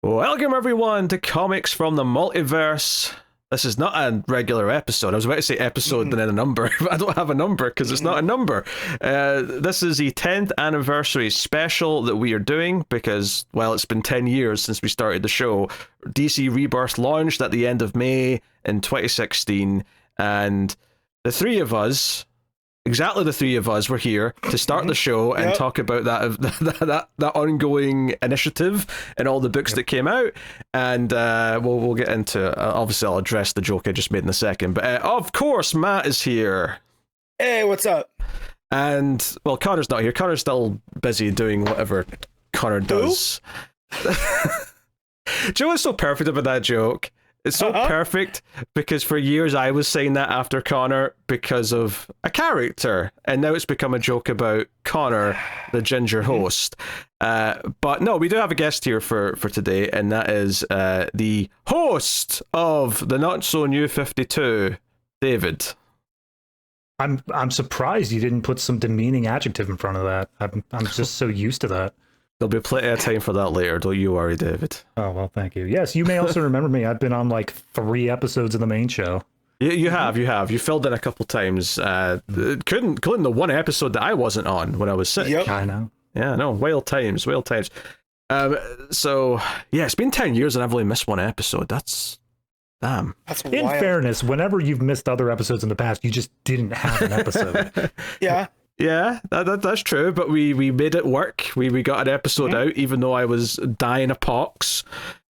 Welcome everyone to Comics from the Multiverse. This is not a regular episode. I was about to say episode and then a number, but I don't have a number because it's not a number. This is the 10th anniversary special that we are doing because, well, it's been 10 years since we started the show. DC Rebirth launched at the end of May in 2016, and the three of us, exactly the three of us, were here to start the show and talk about that ongoing initiative and all the books that came out. And we'll get into it. Obviously, I'll address the joke I just made in a second. But of course, Matt is here. Hey, what's up? And, well, Connor's not here. Connor's still busy doing whatever Connor does. Joe is so perfect about that joke. It's so perfect because for years I was saying that after Connor because of a character, and now it's become a joke about Connor, the ginger host. But no, we do have a guest here for today, and that is the host of the Not So New 52, David. I'm surprised you didn't put some demeaning adjective in front of that. I'm just so used to that. There'll be plenty of time for that later, don't you worry, David. Oh, well, thank you. Yes, you may also remember me. I've been on like 3 episodes of the main show. You have. You filled in a couple times. Including the one episode that I wasn't on when I was sick. Yep. I know. Yeah, no, whale times. So, yeah, it's been 10 years and I've only missed one episode. That's damn. That's in wild. fairness, whenever you've missed other episodes in the past, you just didn't have an episode. Yeah. Yeah, that's true, but we made it work. We got an episode out, even though I was dying of pox.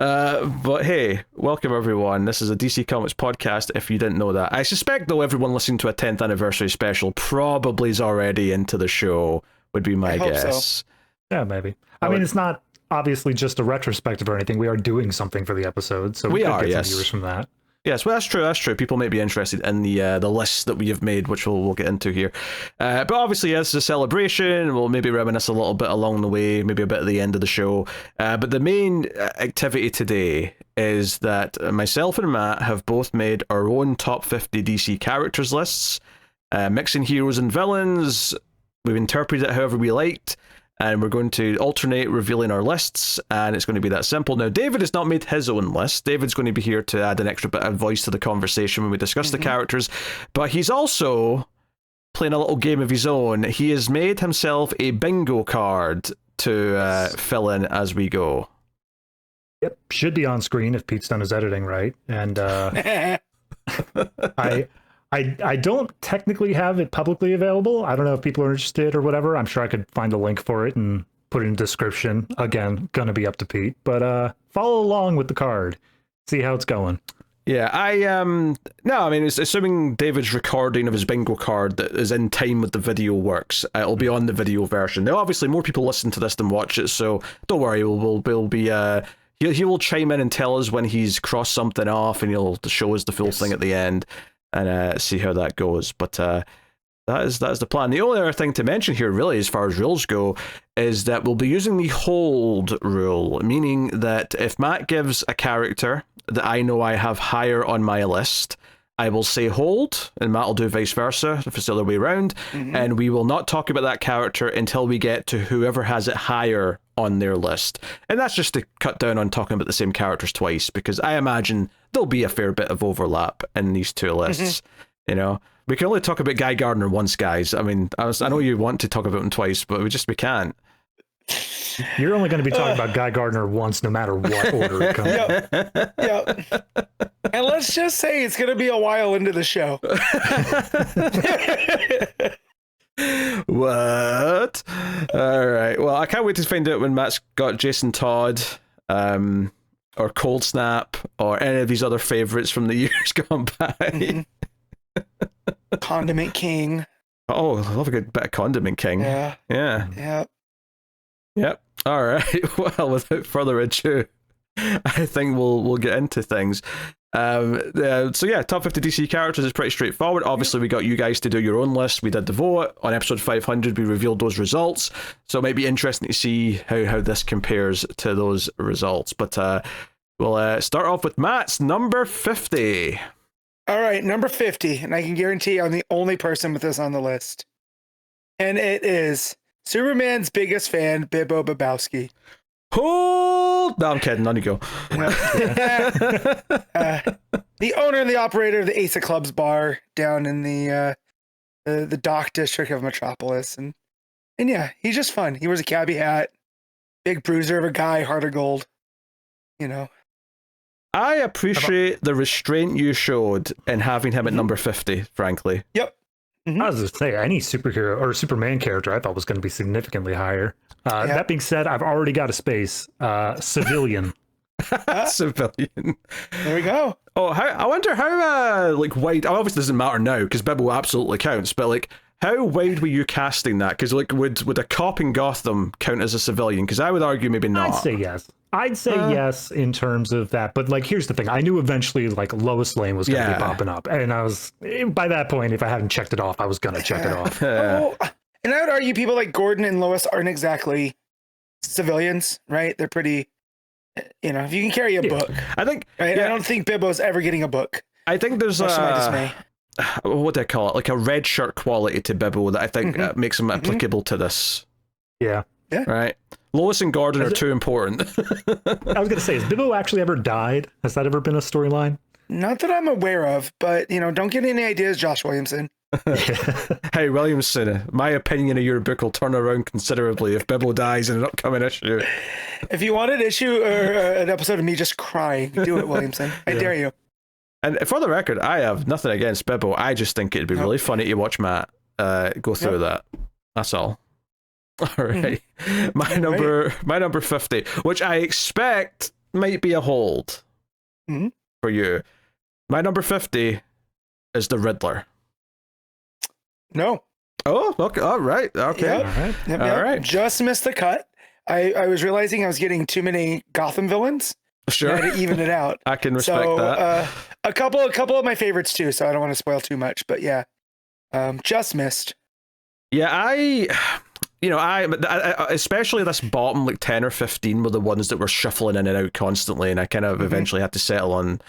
But hey, welcome everyone. This is a DC Comics podcast, if you didn't know that. I suspect, though, everyone listening to a 10th anniversary special probably is already into the show, would be my guess. So. Yeah, maybe. I mean, it's not obviously just a retrospective or anything. We are doing something for the episode, so we could get some viewers from that. Yes, well, that's true. People might be interested in the lists that we have made, which we'll get into here. But obviously, yes, it's a celebration. We'll maybe reminisce a little bit along the way, maybe a bit at the end of the show. But the main activity today is that myself and Matt have both made our own top 50 DC characters lists, mixing heroes and villains. We've interpreted it however we liked. And we're going to alternate revealing our lists, and it's going to be that simple. Now, David has not made his own list. David's going to be here to add an extra bit of voice to the conversation when we discuss the characters, but he's also playing a little game of his own. He has made himself a bingo card to fill in as we go. Yep, should be on screen if Pete's done his editing right. And I don't technically have it publicly available. I don't know if people are interested or whatever. I'm sure I could find a link for it and put it in the description. Again, gonna be up to Pete. But follow along with the card. See how it's going. Yeah, I mean, it's assuming David's recording of his bingo card that is in time with the video works. It'll be on the video version. Now, obviously, more people listen to this than watch it, so don't worry. We'll be he will chime in and tell us when he's crossed something off, and he'll show us the full thing at the end. And see how that goes. But that is the plan. The only other thing to mention here, really, as far as rules go, is that we'll be using the hold rule, meaning that if Matt gives a character that I know I have higher on my list, I will say hold, and Matt will do vice versa, if it's the other way around, and we will not talk about that character until we get to whoever has it higher on their list. And that's just to cut down on talking about the same characters twice, because I imagine there'll be a fair bit of overlap in these two lists. You know, we can only talk about Guy Gardner once, guys. I mean, I know you want to talk about him twice, but we can't. You're only going to be talking about Guy Gardner once, no matter what order it comes in. Yep. And let's just say it's going to be a while into the show. What? All right. Well, I can't wait to find out when Matt's got Jason Todd, or Cold Snap, or any of these other favorites from the years gone by. Condiment King. Oh, I love a good bit of Condiment King. Yeah. Yep. All right. Well, without further ado, I think we'll get into things. So yeah, top 50 DC characters is pretty straightforward. Obviously, we got you guys to do your own list. We did the vote on episode 500. We revealed those results, so it might be interesting to see how this compares to those results. But we'll start off with Matt's number 50. All right, number 50, and I can guarantee I'm the only person with this on the list, and it is Superman's biggest fan, Bibbo Babowski. Hold Gold. No, I'm kidding. On you go. The owner and the operator of the Ace of Clubs bar down in the dock district of Metropolis, and yeah, he's just fun. He wears a cabbie hat, big bruiser of a guy, heart of gold. You know. I appreciate the restraint you showed in having him at number 50, frankly. Yep. I was just saying, any superhero or Superman character I thought was going to be significantly higher. That being said, I've already got a space. Civilian. Civilian. There we go. Oh, I wonder how like wide. Obviously, it doesn't matter now because Bibble absolutely counts. But like, how wide were you casting that? Because like, would a cop in Gotham count as a civilian? Because I would argue maybe not. I'd say yes. I'd say yes in terms of that. But like, here's the thing: I knew eventually like Lois Lane was going to be popping up, and I was by that point, if I hadn't checked it off, I was going to check it off. And I would argue people like Gordon and Lois aren't exactly civilians, right? They're pretty. You know, if you can carry a book, I think. Right? I don't think Bibbo's ever getting a book. I think there's much to my dismay. What do I call it? Like a red shirt quality to Bibbo that I think makes him applicable to this. Yeah. Right. Lois and Gordon are too important. I was going to say, has Bibbo actually ever died? Has that ever been a storyline? Not that I'm aware of, but you know, don't get any ideas, Josh Williamson. Hey, Williamson, my opinion of your book will turn around considerably if Bibbo dies in an upcoming issue. If you want an issue or an episode of me just crying, do it, Williamson. I dare you. And for the record, I have nothing against Bibbo. I just think it'd be really funny to watch Matt go through that. That's all. All right. My number 50, which I expect might be a hold for you. My number 50 is the Riddler. No. Oh, okay. All right. Okay. Yep. All right. Just missed the cut. I was realizing I was getting too many Gotham villains. Sure. I had to even it out. I can respect that. A couple of my favorites too, so I don't want to spoil too much, but yeah. Just missed. Yeah, I especially this bottom like 10 or 15 were the ones that were shuffling in and out constantly, and I kind of eventually had to settle on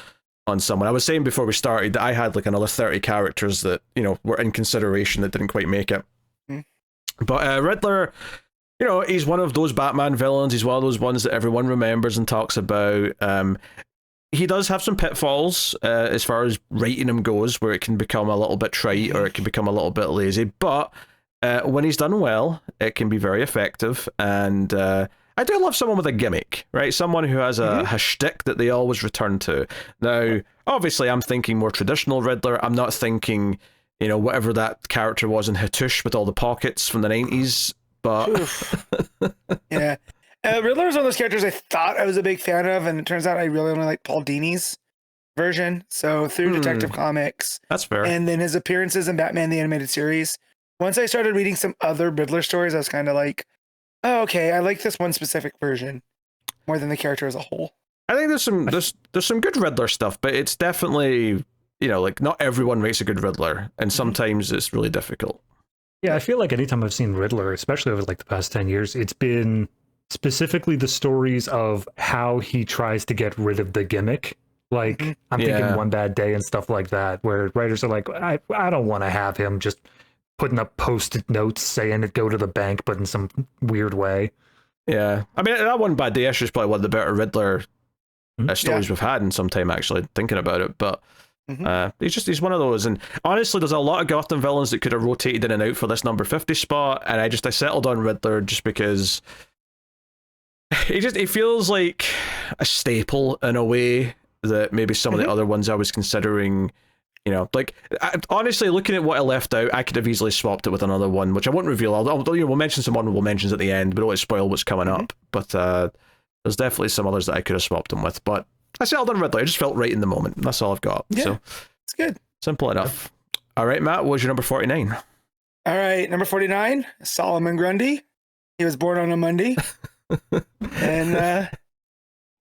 someone. I was saying before we started that I had like another 30 characters that, you know, were in consideration that didn't quite make it. But Riddler, you know, he's one of those Batman villains. He's one of those ones that everyone remembers and talks about. He does have some pitfalls as far as writing him goes, where it can become a little bit trite or it can become a little bit lazy. But when he's done well, it can be very effective. And I do love someone with a gimmick, right? Someone who has a shtick that they always return to. Now, obviously, I'm thinking more traditional Riddler. I'm not thinking, you know, whatever that character was in Hattush with all the pockets from the 90s. But yeah, Riddler is one of those characters I thought I was a big fan of, and it turns out I really only like Paul Dini's version. So through Detective Comics, that's fair, and then his appearances in Batman the Animated Series. Once I started reading some other Riddler stories, I was kind of like, oh, okay, I like this one specific version more than the character as a whole. I think there's some good Riddler stuff, but it's definitely, you know, like not everyone writes a good Riddler, and sometimes it's really difficult. Yeah, I feel like anytime I've seen Riddler, especially over like the past 10 years, it's been specifically the stories of how he tries to get rid of the gimmick. Like, I'm thinking One Bad Day and stuff like that, where writers are like, I don't want to have him just putting up post-it notes saying it go to the bank, but in some weird way. Yeah. I mean, that One Bad Day issue is probably one of the better Riddler stories we've had in some time, actually, thinking about it. But he's one of those. And honestly, there's a lot of Gotham villains that could have rotated in and out for this number 50 spot. And I settled on Riddler just because he feels like a staple in a way that maybe some of the other ones I was considering, you know, like, honestly, looking at what I left out, I could have easily swapped it with another one, which I won't reveal. We'll mention some honorable mentions at the end, but I don't want to spoil what's coming up. But there's definitely some others that I could have swapped them with. But I settled on Riddler. I just felt right in the moment. That's all I've got. Yeah, so it's good. Simple enough. All right, Matt, what was your number 49? All right, number 49, Solomon Grundy. He was born on a Monday. And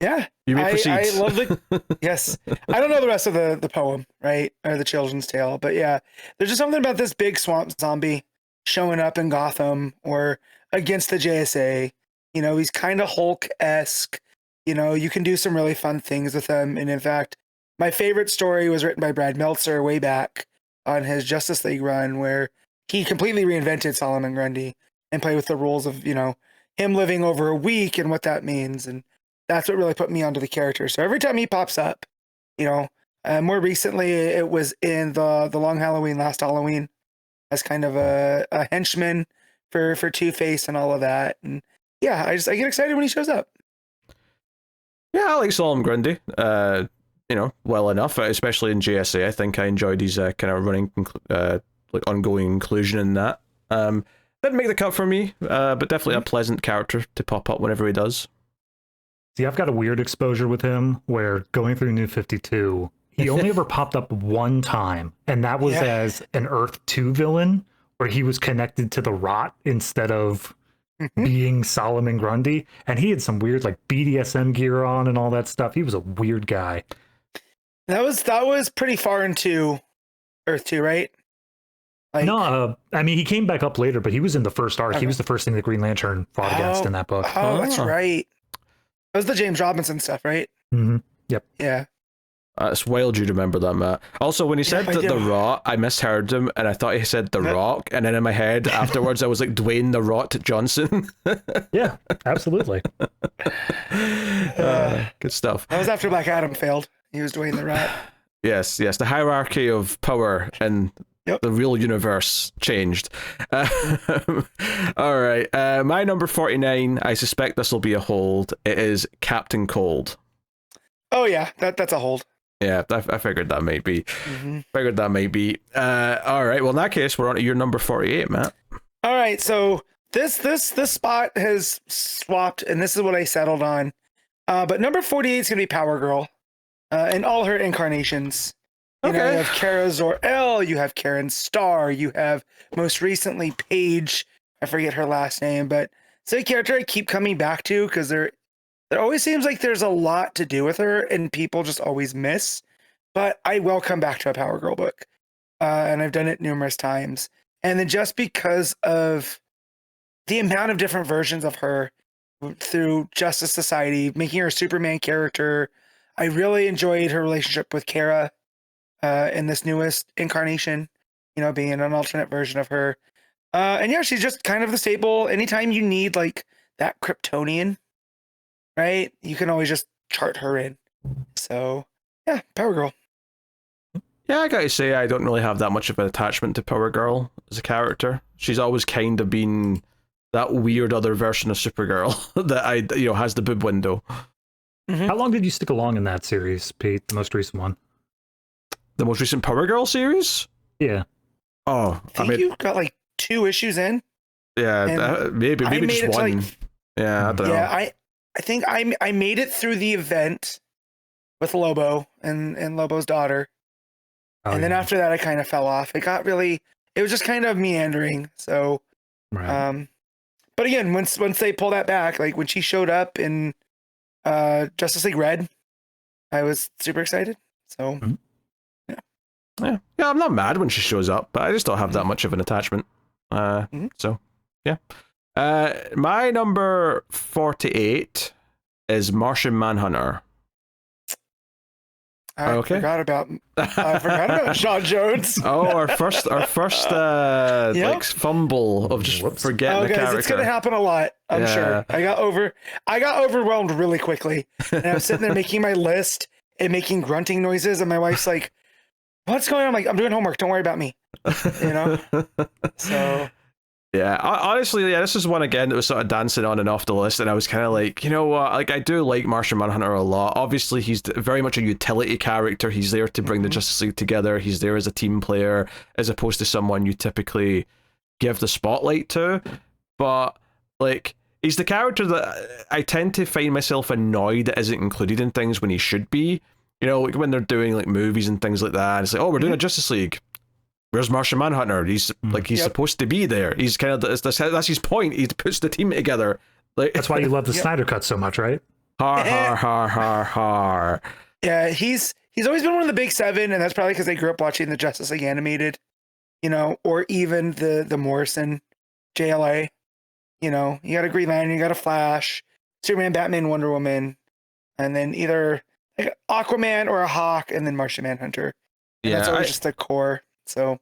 yeah, you may proceed. I love yes. I don't know the rest of the poem, right, or the children's tale, but yeah, there's just something about this big swamp zombie showing up in Gotham or against the JSA. You know, he's kind of Hulk-esque. You know, you can do some really fun things with him. And in fact, my favorite story was written by Brad Meltzer way back on his Justice League run, where he completely reinvented Solomon Grundy and played with the rules of, you know, him living over a week and what that means. And that's what really put me onto the character. So every time he pops up, you know, more recently it was in the Long Halloween, Last Halloween, as kind of a henchman for Two-Face and all of that. And yeah, I get excited when he shows up. Yeah, I like Solomon Grundy. You know, well enough, especially in JSA. I think I enjoyed his kind of running, like ongoing inclusion in that. Didn't make the cut for me, but definitely a pleasant character to pop up whenever he does. See, I've got a weird exposure with him where going through New 52, he only ever popped up one time, and that was as an Earth 2 villain where he was connected to the Rot instead of being Solomon Grundy, and he had some weird like BDSM gear on and all that stuff. He was a weird guy. That was pretty far into Earth 2, right? Like, No, I mean, he came back up later, but he was in the first arc. Okay. He was the first thing that Green Lantern fought against in that book. Oh, that's right. That was the James Robinson stuff, right? Yep. Yeah. It's wild you remember that, Matt. Also, when he said I the do. Rot, I misheard him, and I thought he said The Rock, and then in my head afterwards I was like, Dwayne The Rot Johnson. Yeah, absolutely. Good stuff. That was after Black Adam failed. He was Dwayne the Rat. Yes, the hierarchy of power in the real universe changed. All right, my number 49, I suspect this will be a hold. It is Captain Cold. Oh yeah, that's a hold. Yeah, I figured that might be. Figured that might be. All right, well in that case, we're on to your number 48, Matt. All right, so this spot has swapped, and this is what I settled on. But number 48 is gonna be Power Girl, in all her incarnations. You know, you have Kara Zor-El, you have Karen Starr, you have most recently Paige. I forget her last name, but it's a character I keep coming back to because there always seems like there's a lot to do with her, and people just always miss. But I will come back to a Power Girl book, and I've done it numerous times. And then just because of the amount of different versions of her through Justice Society, making her a Superman character, I really enjoyed her relationship with Kara in this newest incarnation, you know, being an alternate version of her. And yeah, she's just kind of the staple. Anytime you need like that Kryptonian, right? You can always just chart her in. So yeah, Power Girl. Yeah, I gotta say, I don't really have that much of an attachment to Power Girl as a character. She's always kind of been that weird other version of Supergirl that has the boob window. How long did you stick along in that series, Pete? The most recent one? The most recent Power Girl series? Yeah. Oh, I think you got like 2 issues in. Yeah, maybe just one. Yeah, I don't know. Yeah, I think I made it through the event with Lobo and Lobo's daughter. And then after that, I kind of fell off. It was just kind of meandering. So, right. But again, once they pull that back, like when she showed up in Justice League Red, I was super excited. So, yeah, I'm not mad when she shows up, but I just don't have that much of an attachment. So, yeah. My number 48 is Martian Manhunter. I forgot about Sean Jones. Our first like fumble of just forgetting the character. It's gonna happen a lot, I'm sure. I got overwhelmed really quickly. And I'm sitting there making my list and making grunting noises, and my wife's like, "What's going on?" I'm like, "I'm doing homework, don't worry about me." You know? So yeah, honestly, this is one again that was sort of dancing on and off the list, and I was kind of like, you know what, like I do like Martian Manhunter a lot. Obviously, he's very much a utility character. He's there to bring the Justice League together. He's there as a team player, as opposed to someone you typically give the spotlight to. But like, he's the character that I tend to find myself annoyed that isn't included in things when he should be. You know, like when they're doing like movies and things like that, and it's like, oh, we're doing a Justice League. Where's Martian Manhunter? He's supposed to be there. He's kind of that's his point. He puts the team together. Like, that's why you love the Snyder Cut so much, right? Har har har har har. Yeah, he's always been one of the big 7, and that's probably because they grew up watching the Justice League animated, you know, or even the Morrison JLA. You know, you got a Green Lantern, you got a Flash, Superman, Batman, Wonder Woman, and then either like Aquaman or a Hawk, and then Martian Manhunter. And that's always just the core. So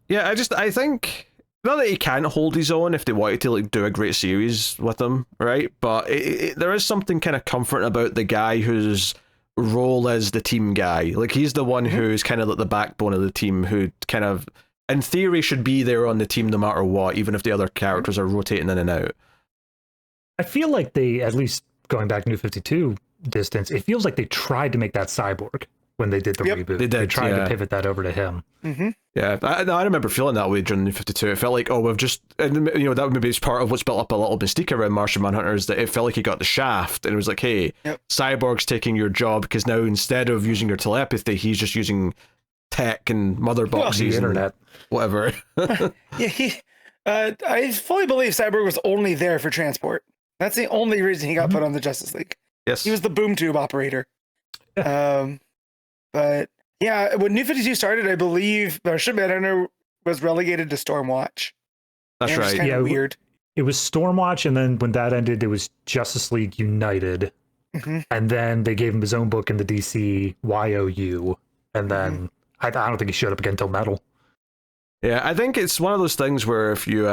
yeah, I think not that he can't hold his own if they wanted to like do a great series with him, right? But there is something kind of comforting about the guy whose role is the team guy. Like he's the one who's kind of like the backbone of the team, who kind of, in theory, should be there on the team no matter what, even if the other characters are rotating in and out. I feel like they, at least going back New 52 distance, it feels like they tried to make that Cyborg when they did the reboot. They tried to pivot that over to him. Yeah, I remember feeling that way during New 52. It felt like, oh, we've just, and you know, that maybe is part of what's built up a little mystique around Martian Manhunter, is that it felt like he got the shaft, and it was like, hey, Cyborg's taking your job, because now instead of using your telepathy, he's just using tech and mother boxes, the internet, whatever. I fully believe Cyborg was only there for transport. That's the only reason he got put on the Justice League. Yes, he was the boom tube operator. But yeah, when New 52 started, I believe Martian Manhunter was relegated to Stormwatch. That's right. Kind of weird. It was Stormwatch, and then when that ended, it was Justice League United, and then they gave him his own book in the DC YOU, and then I don't think he showed up again until Metal. Yeah, I think it's one of those things where if you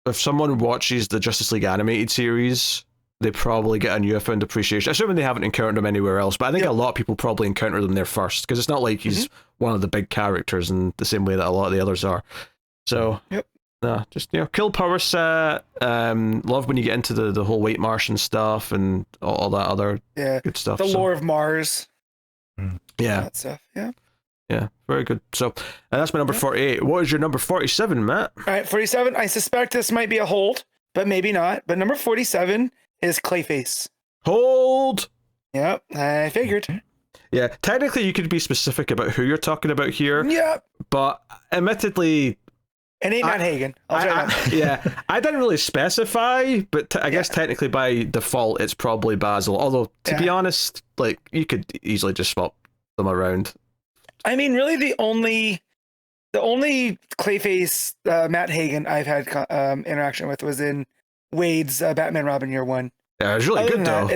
if someone watches the Justice League animated series, they probably get a newfound appreciation, assuming they haven't encountered him anywhere else. But I think a lot of people probably encounter them there first, because it's not like he's one of the big characters in the same way that a lot of the others are. So, just, you know, cool power set. Love when you get into the whole White Martian stuff and all that other good stuff. The lore of Mars. Yeah. That stuff, Yeah, very good. So, that's my number 48. What is your number 47, Matt? All right, 47. I suspect this might be a hold, but maybe not. But number 47 is Clayface. Hold! Yep, I figured. Yeah, technically you could be specific about who you're talking about here. Yep. But admittedly, it ain't Matt Hagen. I didn't really specify, but I guess technically by default it's probably Basil. Although, to be honest, like, you could easily just swap them around. I mean, really the only Clayface Matt Hagen I've had interaction with was in Wade's Batman Robin Year One. Yeah, it was really good though.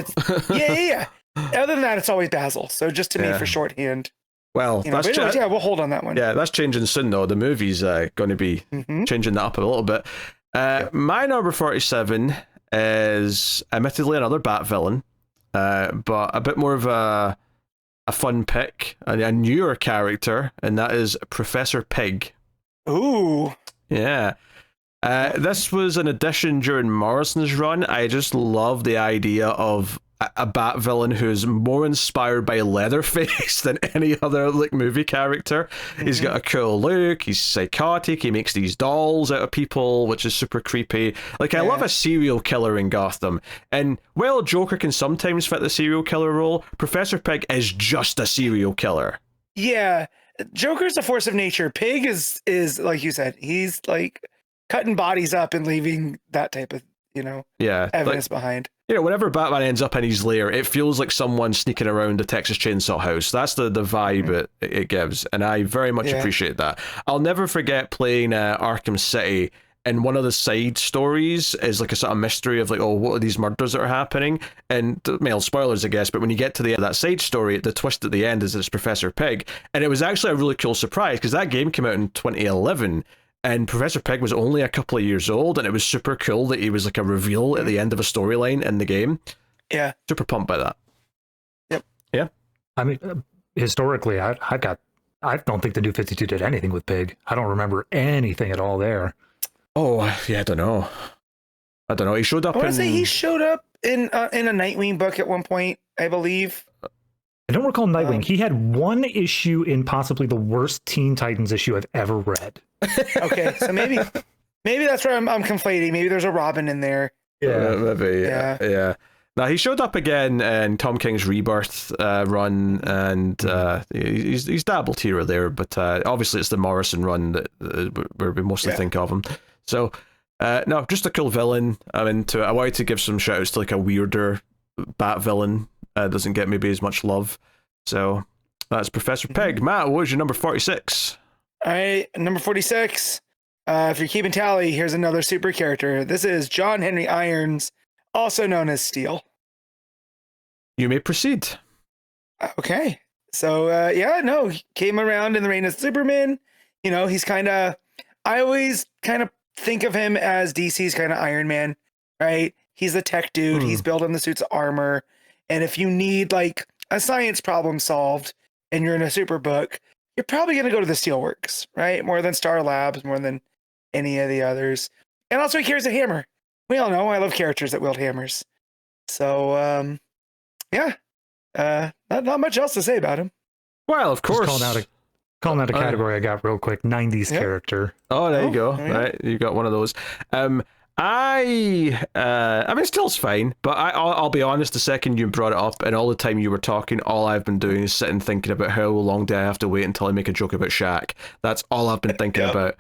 Yeah. Other than that, it's always Basil. So just to me for shorthand. Well, that's we'll hold on that one. Yeah, that's changing soon though. The movie's going to be changing that up a little bit. My number 47 is admittedly another Bat villain, but a bit more of a fun pick, a newer character, and that is Professor Pig. Ooh. Yeah. This was an addition during Morrison's run. I just love the idea of a Bat villain who's more inspired by Leatherface than any other like movie character. He's got a cool look, he's psychotic, he makes these dolls out of people, which is super creepy. Like, I love a serial killer in Gotham. And while Joker can sometimes fit the serial killer role, Professor Pig is just a serial killer. Yeah. Joker's a force of nature. Pig is like you said, he's like cutting bodies up and leaving that type of, evidence behind. Whenever Batman ends up in his lair, it feels like someone sneaking around the Texas Chainsaw House. That's the vibe it gives, and I very much appreciate that. I'll never forget playing Arkham City, and one of the side stories is like a sort of mystery of like, oh, what are these murders that are happening? And, well, spoilers, I guess, but when you get to the end of that side story, the twist at the end is it's Professor Pig, and it was actually a really cool surprise, because that game came out in 2011, and Professor Pig was only a couple of years old, and it was super cool that he was like a reveal at the end of a storyline in the game. Yeah. Super pumped by that. Yep. Yeah. I mean, historically, I don't think the New 52 did anything with Pig. I don't remember anything at all there. Oh, yeah, I don't know. He showed up he showed up in a Nightwing book at one point, I believe. I don't recall Nightwing. He had one issue in possibly the worst Teen Titans issue I've ever read. Okay, so maybe that's where I'm conflating. Maybe there's a Robin in there. Yeah, maybe. Yeah. Now he showed up again in Tom King's Rebirth run, and he's dabbled here or there, but obviously it's the Morrison run that where we mostly think of him. So no, just a cool villain. I'm into it. I wanted to give some shout outs to like a weirder Bat villain. Doesn't get maybe as much love. So that's Professor Pig. Matt, what was your number 46? All right, number 46. If you're keeping tally, here's another super character. This is John Henry Irons, also known as Steel. You may proceed. Okay. So, he came around in the reign of Superman. He's kind of I always kind of think of him as DC's kind of Iron Man, right? He's the tech dude. He's building the suits of armor. And if you need like a science problem solved and you're in a super book, you're probably going to go to the Steelworks, right? More than Star Labs, more than any of the others. And also he carries a hammer. We all know I love characters that wield hammers. So, yeah, not much else to say about him. Well, of course. Calling out a category I got real quick. 90s character. Oh, there you go. Yeah. Right, you got one of those. I mean, still's fine, but I'll be honest. The second you brought it up, and all the time you were talking, all I've been doing is sitting thinking about how long do I have to wait until I make a joke about Shaq. That's all I've been thinking about.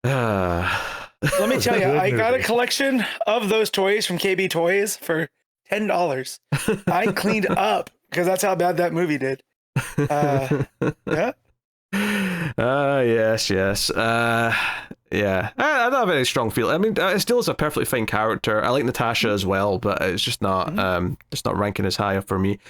Let me tell you, I got a collection of those toys from KB Toys for $10. I cleaned up because that's how bad that movie did. Yeah. Yes. Yeah. I don't have any strong feel. I mean, it still is a perfectly fine character. I like Natasha as well, but it's just not ranking as high up for me.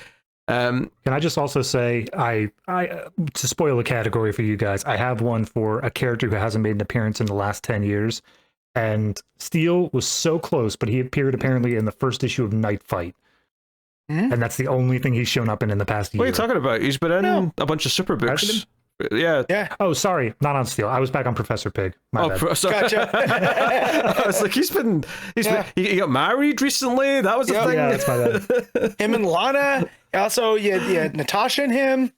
Can I just also say, I to spoil a category for you guys, I have one for a character who hasn't made an appearance in the last 10 years. And Steel was so close, but he appeared apparently in the first issue of Night Fight. And that's the only thing he's shown up in the past year. What are you talking about? He's been in a bunch of super books. Yeah. Oh, sorry, not on Steel. I was back on Professor Pig. My bad. Sorry. Gotcha. I was like, he got married recently. That was the thing. Yeah, that's my bad. Him and Lana. Also, yeah, Natasha and him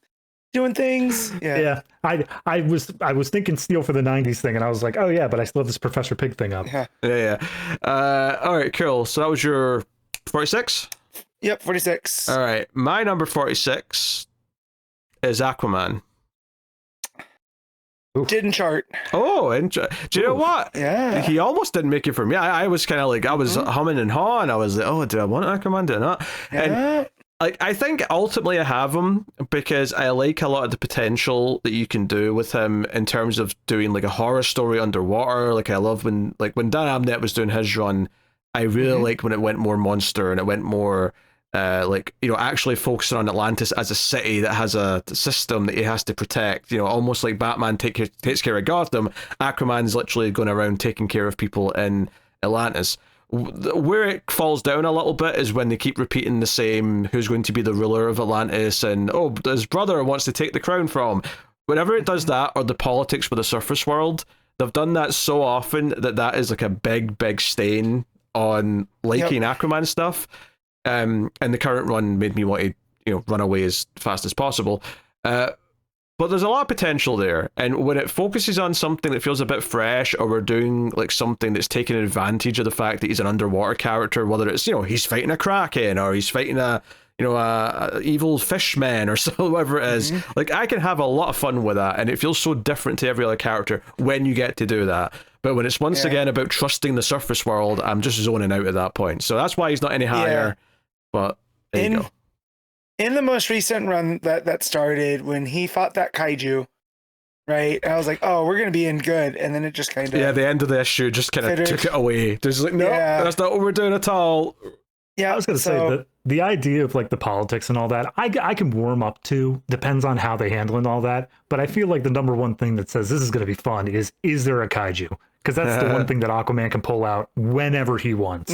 doing things. Yeah. I was thinking Steel for the 90s thing, and I was like, oh yeah, but I still have this Professor Pig thing up. Yeah. All right, cool. So that was your 46? Yep, 46. All right. My number 46 is Aquaman. Didn't chart. Oh, do you know what? Yeah. He almost didn't make it for me. I was kind of like, I was humming and hawing. I was like, oh, do I want Aquaman? Do I not? Yeah. And like, I think ultimately I have him because I like a lot of the potential that you can do with him in terms of doing like a horror story underwater. Like I love when Dan Abnett was doing his run, I really liked when it went more monster and it went more actually focusing on Atlantis as a city that has a system that he has to protect. Almost like Batman takes care of Gotham, Aquaman's literally going around taking care of people in Atlantis. Where it falls down a little bit is when they keep repeating the same, who's going to be the ruler of Atlantis, and his brother wants to take the crown from. Whenever it does that, or the politics with the surface world, they've done that so often that is like a big stain on liking Aquaman stuff. And the current run made me want to run away as fast as possible. But there's a lot of potential there, and when it focuses on something that feels a bit fresh, or we're doing like something that's taking advantage of the fact that he's an underwater character, whether it's he's fighting a kraken or he's fighting a evil fishman or so, whatever it is, like I can have a lot of fun with that, and it feels so different to every other character when you get to do that. But when it's once again about trusting the surface world, I'm just zoning out at that point. So that's why he's not any higher. But there you go. In the most recent run that started when he fought that kaiju, right? I was like, oh, we're gonna be in good, and then it just kind of the end of the issue just kind of took it away. There's like, no, that's not what we're doing at all. Yeah, I was gonna say that the idea of like the politics and all that, I can warm up to. Depends on how they handle and all that. But I feel like the number one thing that says this is gonna be fun is there a kaiju? Because that's the one thing that Aquaman can pull out whenever he wants.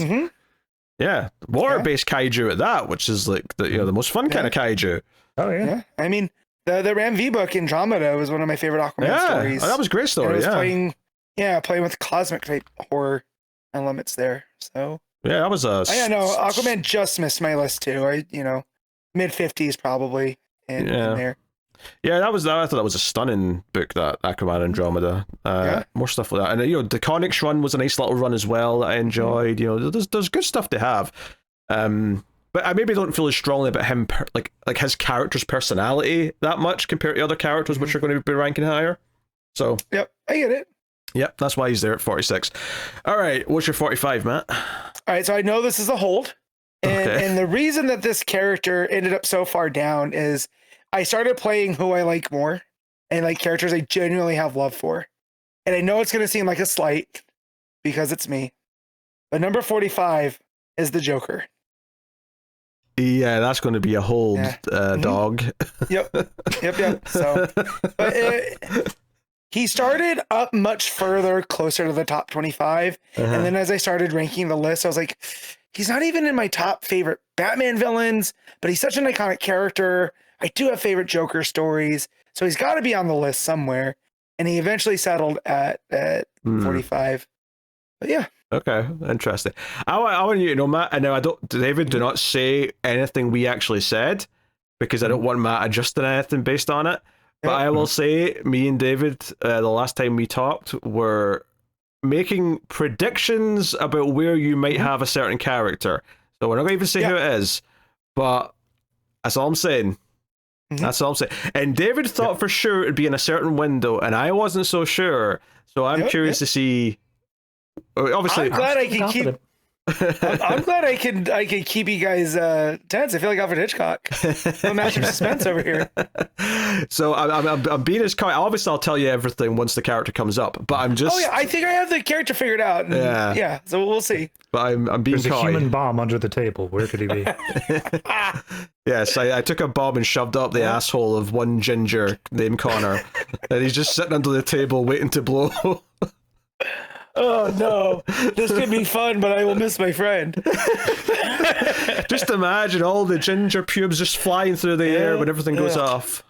Yeah, water-based kaiju at that, which is like the most fun kind of kaiju. Oh yeah. I mean, the Ram V book Andromeda was one of my favorite Aquaman stories. Oh, that was a great story. Playing with cosmic type horror elements there. So that was a. Aquaman just missed my list too. Mid-50s probably in there. Yeah, I thought that was a stunning book, that Aquaman Andromeda. More stuff like that, and the Comics run was a nice little run as well that I enjoyed. There's good stuff to have. But I maybe don't feel as strongly about him, like his character's personality that much compared to other characters, which are going to be ranking higher. So yep, I get it. Yep, that's why he's there at 46. All right, what's your 45, Matt? All right, so I know this is a hold, and the reason that this character ended up so far down is I started playing who I like more, and like characters I genuinely have love for. And I know it's going to seem like a slight because it's me, but number 45 is the Joker. Yeah, that's going to be a hold, dog. Yep. So, but He started up much further, closer to the top 25. And then as I started ranking the list, I was like, he's not even in my top favorite Batman villains, but he's such an iconic character. I do have favorite Joker stories. So he's got to be on the list somewhere. And he eventually settled at 45. But yeah. Okay, interesting. I want you to know, Matt, and now David, do not say anything we actually said, because I don't want Matt adjusting anything based on it. But I will say, me and David, the last time we talked, were making predictions about where you might have a certain character. So we're not going to even say who it is, but that's all I'm saying. That's all I'm saying. And David thought for sure it'd be in a certain window, and I wasn't so sure. So I'm curious to see. Obviously, I'm glad I can keep. I'm glad I could keep you guys tense. I feel like Alfred Hitchcock. I'm a master of suspense over here. So I'm being as kind. Obviously, I'll tell you everything once the character comes up. But I'm just. Oh yeah, I think I have the character figured out. And yeah. So we'll see. But I'm being There's coy. a human bomb under the table. Where could he be? Yes, I took a bomb and shoved up the asshole of one ginger named Connor, and he's just sitting under the table waiting to blow. Oh no, this could be fun, but I will miss my friend. Just imagine all the ginger pubes just flying through the air when everything goes off.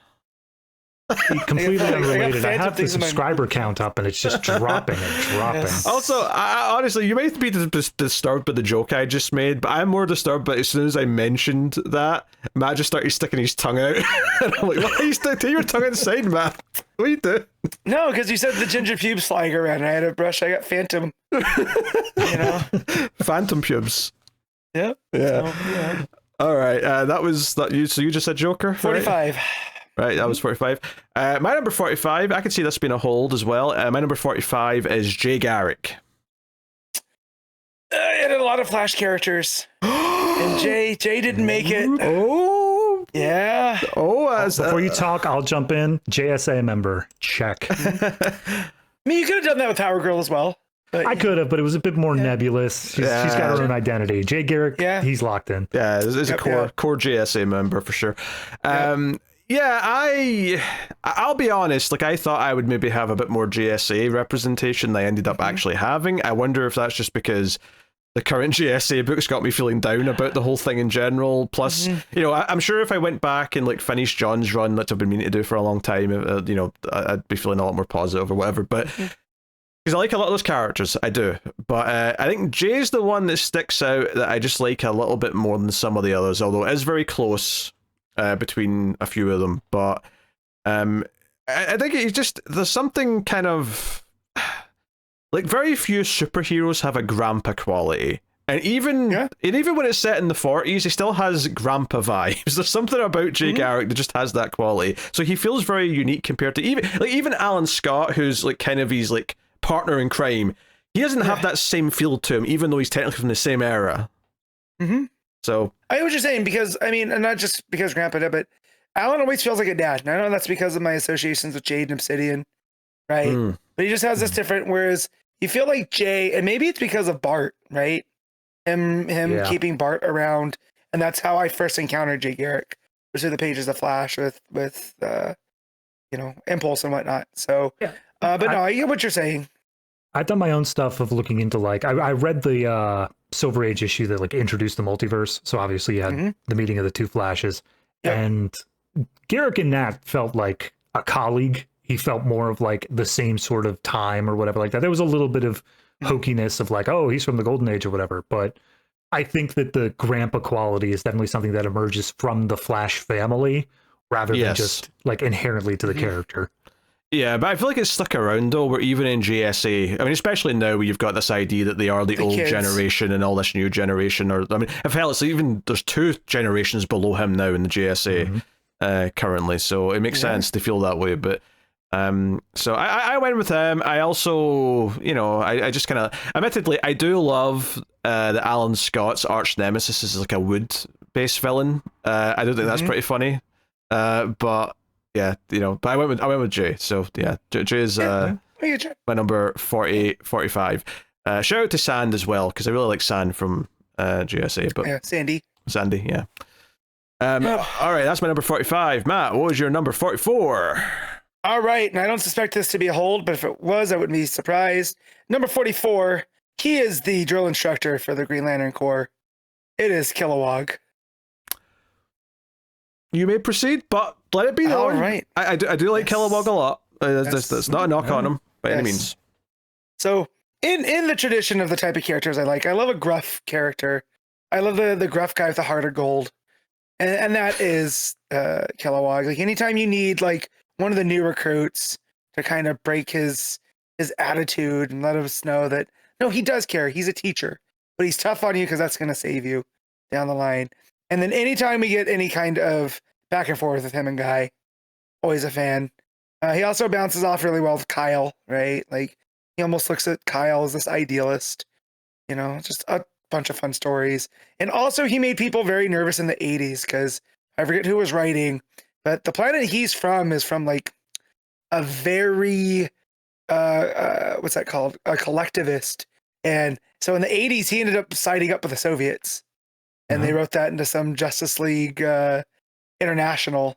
Completely unrelated. I have the subscriber count up and it's just dropping and dropping. Yes. Also, honestly, you might be disturbed by the joke I just made, but I'm more disturbed by as soon as I mentioned that, Matt just started sticking his tongue out. And I'm like, why are you sticking your tongue inside, Matt? What are you doing? No, because you said the ginger pubes flying around. And I had a brush. I got phantom. Phantom pubes. Yeah. Yeah. So, yeah. All right. That was that. So you just said Joker. 45. Right, that was 45. My number 45, I could see this being a hold as well. My number 45 is Jay Garrick. It had a lot of Flash characters. And Jay didn't make it. Oh. Yeah. Oh, before you talk, I'll jump in. JSA member, check. I mean, you could have done that with Power Girl as well. But, I could have, but it was a bit more nebulous. She's got her own identity. Jay Garrick, he's locked in. Yeah, there's a core JSA member for sure. Yeah, I'll be honest, like I thought I would maybe have a bit more GSA representation than I ended up actually having. I wonder if that's just because the current GSA books got me feeling down about the whole thing in general. Plus, I'm sure if I went back and like finished John's run, that I've been meaning to do for a long time, I'd be feeling a lot more positive or whatever. But because I like a lot of those characters, I do. But I think Jay's the one that sticks out that I just like a little bit more than some of the others, although it is very close. Between a few of them, but I think it's just there's something kind of like very few superheroes have a grandpa quality, and even when it's set in the 40s, he still has grandpa vibes. There's something about Jay Garrick that just has that quality, so he feels very unique compared to even Alan Scott, who's like kind of his like partner in crime. He doesn't have that same feel to him, even though he's technically from the same era. So I know what you're saying, because I mean, and not just because Grandpa did, but Alan always feels like a dad. And I know that's because of my associations with Jade and Obsidian, right? But he just has this different, whereas you feel like Jay, and maybe it's because of Bart, right? Him keeping Bart around, and that's how I first encountered Jay Garrick. Was through the pages of Flash with Impulse and whatnot. So, but no, I get what you're saying. I've done my own stuff of looking into like I read the Silver Age issue that like introduced the multiverse. So obviously you had the meeting of the two Flashes, and Garrick and Nat felt like a colleague. He felt more of like the same sort of time or whatever like that. There was a little bit of hokiness of like, oh, he's from the Golden Age or whatever. But I think that the grandpa quality is definitely something that emerges from the Flash family rather than just like inherently to the character. Yeah, but I feel like it's stuck around though, where even in GSA, I mean, especially now where you've got this idea that they are the old kids. generation and all this new generation, or I mean, if hell, it's even there's two generations below him now in the GSA currently, so it makes sense to feel that way. But so I went with him. I also, I just kind of, admittedly, I do love that Alan Scott's arch nemesis is like a wood-based villain. I do think that's pretty funny, but. Yeah, but I went with Jay, so yeah, Jay is my number 45. Shout out to Sand as well, because I really like Sand from GSA. But Sandy, yeah. All right, that's my number 45. Matt, what was your number 44? All right, and I don't suspect this to be a hold, but if it was, I wouldn't be surprised. Number 44, he is the drill instructor for the Green Lantern Corps. It is Kilowog. You may proceed, but let it be known. All right. I do like Kilowog a lot. That's not a knock on him by any means. So, in the tradition of the type of characters I like, I love a gruff character. I love the gruff guy with the heart of gold. And that is Kilowog. Like, anytime you need, like, one of the new recruits to kind of break his attitude and let us know that, no, he does care. He's a teacher. But he's tough on you because that's going to save you down the line. And then anytime we get any kind of back and forth with him and Guy, always a fan. He also bounces off really well with Kyle, right? Like, he almost looks at Kyle as this idealist. You know, just a bunch of fun stories. And also, he made people very nervous in the 80s because I forget who was writing, but the planet he's from is from, like, a very, what's that called? A collectivist. And so in the 80s, he ended up siding up with the Soviets. And they wrote that into some Justice League International.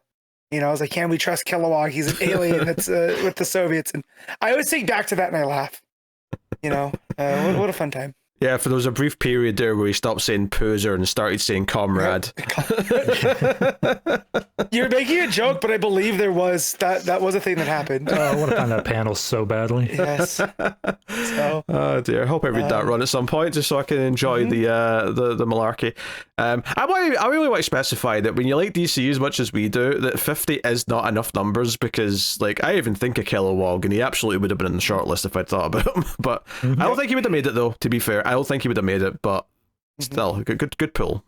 You know, I was like, can we trust Kilowog? He's an alien that's with the Soviets. And I always think back to that and I laugh. You know, what a fun time. Yeah, for there was a brief period there where he stopped saying poser and started saying comrade. You're making a joke, but I believe there was that was a thing that happened. Oh, I want to find that panel so badly. Yes. So, oh dear, I hope I read that run at some point just so I can enjoy the malarkey. I really want to specify that when you like DC as much as we do, that 50 is not enough numbers because, like, I even think of Kilowog and he absolutely would have been in the shortlist if I'd thought about him. But I don't think he would have made it though, to be fair. I don't think he would have made it, but still, good pull.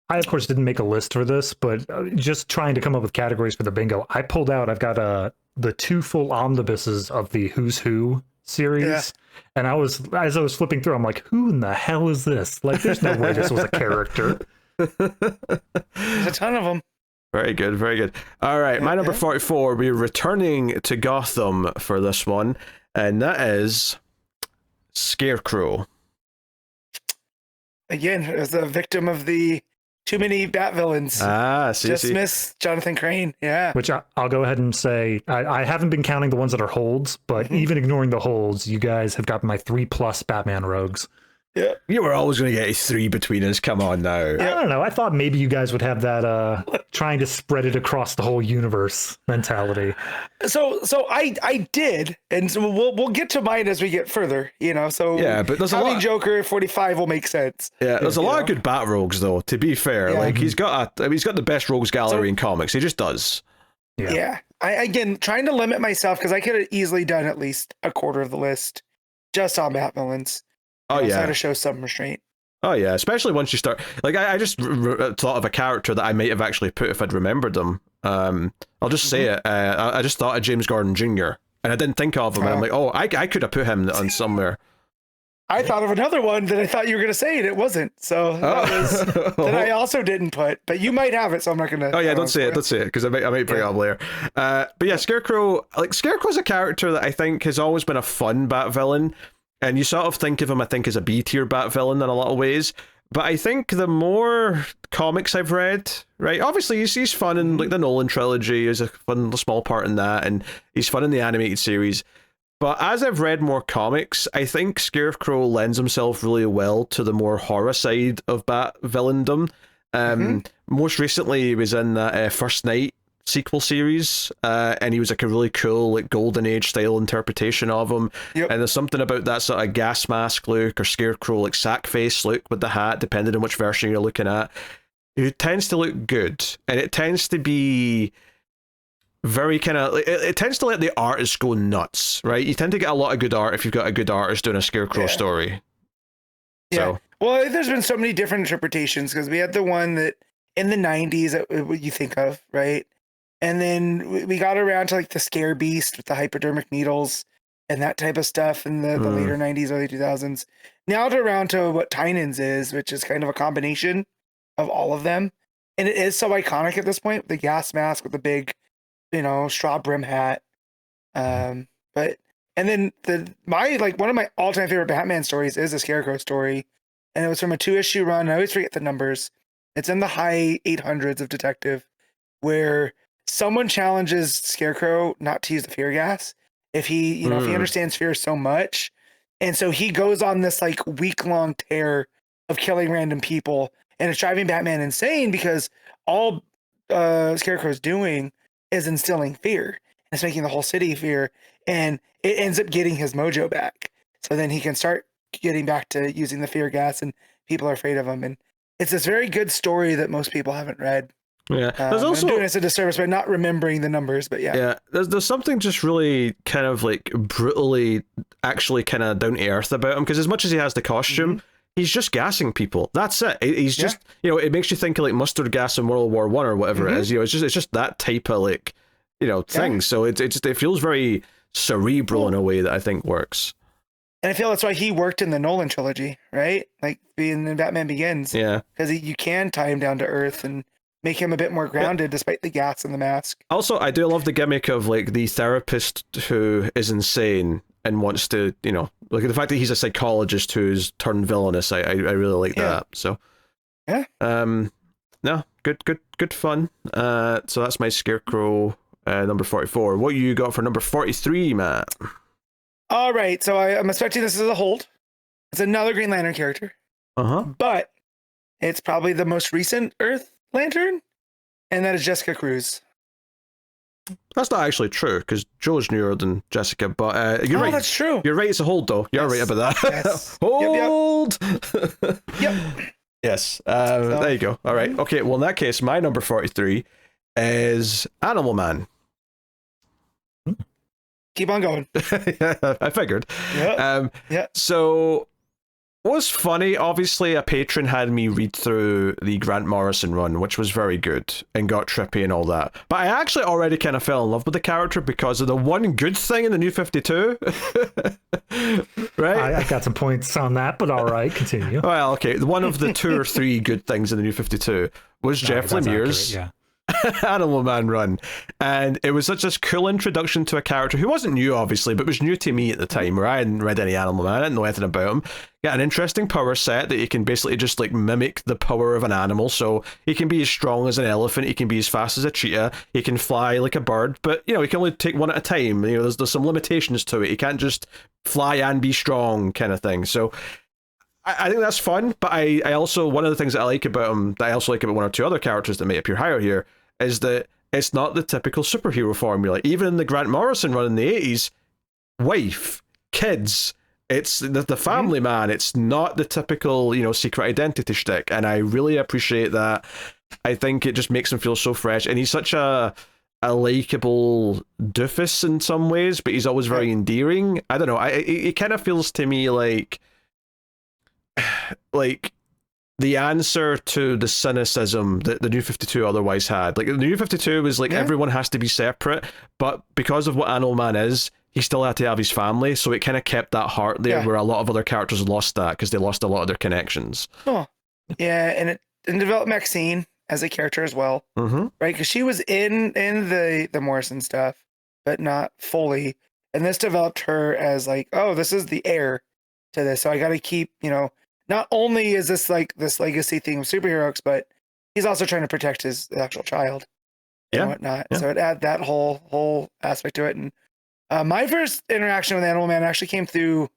I, of course, didn't make a list for this, but just trying to come up with categories for the bingo, I pulled out, I've got the 2 full omnibuses of the Who's Who series. And as I was flipping through, I'm like, who in the hell is this? Like, there's no way this was a character. There's a ton of them. Very good, very good. All right, my number 44, we're returning to Gotham for this one, and that is Scarecrow. Again, as a victim of the too many Bat villains. See. Miss Jonathan Crane. Yeah. Which I'll go ahead and say, I haven't been counting the ones that are holds, but even ignoring the holds, you guys have got my 3+ Batman rogues. Yeah. You were always going to get a 3 between us. Come on now. I don't know. I thought maybe you guys would have that trying to spread it across the whole universe mentality. So I did, and so we'll get to mine as we get further. You know, so yeah, but there's having Joker 45 will make sense. Yeah, there's a lot of good Bat rogues though. To be fair, like he's got the best rogues gallery in comics. He just does. Yeah. I again trying to limit myself because I could have easily done at least a quarter of the list just on Bat villains. Oh yeah, try to show some restraint. Oh yeah, especially once you start. Like I just thought of a character that I might have actually put if I'd remembered them. I'll just say it. I just thought of James Gordon Jr. and I didn't think of him. And I'm like, oh, I could have put him on somewhere. I thought of another one that I thought you were going to say and it wasn't. So that I also didn't put, but you might have it, so I'm not going to. Oh yeah, don't say it, because I might bring it up later. But yeah, Scarecrow's a character that I think has always been a fun Bat villain. And you sort of think of him, I think, as a B-tier Bat villain in a lot of ways. But I think the more comics I've read, right, obviously he's fun in like the Nolan trilogy, he's a fun small part in that, and he's fun in the animated series. But as I've read more comics, I think Scarecrow lends himself really well to the more horror side of Bat villaindom. Most recently, he was in that First Night sequel series, and he was like a really cool like golden age style interpretation of him. And there's something about that sort of gas mask look or Scarecrow like sack face look with the hat, depending on which version you're looking at. It tends to look good, and it tends to be very kind of it tends to let the artist go nuts, right? You tend to get a lot of good art if you've got a good artist doing a Scarecrow story. So well, there's been so many different interpretations because we had the one that in the 90s that what you think of, right? And then we got around to like the Scare Beast with the hypodermic needles and that type of stuff in the later 90s, early 2000s. Now to around to what Tynan's is, which is kind of a combination of all of them. And it is so iconic at this point, the gas mask with the big, straw brim hat. And then one of my all-time favorite Batman stories is the Scarecrow story. And it was from a 2-issue run. I always forget the numbers. It's in the high 800s of Detective, where someone challenges Scarecrow not to use the fear gas, if he, if he understands fear so much, and so he goes on this like week-long tear of killing random people, and it's driving Batman insane because all Scarecrow's doing is instilling fear. It's making the whole city fear, and it ends up getting his mojo back. So then he can start getting back to using the fear gas, and people are afraid of him. And it's this very good story that most people haven't read. Yeah, there's also I'm doing us a disservice by not remembering the numbers, but yeah. Yeah, there's something just really kind of like brutally, actually kind of down to earth about him, because as much as he has the costume, he's just gassing people. That's it. He's just, it makes you think of like mustard gas in World War One or whatever it is. It's just that type of like, thing. So it feels very cerebral in a way that I think works. And I feel that's why he worked in the Nolan trilogy, right? Like being in Batman Begins. Yeah, because you can tie him down to earth and make him a bit more grounded despite the gas and the mask. Also, I do love the gimmick of like the therapist who is insane and wants to, like the fact that he's a psychologist who's turned villainous. I really like that. So no, good fun. So that's my Scarecrow number 44. What you got for number 43, Matt? All right, so I'm expecting this as a hold. It's another Green Lantern character. But it's probably the most recent Earth Lantern, and that is Jessica Cruz. That's not actually true, because Joe's newer than Jessica, but you're right. That's true. You're right, it's a hold, though. You're right about that. Yes. Hold! Yep. Yes. There you go. All right. Okay, well, in that case, my number 43 is Animal Man. Keep on going. I figured. Yeah. So, what's funny, obviously, a patron had me read through the Grant Morrison run, which was very good and got trippy and all that. But I actually already kind of fell in love with the character because of the one good thing in the New 52. Right? I got some points on that, but all right, continue. Well, okay. One of the 2 or 3 good things in the New 52 was Jeff Lemire's Animal Man run, and it was such a cool introduction to a character who wasn't new, obviously, but was new to me at the time, where I hadn't read any Animal Man, I didn't know anything about him. Got an interesting power set that he can basically just like mimic the power of an animal, so he can be as strong as an elephant, he can be as fast as a cheetah, he can fly like a bird, but he can only take one at a time. There's some limitations to it. He can't just fly and be strong kind of thing. So I think that's fun, but I also, one of the things that I like about him, that I also like about one or 2 other characters that may appear higher here, is that it's not the typical superhero formula. Even in the Grant Morrison run in the 80s, wife, kids, it's the family man. It's not the typical, secret identity shtick, and I really appreciate that. I think it just makes him feel so fresh, and he's such a likable doofus in some ways, but he's always very endearing. I don't know, it kind of feels to me like the answer to the cynicism that the New 52 otherwise had. Like, the New 52 was like, everyone has to be separate, but because of what Animal Man is, he still had to have his family, so it kind of kept that heart there, where a lot of other characters lost that, because they lost a lot of their connections. Oh, yeah, and it developed Maxine as a character as well, right? Because she was in the Morrison stuff, but not fully, and this developed her as like, oh, this is the heir to this, so I got to keep, not only is this like this legacy thing of superheroes, but he's also trying to protect his actual child and whatnot. So it add that whole aspect to it. And my first interaction with Animal Man actually came through,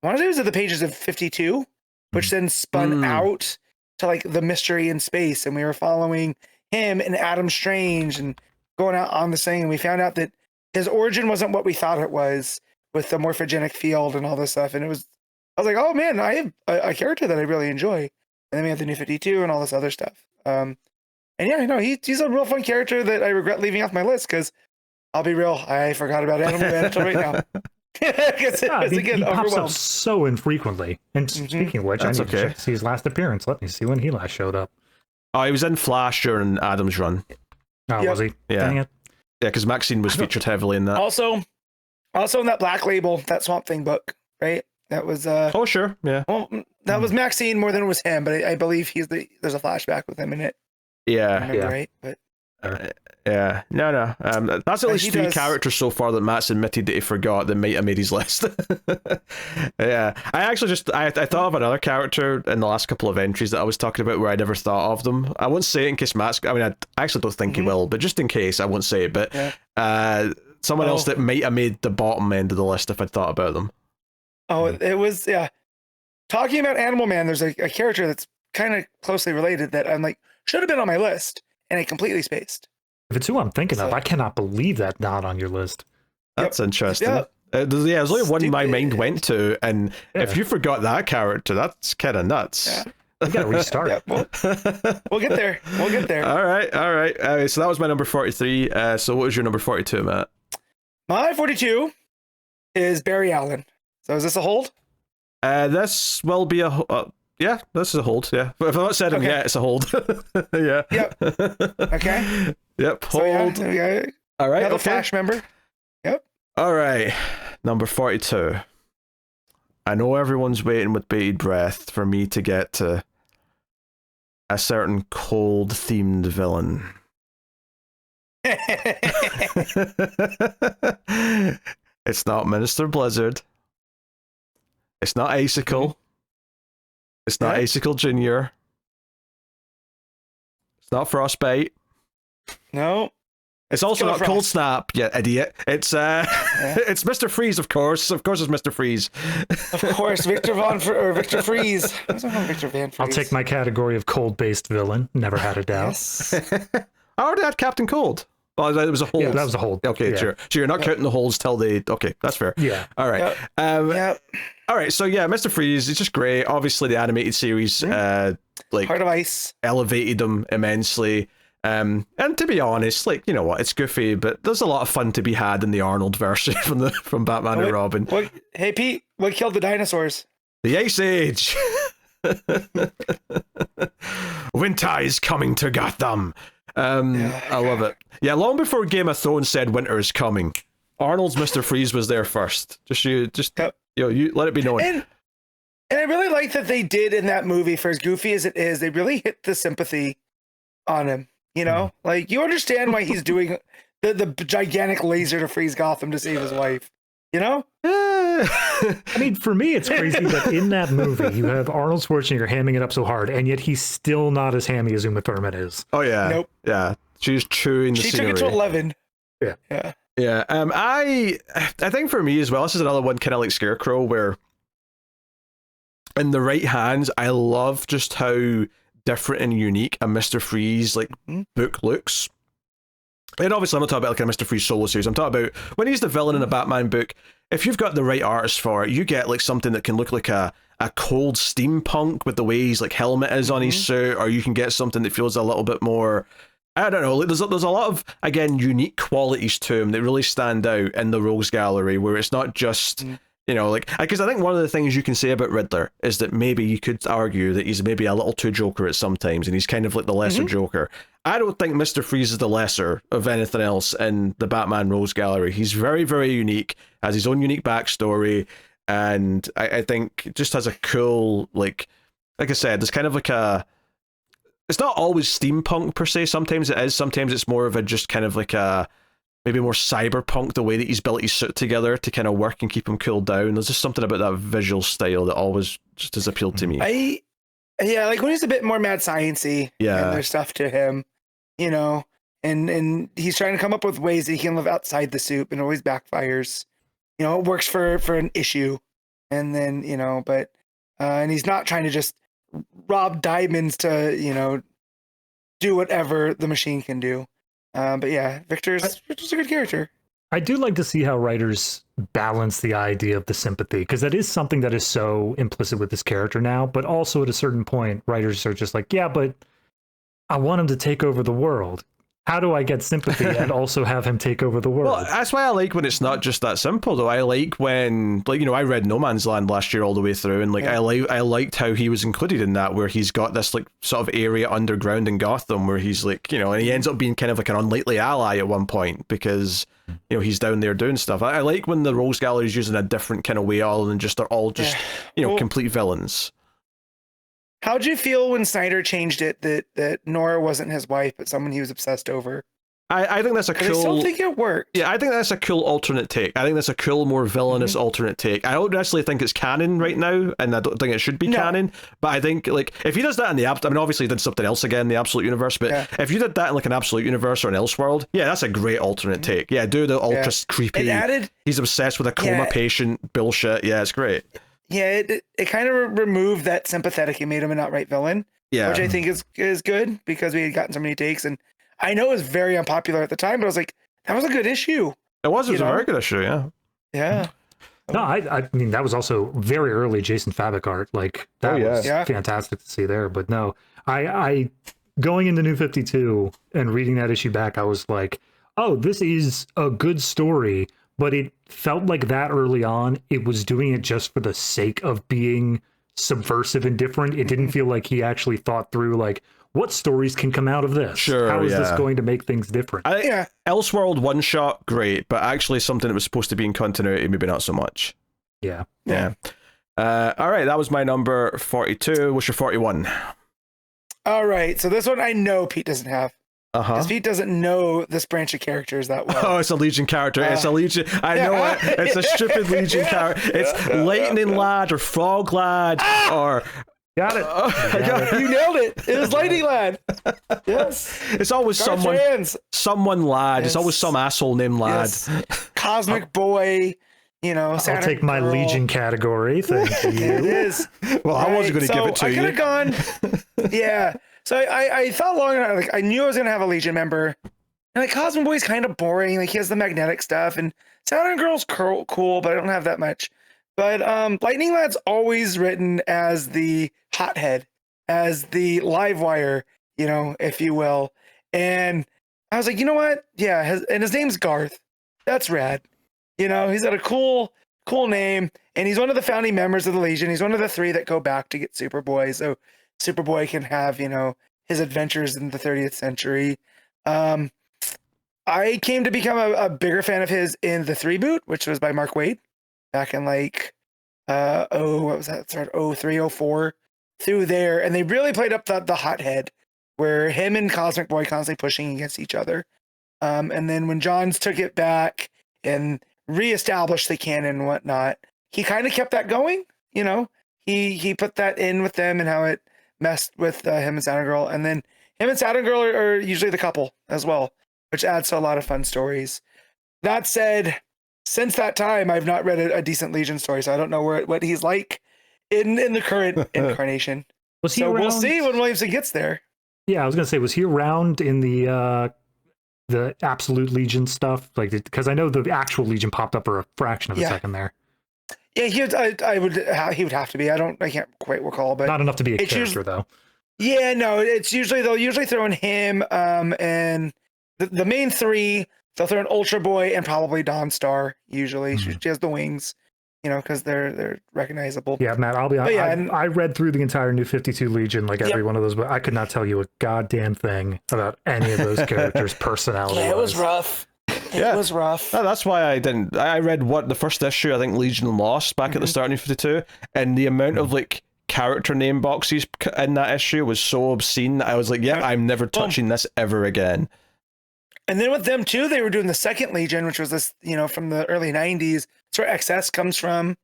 I want to say it was at the pages of 52, which then spun out to like the mystery in space. And we were following him and Adam Strange and going out on this thing. And we found out that his origin wasn't what we thought it was, with the morphogenic field and all this stuff. And I was like, oh man, I have a character that I really enjoy. And then we have the New 52 and all this other stuff. And he's a real fun character that I regret leaving off my list, because I'll be real, I forgot about Animal Man until right now. He pops up so infrequently. And speaking of which, I need to check to see his last appearance. Let me see when he last showed up. Oh, he was in Flash during Adam's run. Oh, was he? Yeah. Dang it. Yeah, because Maxine was featured heavily in that. Also in that Black Label, that Swamp Thing book, right? That was oh sure, yeah. Well, that was Maxine more than it was him, but I believe there's a flashback with him in it. Yeah, Right? But Yeah, no. That's at least he three does- characters so far that Matt's admitted that he forgot that might have made his list. Yeah, I actually I thought of another character in the last couple of entries that I was talking about where I never thought of them. I won't say it in case Matt's. I mean, I actually don't think he will, but just in case, I won't say it. But someone else that might have made the bottom end of the list if I'd thought about them. Oh, it was Talking about Animal Man, there's a character that's kind of closely related that I'm like should have been on my list, and I completely spaced. If it's who I'm thinking of, I cannot believe that not on your list. That's interesting. There's only one my mind went to, and if you forgot that character, that's kind of nuts. Yeah. We gotta restart. We'll get there. We'll get there. All right. So that was my number 43. So what was your number 42, Matt? My 42 is Barry Allen. So is this a hold? This will be a yeah. This is a hold. Yeah, but if I'm not said him yet, it's a hold. Yeah. Yep. Okay. Yep. Hold. So yeah. All right. Another Flash member. Yep. All right. Number 42. I know everyone's waiting with bated breath for me to get to a certain cold themed villain. It's not Minister Blizzard. It's not Icicle. It's not Icicle Jr. It's not Frostbite. No. It's also not Cold Snap, you idiot. It's it's Mr. Freeze, of course. Of course, it's Mr. Freeze. Of course, Victor Freeze. I don't know Victor Van Freeze. I'll take my category of cold-based villain. Never had a doubt. Yes. I already had Captain Cold. Oh, it was a hold. Yeah, that was a hold. Okay, sure. So you're not counting the holds till they. Okay, that's fair. Yeah. All right. Yep. All right. So yeah, Mr. Freeze. It's just great. Obviously, the animated series, like Heart of Ice, elevated him immensely. And to be honest, like, you know what, it's goofy, but there's a lot of fun to be had in the Arnold version from Batman and Robin. Hey Pete, what killed the dinosaurs? The Ice Age. Winter is coming to Gotham. I love it. Yeah, long before Game of Thrones said winter is coming, Arnold's Mr. Freeze was there first. You let it be known. And I really like that they did in that movie, for as goofy as it is, they really hit the sympathy on him. You know, like you understand why he's doing the gigantic laser to freeze Gotham to save his wife. You know? I mean, for me, it's crazy that in that movie you have Arnold Schwarzenegger hamming it up so hard, and yet he's still not as hammy as Uma Thurman is. Oh yeah, nope. Yeah, she's chewing the scenery. She took it to 11. Yeah. I think for me as well, this is another one kind of like Scarecrow, where in the right hands, I love just how different and unique a Mr. Freeze book looks. And obviously I'm not talking about like a Mr. Freeze solo series. I'm talking about when he's the villain in a Batman book. If you've got the right artist for it, you get like something that can look like a cold steampunk with the way his like helmet is on his suit, or you can get something that feels a little bit more, I don't know, like there's a lot of, again, unique qualities to him that really stand out in the Rogues Gallery, where it's not just you know, like, because I think one of the things you can say about Riddler is that maybe you could argue that he's maybe a little too Joker at some times, and he's kind of like the lesser Joker. I don't think Mr. Freeze is the lesser of anything else in the Batman Rogues Gallery. He's very, very unique, has his own unique backstory, and I think just has a cool, like I said, there's kind of like a, it's not always steampunk per se, sometimes it is, sometimes it's more of a just kind of like a, maybe more cyberpunk, the way that he's built his suit together to kind of work and keep him cooled down. There's just something about that visual style that always just has appealed to me. Like when he's a bit more mad sciencey, and there's stuff to him, you know, and he's trying to come up with ways that he can live outside the suit, and always backfires. You know, it works for an issue, and then, you know, but and he's not trying to just rob diamonds to, you know, do whatever the machine can do. But yeah, Victor's a good character. I do like to see how writers balance the idea of the sympathy, because that is something that is so implicit with this character now, but also at a certain point, writers are just like, yeah, but I want him to take over the world. How do I get sympathy and also have him take over the world? Well, that's why I like when it's not just that simple, though. I like when, like, you know, I read No Man's Land last year all the way through, and like I liked how he was included in that, where he's got this like sort of area underground in Gotham where he's like, you know, and he ends up being kind of like an unlikely ally at one point because, you know, he's down there doing stuff. I like when the Rogues Gallery is using a different kind of way, other than just they're all just, you know, complete villains. How'd you feel when Snyder changed it that Nora wasn't his wife, but someone he was obsessed over? I think that's a cool. I still think it worked. Yeah, I think that's a cool alternate take. I think that's a cool, more villainous alternate take. I don't necessarily think it's canon right now, and I don't think it should be canon. But I think, like, if he does that in the I mean, obviously he did something else again in the Absolute Universe. But if you did that in like an Absolute Universe or an Elseworld, yeah, that's a great alternate take. Yeah, do the ultra creepy. He's obsessed with a coma patient bullshit. Yeah, it's great. Yeah, it kind of removed that sympathetic. He made him an outright villain. Yeah, which I think is good because we had gotten so many takes, and I know it was very unpopular at the time, but I was like, that was a good issue. It was a very good issue. Yeah. Yeah. No, I mean that was also very early Jason Fabok art. Like that was fantastic to see there. But no, I going into New 52 and reading that issue back, I was like, oh, this is a good story. But it felt like that early on, it was doing it just for the sake of being subversive and different. It didn't feel like he actually thought through, like, what stories can come out of this? Sure, how is this going to make things different? Elseworld one shot, great, but actually something that was supposed to be in continuity, maybe not so much. Yeah. All right, that was my number 42. What's your 41? All right, so this one I know Pete doesn't have. Because Pete doesn't know this branch of characters that well. Oh, it's a Legion character. It's a Legion. I know it. It's a stupid Legion character. It's Lightning Lad or Frog Lad or... Got it. You nailed it. It was Lightning Lad. Yes. It's always someone lad. Yes. It's always some asshole named Lad. Yes. Cosmic Boy. You know, I'll take my Girl. Legion category. Thank you. It is. Well, I wasn't going to give it to you. I could have gone. Yeah. So I thought long enough. Like I knew I was going to have a Legion member. And like Cosmic Boy's kind of boring. Like he has the magnetic stuff, and Saturn Girl's cool, but I don't have that much. But Lightning Lad's always written as the hothead, as the live wire, you know, if you will. And I was like, you know what? Yeah, and his name's Garth. That's rad. You know, he's got a cool name, and he's one of the founding members of the Legion. He's one of the 3 that go back to get Superboy, so Superboy can have, you know, his adventures in the 30th century. I came to become a bigger fan of his in the 3 boot, which was by Mark Waid back in like, what was that? Started 03, 04 through there. And they really played up the hothead where him and Cosmic Boy constantly pushing against each other. And then when Johns took it back and reestablished the canon and whatnot, he kind of kept that going, you know, he put that in with them and how it messed with him and Saturn Girl. And then him and Saturn Girl are usually the couple as well, which adds to a lot of fun stories. That said, since that time, I've not read a decent Legion story, so I don't know what he's like in the current incarnation. Was he around? We'll see when Williamson gets there. Yeah, I was gonna say, was he around in the Absolute Legion stuff? Like, because I know the actual Legion popped up for a fraction of a second there. Yeah, he would have to be. I can't quite recall, but not enough to be a character though. Yeah, no, it's usually they'll usually throw in him and the main 3. They'll throw in Ultra Boy and probably Dawnstar. Usually, she has the wings, you know, because they're recognizable. Yeah, Matt, I'll be honest. Yeah, I read through the entire New 52 Legion, like every one of those, but I could not tell you a goddamn thing about any of those characters' personality. Yeah, it was rough. It was rough. No, that's why I didn't. I read the first issue, I think Legion Lost back at the start of New 52, and the amount of like character name boxes in that issue was so obscene. I was like, I'm never touching this ever again. And then with them too, they were doing the second Legion, which was this, you know, from the early 90s. It's where XS comes from,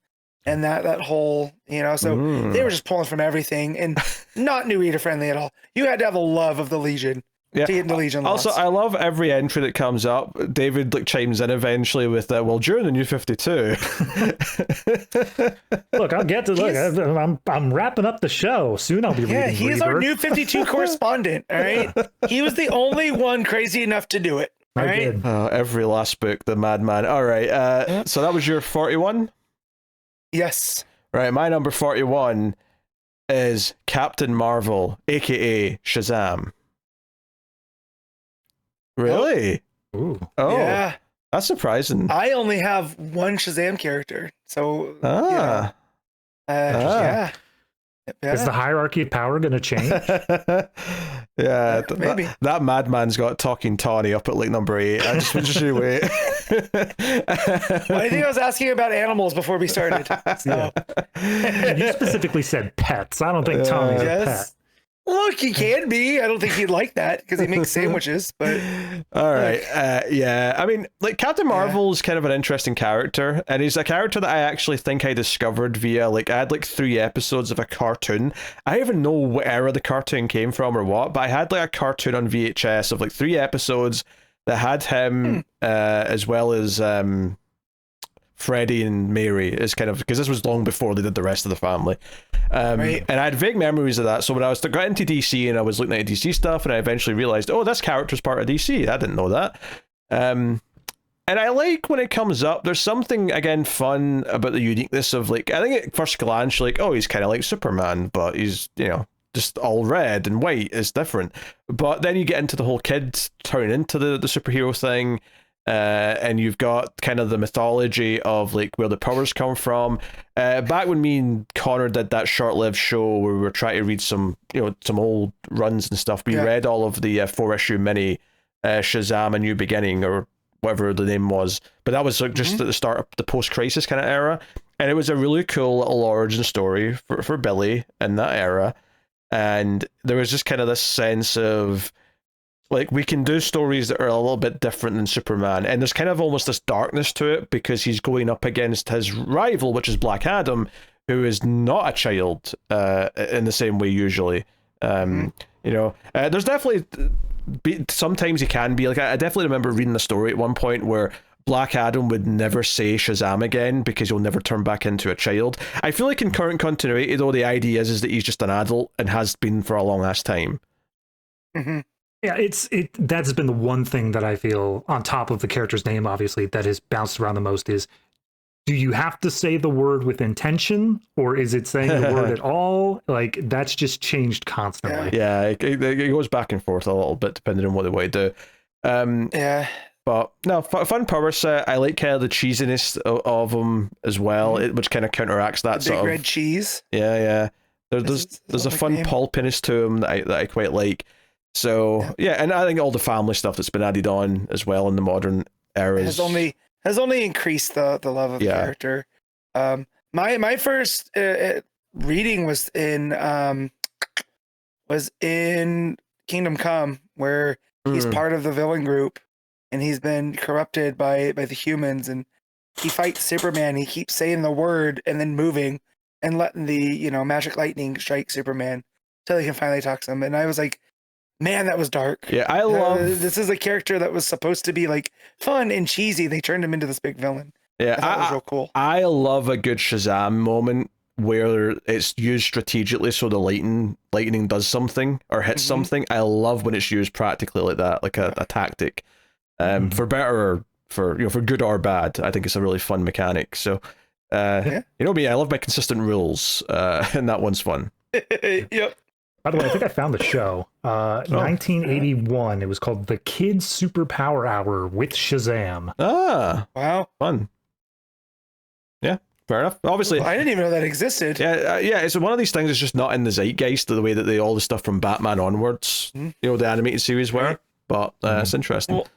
and that whole, you know, so they were just pulling from everything and not new reader friendly at all. You had to have a love of the Legion to get into Legion Lost. Also, I love every entry that comes up. David like chimes in eventually with, well, during the New 52. Look, I'll get to look. I'm wrapping up the show. Soon I'll be leaving. Yeah, he's our New 52 correspondent. All right, he was the only one crazy enough to do it. All right. Every last book, the madman. All right. So that was your 41. Yes. Right. My number 41 is Captain Marvel, aka Shazam. Really? Ooh. Oh, yeah. That's surprising. I only have one Shazam character, so yeah. Is the hierarchy of power going to change? Maybe that madman's got talking Tawny up at like number 8. I just you wait. Well, I think I was asking about animals before we started. So. And you specifically said pets. I don't think Tommy's a pet. Look, he can be. I don't think he'd like that because he makes sandwiches. But all right, yeah. I mean, like Captain Marvel's kind of an interesting character, and he's a character that I actually think I discovered via like I had like 3 episodes of a cartoon. I don't even know what era the cartoon came from or what, but I had like a cartoon on VHS of like 3 episodes that had him as well as Freddie and Mary is kind of because this was long before they did the rest of the family. Right. And I had vague memories of that. So when I got into DC and I was looking at DC stuff, and I eventually realized, oh, this character's part of DC. I didn't know that. And I like when it comes up. There's something again fun about the uniqueness of like. I think at first glance, you're like, oh, he's kind of like Superman, but he's just all red and white is different. But then you get into the whole kids turning into the superhero thing. And you've got kind of the mythology of like where the powers come from. Back when me and Connor did that short-lived show where we were trying to read some old runs and stuff, we read all of the 4-issue mini Shazam: A New Beginning or whatever the name was. But that was like just at the start of the post-crisis kind of era, and it was a really cool little origin story for Billy in that era. And there was just kind of this sense of like we can do stories that are a little bit different than Superman, and there's kind of almost this darkness to it because he's going up against his rival, which is Black Adam, who is not a child in the same way usually. There's definitely sometimes he can be like I definitely remember reading a story at one point where Black Adam would never say Shazam again because he'll never turn back into a child. I feel like in current continuity, though, the idea is that he's just an adult and has been for a long ass time. Mm-hmm. Yeah, that's been the one thing that I feel on top of the character's name, obviously, that has bounced around the most is, do you have to say the word with intention, or is it saying the word at all? Like, that's just changed constantly. Yeah, it goes back and forth a little bit depending on what they want to do. But no, fun power set. I like kind of the cheesiness of them as well, which kind of counteracts that the sort big of red cheese. Yeah. There's a fun pulpiness to him that I quite like. So yeah, and I think all the family stuff that's been added on as well in the modern era has only increased the love of the character. My first reading was in Kingdom Come, where he's part of the villain group and he's been corrupted by the humans, and he fights Superman. He keeps saying the word and then moving and letting the magic lightning strike Superman until he can finally talk to him. And I was like, man, that was dark. Yeah, I love this is a character that was supposed to be like fun and cheesy. They turned him into this big villain. Yeah, that was real cool. I love a good Shazam moment where it's used strategically so the lightning does something or hits something. I love when it's used practically like that, like a tactic. For better or for good or bad. I think it's a really fun mechanic. So you know me, I love my consistent rules, and that one's fun. Yep. By the way, I think I found the show. 1981. It was called The Kids Superpower Hour with Shazam. Ah, wow, fun. Yeah, fair enough. Obviously, I didn't even know that existed. Yeah. It's one of these things that's just not in the zeitgeist the way that all the stuff from Batman onwards, the animated series were. But it's interesting. Well,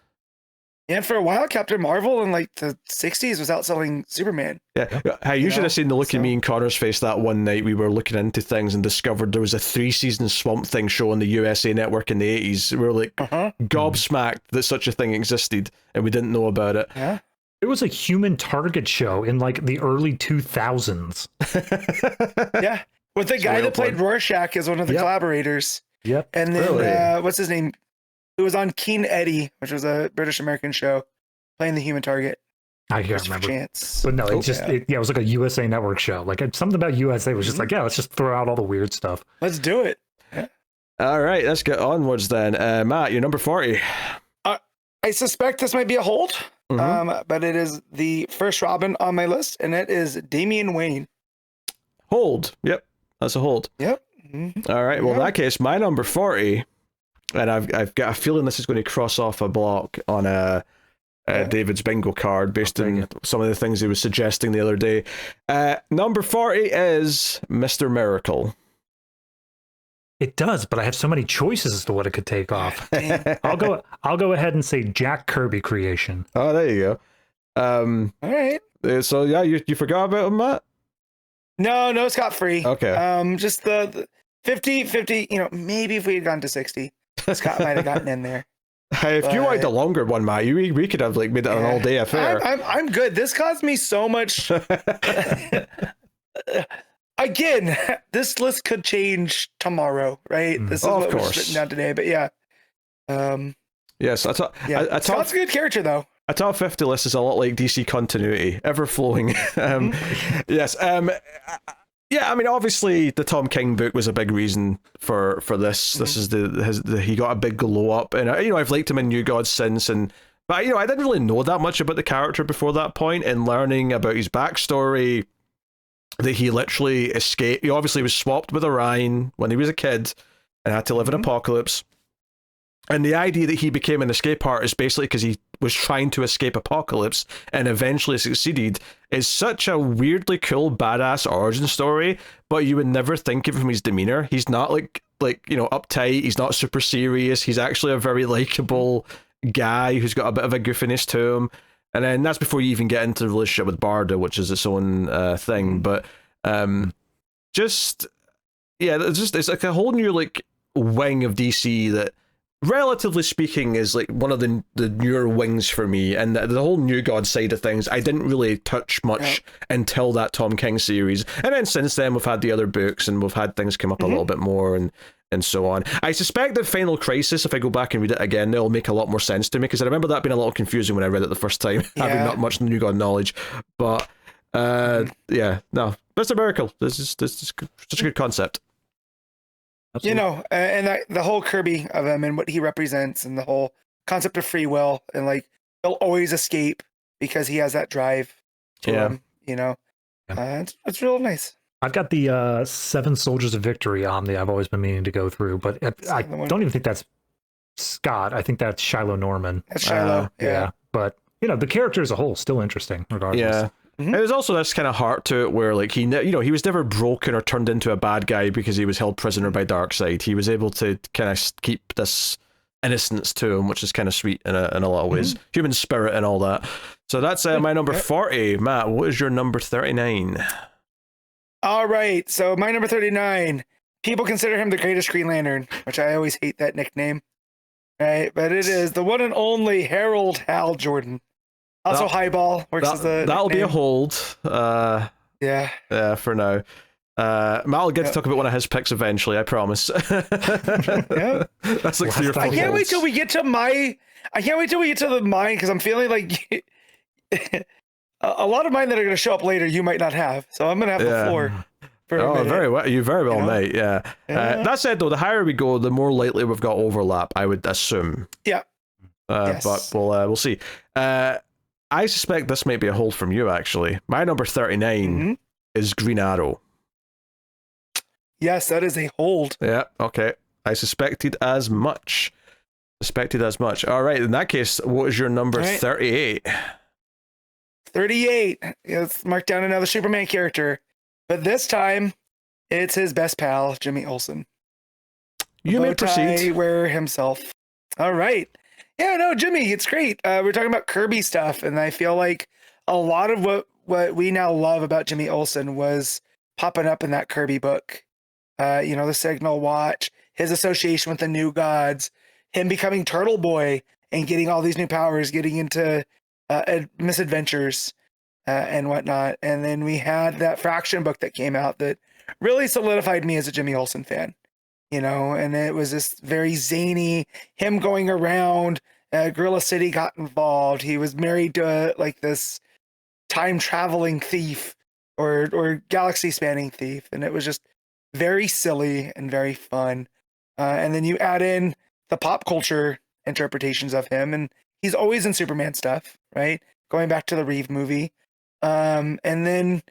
and for a while, Captain Marvel in like the 60s was outselling Superman. Yeah, you should have seen the look in me and Connor's face that one night we were looking into things and discovered there was a 3-season Swamp Thing show on the USA Network in the 80s. We were like gobsmacked that such a thing existed and we didn't know about it. Yeah. It was a Human Target show in like the early 2000s. Yeah, with the guy that played Rorschach as one of the collaborators. Yep. And then what's his name? Who was on Keen Eddie, which was a British American show, playing the Human Target. I can't remember. Chance. But no, it was like a USA Network show. Like something about USA was just like, let's just throw out all the weird stuff. Let's do it. Yeah. All right, let's get onwards then. Matt, you're number 40. I suspect this might be a hold, but it is the first Robin on my list, and it is Damian Wayne. Hold. Yep, that's a hold. Yep. All right, well, in that case, my number 40... And I've got a feeling this is going to cross off a block on David's bingo card based on some of the things he was suggesting the other day. Number 40 is Mr. Miracle. It does, but I have so many choices as to what it could take off. I'll go ahead and say Jack Kirby creation. Oh, there you go. All right. So yeah, you forgot about him, Matt? No, scot-free. Okay. Just the 50, maybe if we had gone to 60, Scott might have gotten in there. Hey, if you wanted the longer one, Matt, we could have like made it an all-day affair. I'm good. This caused me so much. Again, this list could change tomorrow, right? This is what was written down today, but yeah. Yes, Scott's a good character, though. A top 50 list is a lot like DC continuity, ever flowing. Yes. Yeah, I mean, obviously, the Tom King book was a big reason for this. This is he got a big glow up, and I've liked him in New Gods since, but I didn't really know that much about the character before that point, and learning about his backstory, that he literally escaped. He obviously was swapped with Orion when he was a kid, and had to live in Apocalypse. And the idea that he became an escape artist basically because he was trying to escape Apocalypse and eventually succeeded is such a weirdly cool, badass origin story, but you would never think of him from his demeanor. He's not like uptight, he's not super serious, he's actually a very likable guy who's got a bit of a goofiness to him. And then that's before you even get into the relationship with Barda, which is its own thing. But it's like a whole new like wing of DC that, relatively speaking, is like one of the newer wings for me, and the whole New God side of things I didn't really touch much until that Tom King series, and then since then we've had the other books and we've had things come up a little bit more and so on. I suspect that Final Crisis, if I go back and read it again, it'll make a lot more sense to me, because I remember that being a little confusing when I read it the first time, having not much New God knowledge. But Mr. Miracle, this is such a good concept. Absolutely. And the whole Kirby of him and what he represents, and the whole concept of free will, and like he'll always escape because he has that drive to him. It's real nice. I've got the 7 Soldiers of Victory Omni I've always been meaning to go through, but I don't even think that's Scott. I think that's Shiloh Norman. That's Shiloh. Yeah. But the character as a whole still interesting regardless. Yeah. And there's also this kind of heart to it where like he was never broken or turned into a bad guy because he was held prisoner by Darkseid. He was able to kind of keep this innocence to him, which is kind of sweet in a lot of ways. Human spirit and all that. So that's my number 40. Matt, what is your number 39? All right. So my number 39, people consider him the greatest Green Lantern, which I always hate that nickname. Right? But it is the one and only Harold Hal Jordan. Also, Highball works as a that'll nickname. be a hold. Yeah, for now. Matt will get to talk about one of his picks eventually, I promise. That's like 3 or 4 I can't wait till we get to mine, because I'm feeling like a lot of mine that are going to show up later you might not have. So I'm going to have the floor. Very well. You very well might. Yeah. That said, though, the higher we go, the more likely we've got overlap, I would assume. Yeah. But we'll see. I suspect this might be a hold from you, actually. My number 39 is Green Arrow. Yes, that is a hold. Yeah, okay. I suspected as much. All right, in that case, what is your number 38? 38. Let's mark down another Superman character. But this time, it's his best pal, Jimmy Olsen. You may proceed. Wear himself. All right. Yeah, no, Jimmy, it's great. We're talking about Kirby stuff, and I feel like a lot of what we now love about Jimmy Olsen was popping up in that Kirby book. The Signal Watch, his association with the New Gods, him becoming Turtle Boy and getting all these new powers, getting into misadventures and whatnot. And then we had that Fraction book that came out that really solidified me as a Jimmy Olsen fan. And it was this very zany, him going around, Gorilla City got involved. He was married to like this time traveling thief or galaxy spanning thief. And it was just very silly and very fun. And then you add in the pop culture interpretations of him, and he's always in Superman stuff, right? Going back to the Reeve movie. And then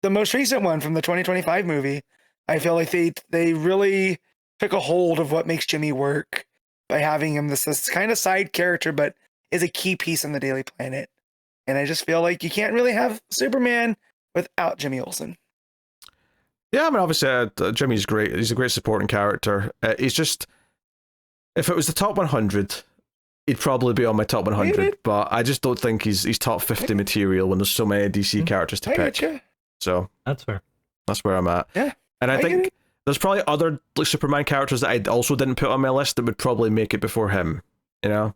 the most recent one from the 2025 movie, I feel like they really took a hold of what makes Jimmy work by having him this kind of side character, but is a key piece in the Daily Planet. And I just feel like you can't really have Superman without Jimmy Olsen. Yeah, I mean, obviously, Jimmy's great. He's a great supporting character. He's just, if it was the top 100, he'd probably be on my top 100, Maybe. but I just don't think he's top 50 material when there's so many DC characters to I pick. get you. So That's fair. that's where I'm at. Yeah, and I I get think it. there's probably other like Superman characters that I also didn't put on my list that would probably make it before him. You know,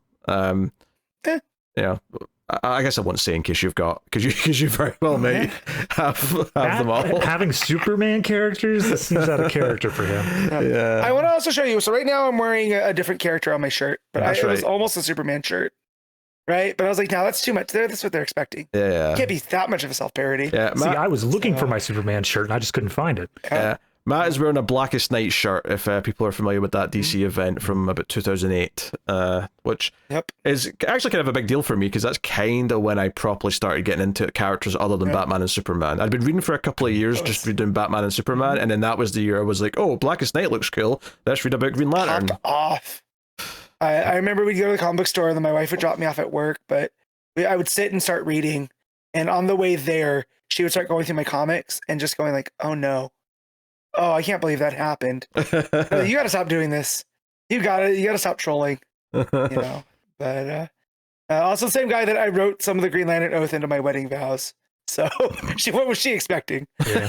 Yeah. Yeah. I guess I won't say in case you've got because you very well may have them all. Having Superman characters, this seems out of character for him. Yeah. I want to also show you. So right now I'm wearing a different character on my shirt, but That's it was right. almost a Superman shirt, right? But I was like, no, that's too much. That's what they're expecting. Yeah. It can't be that much of a self-parody. Yeah. See, I was looking so- for my Superman shirt and I just couldn't find it. Matt is wearing a Blackest Night shirt, if people are familiar with that DC event from about 2008, which Yep. is actually kind of a big deal for me because that's kind of when I properly started getting into characters other than Batman and Superman. I'd been reading for a couple of years, just reading Batman and Superman, and then that was the year I was like, oh, Blackest Night looks cool. Let's read about Green Lantern. Popped off. I remember we'd go to the comic book store, and then my wife would drop me off at work, but I would sit and start reading, and on the way there, she would start going through my comics and just going like, oh no. Oh, I can't believe that happened. You got to stop doing this. You got to stop trolling. You know. But also the same guy that I wrote some of the Green Lantern oath into my wedding vows. So what was she expecting? Yeah.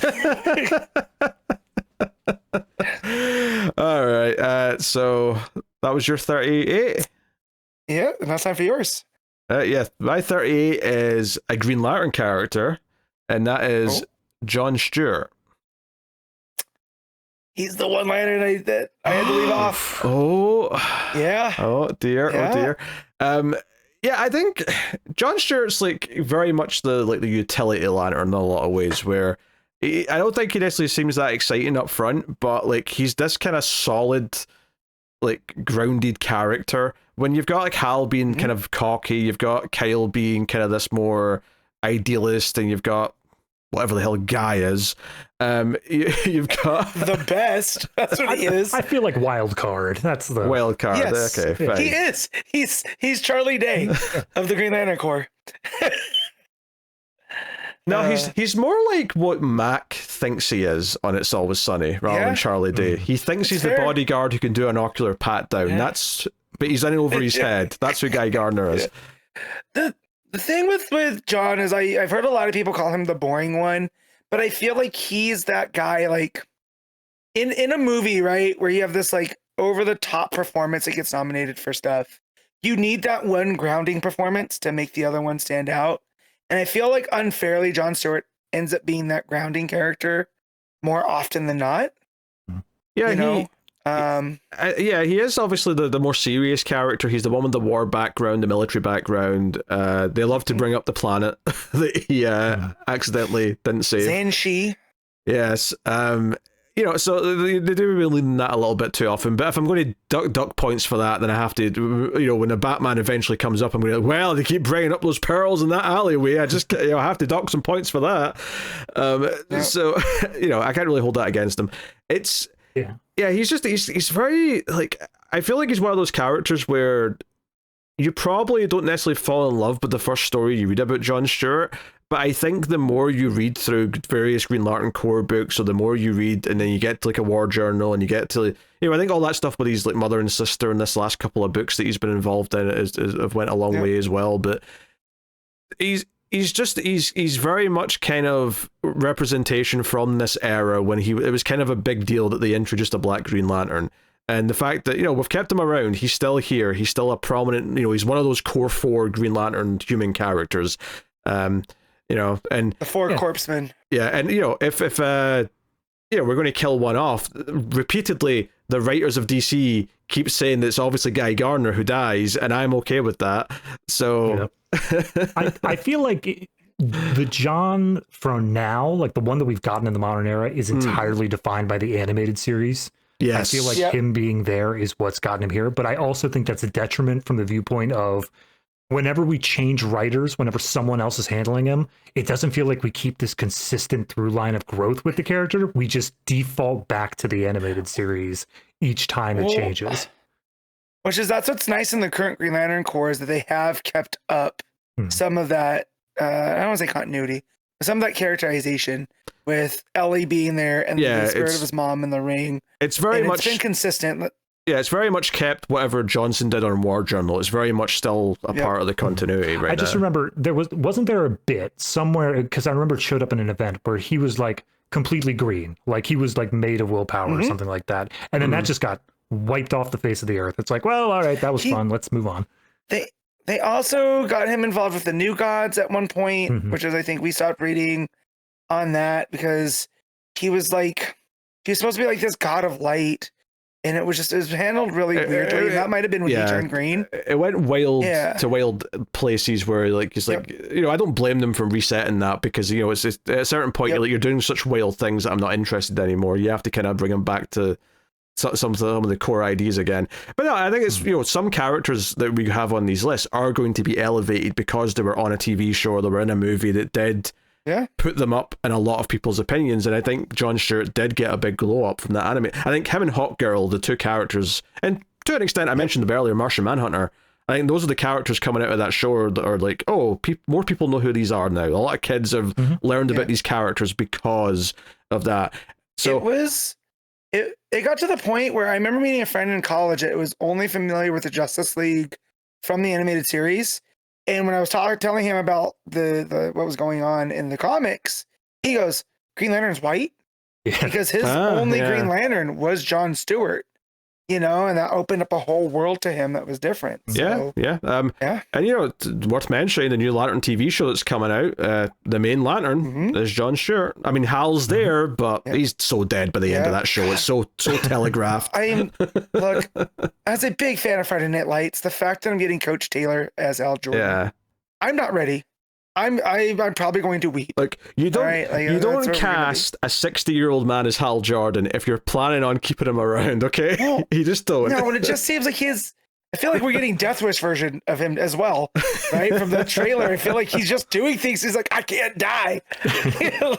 All right. So that was your 38. Yeah, and now it's time for yours. Yeah, my 38 is a Green Lantern character, and that is John Stewart. He's the one liner that I had to leave off. Oh. Yeah. Oh dear. Yeah. Oh dear. Yeah, I think John Stewart's like very much the utility lantern in a lot of ways. Where I don't think he necessarily seems that exciting up front, but like he's this kind of solid, like grounded character. When you've got like Hal being kind of cocky, you've got Kyle being kind of this more idealist, and you've got whatever the hell Guy is. You've got The best. That's what he is. I feel like wild card. That's the wild card. Yes. Okay, fine. He is. He's Charlie Day of the Green Lantern Corps. No, he's more like what Mac thinks he is on It's Always Sunny, rather than Charlie Day. He thinks he's fair. the bodyguard who can do an ocular pat down. But he's in over his head. That's who Guy Gardner is. The thing with John is I've heard a lot of people call him the boring one, but I feel like he's that guy like in a movie, right, where you have this like over the top performance that gets nominated for stuff. You need that one grounding performance to make the other one stand out. And I feel like unfairly John Stewart ends up being that grounding character more often than not. Yeah, You know? he is obviously the more serious character. He's the one with the war background, the military background. They love to bring up the planet that he accidentally didn't save. Zanshi. Yes. So they do really lean that a little bit too often. But if I'm going to duck points for that, then I have to, when the Batman eventually comes up, I'm going to, well, they keep bringing up those pearls in that alleyway. I just, I have to dock some points for that. So, I can't really hold that against him. It's, yeah, he's very, like, I feel like he's one of those characters where you probably don't necessarily fall in love with the first story you read about John Stewart, but I think the more you read through various Green Lantern Corps books, or the more you read, and then you get to like a war journal, and you get to, I think all that stuff with his like mother and sister in this last couple of books that he's been involved in have went a long way as well. But he's very much kind of representation from this era when it was kind of a big deal that they introduced a Black Green Lantern. And the fact that, we've kept him around, he's still here, he's still a prominent, he's one of those core 4 Green Lantern human characters. And The 4 corpsmen. Yeah, and if we're going to kill one off, repeatedly the writers of DC keep saying that it's obviously Guy Gardner who dies, and I'm okay with that. So I feel like the John from now, like the one that we've gotten in the modern era, is entirely defined by the animated series. Yes. I feel like him being there is what's gotten him here, but I also think that's a detriment from the viewpoint of whenever we change writers, whenever someone else is handling him, it doesn't feel like we keep this consistent through line of growth with the character. We just default back to the animated series each time it changes. That's what's nice in the current Green Lantern Corps is that they have kept up some of that, I don't want to say continuity, but some of that characterization with Ellie being there and the spirit of his mom in the ring. It's very much been consistent. Yeah, it's very much kept whatever Johnson did on War Journal. It's very much still a part of the continuity right I just now. remember wasn't there a bit somewhere, because I remember it showed up in an event where he was like completely green, like he was like made of willpower or something like that, and then that just got wiped off the face of the earth. It's like, well, all right, that was fun. Let's move on. They also got him involved with the New Gods at one point, which is, I think we stopped reading on that because he was supposed to be like this god of light. And it was handled really weirdly. That might have been when he turned green. It went wild to wild places where, like, it's like, I don't blame them for resetting that because, it's just, at a certain point, you're doing such wild things that I'm not interested anymore. You have to kind of bring them back to some of the core ideas again. But no, I think it's, some characters that we have on these lists are going to be elevated because they were on a TV show or they were in a movie that did put them up in a lot of people's opinions, and I think Jon Stewart did get a big glow up from that anime. I think him and Hawkgirl, the two characters, and to an extent, I mentioned them earlier, Martian Manhunter, I think those are the characters coming out of that show that are like, oh, more people know who these are now. A lot of kids have learned about these characters because of that. So it got to the point where I remember meeting a friend in college that was only familiar with the Justice League from the animated series. And when I was telling him about the what was going on in the comics, he goes, Green Lantern's white? Because his only Green Lantern was Jon Stewart, and that opened up a whole world to him that was different. So, And, it's worth mentioning the new Lantern TV show that's coming out. The main Lantern is Jon Stewart. I mean, Hal's there, but he's so dead by the end of that show. It's so telegraphed. Look, as a big fan of Friday Night Lights, the fact that I'm getting Coach Taylor as Hal Jordan, I'm not ready. I'm probably going to weep. Like, you don't cast a 60-year-old man as Hal Jordan if you're planning on keeping him around, okay? Well, you just don't. No, and it just seems like I feel like we're getting Death Wish version of him as well, right? From the trailer. I feel like he's just doing things. He's like, I can't die.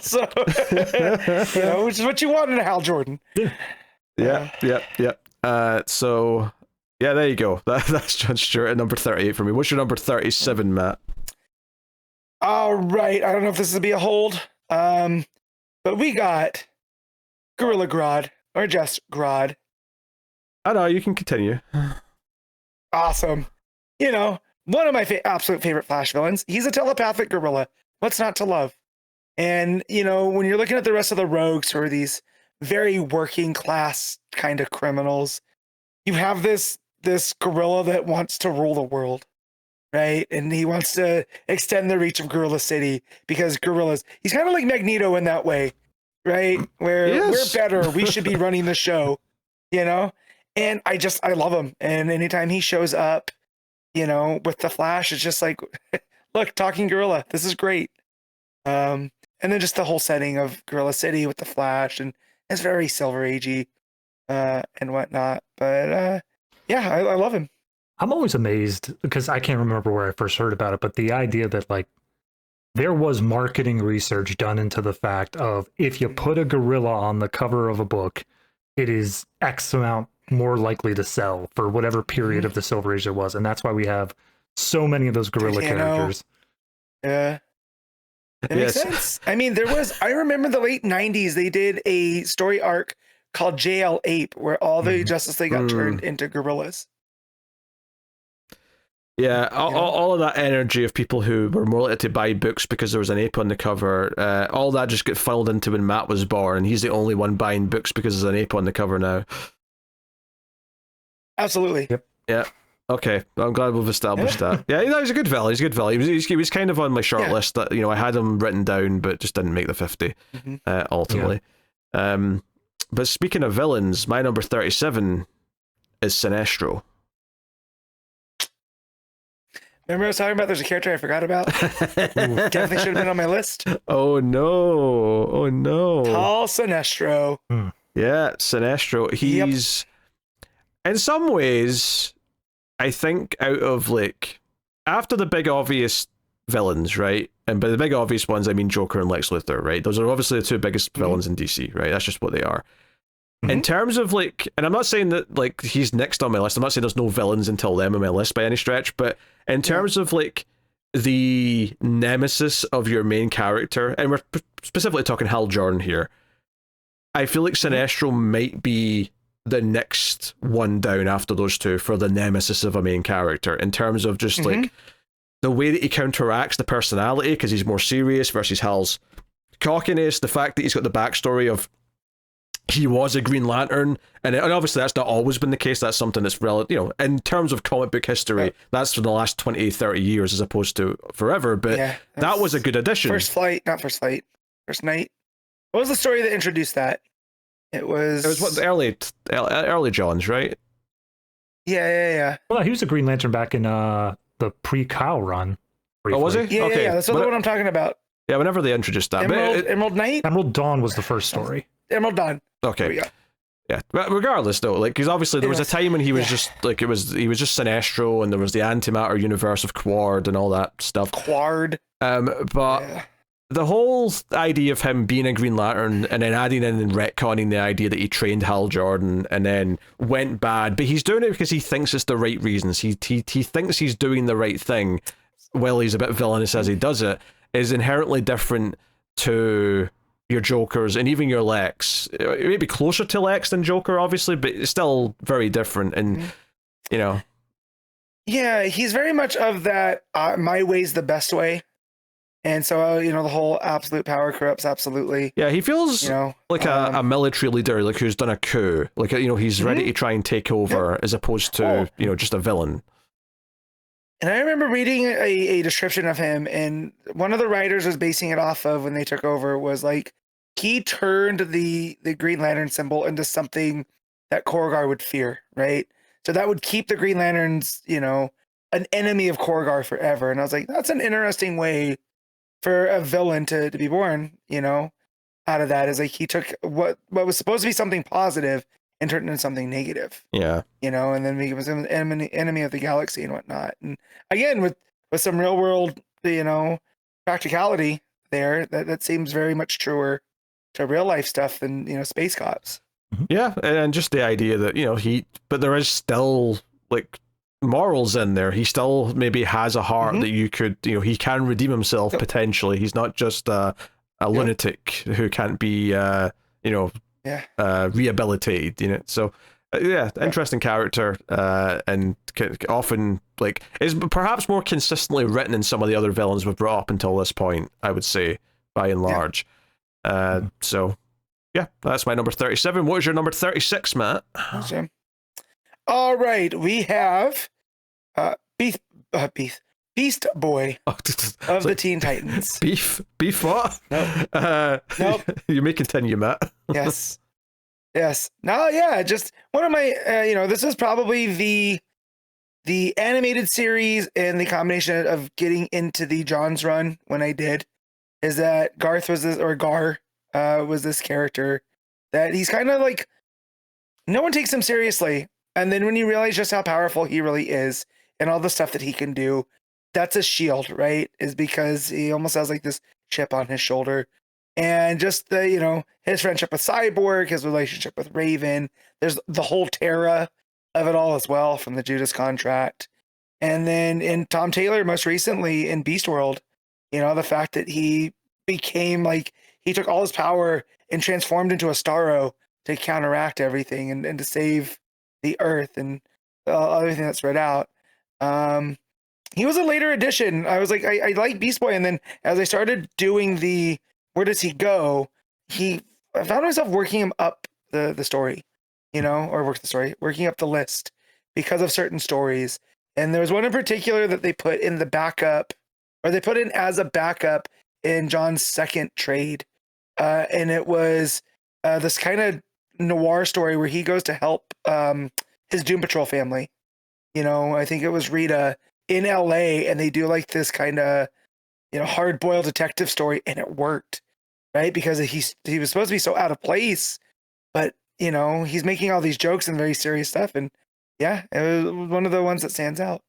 So, which is what you want in a Hal Jordan. So, there you go. That's Jon Stewart at number 38 for me. What's your number 37, Matt? All right. I don't know if this will be a hold, but we got Gorilla Grodd, or just Grodd. I know, you can continue. Awesome. One of my absolute favorite Flash villains. He's a telepathic gorilla. What's not to love? And, when you're looking at the rest of the rogues who are these very working class kind of criminals, you have this gorilla that wants to rule the world. Right, and he wants to extend the reach of Gorilla City because he's kind of like Magneto in that way, right? Where we're better, we should be running the show, And I love him. And anytime he shows up, with the Flash, it's just like, look, talking gorilla, this is great. And then just the whole setting of Gorilla City with the Flash, and it's very Silver Agey, and whatnot. But I love him. I'm always amazed because I can't remember where I first heard about it, but the idea that like there was marketing research done into the fact of if you put a gorilla on the cover of a book, it is X amount more likely to sell for whatever period of the Silver Age it was. And that's why we have so many of those gorilla characters. Yeah. It makes sense. I mean, I remember the late 90s, they did a story arc called JL Ape where all the Justice League got turned into gorillas. Yeah, all of that energy of people who were more likely to buy books because there was an ape on the cover, all that just got funneled into when Matt was born. He's the only one buying books because there's an ape on the cover now. Absolutely. Yep. Yeah. Okay. I'm glad we've established that. Yeah, he's a good fella. He's a good fella. He was kind of on my short list that, I had him written down, but just didn't make the 50, ultimately. Yeah. But speaking of villains, my number 37 is Sinestro. Remember I was talking about there's a character I forgot about? Definitely should have been on my list. Oh no. Tall Sinestro. Yeah, Sinestro. He's in some ways, I think, out of like after the big obvious villains, right? And by the big obvious ones, I mean Joker and Lex Luthor, right? Those are obviously the two biggest villains in DC, right? That's just what they are. In terms of like, and I'm not saying that like he's next on my list. I'm not saying there's no villains until them on my list by any stretch, but in terms of like the nemesis of your main character, and we're specifically talking Hal Jordan here, I feel like Sinestro might be the next one down after those two for the nemesis of a main character in terms of just like the way that he counteracts the personality, because he's more serious versus Hal's cockiness, the fact that he's got the backstory of he was a Green Lantern, and obviously that's not always been the case. That's something that's relative, in terms of comic book history, that's for the last 20, 30 years as opposed to forever, but that was a good addition. First night. What was the story that introduced that? It was what the early Johns, right? Yeah. Well, he was a Green Lantern back in the pre-Kyle run. Briefly. Oh, was he? Yeah. That's what I'm talking about. Yeah, whenever they introduced that. Emerald Knight? Emerald Dawn was the first story. Emerald Dawn. Okay. Yeah, but regardless though, like, because obviously there was a time when he was just like he was just Sinestro, and there was the antimatter universe of Quard and all that stuff. Quard. But the whole idea of him being a Green Lantern and then adding in and retconning the idea that he trained Hal Jordan and then went bad, but he's doing it because he thinks it's the right reasons. He thinks he's doing the right thing, while he's a bit villainous as he does it, is inherently different to your Jokers and even your Lex. It may be closer to Lex than Joker, obviously, but it's still very different. And yeah, he's very much of that my way's the best way. And so, the whole absolute power corrupts absolutely. Yeah, he feels like a military leader, like who's done a coup. Like, he's ready to try and take over as opposed to, just a villain. And I remember reading a description of him, and one of the writers was basing it off of when they took over was like, he turned the Green Lantern symbol into something that Korgar would fear, right? So that would keep the Green Lanterns, an enemy of Korgar forever. And I was like, that's an interesting way for a villain to be born, out of that. Is like he took what was supposed to be something positive and turned it into something negative. Yeah. And then he was an enemy of the galaxy and whatnot. And again, with some real world, practicality there, that seems very much truer to real life stuff than, space cops. Yeah. And just the idea that, but there is still like morals in there. He still maybe has a heart that you could, he can redeem himself potentially. He's not just a lunatic who can't be, rehabilitated, so interesting character, and often like is perhaps more consistently written than some of the other villains we've brought up until this point, I would say, by and large. So yeah, that's my number 37. What is your number 36, Matt? Awesome. All right, we have Beast Boy of the Teen Titans. Beef what? Nope. You may continue, Matt. Yes. No, yeah, just one of my, this is probably the animated series and the combination of getting into the John's run when I did, is that Gar was this character that he's kind of like, no one takes him seriously. And then when you realize just how powerful he really is and all the stuff that he can do, that's a shield, right? Is because he almost has like this chip on his shoulder. And just the, his friendship with Cyborg, his relationship with Raven, there's the whole Terra of it all as well from the Judas Contract. And then in Tom Taylor, most recently in Beast World, the fact that he became like, he took all his power and transformed into a Starro to counteract everything and to save the Earth and everything that's spread out. He was a later addition. I was like, I like Beast Boy. And then as I started doing the where does he go, I found myself working him up the story, working up the list because of certain stories. And there was one in particular that they put in the backup, or they put in as a backup in John's second trade. And it was this kind of noir story where he goes to help his Doom Patrol family. I think it was Rita in LA, and they do like this kind of, hard-boiled detective story, and it worked, right? Because he was supposed to be so out of place, but he's making all these jokes and very serious stuff, and yeah, it was one of the ones that stands out.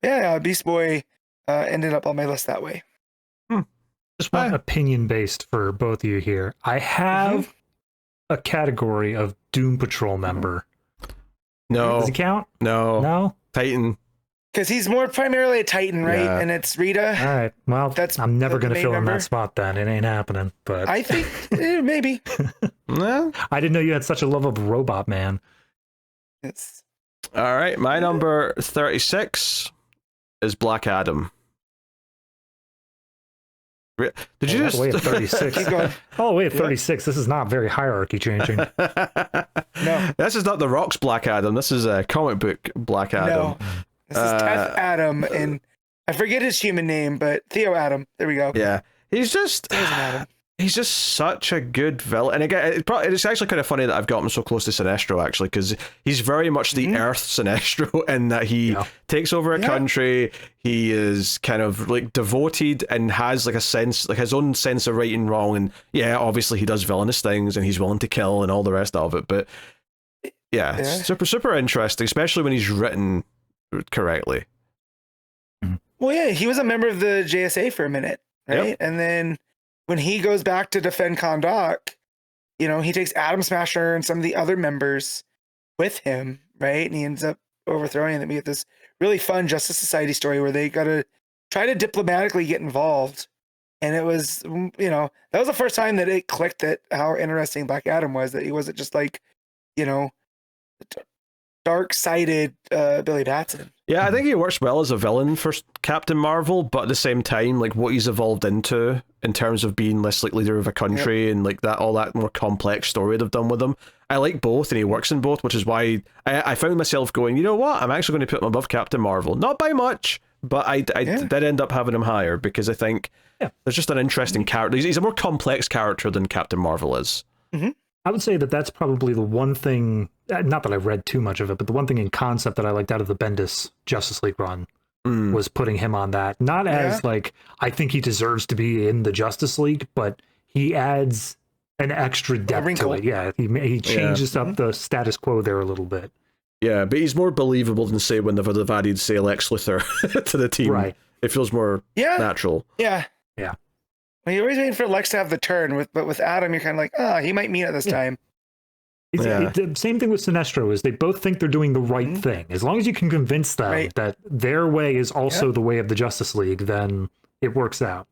Yeah, Beast Boy ended up on my list that way. Just one opinion based for both of you here. I have a category of Doom Patrol member. No. Does it count? No. Titan. Because he's more primarily a Titan, right? Yeah. And it's Rita. All right. Well, I'm never going to fill in that spot then. It ain't happening. But I think maybe. I didn't know you had such a love of Robot Man. It's All right, my number 36 is Black Adam. Did you All just the way at 36? Keep going. All the way at 36. This is not very hierarchy changing. No. This is not The Rock's Black Adam. This is a comic book Black Adam. No. This is Teth Adam, and I forget his human name, but Theo Adam. There we go. Yeah, he's just There's an Adam. he's just such a good villain. And again, it's actually kind of funny that I've got him so close to Sinestro, actually, because he's very much the Earth Sinestro in that he takes over a country. He is kind of like devoted and has like a sense, like his own sense of right and wrong. And yeah, obviously he does villainous things and he's willing to kill and all the rest of it. But yeah. super interesting, especially when he's written correctly. Well, yeah, he was a member of the JSA for a minute, right? Yep. And then when he goes back to defend Kahndaq, you know, he takes Atom Smasher and some of the other members with him, right? And he ends up overthrowing them. We get this really fun Justice Society story where they got to try to diplomatically get involved. And it was, you know, that was the first time that it clicked that how interesting Black Adam was, that he wasn't just like, you know, dark-sided Billy Batson. Yeah, I think he works well as a villain for Captain Marvel, but at the same time, like what he's evolved into in terms of being less like leader of a country and like that, all that more complex story they've done with him. I like both, and he works in both, which is why I found myself going, you know what, I'm actually going to put him above Captain Marvel. Not by much, but I did end up having him higher because I think there's just an interesting character. He's a more complex character than Captain Marvel is. Mm-hmm. I would say that that's probably the one thing, not that I've read too much of it, but the one thing in concept that I liked out of the Bendis Justice League run was putting him on that. Not as like, I think he deserves to be in the Justice League, but he adds an extra depth to it. Yeah, he changes up the status quo there a little bit. Yeah, but he's more believable than, say, when they've added, say, Lex Luthor to the team. Right. It feels more natural. Yeah. Yeah. Well, you're always waiting for Lex to have the turn, but with Adam, you're kind of like, he might mean it this time. Same thing with Sinestro is they both think they're doing the right thing. As long as you can convince them that their way is also the way of the Justice League, then it works out.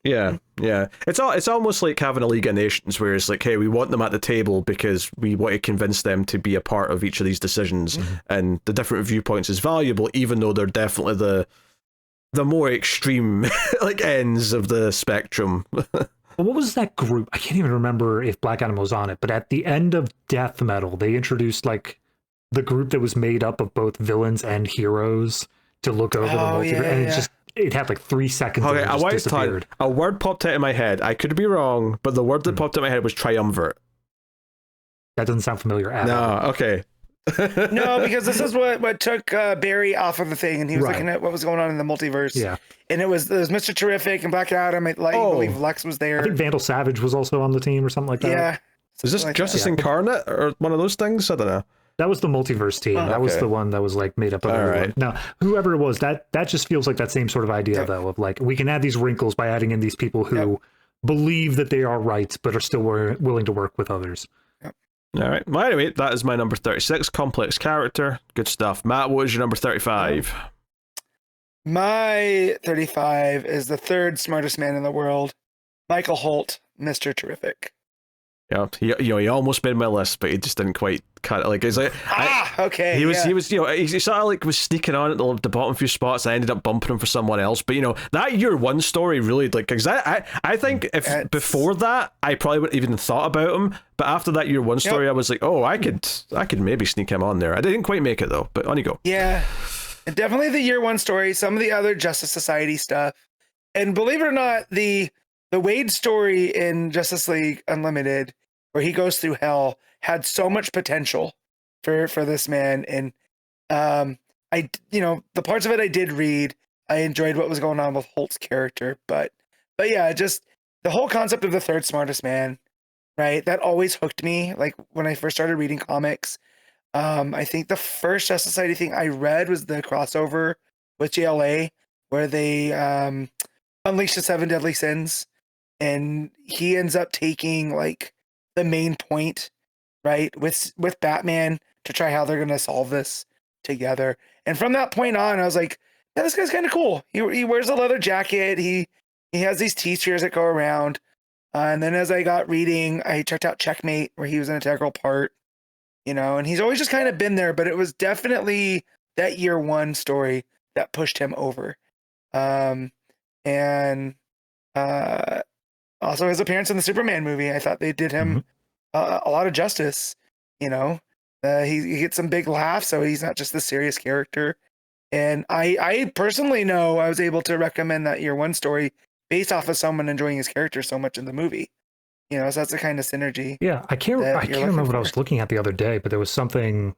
Yeah. It's almost like having a League of Nations where it's like, hey, we want them at the table because we want to convince them to be a part of each of these decisions, and the different viewpoints is valuable, even though they're definitely the more extreme like ends of the spectrum. What was that group? I can't even remember if Black Adam was on it, but at the end of Death Metal, they introduced like the group that was made up of both villains and heroes to look over the multiverse, it had like 3 seconds. Okay, and it just disappeared. A word popped out of my head. I could be wrong, but the word that popped out of my head was triumvirate. That doesn't sound familiar at all. No, okay. No, because this is what took Barry off of the thing, and he was looking at what was going on in the multiverse. Yeah, and it was Mr. Terrific and Black Adam. I believe Lex was there. I think Vandal Savage was also on the team or something like that. Yeah. Is this like Justice Incarnate or one of those things? I don't know. That was the multiverse team. That was the one that was like made up of everyone. Now, whoever it was, that just feels like that same sort of idea though, of like we can add these wrinkles by adding in these people who believe that they are right but are still willing to work with others. All right. Well, anyway, that is my number 36. Complex character. Good stuff. Matt, what is your number 35? My 35 is the third smartest man in the world, Michael Holt, Mr. Terrific. Yeah, he almost made my list, but he just didn't quite cut it. Like he's like, okay. He was, he sort of like was sneaking on at the bottom few spots. And I ended up bumping him for someone else. But that year one story really like, because I think if before that I probably wouldn't even thought about him. But after that year one story, I was like, oh, I could maybe sneak him on there. I didn't quite make it though. But on you go. Yeah, and definitely the year one story. Some of the other Justice Society stuff, and believe it or not, the Wade story in Justice League Unlimited, where he goes through hell, had so much potential for this man. And the parts of it I did read, I enjoyed what was going on with Holt's character, but yeah, just the whole concept of the third smartest man, right? That always hooked me. Like when I first started reading comics, I think the first Justice Society thing I read was the crossover with JLA, where they unleash the 7 deadly sins, and he ends up taking like the main point, right, with Batman to try how they're going to solve this together. And from that point on, I was like, yeah, this guy's kind of cool. He wears a leather jacket. He has these T-shirts that go around. And then as I got reading, I checked out Checkmate, where he was an integral part. and he's always just kind of been there, but it was definitely that year one story that pushed him over. And also his appearance in the Superman movie, I thought they did him a lot of justice. He gets some big laughs, so he's not just the serious character. And I personally know I was able to recommend that year one story based off of someone enjoying his character so much in the movie. So that's the kind of synergy. Yeah, I can't remember what I was looking at the other day, but there was something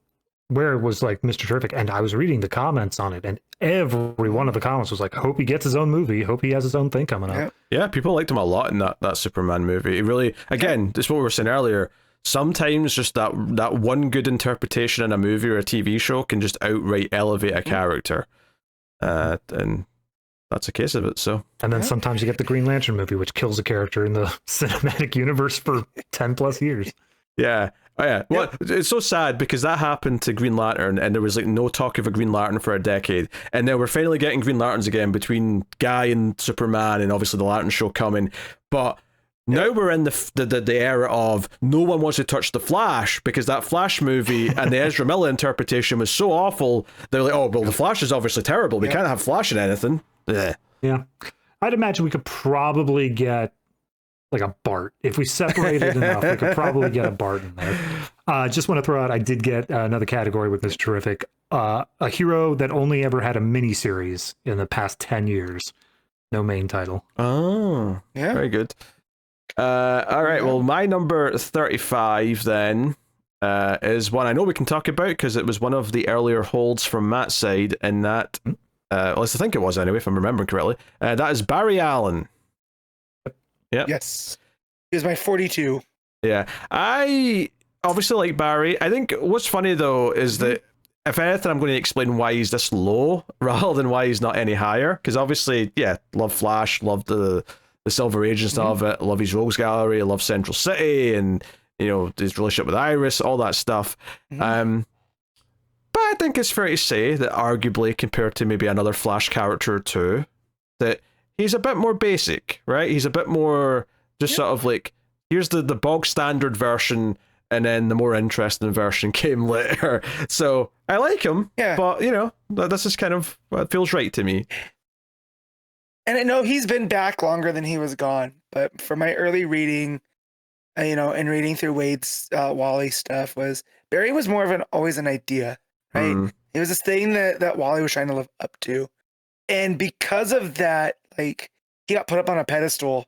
where it was like Mr. Terrific, and I was reading the comments on it, and every one of the comments was like, hope he gets his own movie, hope he has his own thing coming up. Yeah, people liked him a lot in that Superman movie. It really, again, that's what we were saying earlier, sometimes just that one good interpretation in a movie or a TV show can just outright elevate a character. And that's a case of it. So, and then sometimes you get the Green Lantern movie, which kills a character in the cinematic universe for 10 plus years. Yeah. Oh yeah. Well, it's so sad because that happened to Green Lantern, and there was like no talk of a Green Lantern for a decade, and now we're finally getting Green Lanterns again between Guy and Superman, and obviously the Lantern show coming. But now we're in the era of no one wants to touch the Flash because that Flash movie and the Ezra Miller interpretation was so awful. They're like, oh well, the Flash is obviously terrible. We can't have Flash in anything. Yeah, I'd imagine we could probably get like a Bart. If we separated enough, we could probably get a Bart in there. Just want to throw out, I did get another category with this terrific. A hero that only ever had a miniseries in the past 10 years. No main title. Oh, yeah. Very good. All right, well, my number 35 then is one I know we can talk about because it was one of the earlier holds from Matt's side, and that... at least I think it was anyway, if I'm remembering correctly. That is Barry Allen. Yeah. Yes. He was my 42. Yeah. I obviously like Barry. I think what's funny though is that if anything, I'm going to explain why he's this low rather than why he's not any higher. Because obviously, yeah, love Flash, love the Silver Age and stuff of it, love his Rogues Gallery, love Central City, and his relationship with Iris, all that stuff. But I think it's fair to say that arguably compared to maybe another Flash character or two, that he's a bit more basic, right? He's a bit more just sort of like, here's the bog standard version, and then the more interesting version came later. So I like him, but this is kind of what feels right to me. And I know he's been back longer than he was gone, but for my early reading, and reading through Wade's Wally stuff, was Barry was more of always an idea. Right? It was this thing that Wally was trying to live up to. And because of that, like, he got put up on a pedestal.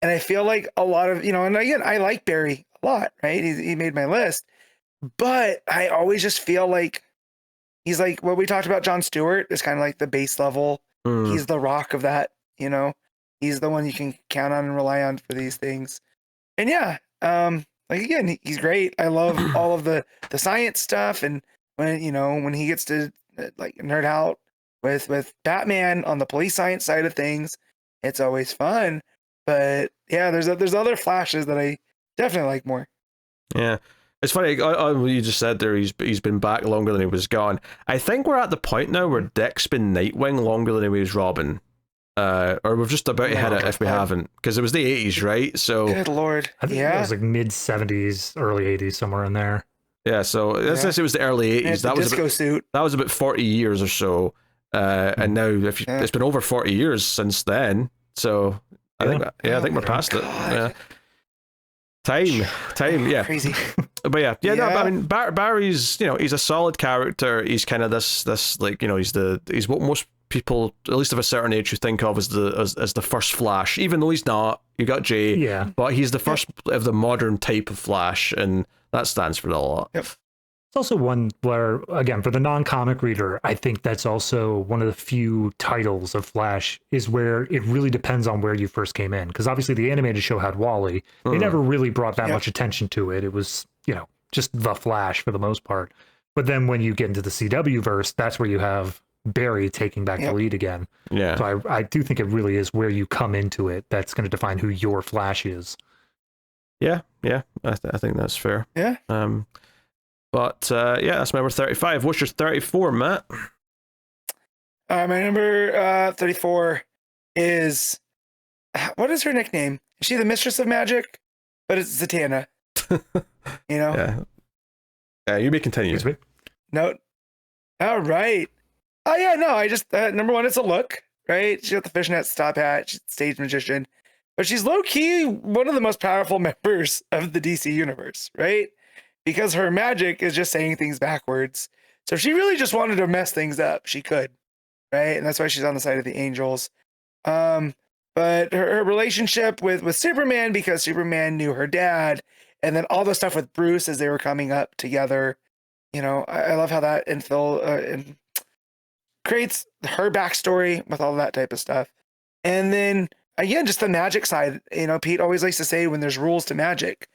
And I feel like a lot of, and again, I like Barry a lot, right? He made my list. But I always just feel like he's like what we talked about. Jon Stewart is kind of like the base level. He's the rock of that, He's the one you can count on and rely on for these things. And like, again, he's great. I love all of the science stuff, and when he gets to like nerd out with Batman on the police science side of things, it's always fun. But yeah, there's other Flashes that I definitely like more. Yeah, it's funny. You just said there he's been back longer than he was gone. I think we're at the point now where Dick's been Nightwing longer than he was Robin, or we've just about to hit it if we haven't, because it was the 80s, right? So good lord, I think it was like mid 70s, early 80s, somewhere in there. Yeah, so it was the early 80s. That was disco suit. That was about 40 years or so, and now it's been over 40 years since then. So I think we're past it. Yeah. Time, yeah. Crazy. But no, I mean Barry's, he's a solid character. He's kind of this like, he's what most people, at least of a certain age, who think of as the first Flash, even though he's not. You got Jay, but he's the first of the modern type of Flash, and that stands for a lot. Yep. It's also one where, again, for the non-comic reader, I think that's also one of the few titles of Flash is where it really depends on where you first came in. Because obviously the animated show had Wally. They never really brought that much attention to it. It was, just the Flash for the most part. But then when you get into the CW verse, that's where you have Barry taking back the lead again. Yeah. So I do think it really is where you come into it that's going to define who your Flash is. Yeah, I think that's fair. Yeah. But that's my number 35. What's your 34, Matt? My number 34 is, what is her nickname? Is she the Mistress of Magic? But it's Zatanna. Yeah. You may continue. Excuse me. No. All right. Oh yeah, no. I just number one, it's a look, right? She's got the fishnet top hat. She's a stage magician, but she's low key one of the most powerful members of the DC universe, right? Because her magic is just saying things backwards. So if she really just wanted to mess things up, she could, right? And that's why she's on the side of the angels. But her relationship with Superman, because Superman knew her dad, and then all the stuff with Bruce as they were coming up together. I love how that creates her backstory with all that type of stuff. And then again, just the magic side. Pete always likes to say when there's rules to magic.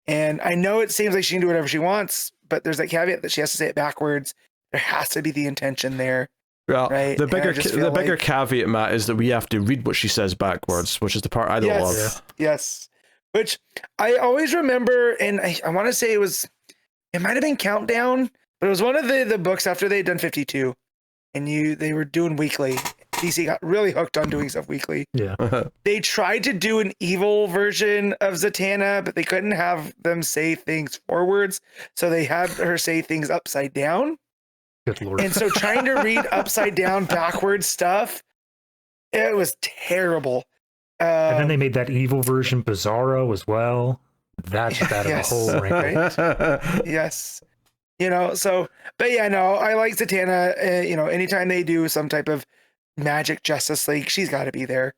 And I know it seems like she can do whatever she wants, but there's that caveat that she has to say it backwards. There has to be the intention there. Well, right? the bigger caveat, Matt, is that we have to read what she says backwards, which is the part I don't love. Yes. Which I always remember, and I want to say it might have been Countdown, but it was one of the books after they had done 52, and they were doing weekly. DC got really hooked on doing stuff weekly. Yeah. They tried to do an evil version of Zatanna, but they couldn't have them say things forwards, so they had her say things upside down. Good Lord. And so trying to read upside down backwards stuff, it was terrible. And then they made that evil version Bizarro as well. That's out of the whole ring. Right? Yes. But yeah, no, I like Zatanna. Anytime they do some type of magic Justice League, she's got to be there.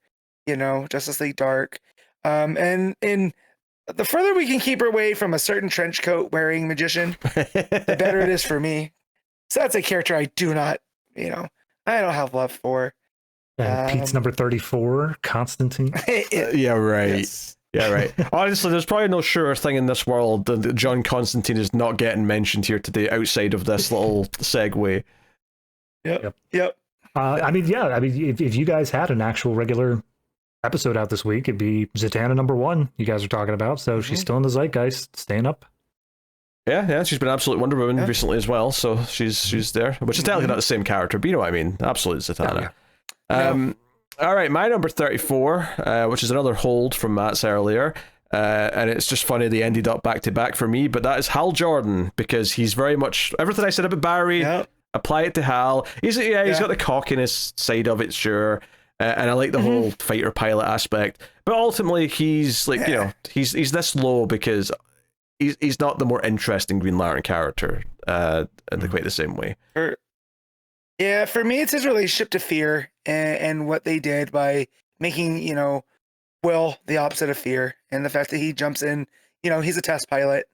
Justice League Dark. And the further we can keep her away from a certain trench coat wearing magician, the better it is for me. So that's a character I do not, I don't have love for. And Pete's number 34, Constantine. Yeah, right. Yes. Yeah, right. Honestly, there's probably no surer thing in this world than that John Constantine is not getting mentioned here today outside of this little segue. Yep. If you guys had an actual regular episode out this week, it'd be Zatanna number 1 you guys are talking about. So she's still in the zeitgeist, staying up. Yeah, she's been absolute Wonder Woman recently as well, so she's there. Which is technically not the same character, but you know what I mean. Absolute Zatanna. All right, my number 34, which is another hold from Matt's earlier, and it's just funny they ended up back to back for me, but that is Hal Jordan, because he's very much everything I said about Barry. Apply it to Hal. He's got the cockiness side of it, sure, and I like the whole fighter pilot aspect, but ultimately he's like he's this low because he's not the more interesting Green Lantern character in quite the same way. For me, it's his relationship to Fear and what they did by making, Will the opposite of Fear, and the fact that he jumps in, he's a test pilot,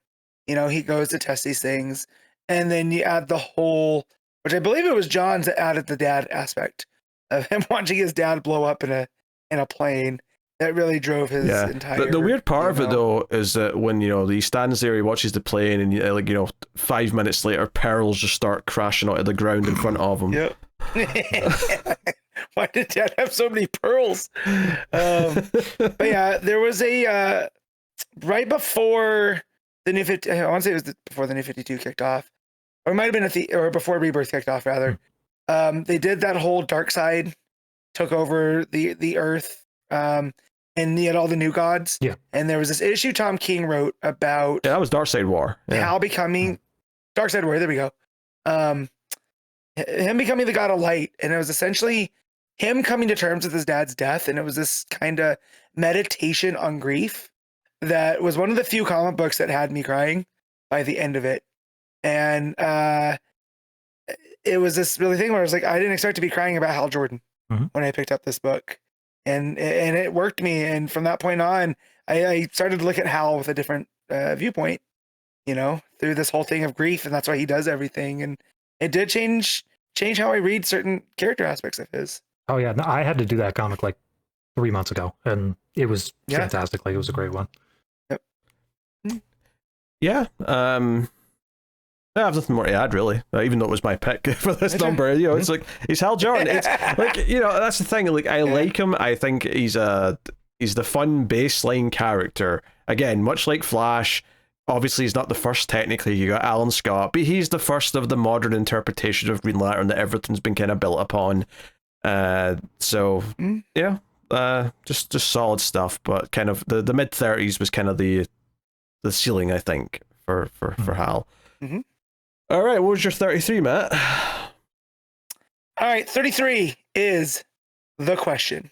he goes to test these things, and then you add the whole, which I believe it was Johns that added the dad aspect of him watching his dad blow up in a plane. That really drove his entire. The weird part of it though is that when he stands there, he watches the plane, and 5 minutes later, pearls just start crashing onto the ground in front of him. Yep. Why did Dad have so many pearls? But yeah, there was a right before the new 50. I want to say it was before the new 52 kicked off, or it might have been or before Rebirth kicked off rather. They did that whole dark side, took over the Earth. And he had all the new gods. Yeah. And there was this issue Tom King wrote about. Yeah, that was Darkseid War. Hal becoming Darkseid War. There we go. Him becoming the god of light, and it was essentially him coming to terms with his dad's death, and it was this kind of meditation on grief that was one of the few comic books that had me crying by the end of it. And it was this really thing where I was like, I didn't expect to be crying about Hal Jordan when I picked up this book. And it worked me, and from that point on, I started to look at Hal with a different viewpoint, through this whole thing of grief, and that's why he does everything. And it did change how I read certain character aspects of his. Oh yeah, no, I had to do that comic like 3 months ago, and it was fantastic. Like, it was a great one. Yep. Yeah. I have nothing more to add, really. Even though it was my pick for this number, it's like he's Hal Jordan. It's like that's the thing. Like, I like him. I think he's the fun baseline character. Again, much like Flash. Obviously, he's not the first. Technically, you got Alan Scott, but he's the first of the modern interpretation of Green Lantern that everything's been kind of built upon. Just solid stuff. But kind of the mid-30s was kind of the ceiling, I think, for Hal. All right, what was your 33, Matt? All right, 33 is the question.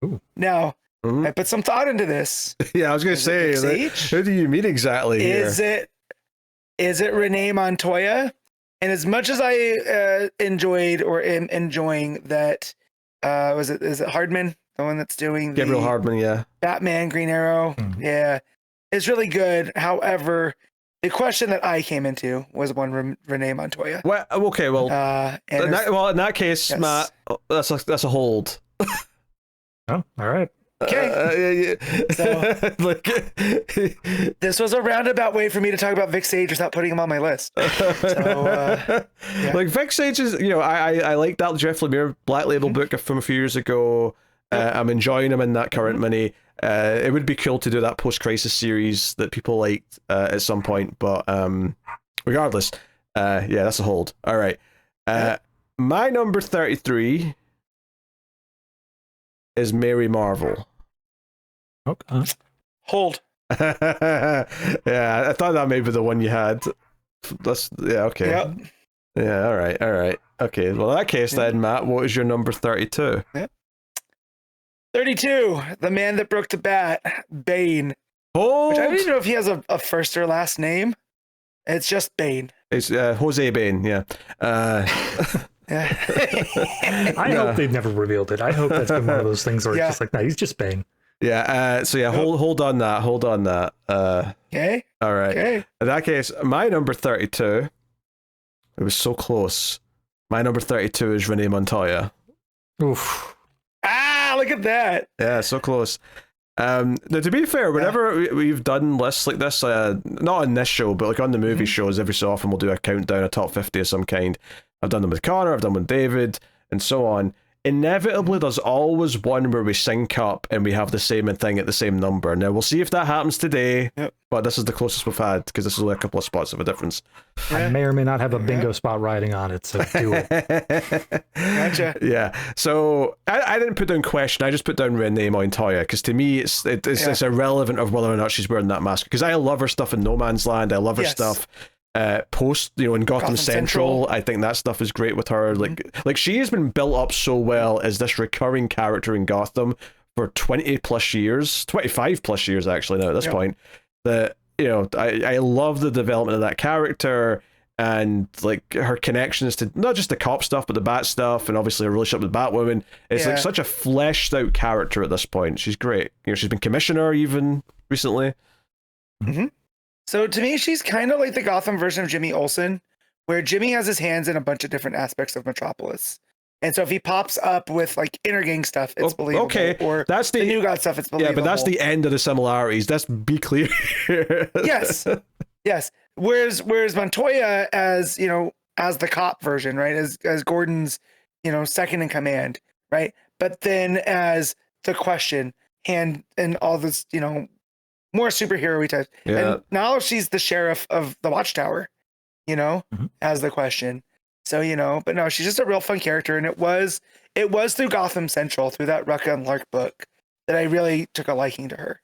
Ooh. Now, Mhm. I put some thought into this. Yeah, I was going to Is say, it like, Sage? who do you mean exactly here? Is it Renee Montoya? And as much as I enjoyed or am enjoying that, is it Hardman, the one that's doing Gabriel the Hardman, yeah. Batman, Green Arrow? Mhm. Yeah, it's really good. However, the question that I came into was one Renee Montoya. Well, okay, well, And in that case, yes. Matt, that's a hold. Oh, all right. Okay. So- like, this was a roundabout way for me to talk about Vic Sage without putting him on my list. So, yeah. like Vic Sage is, I like that Jeff Lemire Black Label book from a few years ago. I'm enjoying him in that current mini. It would be cool to do that post-crisis series that people liked at some point, but regardless, yeah, that's a hold. All right. My number 33 is Mary Marvel. Okay. Hold. Yeah, I thought that may be the one you had. Okay. Yep. Yeah, all right. Okay, well, in that case then, Matt, what is your number 32? 32, the man that broke the bat, Bane. Hold! Which I don't even know if he has a first or last name. It's just Bane. It's Jose Bane, yeah. I hope they've never revealed it. I hope that's been one of those things where it's just like, no, he's just Bane. Yeah, so yeah, hold on that. Okay. All right. Okay. In that case, my number 32, it was so close. My number 32 is Renee Montoya. Oof. Look at that. Yeah, so close. Now, to be fair, whenever we've done lists like this, not on this show, but like on the movie shows, every so often we'll do a countdown, a top 50 of some kind. I've done them with Connor, I've done with David, and so on. Inevitably, there's always one where we sync up and we have the same thing at the same number. Now, we'll see if that happens today, but this is the closest we've had, because this is only a couple of spots of a difference. I may or may not have a bingo spot riding on it, so do it. Gotcha. Yeah, so I didn't put down question, I just put down Renee Montoya, because to me, it's irrelevant of whether or not she's wearing that mask, because I love her stuff in No Man's Land, I love her stuff post, in Gotham Central. I think that stuff is great with her. Like she has been built up so well as this recurring character in Gotham for 20 plus years, 25 plus years actually now at this point, that I love the development of that character and like her connections to not just the cop stuff but the Bat stuff, and obviously her relationship with Batwoman. It's like such a fleshed out character at this point. She's great. She's been commissioner even recently. So to me, she's kind of like the Gotham version of Jimmy Olsen, where Jimmy has his hands in a bunch of different aspects of Metropolis. And so if he pops up with like inner gang stuff, it's believable. Okay, or that's the New God stuff, it's believable. Yeah, but that's the end of the similarities. Let's be clear. Yes. Whereas Montoya as as the cop version, right? As Gordon's, second in command, right? But then as the question and all this, more superhero-y types. Yeah. And now she's the sheriff of the Watchtower, as the question. So, but no, she's just a real fun character. And it was through Gotham Central, through that Rucka and Lark book, that I really took a liking to her,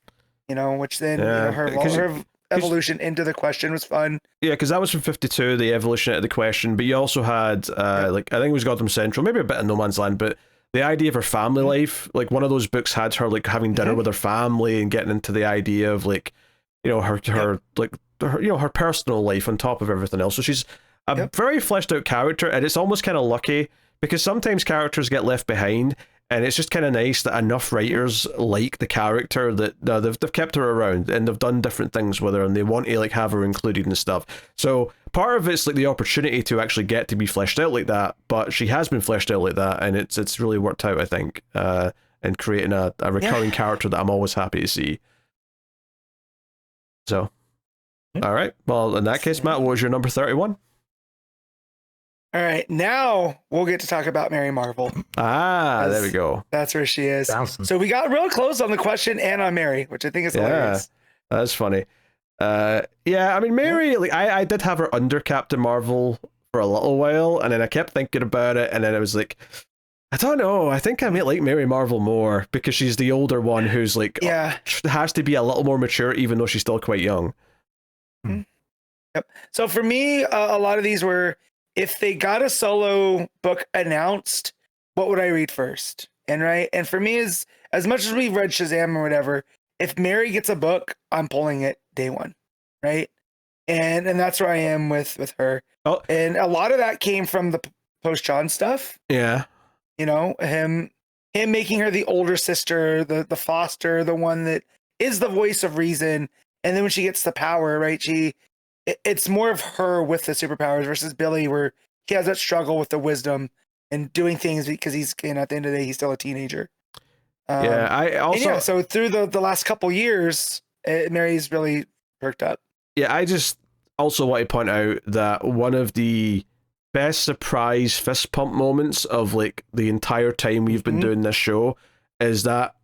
which then her evolution into the question was fun. Yeah, because that was from 52, the evolution into the question. But you also had, I think it was Gotham Central, maybe a bit of No Man's Land, but the idea of her family life, like one of those books had her like having dinner with her family and getting into the idea of like, her personal life on top of everything else. So she's a very fleshed out character, and it's almost kind of lucky because sometimes characters get left behind, and it's just kind of nice that enough writers like the character that they've kept her around and they've done different things with her, and they want to like have her included and stuff. So part of it's like the opportunity to actually get to be fleshed out like that, but she has been fleshed out like that, and it's really worked out, I think, in creating a recurring character that I'm always happy to see. So, all right. Well, in that case, Matt, what was your number 31? All right, now we'll get to talk about Mary Marvel. There we go. That's where she is. Bouncing. So we got real close on the question and on Mary, which I think is hilarious. That's funny. I mean, Mary, like I did have her under Captain Marvel for a little while, and then I kept thinking about it, and then I was like, I don't know, I think I might like Mary Marvel more because she's the older one who's like has to be a little more mature even though she's still quite young. Yep. So for me, a lot of these were, if they got a solo book announced, what would I read first? And for me, is as much as we've read Shazam or whatever, if Mary gets a book, I'm pulling it day one, right? And that's where I am with her. Oh. And a lot of that came from the post John stuff. Yeah. You know, him making her the older sister, the foster, the one that is the voice of reason. And then when she gets the power, right, it's more of her with the superpowers versus Billy, where he has that struggle with the wisdom and doing things because he's, at the end of the day, he's still a teenager. I also so through the last couple years, Mary's really perked up. Yeah, I just also want to point out that one of the best surprise fist pump moments of like the entire time we've been doing this show is that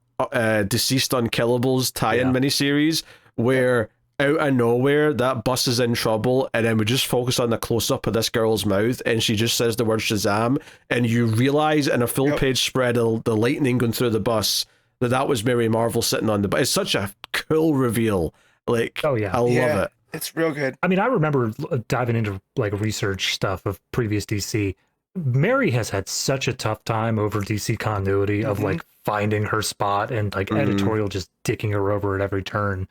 Deceased Unkillables tie-in miniseries where out of nowhere that bus is in trouble and then we just focus on the close-up of this girl's mouth and she just says the word Shazam and you realize in a full page spread of the lightning going through the bus that was Mary Marvel sitting on the bus. It's such a cool reveal. Like, I love it. It's real good. I mean, I remember diving into like research stuff of previous DC. Mary has had such a tough time over DC continuity of like finding her spot and like editorial just dicking her over at every turn.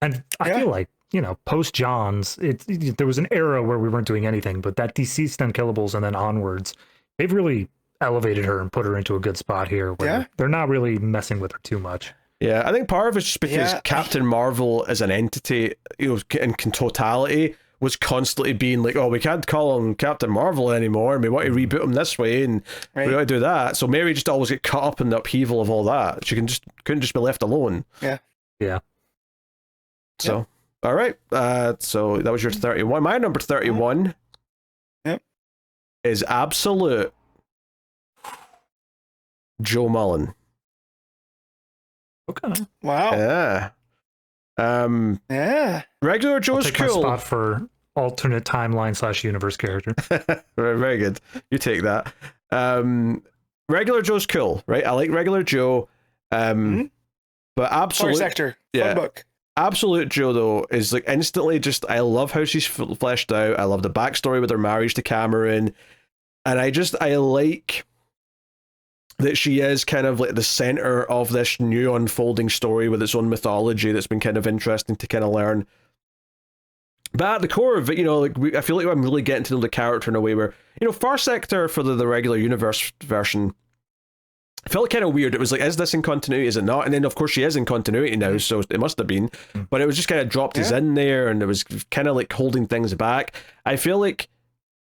And I feel like, post Johns, there was an era where we weren't doing anything, but that Deceased Unkillables and then onwards, they've really elevated her and put her into a good spot here where they're not really messing with her too much. Yeah, I think part of it's just because Captain Marvel as an entity, in totality, was constantly being like, oh, we can't call him Captain Marvel anymore, and we want to reboot him this way, and we want to do that. So Mary just always get caught up in the upheaval of all that. She couldn't just be left alone. Yeah. So, all right. So that was your 31. My number 31 is absolute Joe Mullen. Okay. Wow. Yeah. Regular Joe's I'll take cool. my spot for alternate timeline / universe character. Very good. You take that. Regular Joe's cool, right? I like Regular Joe. But absolute Sector. Fun book. Absolute Joe though is like instantly just, I love how she's fleshed out. I love the backstory with her marriage to Cameron, and I like that she is kind of like the center of this new unfolding story with its own mythology that's been kind of interesting to kind of learn. But at the core of it, I feel like I'm really getting to know the character in a way where, Far Sector for the regular universe version felt kind of weird. It was like, is this in continuity? Is it not? And then of course she is in continuity now, so it must have been. But it was just kind of dropped us in there, and it was kind of like holding things back. I feel like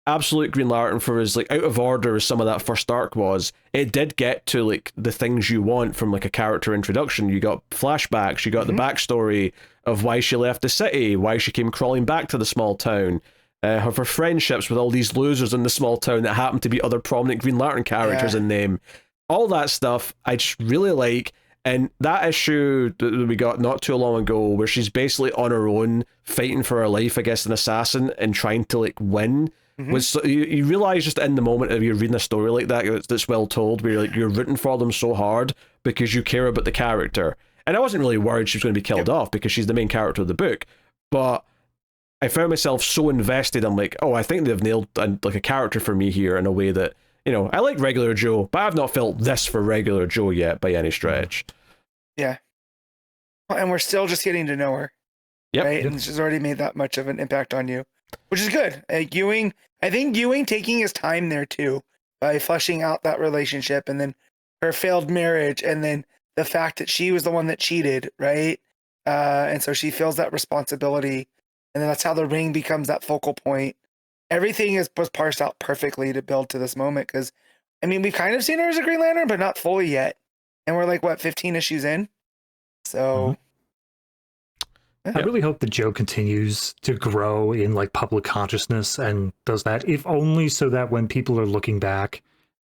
Absolute Green Lantern, for as like out of order as some of that first arc was, it did get to like the things you want from like a character introduction. You got flashbacks, you got the backstory of why she left the city, why she came crawling back to the small town, her friendships with all these losers in the small town that happen to be other prominent Green Lantern characters in them. All that stuff I just really like. And that issue that we got not too long ago, where she's basically on her own fighting for her life against an assassin and trying to like win, was you realize just in the moment of you reading a story like that that's well told, where you're rooting for them so hard because you care about the character. And I wasn't really worried she was going to be killed off because she's the main character of the book, but I found myself so invested. I'm like, oh, I think they've nailed like a character for me here in a way that, I like Regular Joe, but I've not felt this for Regular Joe yet by any stretch. Yeah. And we're still just getting to know her. Right? And she's already made that much of an impact on you, which is good. I think Ewing taking his time there too, by fleshing out that relationship, and then her failed marriage, and then the fact that she was the one that cheated, right? And so she feels that responsibility, and then that's how the ring becomes that focal point. Everything was parsed out perfectly to build to this moment, because, we've kind of seen her as a Green Lantern, but not fully yet. And we're like, 15 issues in? So... I really hope that Joe continues to grow in like public consciousness and does that, if only so that when people are looking back,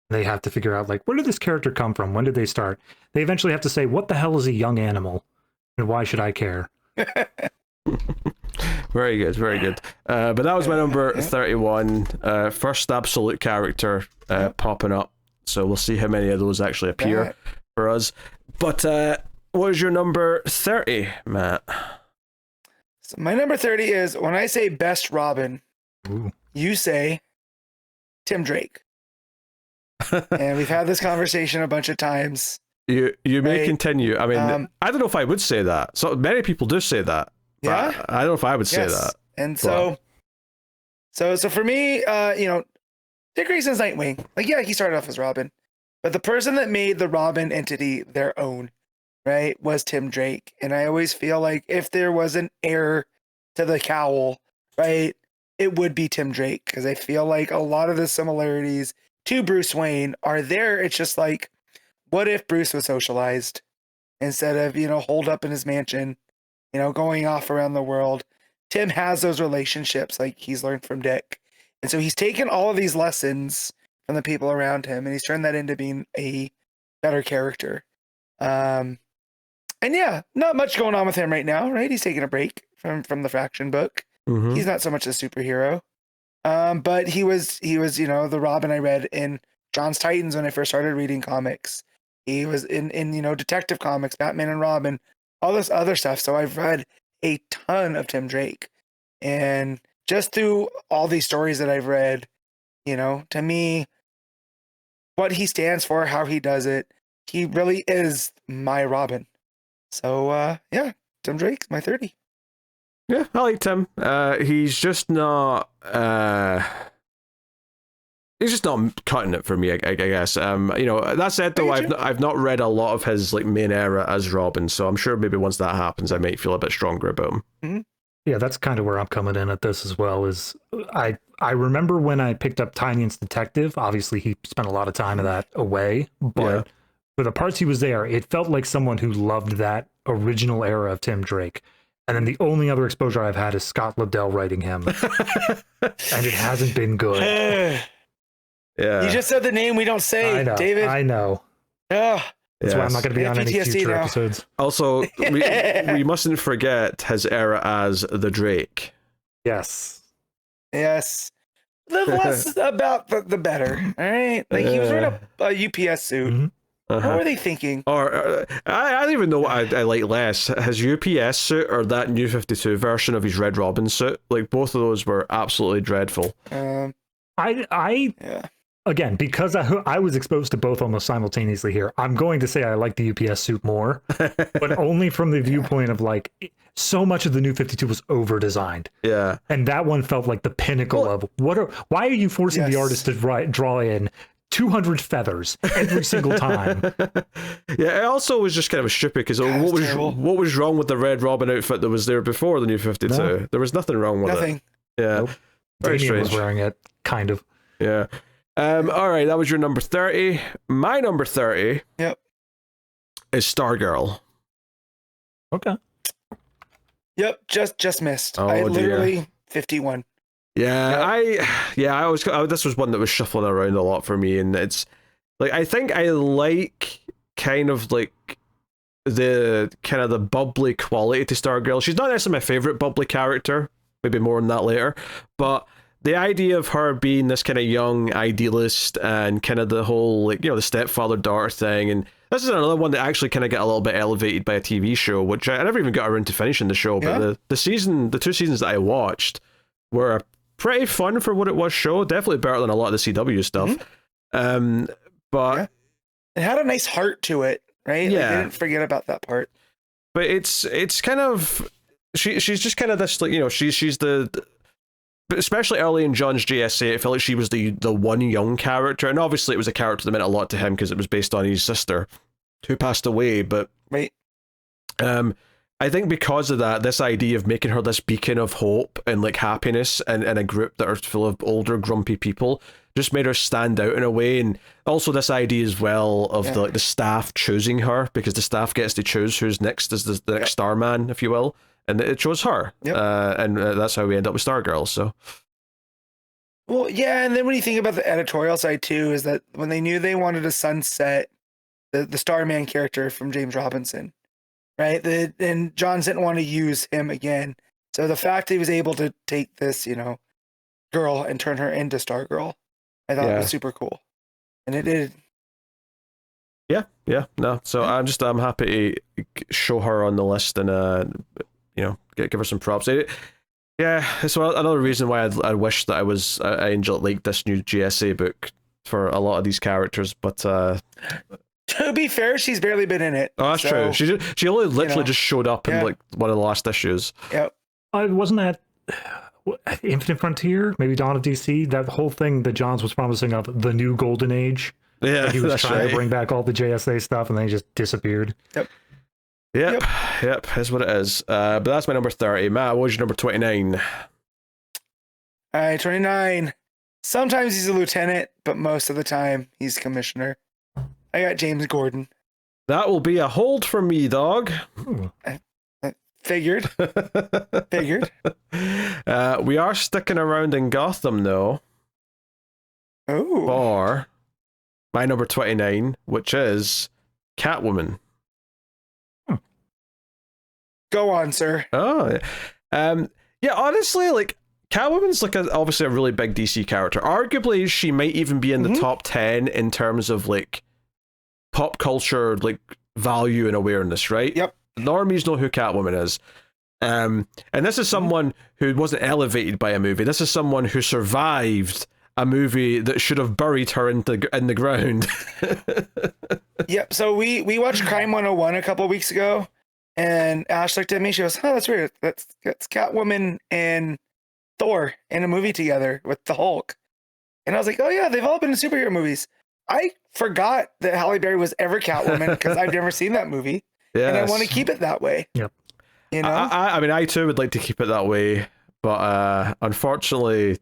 they have to figure out like, where did this character come from? When did they start? They eventually have to say, what the hell is a young animal? And why should I care? Very good, very good. But that was my number 31. First absolute character popping up. So we'll see how many of those actually appear for us. But what is your number 30, Matt? So my number 30 is, when I say best Robin, Ooh. you say Tim Drake. And we've had this conversation a bunch of times. You may Right. continue. I mean, I don't know if I would say that. So many people do say that. But Yeah? I don't know if I would say Yes. that. And so for me, Dick Grayson's Nightwing. Like, yeah, he started off as Robin, but the person that made the Robin entity their own, right, was Tim Drake. And I always feel like if there was an heir to the cowl, right, it would be Tim Drake, because I feel like a lot of the similarities to Bruce Wayne are there. It's just like, what if Bruce was socialized instead of, holed up in his mansion, going off around the world? Tim has those relationships like he's learned from Dick. And so he's taken all of these lessons from the people around him, and he's turned that into being a better character. And yeah, not much going on with him right now, right? He's taking a break from the Fraction book. Mhm. He's not so much a superhero. But he was, the Robin I read in John's Titans when I first started reading comics. He was in Detective Comics, Batman and Robin, all this other stuff. So I've read a ton of Tim Drake. And just through all these stories that I've read, to me, what he stands for, how he does it, he really is my Robin. So yeah, Tim Drake's my 30. Yeah, I like Tim. He's just not cutting it for me, I guess. That said, though, I've not read a lot of his like main era as Robin, so I'm sure maybe once that happens, I might feel a bit stronger about him. Mm-hmm. Yeah, that's kind of where I'm coming in at this as well. Is I remember when I picked up Tynion's Detective. Obviously, he spent a lot of time of that away, but for the parts he was there, it felt like someone who loved that original era of Tim Drake. And then the only other exposure I've had is Scott Lobdell writing him, and it hasn't been good. Yeah, You just said the name we don't say, David. I know. Ugh. That's why I'm not going to be on any PTSD future now. episodes. Also, we mustn't forget his era as the Drake. Yes. Yes. The less about the better. All right. Like, he was wearing a UPS suit. Mm-hmm. What were they thinking? Or I don't even know what I like less, his UPS suit or that New 52 version of his Red Robin suit. Like, both of those were absolutely dreadful. Yeah. Again, because I was exposed to both almost simultaneously here, I'm going to say I like the UPS suit more, but only from the viewpoint of like, so much of the New 52 was over designed. Yeah. And that one felt like the pinnacle of why are you forcing the artist to draw in 200 feathers every single time? Yeah, it also was just kind of stupid, because what was wrong with the Red Robin outfit that was there before the New 52? No. There was nothing wrong with it. Yeah. Nope. Very Damien strange. was wearing it, kind of. Yeah. All right, that was your number 30. My number 30 is Stargirl. Okay. Yep, just missed. Oh, I literally 51. Yeah, this was one that was shuffling around a lot for me, and it's like, I think I like kind of like the bubbly quality to Stargirl. She's not necessarily my favorite bubbly character, maybe more on that later, but the idea of her being this kind of young idealist and kind of the whole, like, the stepfather-daughter thing, and this is another one that actually kind of got a little bit elevated by a TV show, which I never even got around to finishing the show, but the 2 seasons that I watched were pretty fun for what it was show, definitely better than a lot of the CW stuff. But it had a nice heart to it, right? Yeah. Like, I didn't forget about that part. But it's kind of, she's just kind of this, like, she's the, especially early in John's JSA, I felt like she was the one young character, and obviously it was a character that meant a lot to him because it was based on his sister who passed away, but I think because of that, this idea of making her this beacon of hope and like happiness and in a group that are full of older grumpy people just made her stand out in a way. And also this idea as well of the staff choosing her, because the staff gets to choose who's next as the next Starman, if you will, and it chose her. And that's how we end up with Stargirl. So well, yeah, and then when you think about the editorial side too, is that when they knew they wanted to sunset the Starman character from James Robinson, right? And John didn't want to use him again. So the fact that he was able to take this, girl and turn her into Stargirl, I thought was super cool. And it did. Yeah. No. So I'm happy to show her on the list, and give her some props. Yeah, it's another reason why I wish that I enjoyed like this new GSA book for a lot of these characters, but to be fair, she's barely been in it. Oh, that's true. She only literally just showed up in like one of the last issues. Yep. Wasn't that Infinite Frontier? Maybe Dawn of DC? That whole thing that Johns was promising of the new golden age. Yeah, like he was trying to bring back all the JSA stuff, and then he just disappeared. Yep. Yep. That's what it is. But that's my number 30. Matt, what was your number 29? All right, 29. Sometimes he's a lieutenant, but most of the time he's commissioner. I got James Gordon. That will be a hold for me, dog. Figured. We are sticking around in Gotham, though. Oh. For my number 29, which is Catwoman. Go on, sir. Oh, yeah. Honestly, like Catwoman's like obviously a really big DC character. Arguably, she might even be in the top 10 in terms of like pop culture, like value and awareness. Right? Yep. Normies know who Catwoman is. And this is someone who wasn't elevated by a movie. This is someone who survived a movie that should have buried her in the ground. Yep. So we watched Crime 101 a couple of weeks ago. And Ash looked at me. She goes, "Oh, that's weird. That's Catwoman and Thor in a movie together with the Hulk." And I was like, "Oh yeah, they've all been in superhero movies." I forgot that Halle Berry was ever Catwoman because I've never seen that movie, and I want to keep it that way. Yep. You know, I mean, I too would like to keep it that way, but unfortunately,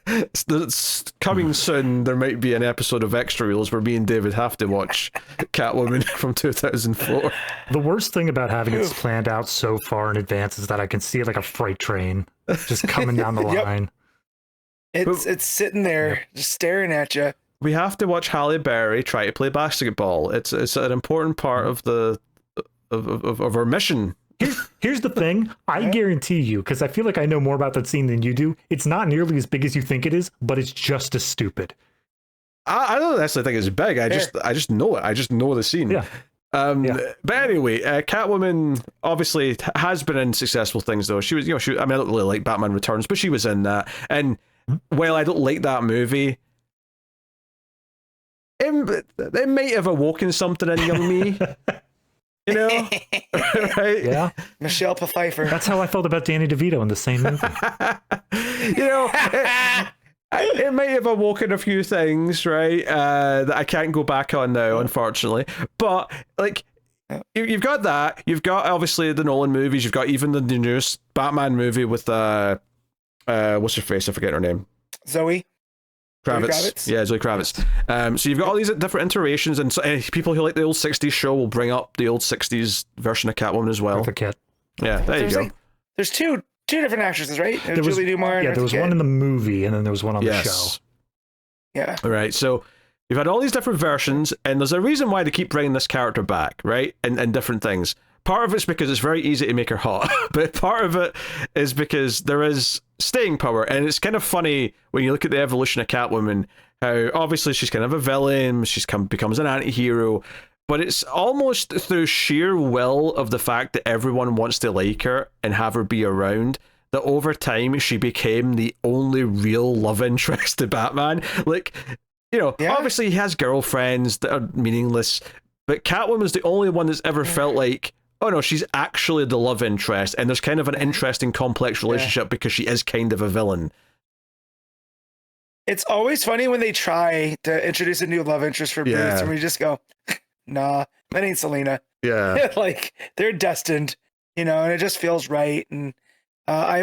it's coming soon. There might be an episode of Extra Reels where me and David have to watch Catwoman from 2004. The worst thing about having it planned out so far in advance is that I can see it like a freight train just coming down the line. It's sitting there just staring at you. We have to watch Halle Berry try to play basketball. It's an important part of the of our mission. Here's the thing. I guarantee you, because I feel like I know more about that scene than you do, it's not nearly as big as you think it is, but it's just as stupid. I don't necessarily think it's big. I just know it. I just know the scene. Yeah. But anyway, Catwoman obviously has been in successful things, though. She was, I mean, I don't really like Batman Returns, but she was in that. And while I don't like that movie, it might have awoken something in young me. You know, right? Yeah. Michelle Pfeiffer. That's how I felt about Danny DeVito in the same movie. It might have awoken a few things, right? That I can't go back on now, unfortunately. But like, you've got that. You've got obviously the Nolan movies. You've got even the newest Batman movie with what's her face? I forget her name. Zoe Kravitz. Yeah, Zoe Kravitz. So you've got all these different iterations, and so, people who like the old 60s show will bring up the old 60s version of Catwoman as well. Yeah, there you go. There's two different actresses, right? There was Julie Newmar. Yeah, there was one in the movie, and then there was one on the show. Yeah. All right, so you've had all these different versions, and there's a reason why they keep bringing this character back, right? And different things. Part of it's because it's very easy to make her hot, but part of it is because there is staying power, and it's kind of funny when you look at the evolution of Catwoman, how obviously she's kind of a villain, becomes an anti-hero, but it's almost through sheer will of the fact that everyone wants to like her and have her be around, that over time she became the only real love interest to Batman. Like, obviously he has girlfriends that are meaningless, but Catwoman's the only one that's ever felt like, oh no, she's actually the love interest, and there's kind of an interesting, complex relationship because she is kind of a villain. It's always funny when they try to introduce a new love interest for Bruce, and we just go, nah, that ain't Selena. Yeah. Like, they're destined, and it just feels right. And I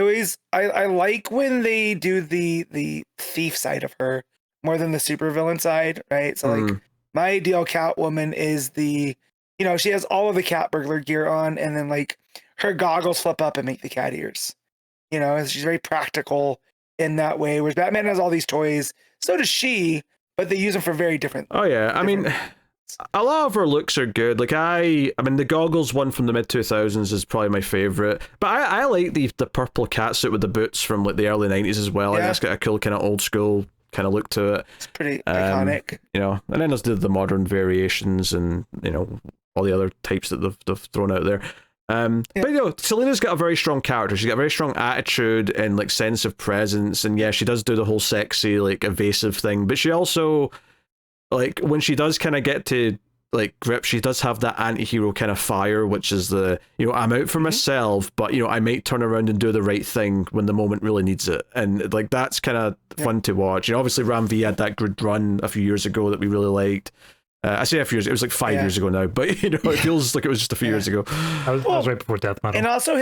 like when they do the thief side of her more than the supervillain side, right? So, like, my ideal Catwoman is she has all of the cat burglar gear on, and then like her goggles flip up and make the cat ears. She's very practical in that way. Whereas Batman has all these toys, so does she, but they use them for very different. Oh yeah, I mean, a lot of her looks are good. Like I mean, the goggles one from the mid 2000s is probably my favorite. But I like the purple cat suit with the boots from like the early 90s as well. Yeah. Like, that's got a cool kind of old school kind of look to it. It's pretty iconic. And then there's the modern variations and all the other types that they've thrown out there. But Selena's got a very strong character. She's got a very strong attitude and like sense of presence, and yeah, she does do the whole sexy, like evasive thing. But she also, like, when she does kind of get to like grip, she does have that anti-hero kind of fire, which is the, I'm out for myself, but I might turn around and do the right thing when the moment really needs it, and like that's kind of fun to watch. Obviously Ram V had that good run a few years ago that we really liked. I say a few years, it was like 5 years ago now, but it feels like it was just a few years ago. I was right before Death Metal. And also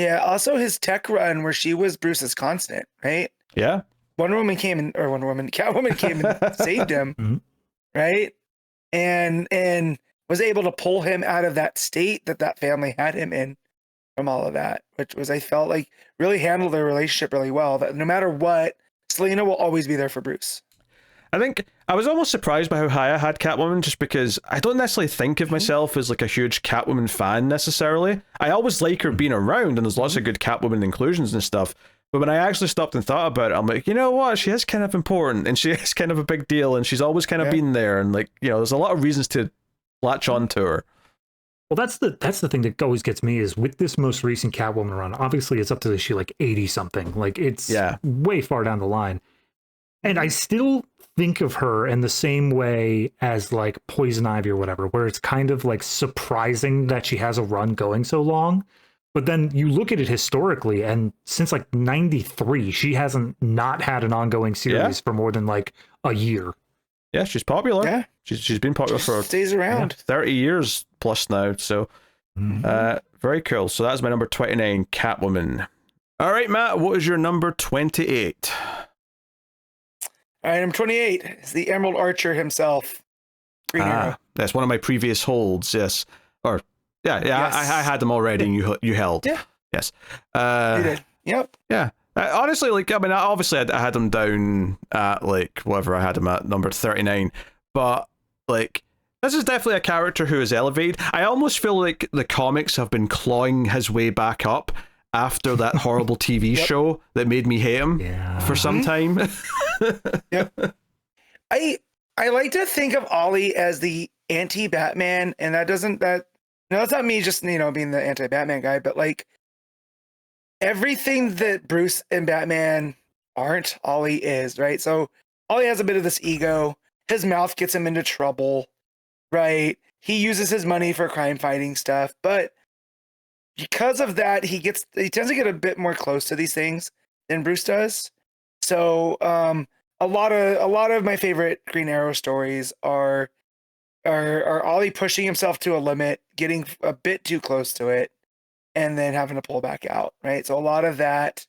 also his tech run where she was Bruce's constant, right? Yeah. Catwoman came and saved him, right? And was able to pull him out of that state that family had him in from all of that, which was, I felt like, really handled their relationship really well. That no matter what, Selena will always be there for Bruce. I think I was almost surprised by how high I had Catwoman, just because I don't necessarily think of myself as like a huge Catwoman fan necessarily. I always like her being around, and there's lots of good Catwoman inclusions and stuff. But when I actually stopped and thought about it, I'm like, you know what? She is kind of important, and she is kind of a big deal, and she's always kind of been there, and like, there's a lot of reasons to latch on to her. Well, that's the thing that always gets me is with this most recent Catwoman run. Obviously, it's up to she like 80 something. Like it's way far down the line, and I still think of her in the same way as like Poison Ivy or whatever, where it's kind of like surprising that she has a run going so long. But then you look at it historically, and since like 93, she hasn't not had an ongoing series for more than like a year. Yeah, she's popular. Yeah. She's been popular for stays around 30 years plus now. So very cool. So that's my number 29, Catwoman. All right, Matt, what is your number 28? All right, number 28 is the Emerald Archer himself, Green Arrow. That's one of my previous holds, yes. Or, yes. I had them already, and you held. Yeah. Yes. You did. Yep. Yeah. Honestly, like, I mean, obviously I had them down at, like, whatever I had them at, number 39. But, like, this is definitely a character who is elevated. I almost feel like the comics have been clawing his way back up after that horrible TV show that made me hate him for some time. I like to think of Ollie as the anti-Batman, and that's not me just being the anti-Batman guy, but like everything that Bruce and Batman aren't, Ollie is, right? So Ollie has a bit of this ego. His mouth gets him into trouble, right? He uses his money for crime fighting stuff, but because of that, he tends to get a bit more close to these things than Bruce does. So a lot of my favorite Green Arrow stories are Ollie pushing himself to a limit, getting a bit too close to it, and then having to pull back out, right? So a lot of that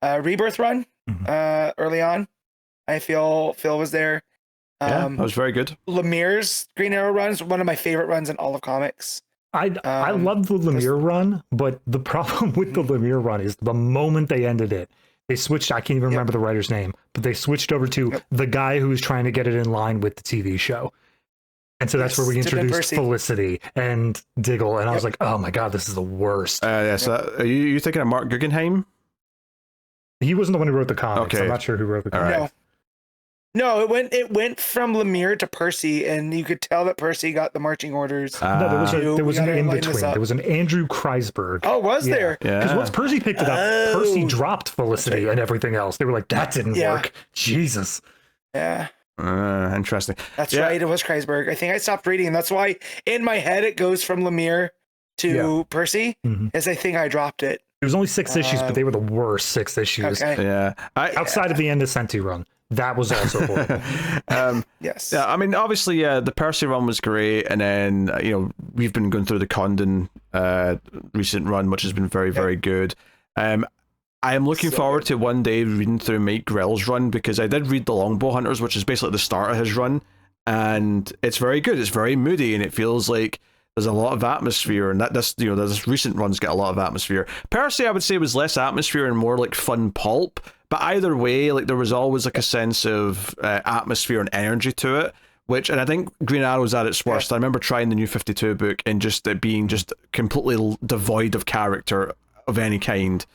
Rebirth run early on, I feel was there. That was very good. Lemire's Green Arrow runs, one of my favorite runs in all of comics. I love the Lemire run, but the problem with the Lemire run is the moment they ended it, they switched. I can't even remember the writer's name, but they switched over to the guy who was trying to get it in line with the TV show. And so that's where we introduced Felicity and Diggle, and I was like, oh my god, this is the worst. Are you thinking of Mark Guggenheim? He wasn't the one who wrote the comics. Okay. I'm not sure who wrote the comics. Right. No, it went from Lemire to Percy, and you could tell that Percy got the marching orders. No, there was an in-between. There was an Andrew Kreisberg. Oh, was there? Yeah. Because once Percy picked it up, Percy dropped Felicity and everything else. They were like, that didn't work. Jesus. Yeah. Interesting. That's right. It was Kreisberg. I think I stopped reading, and that's why in my head it goes from Lemire to Percy, as I think I dropped it. It was only 6 issues, but they were the worst 6 issues. Okay. Yeah. Outside of the end of Senti run. That was also horrible. Yes. Yeah, I mean, obviously, the Percy run was great, and then we've been going through the Condon recent run, which has been very, very good. I am looking forward to one day reading through Mike Grell's run, because I did read the Longbow Hunters, which is basically the start of his run, and it's very good. It's very moody, and it feels like there's a lot of atmosphere, and this recent run's got a lot of atmosphere. Percy, I would say, was less atmosphere and more like fun pulp. But either way, like there was always like a sense of atmosphere and energy to it, and I think Green Arrow's at its worst. I remember trying the New 52 book and just it being just completely devoid of character of any kind.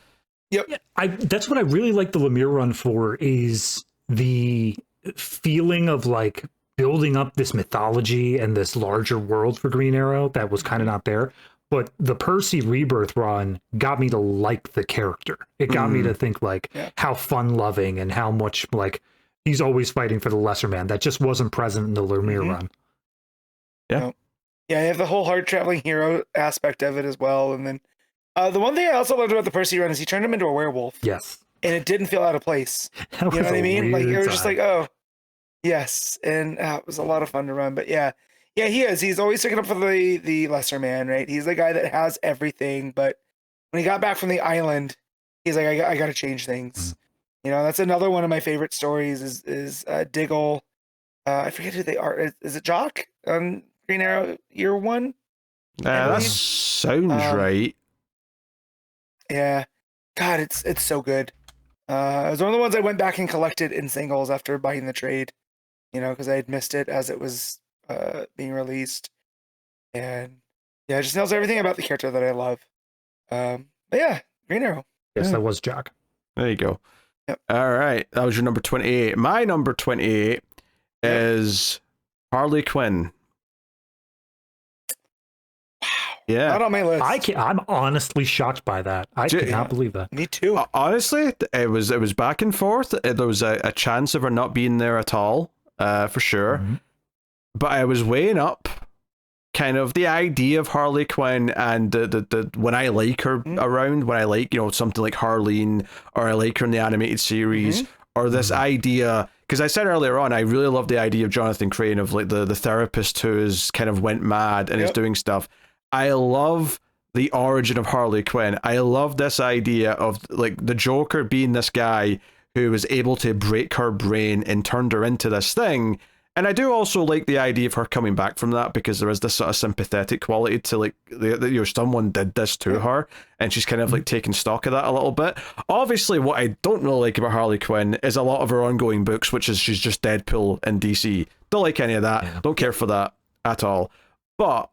Yep. Yeah, that's what I really like the Lemire run for, is the feeling of like building up this mythology and this larger world for Green Arrow that was kind of not there. But the Percy Rebirth run got me to like the character. It got me to think like how fun-loving and how much like he's always fighting for the lesser man. That just wasn't present in the Lemire run. Yeah. No. Yeah, you have the whole hard traveling hero aspect of it as well. And then the one thing I also loved about the Percy run is he turned him into a werewolf. Yes. And it didn't feel out of place. That You know was what I a mean? Like, it weird was just like, time. oh, yes. And it was a lot of fun to run. But yeah, he is. He's always sticking up for the lesser man, right? He's the guy that has everything. But when he got back from the island, he's like, I got to change things. You know, that's another one of my favorite stories is Diggle. I forget who they are. Is it Jock on Green Arrow year one? That sounds right. Yeah. God, it's so good. It was one of the ones I went back and collected in singles after buying the trade, you know, because I had missed it as it was being released. And yeah, it just nails everything about the character that I love. But yeah, Green Arrow. Yes, that was Jock. There you go. Yep. All right. That was your number 28. My number 28 is Harley Quinn. Yeah. Not on my list. I'm honestly shocked by that. I cannot believe that. Me too. Honestly, it was back and forth. There was a chance of her not being there at all, for sure. But I was weighing up kind of the idea of Harley Quinn and the when I like her around, when I like, you know, something like Harleen, or I like her in the animated series, or this idea, because I said earlier on, I really love the idea of Jonathan Crane, of like the therapist who is kind of went mad and is doing stuff. I love the origin of Harley Quinn. I love this idea of like the Joker being this guy who was able to break her brain and turned her into this thing. And I do also like the idea of her coming back from that, because there is this sort of sympathetic quality to like, someone did this to her, and she's kind of like taking stock of that a little bit. Obviously, what I don't really like about Harley Quinn is a lot of her ongoing books, which is she's just Deadpool in DC. Don't like any of that. Don't care for that at all. But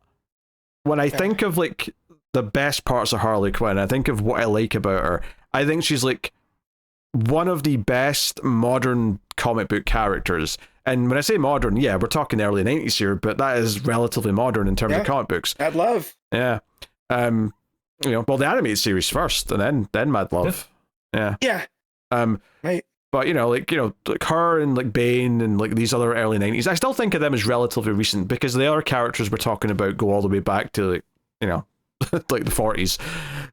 when I think of like the best parts of Harley Quinn, I think of what I like about her. I think she's like one of the best modern comic book characters. And when I say modern, yeah, we're talking early 90s here, but that is relatively modern in terms of comic books. Mad Love. Yeah. You know, well, the animated series first, and then Mad Love. Yeah. Yeah. Right. But, you know, like her and like Bane and like these other early 90s, I still think of them as relatively recent, because the other characters we're talking about go all the way back to, like, you know, like the 40s.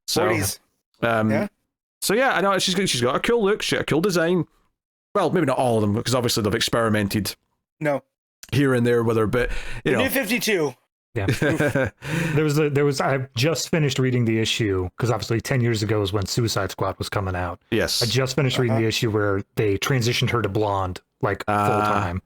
So, 40s. So yeah, I know she's got a cool look, she's got a cool design. Well, maybe not all of them, because obviously they've experimented here and there with her, but you know. New 52. Yeah. I just finished reading the issue, because obviously 10 years ago is when Suicide Squad was coming out. Yes. I just finished reading the issue where they transitioned her to blonde, like full time.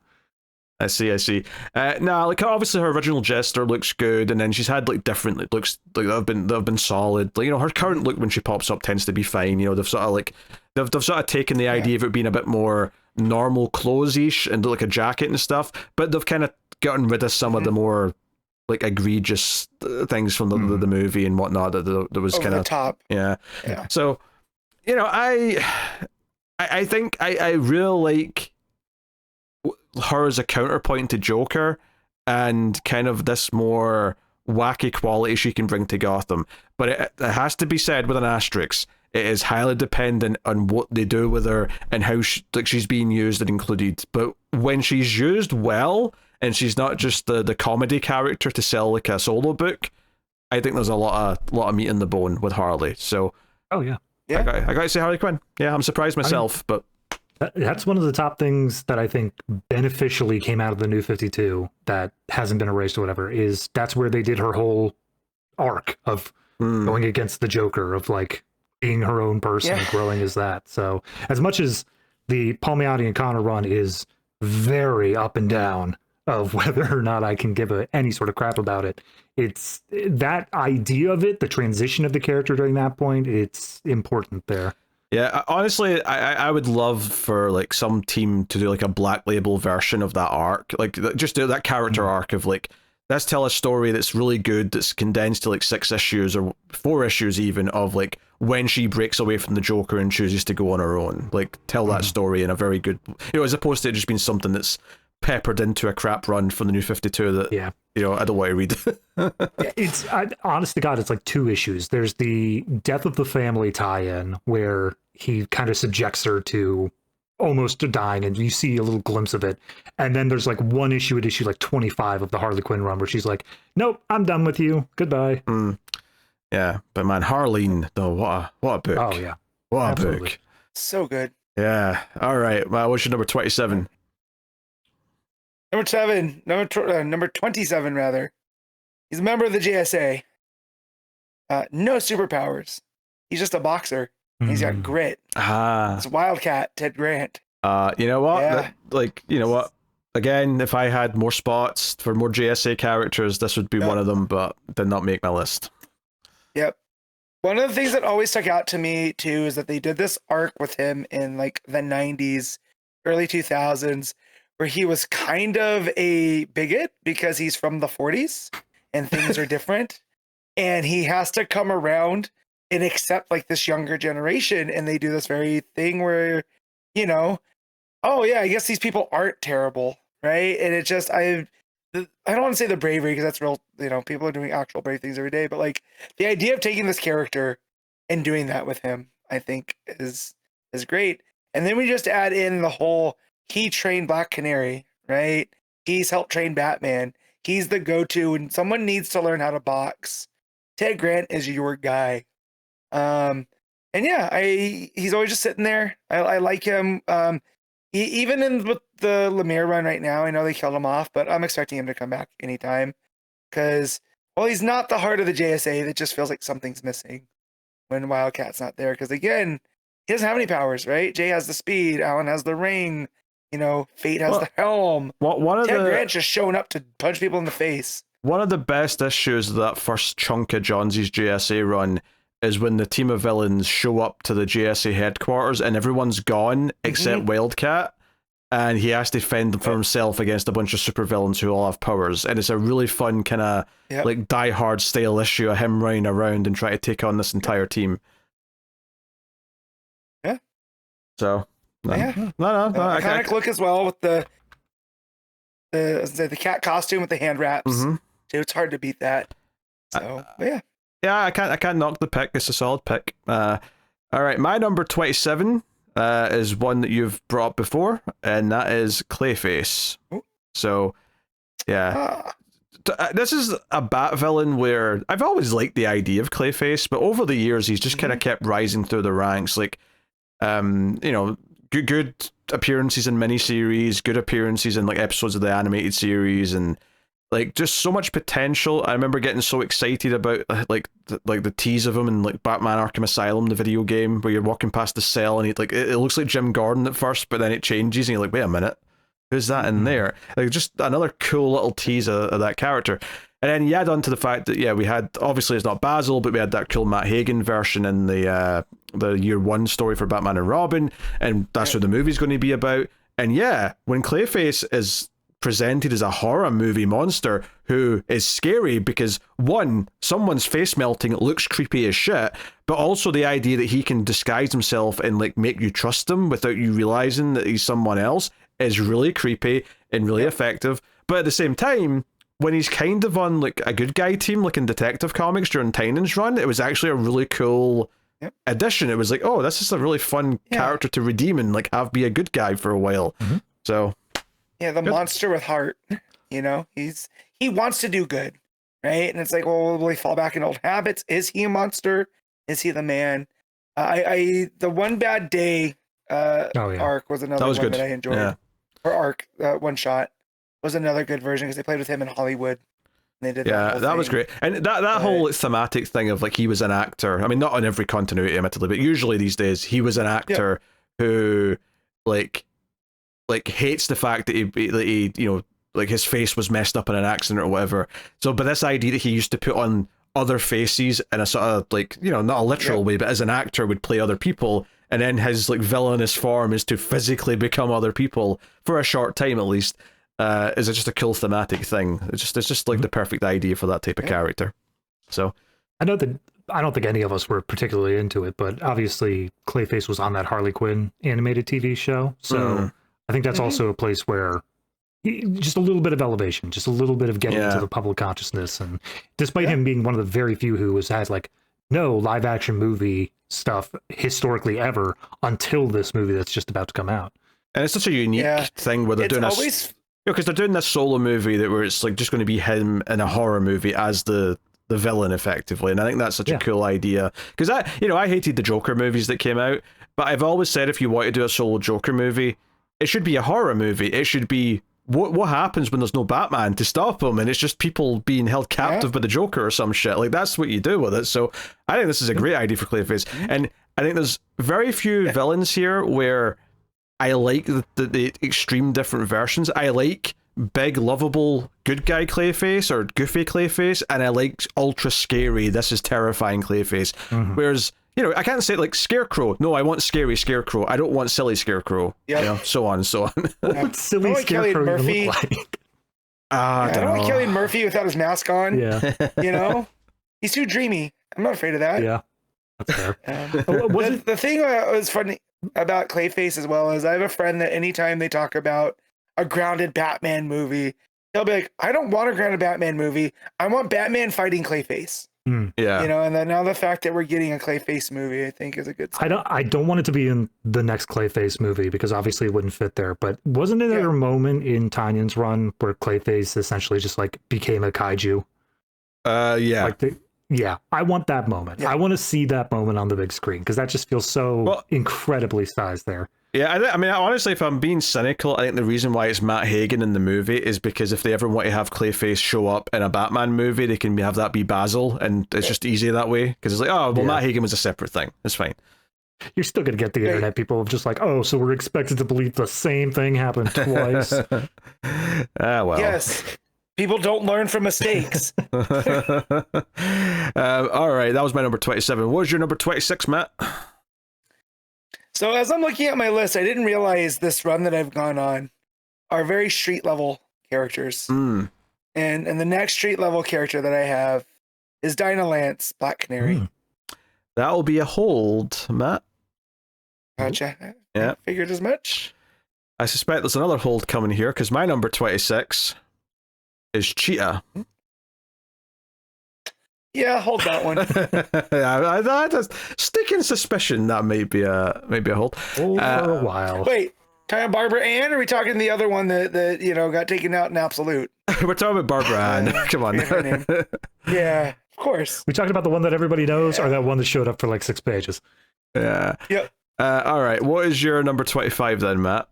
I see. No, like obviously her original Jester looks good, and then she's had like different looks like they've been solid. Like, you know, her current look when she pops up tends to be fine. You know, they've sort of like they've sort of taken the idea of it being a bit more normal clothes-ish and like a jacket and stuff, but they've kind of gotten rid of some of the more like egregious things from the movie and whatnot that there was kind of top. Yeah. So, you know, I think I really like her as a counterpoint to Joker, and kind of this more wacky quality she can bring to Gotham. But it has to be said with an asterisk. It is highly dependent on what they do with her and how she's being used and included. But when she's used well, and she's not just the comedy character to sell like a solo book, I think there's a lot of meat in the bone with Harley. So, I got to say Harley Quinn. Yeah, I'm surprised myself, but that's one of the top things that I think beneficially came out of the New 52 that hasn't been erased or whatever, is that's where they did her whole arc of going against the Joker, of like being her own person and growing as that. So as much as the Palmiotti and Connor run is very up and down of whether or not I can give any sort of crap about it, it's that idea of it, the transition of the character during that point, it's important there. Yeah, honestly, I would love for like some team to do like a Black Label version of that arc, like just do that character arc of like, let's tell a story that's really good, that's condensed to like 6 issues or 4 issues even, of like when she breaks away from the Joker and chooses to go on her own. Like tell that story in a very good, you know, as opposed to it just being something that's peppered into a crap run from the New 52 that I don't want to read. It's honest to God, it's like 2 issues. There's the Death of the Family tie-in where he kind of subjects her to almost to dying, and you see a little glimpse of it. And then there's like 1 issue at issue like 25 of the Harley Quinn run where she's like, "Nope, I'm done with you. Goodbye." Yeah, but man, Harleen, though, what a book. Oh yeah, what a absolutely. book. So good. Yeah. All right. Well, what's your number 27? Number 27 rather. He's a member of the JSA. No superpowers. He's just a boxer. He's got grit. It's Wildcat, Ted Grant. You know what? Yeah. You know what? Again, if I had more spots for more JSA characters, this would be one of them, but did not make my list. Yep. One of the things that always stuck out to me too is that they did this arc with him in like the 90s, early 2000s, where he was kind of a bigot because he's from the 40s and things are different. And he has to come around and accept like this younger generation. And they do this very thing where, oh yeah, I guess these people aren't terrible. Right. And it just, I don't want to say the bravery because that's real, people are doing actual brave things every day. But like the idea of taking this character and doing that with him, I think is great. And then we just add in the whole, he trained Black Canary, right? He's helped train Batman. He's the go-to when someone needs to learn how to box. Ted Grant is your guy. And yeah, he's always just sitting there. I like him. Even in the Lemire run right now, I know they killed him off, but I'm expecting him to come back anytime. Because, well, he's not the heart of the JSA. It just feels like something's missing when Wildcat's not there. Because again, he doesn't have any powers, right? Jay has the speed. Alan has the ring. Fate has the helm. Ted Grant's just showing up to punch people in the face. One of the best issues of that first chunk of Johnsy's JSA run is when the team of villains show up to the JSA headquarters and everyone's gone except Wildcat, and he has to fend for himself against a bunch of supervillains who all have powers. And it's a really fun kind of like Die Hard style issue of him running around and trying to take on this entire team. Yeah. So no. Iconic look as well with the cat costume with the hand wraps. So it's hard to beat that. So yeah. Yeah, I can't knock the pick. It's a solid pick. All right, my number 27 is one that you've brought up before, and that is Clayface. Ooh. So, yeah. This is a Bat villain where I've always liked the idea of Clayface, but over the years he's just kind of kept rising through the ranks. Like, good appearances in miniseries, good appearances in like episodes of the animated series, and like just so much potential. I remember getting so excited about like the tease of him in like Batman Arkham Asylum, the video game, where you're walking past the cell and it looks like Jim Gordon at first, but then it changes and you're like, wait a minute, who's that in there? Like just another cool little tease of that character. And then you add on to the fact that we had, obviously it's not Basil, but we had that cool Matt Hagen version in the year 1 story for Batman and Robin, and that's what the movie's going to be about. And yeah, when Clayface is presented as a horror movie monster who is scary because one, someone's face melting looks creepy as shit, but also the idea that he can disguise himself and like make you trust him without you realizing that he's someone else is really creepy and really effective. But at the same time, when he's kind of on like a good guy team, like in Detective Comics during Tynan's run, it was actually a really cool addition. It was like, oh, this is a really fun character to redeem and like have be a good guy for a while. So yeah, the monster with heart, he wants to do good, right? And it's like, well, will he fall back in old habits? Is he a monster? Is he the man? The One Bad Day arc was another one that I enjoyed. Yeah. Or arc, one shot was another good version because they played with him in Hollywood. And they did that was great. And that whole thematic thing of like he was an actor. I mean, not on every continuity, admittedly, but usually these days he was an actor who like hates the fact that he like his face was messed up in an accident or whatever. So, but this idea that he used to put on other faces in a sort of like, not a literal way, but as an actor would play other people, and then his like villainous form is to physically become other people for a short time at least, is just a cool thematic thing. It's just like the perfect idea for that type of character. So I don't think any of us were particularly into it, but obviously Clayface was on that Harley Quinn animated TV show, so I think that's also a place where just a little bit of elevation, just a little bit of getting into the public consciousness. And despite him being one of the very few who has like no live action movie stuff historically ever until this movie that's just about to come out. And it's such a unique thing where they're doing this, because they're doing this solo movie where it's like just going to be him in a horror movie as the villain effectively, and I think that's such a cool idea, because I hated the Joker movies that came out, but I've always said if you want to do a solo Joker movie, it should be a horror movie. It should be what happens when there's no Batman to stop him, and it's just people being held captive by the Joker or some shit. Like, that's what you do with it. So I think this is a great idea for Clayface, and I think there's very few villains here where I like the extreme different versions. I like big, lovable, good guy Clayface or goofy Clayface, and I like ultra scary, this is terrifying Clayface. Whereas, I can't say like Scarecrow. No, I want scary Scarecrow. I don't want silly Scarecrow. So on and so on. What would silly Scarecrow even look like? I don't want Cillian Murphy without his mask on. Yeah. He's too dreamy. I'm not afraid of that. Yeah, that's fair. The thing that was funny about Clayface as well is I have a friend that anytime they talk about a grounded Batman movie, they'll be like, I don't want a grounded Batman movie. I want Batman fighting Clayface. Yeah. And then now the fact that we're getting a Clayface movie, I think, is a good sign. I don't want it to be in the next Clayface movie because obviously it wouldn't fit there. But wasn't there a moment in Tynion's run where Clayface essentially just like became a kaiju? Yeah. Yeah, I want that moment. I want to see that moment on the big screen because that just feels so incredibly sized there. Yeah, I mean, honestly, if I'm being cynical, I think the reason why it's Matt Hagen in the movie is because if they ever want to have Clayface show up in a Batman movie, they can have that be Basil, and it's just easier that way, because it's like, oh, well, Matt Hagen was a separate thing. It's fine. You're still going to get the internet people of just like, oh, so we're expected to believe the same thing happened twice. Well. Yes. People don't learn from mistakes. All right, that was my number 27. What was your number 26, Matt? So as I'm looking at my list, I didn't realize this run that I've gone on are very street level characters. And the next street level character that I have is Dinah Lance, Black Canary. That'll be a hold, Matt. Gotcha. Yeah. I figured as much. I suspect there's another hold coming here, because my number 26 is Cheetah. Yeah, hold that one. I just sticking suspicion that may be a hold. For a while. Wait, talking Barbara Ann, or are we talking the other one that got taken out in Absolute? We're talking about Barbara Ann. Come on. Yeah, of course. We talked about the one that everybody knows, or that one that showed up for like 6 pages. Yeah. Yep. All right. What is your number 25 then, Matt?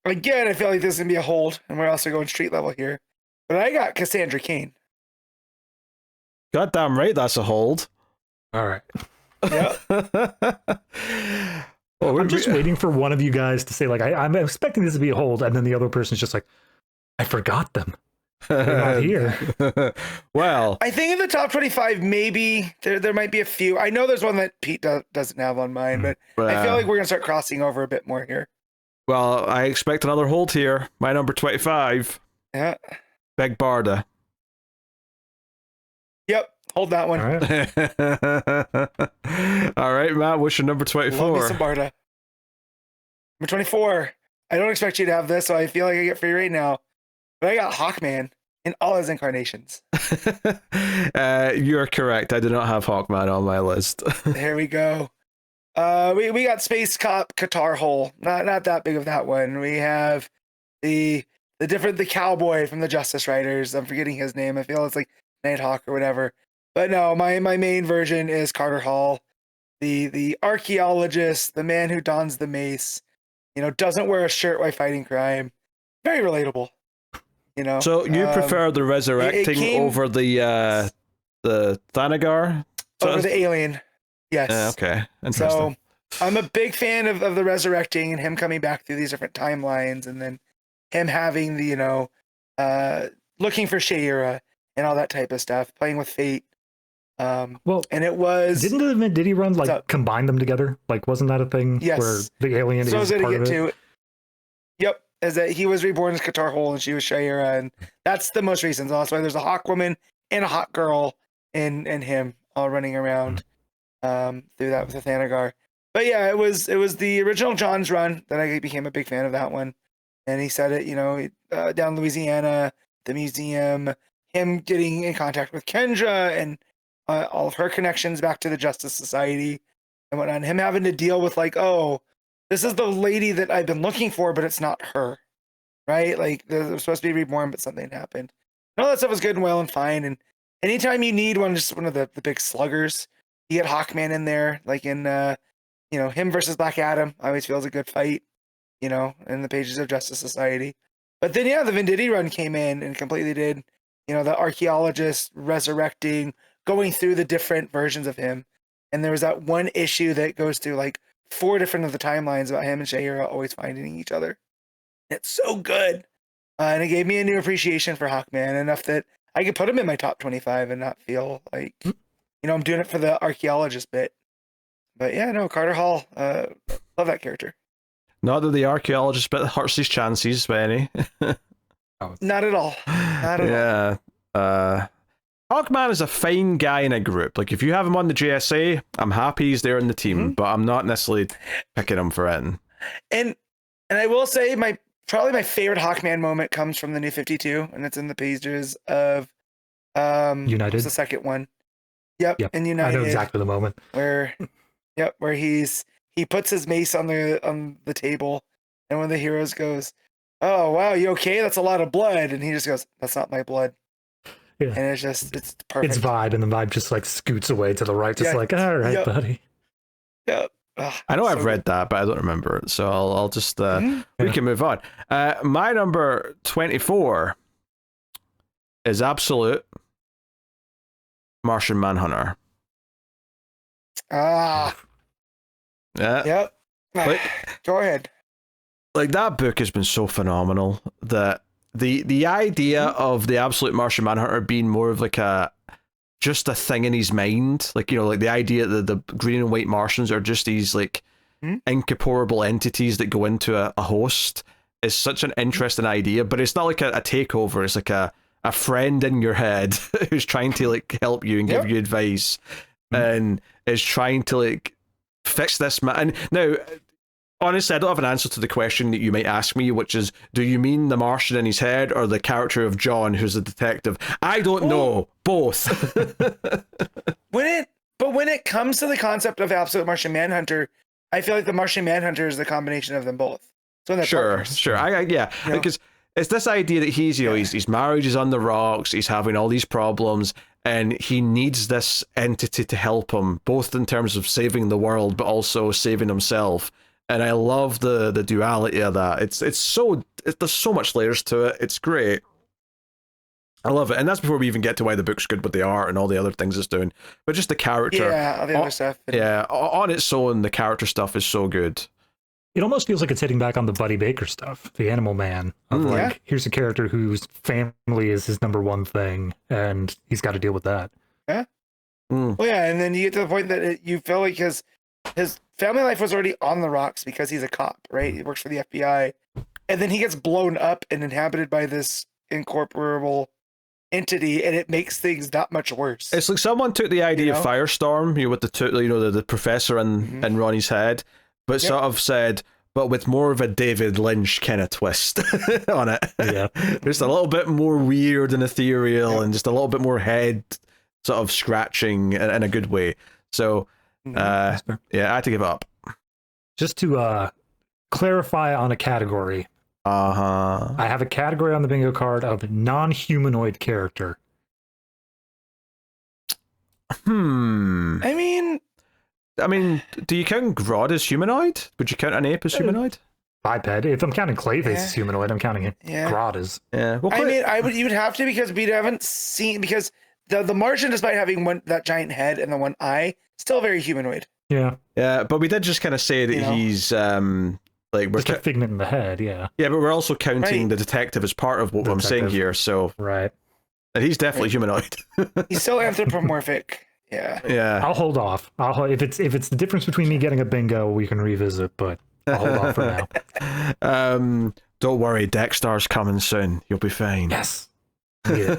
Again, I feel like this is gonna be a hold, and we're also going street level here. But I got Cassandra Cain. Goddamn right, that's a hold. All right. Yep. I'm just waiting for one of you guys to say, like, I'm expecting this to be a hold, and then the other person's just like, I forgot them. They're not here. Well, I think in the top 25, maybe there might be a few. I know there's one that Pete doesn't have on mine, but I feel like we're gonna start crossing over a bit more here. Well, I expect another hold here. My number 25. Yeah. Beg Barda. Yep. Hold that one. All right. All right, Matt, what's your number 24? Love me some Barda. Number 24. I don't expect you to have this, so I feel like I get free right now. But I got Hawkman in all his incarnations. You're correct. I do not have Hawkman on my list. There we go. We got Space Cop Qatar Hole. Not that big of that one. We have the cowboy from the Justice Riders. I'm forgetting his name. I feel it's like Nighthawk or whatever. But no, my main version is Carter Hall, the archaeologist, the man who dons the mace, doesn't wear a shirt while fighting crime. Very relatable. So you prefer the resurrecting over the Thanagar? Over the alien. Yes. Okay. Interesting. So I'm a big fan of the resurrecting and him coming back through these different timelines, and then him having the, looking for Shayera and all that type of stuff, playing with fate. Well, and it was did he run like combine them together? Like, wasn't that a thing? Yes. Where the alien is part of it? Yep. Is that he was reborn as Qatar Hole and she was Shayera, and that's the most recent. So that's why there's a Hawk woman and a Hawk girl and him all running around through that with the Thanagar. But yeah, it was the original John's run that I became a big fan of that one. And he said it, down in Louisiana, the museum, him getting in contact with Kendra and all of her connections back to the Justice Society and whatnot. And him having to deal with like, oh, this is the lady that I've been looking for, but it's not her, right? Like they're supposed to be reborn, but something happened. And all that stuff was good and well and fine. And anytime you need just one of the big sluggers, you get Hawkman in there, like in him versus Black Adam. I always feel is a good fight, in the pages of Justice Society. But then the Venditti run came in and completely did, the archaeologist resurrecting, going through the different versions of him. And there was that one issue that goes through like 4 different of the timelines about him and Shahira always finding each other. It's so good. And it gave me a new appreciation for Hawkman, enough that I could put him in my top 25 and not feel like, I'm doing it for the archaeologist bit. But yeah, no, Carter Hall, love that character. Not that the archaeologist bit hurts his chances, Benny. Not at all. Not at all. Hawkman is a fine guy in a group. Like, if you have him on the JSA, I'm happy he's there in the team, but I'm not necessarily picking him for it. And I will say probably my favorite Hawkman moment comes from the New 52, and it's in the pages of United. What's the second one? Yep, in United. I know exactly the moment. Where he puts his mace on the table, and when the heroes goes, "Oh wow, you okay? That's a lot of blood," and he just goes, "That's not my blood." Yeah. And it's perfect. It's Vibe, and the Vibe just like scoots away to the right, just like, all right, buddy. Yep. I know I've read that, but I don't remember it, so I'll just we can move on. My number 24 is Absolute Martian Manhunter. Yeah. Yep. Go ahead. Like, that book has been so phenomenal that the idea of the Absolute Martian Manhunter being more of like just a thing in his mind, like, like the idea that the green and white Martians are just these like incorporeal entities that go into a host is such an interesting idea. But it's not like a takeover. It's like a friend in your head who's trying to like help you and give you advice and is trying to like fix this man. And now, honestly, I don't have an answer to the question that you might ask me, which is, do you mean the Martian in his head or the character of John, who's a detective? I don't know. Both. When it comes to the concept of Absolute Martian Manhunter, I feel like the Martian Manhunter is the combination of them both. So sure. Because it's this idea that he's married, he's on the rocks, he's having all these problems, and he needs this entity to help him, both in terms of saving the world, but also saving himself. And I love the duality of that. There's so much layers to it. It's great. I love it. And that's before we even get to why the book's good with the art and all the other things it's doing. But just the character. Yeah, all the other stuff. Yeah, on its own, the character stuff is so good. It almost feels like it's hitting back on the Buddy Baker stuff, the Animal Man. Of here's a character whose family is his number one thing, and he's got to deal with that. Yeah. Well, yeah, and then you get to the point that you feel like his family life was already on the rocks because he's a cop, right? He works for the FBI. And then he gets blown up and inhabited by this incorporeal entity, and it makes things that much worse. It's like someone took the idea of Firestorm, with the professor in Ronnie's head, but sort of said, but with more of a David Lynch kind of twist on it. Yeah. Just a little bit more weird and ethereal and just a little bit more head sort of scratching in a good way. So, I had to give up. Just to clarify on a category. I have a category on the bingo card of non-humanoid character. I mean, do you count Grodd as humanoid? Would you count an ape as humanoid? Biped. If I'm counting Clayface as humanoid, I'm counting it. Grodd as. Yeah. Well, you would have to, because we haven't seen, because the Martian, despite having that giant head and the one eye, still very humanoid. Yeah. Yeah, but we did just kind of say that he's we're just a figment in the head. Yeah. Yeah, but we're also counting the detective as part of what I'm saying here. So right. And he's definitely humanoid. He's still anthropomorphic. Yeah. Yeah. I'll hold off. If it's the difference between me getting a bingo, we can revisit, but I'll hold off for now. Don't worry, Dexter's coming soon. You'll be fine. Yes. Yeah.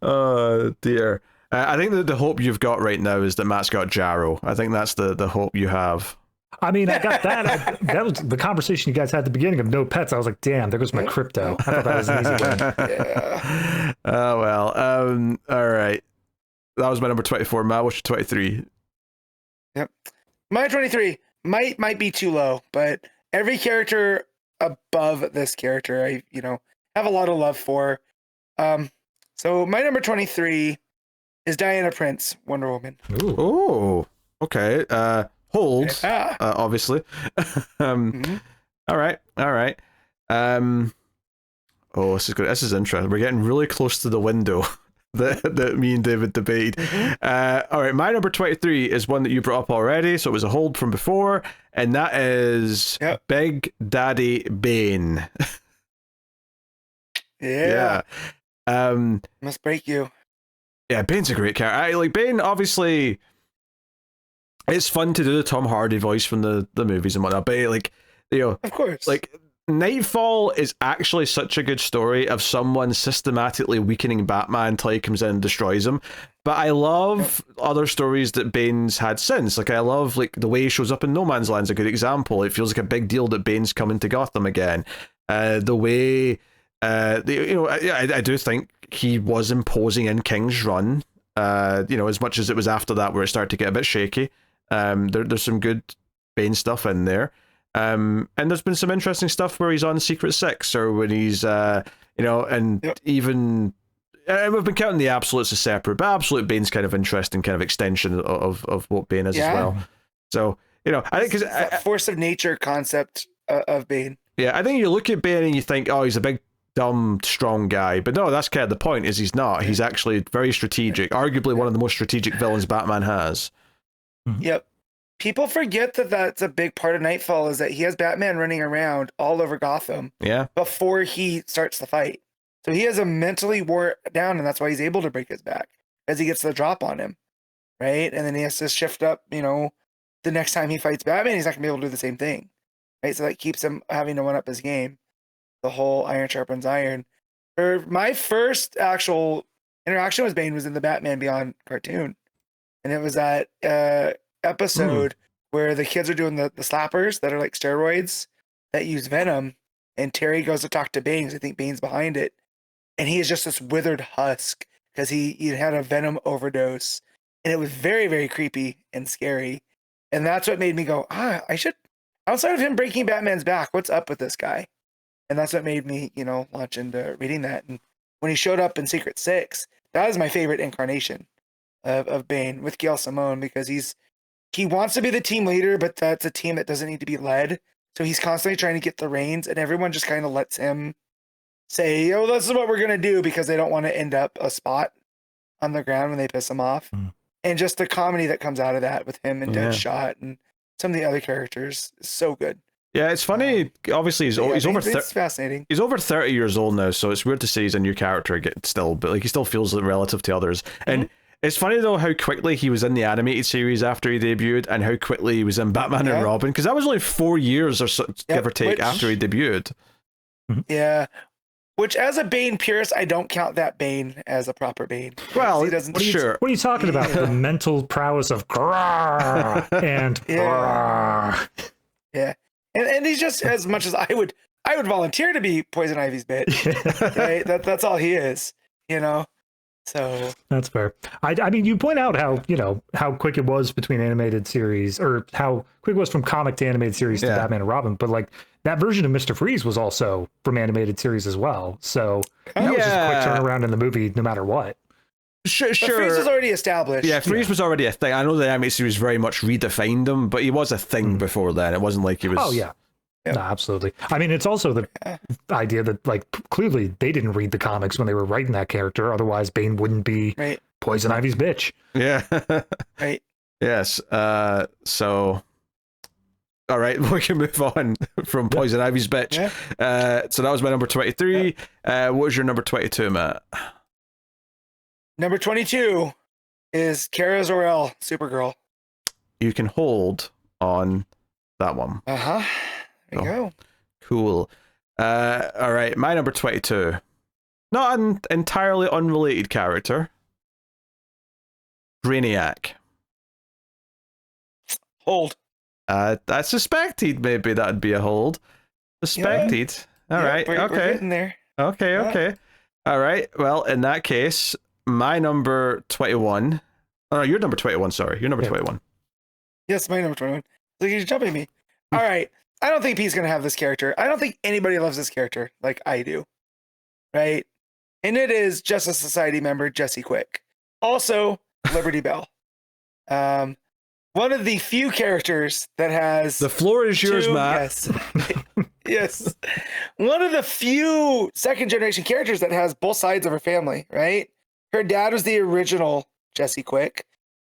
Oh dear. I think that the hope you've got right now is that Matt's got Jarrow. I think that's the hope you have. I mean, I got that. That was the conversation you guys had at the beginning of no pets. I was like, damn, there goes my crypto. I thought that was an easy win. Yeah. Oh well. All right. That was my number 24. Matt, what's your 23? Yep. My 23 might be too low, but every character above this character, I have a lot of love for. So my number 23 is Diana Prince, Wonder Woman. Ooh. Oh, okay. Hold, Yeah. obviously. All right. Oh, this is good. This is interesting. We're getting really close to the window that me and David debated. All right, my number 23 is one that you brought up already, so it was a hold from before, and that is Big Daddy Bane. Yeah. Yeah. Must break you. Yeah, Bane's a great character. I like Bane, obviously. It's fun to do the Tom Hardy voice from the movies and whatnot, but like, Of course. like Nightfall is actually such a good story of someone systematically weakening Batman until he comes in and destroys him. But I love other stories that Bane's had since. Like, I love like the way he shows up in No Man's Land's a good example. It feels like a big deal that Bane's coming to Gotham again. The way, I do think he was imposing in King's Run. As much as it was after that where it started to get a bit shaky. There's some good Bane stuff in there. And there's been some interesting stuff where he's on Secret Six, or when he's even we've been counting the Absolutes as separate, but Absolute Bane's kind of interesting kind of extension of what Bane is as well. So I think because force of nature concept of Bane. Yeah, I think you look at Bane and you think, oh, he's a big dumb strong guy, but no, that's kind of the point. Is he's not. He's actually very strategic. Arguably one of the most strategic villains Batman has. Yep. People forget that that's a big part of Nightfall, is that he has Batman running around all over Gotham before he starts the fight. So he has him mentally wore down, and that's why he's able to break his back, as he gets the drop on him, right? And then he has to shift up, the next time he fights Batman, he's not going to be able to do the same thing, right? So that keeps him having to one up his game. The whole iron sharpens iron. My first actual interaction with Bane was in the Batman Beyond cartoon. And it was that episode where the kids are doing the slappers that are like steroids that use venom, and Terry goes to talk to Bane, 'cause I think Bane's behind it, and he is just this withered husk because he had a venom overdose, and it was very, very creepy and scary. And that's what made me go, I should, outside of him breaking Batman's back, what's up with this guy? And that's what made me, launch into reading that. And when he showed up in Secret Six, that was my favorite incarnation of Bane with Gail Simone, because he wants to be the team leader, but that's a team that doesn't need to be led. So he's constantly trying to get the reins, and everyone just kind of lets him say, oh, this is what we're going to do, because they don't want to end up a spot on the ground when they piss him off. And just the comedy that comes out of that with him and Deadshot and some of the other characters is so good. Yeah, it's funny. Obviously, he's over. It's fascinating. He's over 30 years old now, so it's weird to say he's a new character still, but like he still feels relative to others. And it's funny though how quickly he was in the animated series after he debuted, and how quickly he was in Batman and Robin, because that was only 4 years or so, give or take, after he debuted. Yeah. Which, as a Bane purist, I don't count that Bane as a proper Bane. Well, he doesn't. Sure. What are you talking about? The mental prowess of and yeah. And he's just, as much as I would volunteer to be Poison Ivy's bitch. Right? That's all he is, So that's fair. I mean, you point out how quick it was between animated series, or how quick it was from comic to animated series to Batman and Robin, but like that version of Mr. Freeze was also from animated series as well. So that was just a quick turnaround in the movie, no matter what. Sure. But Freeze was already established. Yeah, Freeze was already a thing. I know the animated series very much redefined him, but he was a thing before then. It wasn't like he was. Oh yeah. Yep. No, absolutely. I mean, it's also the idea that, like, clearly they didn't read the comics when they were writing that character. Otherwise, Bane wouldn't be Poison Ivy's bitch. Yeah. Right. Yes. So, all right, we can move on from Poison Ivy's bitch. Yeah. So that was my number 23. What was your number 22, Matt? Number 22 is Kara Zor-El, Supergirl. You can hold on that one. There you go. Cool. All right, my number 22. Not an entirely unrelated character. Brainiac. Hold. I suspected maybe that'd be a hold. Suspected. All right. We're Okay. getting there. Okay. Yeah. Okay. All right. Well, in that case, my number 21. Oh, no, you're number 21. Sorry, you're number 21. Yes, my number 21. Like, you're jumping me. All right. I don't think Pete's going to have this character. I don't think anybody loves this character like I do. Right? And it is Justice Society member Jesse Quick. Also, Liberty Bell. One of the few characters that has... The floor is yours, Matt. Yes. Yes. One of the few second-generation characters that has both sides of her family, right? Her dad was the original Jesse Quick,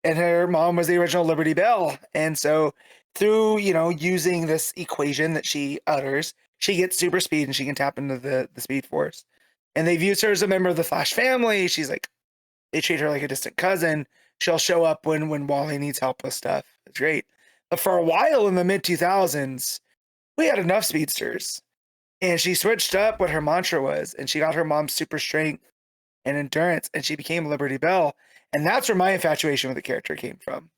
and her mom was the original Liberty Bell. And so through, using this equation that she utters, she gets super speed and she can tap into the Speed Force. And they've used her as a member of the Flash family. She's like, they treat her like a distant cousin. She'll show up when Wally needs help with stuff. It's great. But for a while in the mid-2000s, we had enough speedsters. And she switched up what her mantra was, and she got her mom's super strength and endurance, and she became Liberty Bell. And that's where my infatuation with the character came from.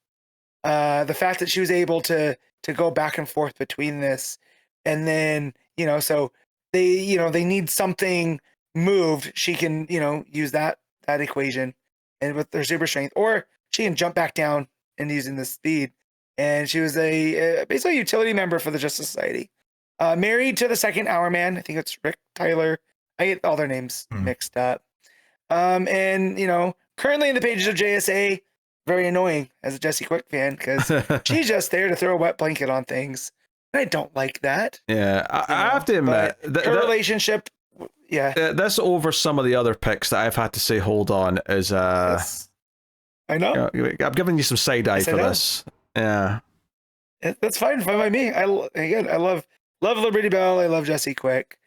The fact that she was able to go back and forth between this, and then, so they need something moved. She can, use that equation and with their super strength, or she can jump back down and using the speed. And she was basically a utility member for the Justice Society. Married to the second Hour Man. I think it's Rick Tyler. I get all their names mixed up. And, currently in the pages of JSA, very annoying as a Jesse Quick fan, because she's just there to throw a wet blanket on things. I don't like that. Yeah, I have to admit, her relationship, that's over some of the other picks that I've had to say, hold on, is yes. I know. I'm giving you some side eye for this. Yeah. That's fine by me. I love Liberty Bell. I love Jesse Quick.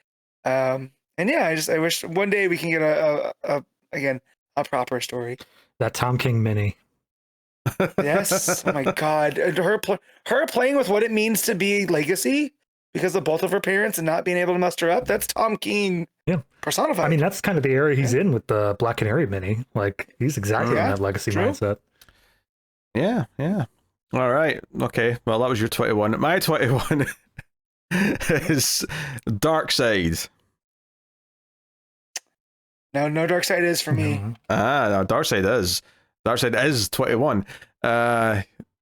And yeah, I wish one day we can get a proper story. That Tom King mini. Yes. Oh my God. Her playing with what it means to be legacy because of both of her parents and not being able to muster up. That's Tom King. Yeah. Personified. I mean, that's kind of the area he's in with the Black Canary mini. Like, he's exactly in that legacy mindset. Yeah. Yeah. All right. Okay. Well, that was your 21. My 21 is Darkseid. No, Darkseid is for me. No, Darkseid is. Darkseid is 21.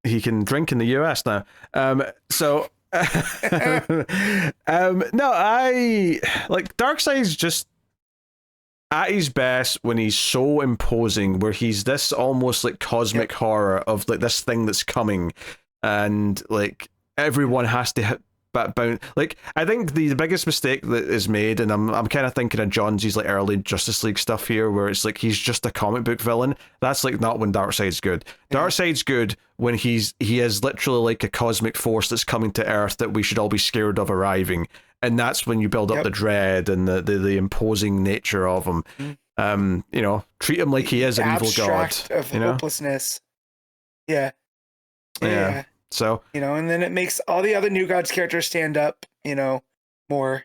He can drink in the US now. So no, I like Darkseid's just at his best when he's so imposing, where he's this almost like cosmic horror of like this thing that's coming, and like everyone has to hit bound. Like, I think the biggest mistake that is made, and I'm kind of thinking of Johnsy's like early Justice League stuff here, where it's like he's just a comic book villain. That's like not when Darkseid's good. Darkseid's good when he is literally like a cosmic force that's coming to Earth that we should all be scared of arriving, and that's when you build up the dread and the imposing nature of him. Treat him like he is an evil god. Of hopelessness. Yeah. So, and then it makes all the other New Gods characters stand up, more,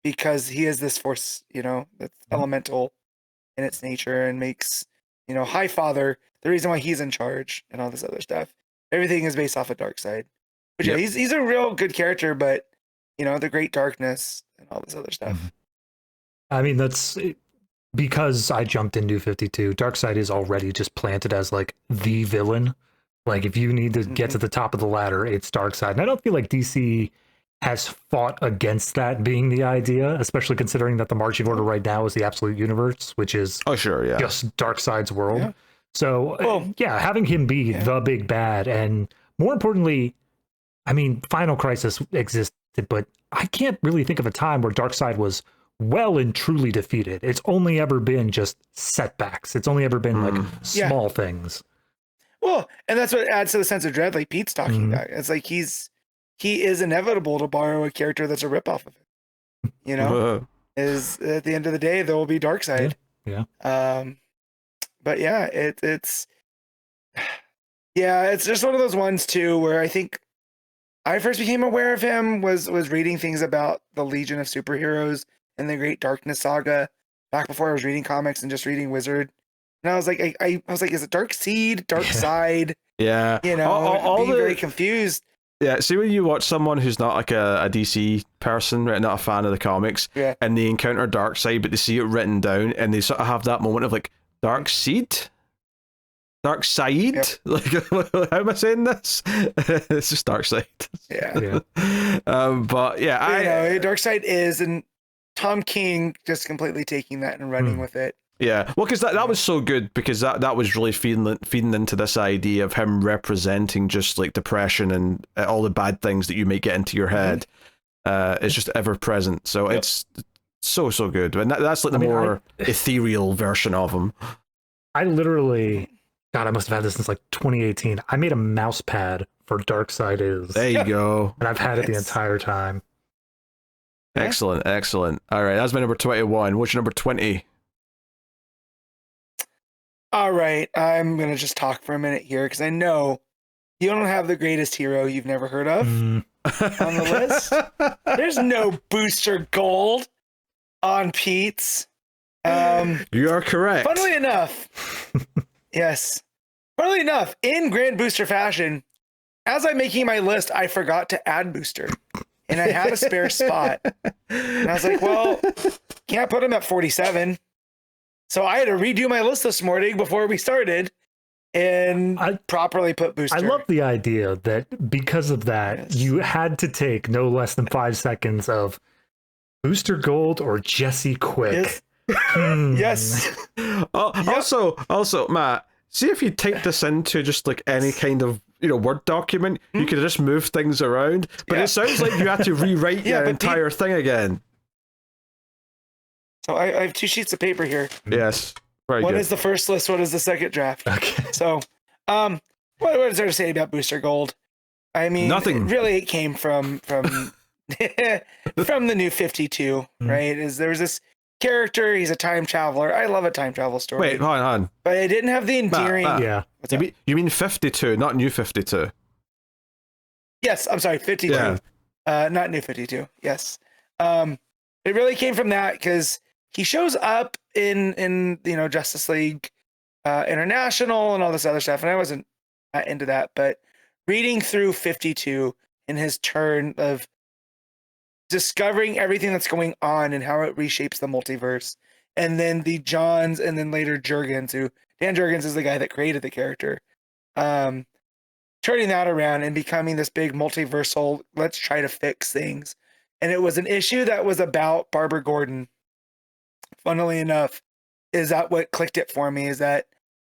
because he is this force, that's elemental in its nature, and makes, High Father the reason why he's in charge and all this other stuff. Everything is based off of Darkseid. But he's a real good character, but the Great Darkness and all this other stuff. I mean, that's because I jumped in New 52. Darkseid is already just planted as like the villain. Like, if you need to get to the top of the ladder, it's Darkseid. And I don't feel like DC has fought against that being the idea, especially considering that the marching order right now is the Absolute Universe, which is just Darkseid's world. Yeah. So, having him be the big bad, and more importantly, I mean, Final Crisis existed, but I can't really think of a time where Darkseid was well and truly defeated. It's only ever been just setbacks. It's only ever been like small things. Well, and that's what adds to the sense of dread, like Pete's talking about. It's like he is inevitable to borrow a character that's a ripoff of him. Is at the end of the day there will be Darkseid. Yeah. But it's just one of those ones too where I think I first became aware of him was reading things about the Legion of Superheroes and the Great Darkness saga back before I was reading comics and just reading Wizard. And I was like, I was like, is it Darkseid, Darkseid? Yeah. All being very confused. Yeah, see when you watch someone who's not like a DC person, right, not a fan of the comics, Yeah. and they encounter Darkseid, but they see it written down, and they sort of have that moment of like, Darkseid? Darkseid? Yep. Like, how am I saying this? It's just Darkseid. Yeah. But yeah, Darkseid is, and Tom King just completely taking that and running with it. Yeah, well, because that was so good, because that was really feeding into this idea of him representing just like depression and all the bad things that you may get into your head. It's just ever present, so it's so good, and that's like the more ethereal version of him. I literally, God, I must have had this since like 2018. I made a mouse pad for Darkseid is. There you go. And I've had it the entire time. Excellent. All right, that's my number 21. What's your number 20? All right, I'm going to just talk for a minute here because I know you don't have the greatest hero you've never heard of on the list. There's no Booster Gold on Pete's. You are correct. Funnily enough, yes. Funnily enough, in Grand Booster fashion, as I'm making my list, I forgot to add Booster. And I had a spare spot. And I was like, well, can't put him at 47. So I had to redo my list this morning before we started and properly put Booster. I love the idea that because of that, you had to take no less than 5 seconds of Booster Gold or Jesse Quick. Yes. Also, Matt, see if you type this into just like any kind of Word document, you could just move things around. But it sounds like you had to rewrite your entire thing again. So I have 2 sheets of paper here. Yes. Very One good. is the first list, one is the second draft. Okay. So, what is there to say about Booster Gold? I mean, nothing. Really, it came from from the New 52, right? There was this character, he's a time traveler. I love a time travel story. Wait, hold on. But it didn't have the endearing. Matt. Yeah. You mean 52, not New 52. Yes, I'm sorry, 52. Yeah. Not New 52. Yes. It really came from that because he shows up in Justice League International and all this other stuff, and I wasn't into that. But reading through 52 in his turn of discovering everything that's going on and how it reshapes the multiverse, and then the Johns, and then later Jurgens, who Dan Jurgens is the guy that created the character, turning that around and becoming this big multiversal, let's try to fix things. And it was an issue that was about Barbara Gordon. Funnily enough, is that what clicked it for me, is that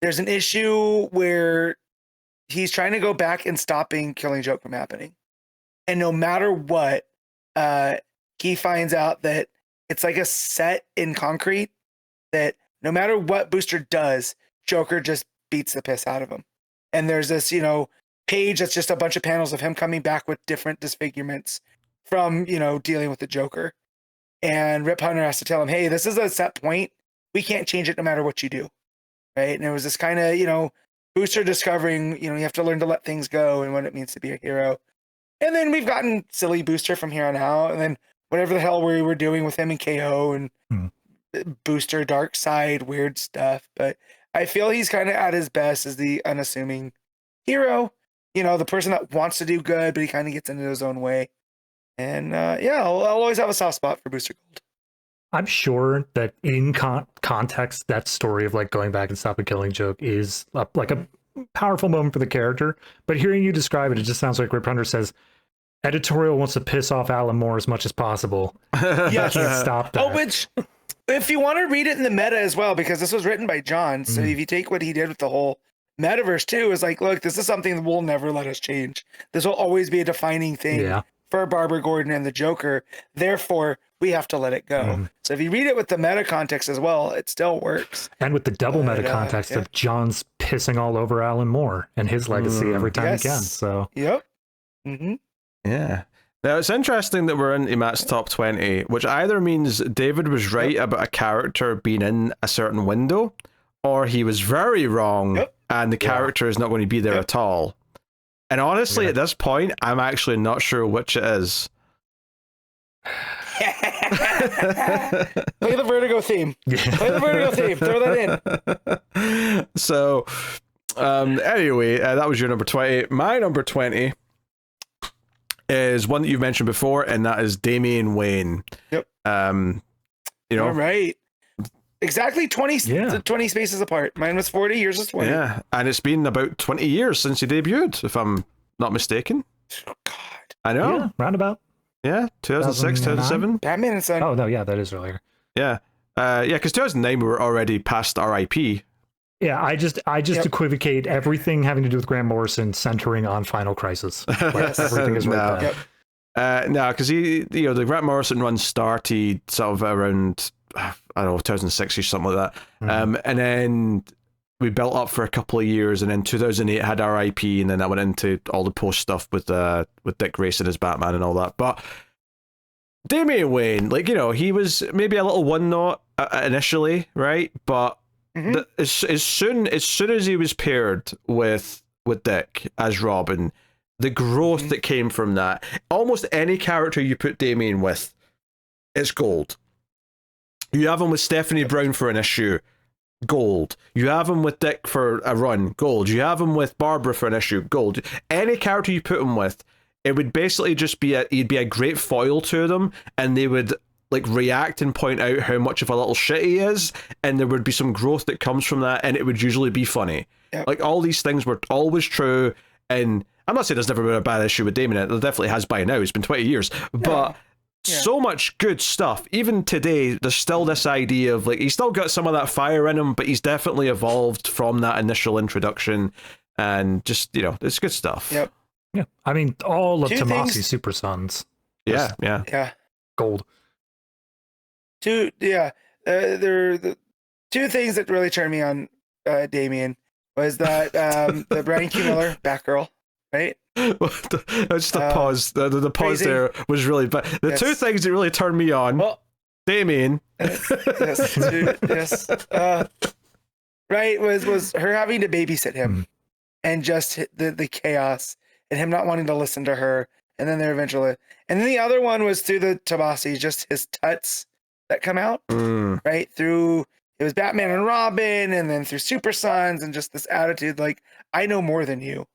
there's an issue where he's trying to go back and stopping Killing Joke from happening. And no matter what, he finds out that it's like a set in concrete that no matter what Booster does, Joker just beats the piss out of him. And there's this, page that's just a bunch of panels of him coming back with different disfigurements from, dealing with the Joker. And Rip Hunter has to tell him, hey, this is a set point. We can't change it no matter what you do. Right. And it was this kind of, Booster discovering, you have to learn to let things go and what it means to be a hero. And then we've gotten silly Booster from here on out. And then whatever the hell we were doing with him and KO and Booster, Darkseid, weird stuff. But I feel he's kind of at his best as the unassuming hero, the person that wants to do good, but he kind of gets into his own way. And I'll always have a soft spot for Booster Gold. I'm sure that in context, that story of like going back and stopping Killing Joke is like a powerful moment for the character. But hearing you describe it, it just sounds like Rip Hunter says, editorial wants to piss off Alan Moore as much as possible. Yes. Can't stop that. Oh, which, if you want to read it in the meta as well, because this was written by John. So if you take what he did with the whole metaverse too, is like, look, this is something that will never let us change. This will always be a defining thing for Barbara Gordon and the Joker. Therefore, we have to let it go. So if you read it with the meta context as well, it still works. And with the double meta context of John's pissing all over Alan Moore and his legacy every time he can. So yep. Yeah. Now, it's interesting that we're into Matt's top 20, which either means David was right about a character being in a certain window, or he was very wrong and the character is not going to be there at all. And honestly, at this point, I'm actually not sure which it is. Play the Vertigo theme. Play the Vertigo theme. Throw that in. So, anyway, that was your number 20. My number 20 is one that you've mentioned before, and that is Damian Wayne. Yep. You know, all right. Exactly 20 spaces apart. Mine was 40, yours was 20. Yeah, and it's been about 20 years since he debuted, if I'm not mistaken. Oh, God. I know. Yeah, roundabout. Yeah, 2006, 2007. Batman and Son. Oh, no, yeah, that is earlier. Yeah. Because 2009 we were already past RIP. Yeah, I just equivocate everything having to do with Grant Morrison centering on Final Crisis. Yes. Everything is right there. Yep. No, because the Grant Morrison run started sort of around, I don't know, 2006 or something like that. Mm-hmm. And then we built up for a couple of years, and then 2008 had RIP, and then that went into all the post stuff with Dick Grayson as Batman and all that. But Damian Wayne, he was maybe a little one note initially, right? But as soon as he was paired with Dick as Robin, the growth that came from that, almost any character you put Damian with, it's gold. You have him with Stephanie Brown for an issue, gold. You have him with Dick for a run, gold. You have him with Barbara for an issue, gold. Any character you put him with, it would basically just be he'd be a great foil to them, and they would react and point out how much of a little shit he is, and there would be some growth that comes from that, and it would usually be funny. Yep. All these things were always true, and I'm not saying there's never been a bad issue with Damien. There definitely has by now. It's been 20 years. But so much good stuff. Even today, there's still this idea of he's still got some of that fire in him, but he's definitely evolved from that initial introduction. And just, it's good stuff. Yep. Yeah. I mean, all of Two Tomasi's things- Super Sons. Yeah. Gold. There are the two things that really turned me on Damien was that the Brian Q. Miller Batgirl, right? Just a pause. The pause Crazy. there was really bad. The two things that really turned me on, Damien. Yes. Right, was her having to babysit him and just the chaos and him not wanting to listen to her. And then they're eventually, and then the other one was through the Tomasi, just his tuts that come out, right? Through, it was Batman and Robin, and then through Super Sons, and just this attitude, I know more than you.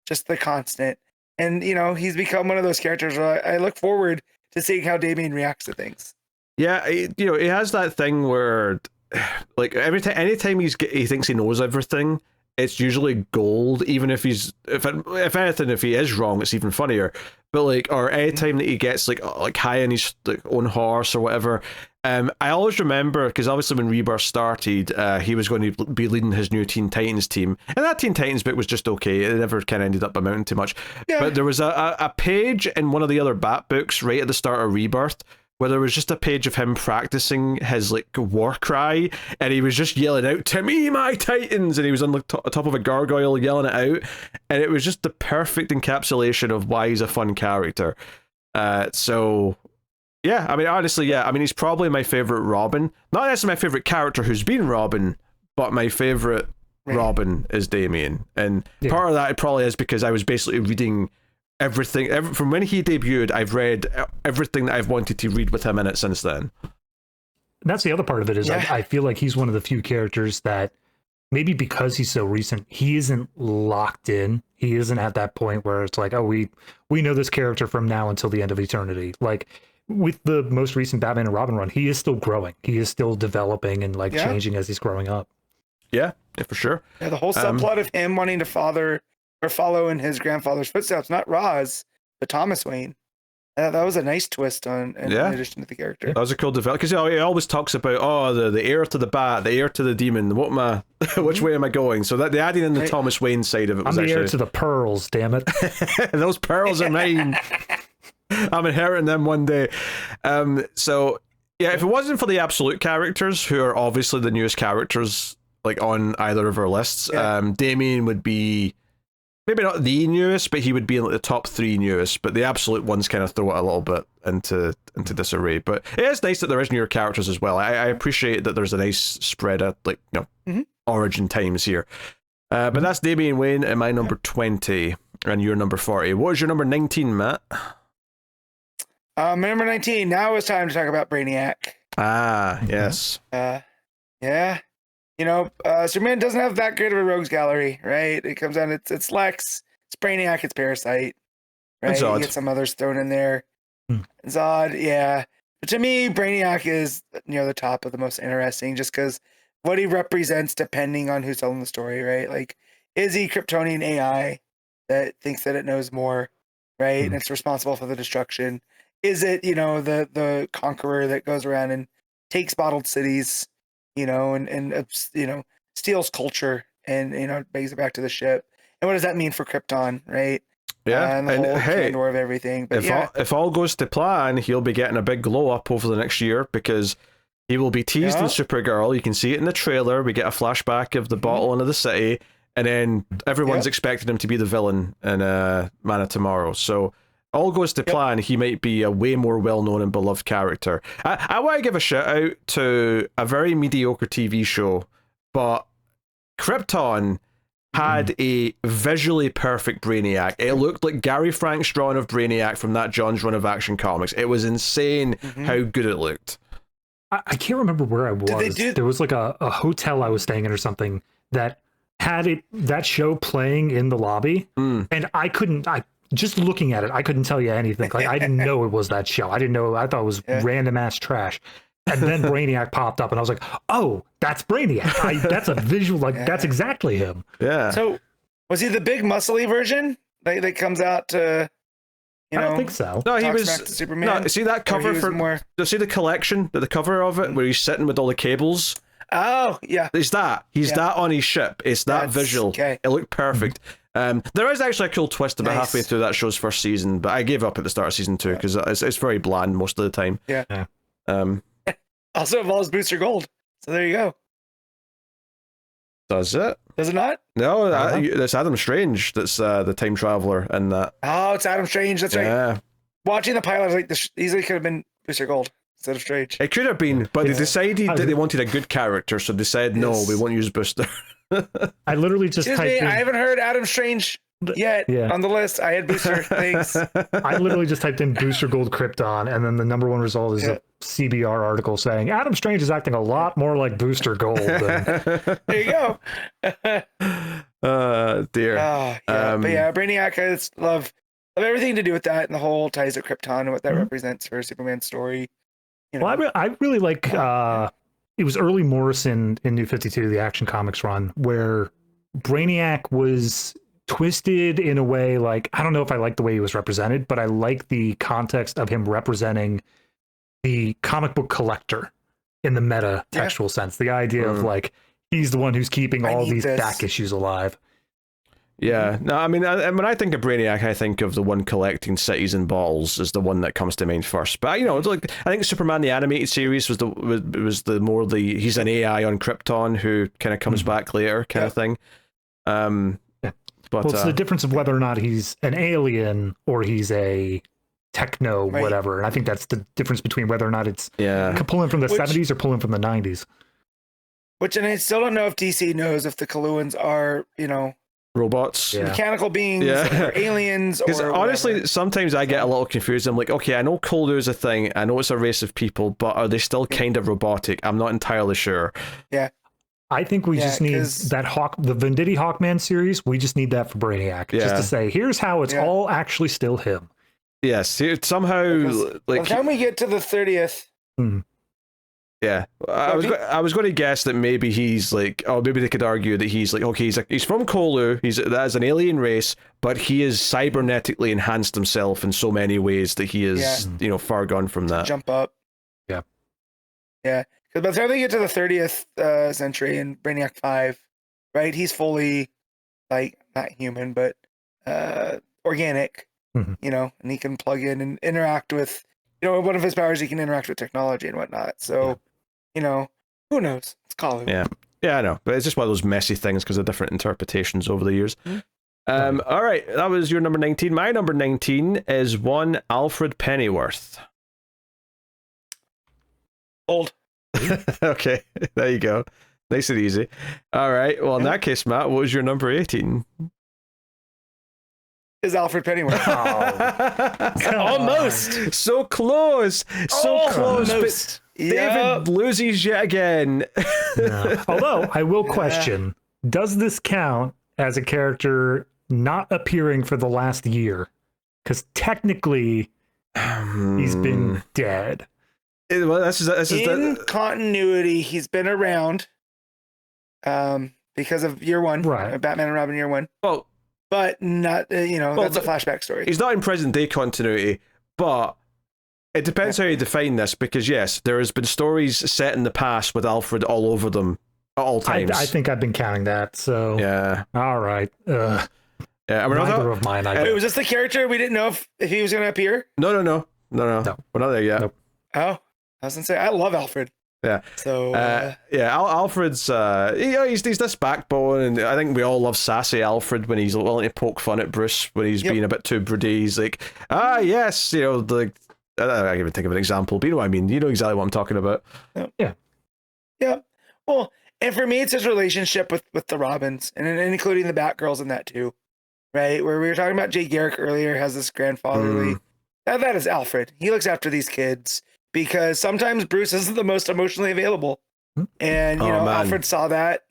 Just the constant. And, he's become one of those characters where I look forward to seeing how Damien reacts to things. Yeah, he has that thing where, anytime he thinks he knows everything, it's usually gold. Even if if anything, if he is wrong, it's even funnier. But or anytime that he gets high on his own horse or whatever, I always remember, because obviously when Rebirth started, he was going to be leading his new Teen Titans team, and that Teen Titans bit was just okay. It never kind of ended up amounting to much. Yeah. But there was a page in one of the other Bat books right at the start of Rebirth where there was just a page of him practicing his war cry, and he was just yelling out, "To me, my Titans!" and he was on the top of a gargoyle yelling it out, and it was just the perfect encapsulation of why he's a fun character. So yeah, I mean, honestly, he's probably my favorite Robin. Not necessarily my favorite character who's been Robin, but my favorite Robin is Damien, and part of that it probably is because I was basically reading everything from when he debuted. I've read everything that I've wanted to read with him in it since then. That's the other part of it is I feel like he's one of the few characters that maybe because he's so recent, he isn't locked in. He isn't at that point where it's we know this character from now until the end of eternity. With the most recent Batman and Robin run, he is still growing. He is still developing and changing as he's growing up. Yeah, for sure. Yeah, the whole subplot of him wanting to follow in his grandfather's footsteps, not Roz, but Thomas Wayne. That was a nice twist in addition to the character. That was a cool development, because he always talks about the heir to the bat, the heir to the demon. Which way am I going? So that the adding in the Thomas Wayne side of it was I'm the heir to the pearls. Damn it! Those pearls are mine. I'm inheriting them one day. So yeah, if it wasn't for the absolute characters, who are obviously the newest characters on either of our lists, Damien would be maybe not the newest, but he would be in the top 3 newest. But the absolute ones kind of throw it a little bit into disarray. But it is nice that there is newer characters as well. I appreciate that there's a nice spread of origin times here. But that's Damian Wayne at my number 20, and your number 40. What was your number 19, Matt? My number 19. Now it's time to talk about Brainiac. Ah, yes. Yeah. Superman doesn't have that great of a rogues gallery, right? It comes down, it's Lex, it's Brainiac, it's Parasite, right? Zod. You get some others thrown in there. Zod, yeah. But to me, Brainiac is near the top of the most interesting, just because what he represents, depending on who's telling the story, right? Like, is he Kryptonian AI that thinks that it knows more, right? And it's responsible for the destruction? Is it, the conqueror that goes around and takes bottled cities, and steals culture and brings it back to the ship? And what does that mean for Krypton, right? Yeah, And the whole candor of everything. But if all goes to plan, he'll be getting a big glow up over the next year because he will be teased in Supergirl. You can see it in the trailer. We get a flashback of the bottle into the city, and then everyone's expecting him to be the villain in Man of Tomorrow. So all goes to plan, he might be a way more well-known and beloved character. I want to give a shout out to a very mediocre TV show, but Krypton had a visually perfect Brainiac. It looked like Gary Frank's drawing of Brainiac from that John's run of Action Comics. It was insane how good it looked. I can't remember where I was. There was like a hotel I was staying in or something that had that show playing in the lobby, and I just looking at it, I couldn't tell you anything. Like, I didn't know it was that show. I didn't know. I thought it was random ass trash. And then Brainiac popped up, and I was like, "Oh, that's Brainiac. That's a visual. Like, that's exactly him." Yeah. So, was he the big muscly version that comes out to? I don't think so. No, he was. Superman? No, see that cover for? See the collection, the cover of it, where he's sitting with all the cables. Oh yeah, He's that on his ship. It's that visual. Okay. It looked perfect. There is actually a cool twist about halfway through that show's first season, but I gave up at the start of season 2 because it's very bland most of the time. Yeah. Also involves Booster Gold. So there you go. Does it? Does it not? No, that's Adam Strange. That's the time traveler in that. Oh, it's Adam Strange. That's right. Yeah. Watching the pilot, I was like, this easily could have been Booster Gold instead of Strange. It could have been, but they decided that they wanted a good character, so they said, no, we won't use Booster. I literally just typed in... I haven't heard Adam Strange yet on the list. I had Booster. Thanks. I literally just typed in Booster Gold Krypton, and then the number one result is a CBR article saying Adam Strange is acting a lot more like Booster Gold. There you go. Dear. But yeah, Brainiac, I just love everything to do with that and the whole ties of Krypton and what that represents for Superman's story. Well, I really like it was early Morrison in New 52, the Action Comics run, where Brainiac was twisted in a way, like, I don't know if I like the way he was represented, but I like the context of him representing the comic book collector in the meta textual sense. The idea of, like, he's the one who's keeping all these back issues alive. Yeah, no, I mean, when I think of Brainiac, I think of the one collecting cities and bottles is the one that comes to mind first. But it's like, I think Superman the animated series was he's an AI on Krypton who kind of comes back later kind of thing. But it's the difference of whether or not he's an alien or he's a techno whatever, and I think that's the difference between whether or not it's pulling from the 70s or pulling from the 90s. And I still don't know if DC knows if the Coluans are, robots, mechanical beings, or aliens. Because honestly, sometimes I get a little confused. I'm like, okay, I know Kolu is a thing, I know it's a race of people, but are they still kind of robotic? I'm not entirely sure. Yeah, I think we just need that the Venditti Hawkman series. We just need that for Brainiac, just to say, here's how it's all actually still him. Yes, somehow, by the time we get to the 30th. Yeah, I was going to guess that maybe he's like, maybe they could argue that he's like, okay, he's from Kolu, that is an alien race, but he is cybernetically enhanced himself in so many ways that he is, far gone from that. Jump up. Yeah. Yeah, because by the time they get to the 30th century in Brainiac 5, right, he's fully, like, not human, but organic, and he can plug in and interact with, one of his powers, he can interact with technology and whatnot, so... who knows? It's Kolu. Yeah, I know, but it's just one of those messy things because of different interpretations over the years. All right, that was your number 19. My number 19 is one Alfred Pennyworth. Old. Okay, there you go. Nice and easy. All right, well, in that case, Matt, what was your number 18? Is Alfred Pennyworth. Almost. So close. So close. But David loses yet again. No. Although, I will question, does this count as a character not appearing for the last year? Because technically, he's been dead. Well, this is In continuity, he's been around because of year one, Right. Batman and Robin year one, well, but not, that's a flashback story. he's not in present day continuity, but it depends how you define this, because yes, there has been stories set in the past with Alfred all over them at all times. I think I've been counting that. So yeah. all right. Yeah, I mean, Neither of mine. Wait, was this the character we didn't know if he was going to appear? No. No. We're not there yet. Nope. Oh, I was going to say, I love Alfred. Yeah. So, Alfred's, he's this backbone, and I think we all love sassy Alfred when he's willing to poke fun at Bruce when he's being a bit too broody. He's like, yes, I can't even think of an example, but you know what I mean. You know exactly what I'm talking about. Yeah. Well, and for me, it's his relationship with the Robins, and including the Batgirls in that too, right? Where we were talking about Jay Garrick earlier, has this grandfatherly. That is Alfred. He looks after these kids because sometimes Bruce isn't the most emotionally available, and Alfred saw that.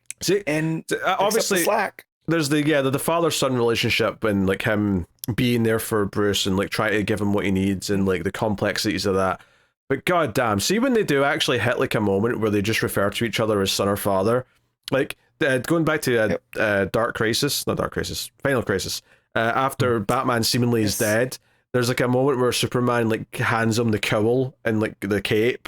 And obviously the slack. There's the father-son relationship, and like him being there for Bruce and like trying to give him what he needs, and like the complexities of that. But goddamn, see when they do actually hit like a moment where they just refer to each other as son or father, like going back to Final Crisis, after Batman seemingly is dead, there's like a moment where Superman like hands him the cowl and like the cape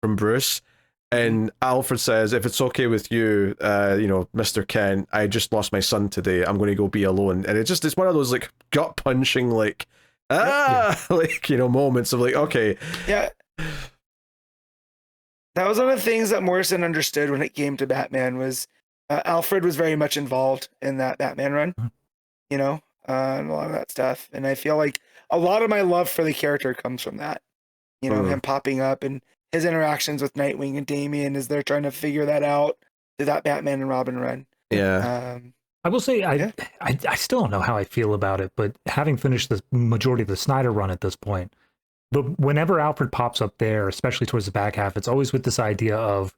from Bruce. And Alfred says, if it's okay with you, Mr. Kent, I just lost my son today. I'm going to go be alone. And it's one of those like gut punching, like, moments of like, okay. Yeah. That was one of the things that Morrison understood when it came to Batman was Alfred was very much involved in that Batman run, and a lot of that stuff. And I feel like a lot of my love for the character comes from that, him popping up and his interactions with Nightwing and Damian as they're trying to figure that out through that Batman and Robin run. Yeah. I will say I still don't know how I feel about it, but having finished the majority of the Snyder run at this point, but whenever Alfred pops up there, especially towards the back half, it's always with this idea of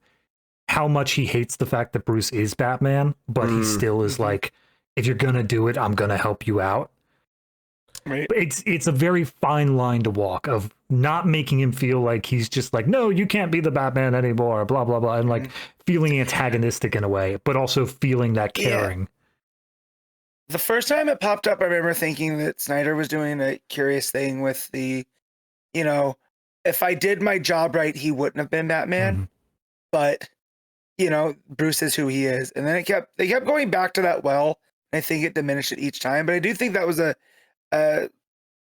how much he hates the fact that Bruce is Batman, but he still is like, if you're gonna do it, I'm gonna help you out. Right. It's a very fine line to walk of not making him feel like he's just like, no, you can't be the Batman anymore, blah blah blah, and like feeling antagonistic in a way, but also feeling that caring. Yeah. The first time it popped up, I remember thinking that Snyder was doing a curious thing with the, if I did my job right, he wouldn't have been Batman, but Bruce is who he is, and then they kept going back to that well. And I think it diminished it each time, but I do think that was a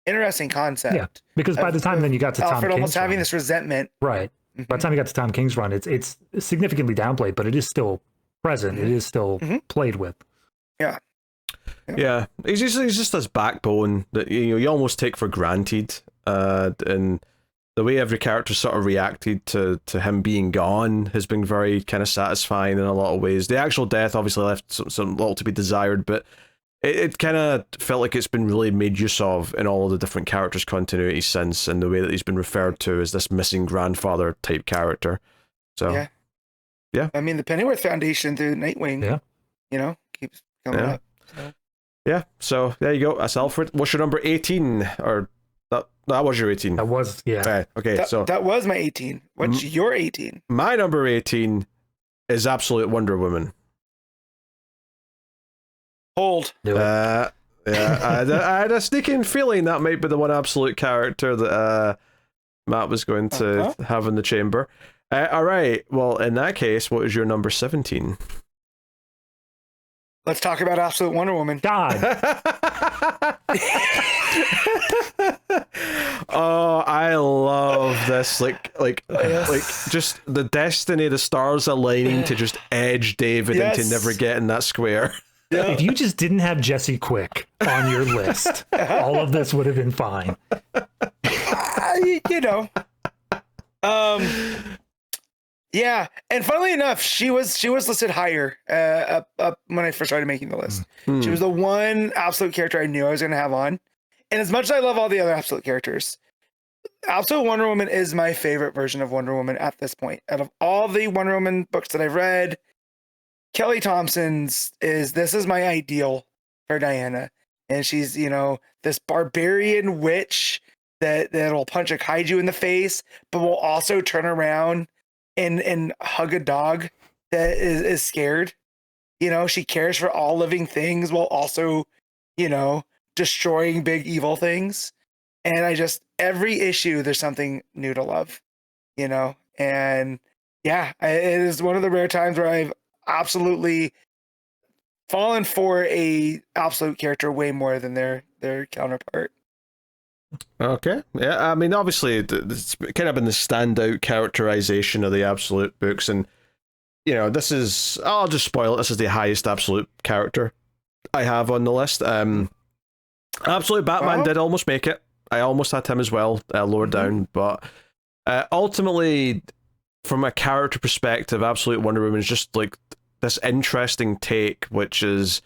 interesting concept. Yeah, because by the time then you got to Alfred Tom King's almost having run, this resentment. right? By the time you got to Tom King's run, it's significantly downplayed, but it is still present. It is still played with. Yeah, he's just this backbone that you almost take for granted, and the way every character sort of reacted to him being gone has been very kind of satisfying in a lot of ways. The actual death obviously left some little to be desired, but it kind of felt like it's been really made use of in all of the different characters' continuity since, and the way that he's been referred to as this missing grandfather type character. So yeah. I mean, the Pennyworth Foundation through Nightwing, keeps coming up. So. Yeah, so there you go. That's Alfred. What's your number 18? Or that was your 18? That was, yeah. Okay, so that was my 18. What's your 18? My number 18 is Absolute Wonder Woman. Hold. Yeah, I had a sneaking feeling that might be the one absolute character that Matt was going to have in the chamber. All right, well, in that case, what is your number 17? Let's talk about Absolute Wonder Woman. God. Oh, I love this. Like just the destiny, the stars aligning to just edge David into never getting that square. Yeah. If you just didn't have Jesse Quick on your list, all of this would have been fine. Yeah, and funnily enough, she was listed higher up when I first started making the list. She was the one absolute character I knew I was going to have on. And as much as I love all the other absolute characters, Absolute Wonder Woman is my favorite version of Wonder Woman at this point. Out of all the Wonder Woman books that I've read, Kelly Thompson's this is my ideal for Diana. and she's, you know, this barbarian witch that'll punch a kaiju in the face, but will also turn around and hug a dog that is scared. You know, she cares for all living things while also, you know, destroying big evil things. And every issue, there's something new to love, you know? And yeah, it is one of the rare times where I've absolutely fallen for a absolute character way more than their counterpart. Okay. Yeah, I mean, obviously, it's kind of been the standout characterization of the Absolute books. And, you know, this is, I'll just spoil it, this is the highest Absolute character I have on the list. Absolute Batman did almost make it. I almost had him as well, lower down. But ultimately, from a character perspective, Absolute Wonder Woman is just like this interesting take, which is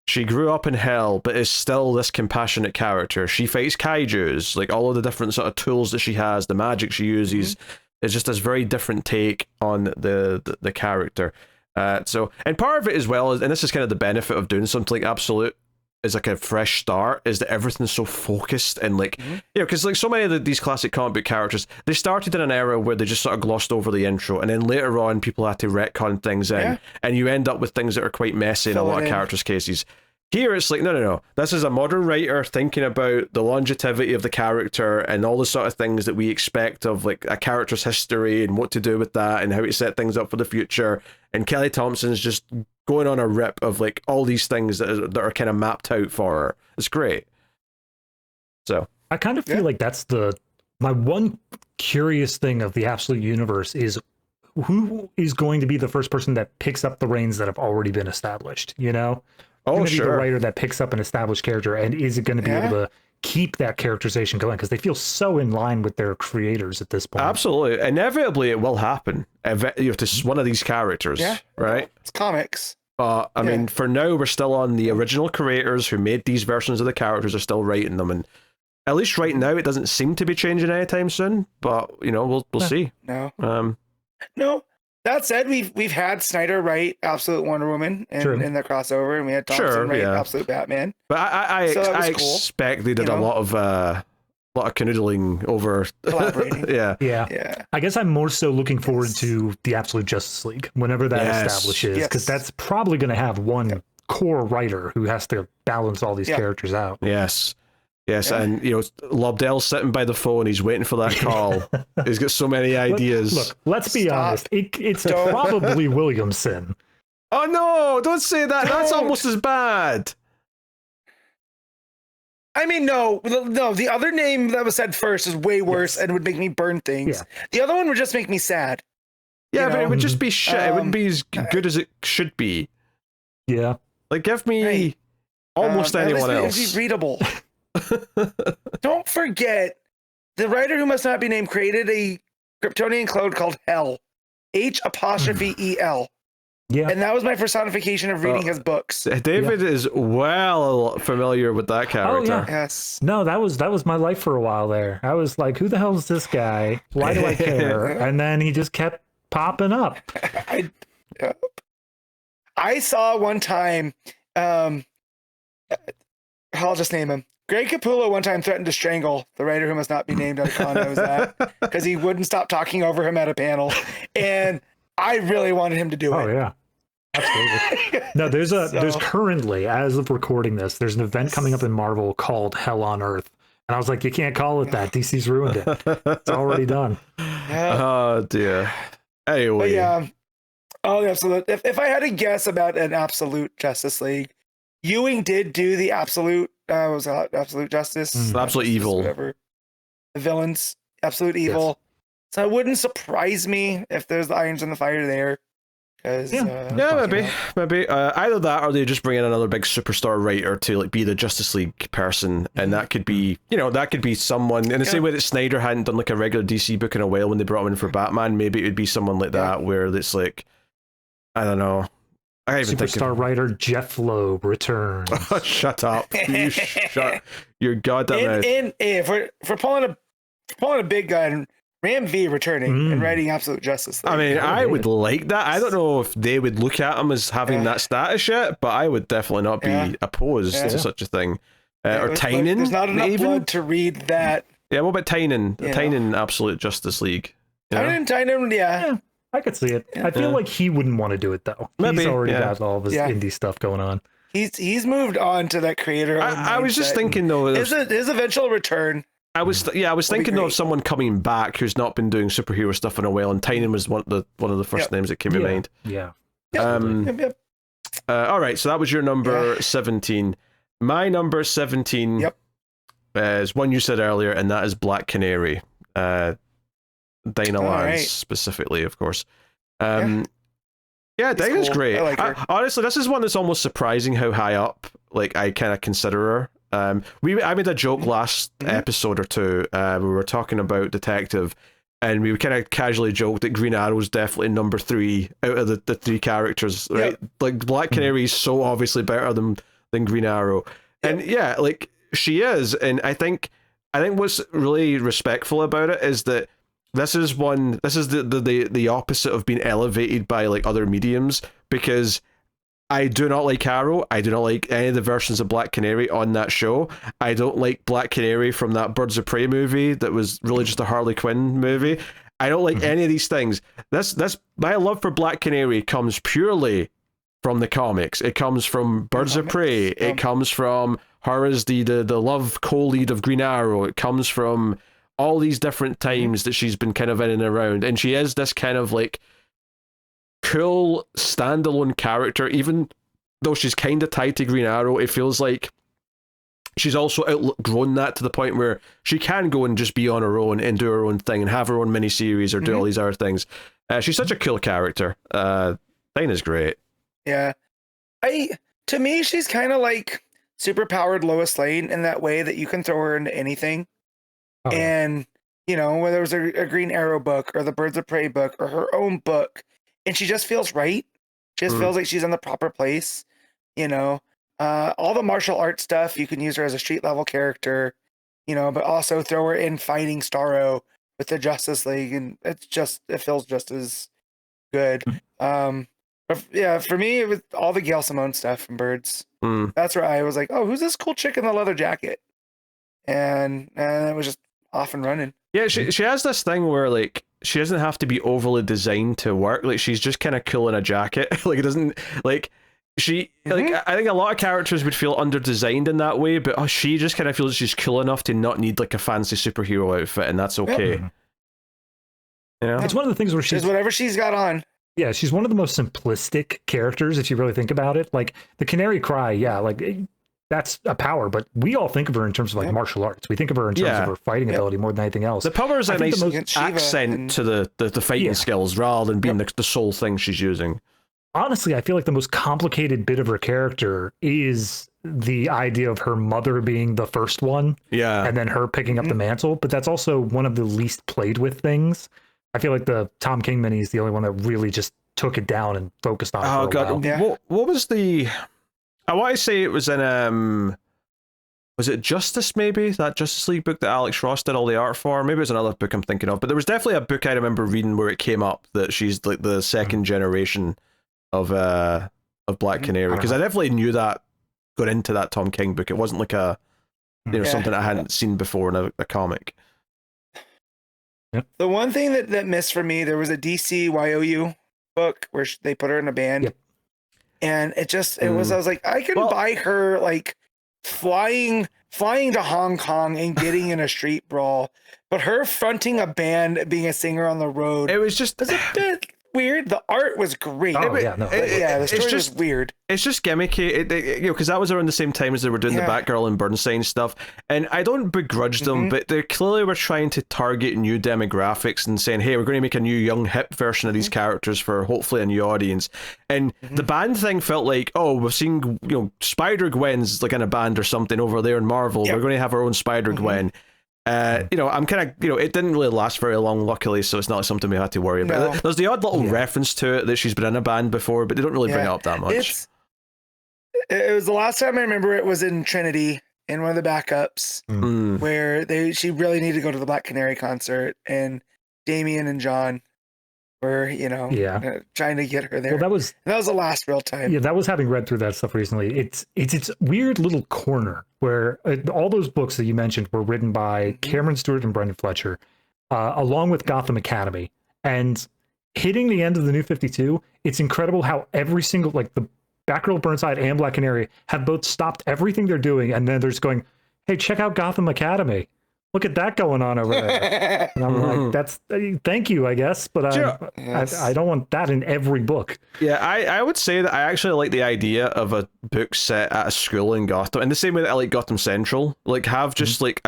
she grew up in hell, but is still this compassionate character. She fights kaijus, like all of the different sort of tools that she has, the magic she uses, is just this very different take on the character. So, and part of it as well, and this is kind of the benefit of doing something like Absolute, is like a fresh start, is that everything's so focused and like, you know, because like so many of these classic comic book characters, they started in an era where they just sort of glossed over the intro, and then later on people had to retcon things in, and you end up with things that are quite messy in a lot of characters' cases. Here it's like, no. This is a modern writer thinking about the longevity of the character and all the sort of things that we expect of like a character's history and what to do with that and how to set things up for the future. And Kelly Thompson's just going on a rip of like all these things that are kind of mapped out for her. It's great. So I kind of feel like that's my one curious thing of the Absolute Universe is who is going to be the first person that picks up the reins that have already been established, you know? Oh, sure. Be the writer that picks up an established character, and is it going to be able to keep that characterization going? Because they feel so in line with their creators at this point. Absolutely. Inevitably, it will happen. You have to one of these characters, right? It's comics. I mean, for now, we're still on the original creators who made these versions of the characters are still writing them, and at least right now, it doesn't seem to be changing anytime soon. But you know, we'll see. No. No. That said, we've had Snyder write Absolute Wonder Woman in the crossover, and we had Thompson write Absolute Batman. But I cool, expect they did a lot of canoodling over collaborating. Yeah. I guess I'm more so looking forward to the Absolute Justice League whenever that establishes, because that's probably going to have one core writer who has to balance all these characters out. Yes, and you know, Lobdell's sitting by the phone. He's waiting for that call. He's got so many ideas. Look, let's be honest. It's probably Williamson. Oh no! Don't say that. That's almost as bad. I mean, no. The other name that was said first is way worse and would make me burn things. Yeah. The other one would just make me sad. Yeah, but it would just be shit. It wouldn't be as good as it should be. Yeah. Like, give me almost anyone else. It'd be readable. Don't forget, the writer who must not be named created a Kryptonian code called Hell. H''EL. Yeah. And that was my personification of reading his books. David is well familiar with that character. Oh, yeah. Yes. No, that was my life for a while there. I was like, who the hell is this guy? Why do I care? And then he just kept popping up. I saw one time, I'll just name him. Greg Capullo one time threatened to strangle the writer who must not be named at a con I was at because he wouldn't stop talking over him at a panel. And I really wanted him to do it. Oh, yeah. Absolutely. No, there's currently, as of recording this, there's an event coming up in Marvel called Hell on Earth. And I was like, you can't call it that. DC's ruined it. It's already done. Oh, dear. Anyway. So if I had to guess about an Absolute Justice League, Ewing did do the Absolute Absolute Justice, Absolute Evil, whatever. The villains, Absolute Evil. Yes. So it wouldn't surprise me if there's the irons in the fire there. Maybe either that, or they just bring in another big superstar writer to like be the Justice League person, and that could be, that could be someone in the same way that Snyder hadn't done like a regular DC book in a while when they brought him in for Batman. Maybe it would be someone like that where it's like, I don't know. Superstar writer Jeff Loeb returns. Shut up! You shut your goddamn mouth. And if we're pulling a big gun, Ram V returning and writing Absolute Justice League. I mean, I would like that. I don't know if they would look at him as having that status yet, but I would definitely not be opposed to such a thing. Or Tynan. There's not enough even? blood to read that. Yeah, what about Tynan? You know. Tynan, Absolute Justice League. Tynan, yeah. I could see it. I feel like he wouldn't want to do it though. Maybe, He's already got all of his indie stuff going on. He's moved on to that creator. I was just thinking though, his eventual return. I was thinking though of someone coming back who's not been doing superhero stuff in a while, and Tynan was one of the first names that came to mind. Yeah. Yep. All right, so that was your number 17. My number 17 is one you said earlier, and that is Black Canary. Dinah Lance specifically, of course. Yeah, Dinah's cool. Great. I like her. Honestly, this is one that's almost surprising how high up I kind of consider her. I made a joke last episode or two. We were talking about Detective, and we kind of casually joked that Green Arrow's definitely number 3 out of the 3 characters, right? Like Black Canary is so obviously better than Green Arrow, and she is. And I think what's really respectful about it is that this is the opposite of being elevated by other mediums, because I do not like Arrow. I do not like any of the versions of Black Canary on that show. I don't like Black Canary from that Birds of Prey movie that was really just a Harley Quinn movie. I don't like any of these things. That's my love for Black Canary comes purely from the comics. It comes from Birds of Prey. It comes from her as the love co-lead of Green Arrow. It comes from all these different times that she's been kind of in and around, and she is this kind of cool standalone character. Even though she's kind of tied to Green Arrow, it feels like she's also outgrown that to the point where she can go and just be on her own and do her own thing and have her own miniseries or do all these other things. She's such a cool character. Dinah's great. Yeah, to me she's kind of like super powered Lois Lane in that way that you can throw her into anything. And whether it was a Green Arrow book or the Birds of Prey book or her own book, and she just feels right. She just feels like she's in the proper place. All the martial arts stuff, you can use her as a street level character, but also throw her in fighting Starro with the Justice League, and it feels just as good. But yeah, for me, it was all the Gail Simone stuff from Birds. That's where I was like, oh, who's this cool chick in the leather jacket? And it was just off and running. Yeah, she has this thing where she doesn't have to be overly designed to work. She's just kind of cool in a jacket. It doesn't I think a lot of characters would feel under-designed in that way, but she just kind of feels she's cool enough to not need a fancy superhero outfit, and that's okay. It's one of the things where she's whatever she's got on. Yeah, she's one of the most simplistic characters if you really think about it. The Canary Cry, that's a power, but we all think of her in terms of martial arts. We think of her in terms of her fighting ability more than anything else. The power is a nice accent to the fighting skills rather than being the sole thing she's using. Honestly, I feel like the most complicated bit of her character is the idea of her mother being the first one, and then her picking up the mantle. But that's also one of the least played with things. I feel like the Tom King mini is the only one that really just took it down and focused on it for a while. Yeah. What was the... I want to say it was in was it Justice, maybe? That Justice League book that Alex Ross did all the art for? Maybe it was another book I'm thinking of, but there was definitely a book I remember reading where it came up that she's the second generation of Black Canary, because I definitely knew that going into that Tom King book. It wasn't a something I hadn't seen before in a comic. The one thing that missed for me, there was a DC YOU book where they put her in a band. And it was, I was like, I can buy her flying to Hong Kong and getting in a street brawl, but her fronting a band, being a singer on the road, it was just a bit weird. The art was great. The story was weird. It's just gimmicky, because that was around the same time as they were doing the Batgirl and Bernstein stuff, and I don't begrudge them, but they clearly were trying to target new demographics and saying, hey, we're going to make a new young hip version of these characters for hopefully a new audience. And the band thing felt like, oh, we've seen Spider-Gwen's in a band or something over there in Marvel. We're going to have our own Spider-Gwen. I'm kind of, it didn't really last very long, luckily, so it's not something we had to worry about. There's the odd little reference to it that she's been in a band before, but they don't really bring it up that much. It was the last time I remember it was in Trinity, in one of the backups, where she really needed to go to the Black Canary concert, and Damien and John were, trying to get her there. Well, that was the last real time. Yeah, that was having read through that stuff recently. It's weird little corner where all those books that you mentioned were written by Cameron Stewart and Brendan Fletcher, along with Gotham Academy. And hitting the end of the New 52, it's incredible how every single, like the Batgirl, Burnside, and Black Canary have both stopped everything they're doing, and then they're just going, hey, check out Gotham Academy. Look at that going on over there. And I'm like, thank you, I guess, but I don't want that in every book. Yeah, I would say that I actually like the idea of a book set at a school in Gotham, in the same way that I like Gotham Central. Like, have just like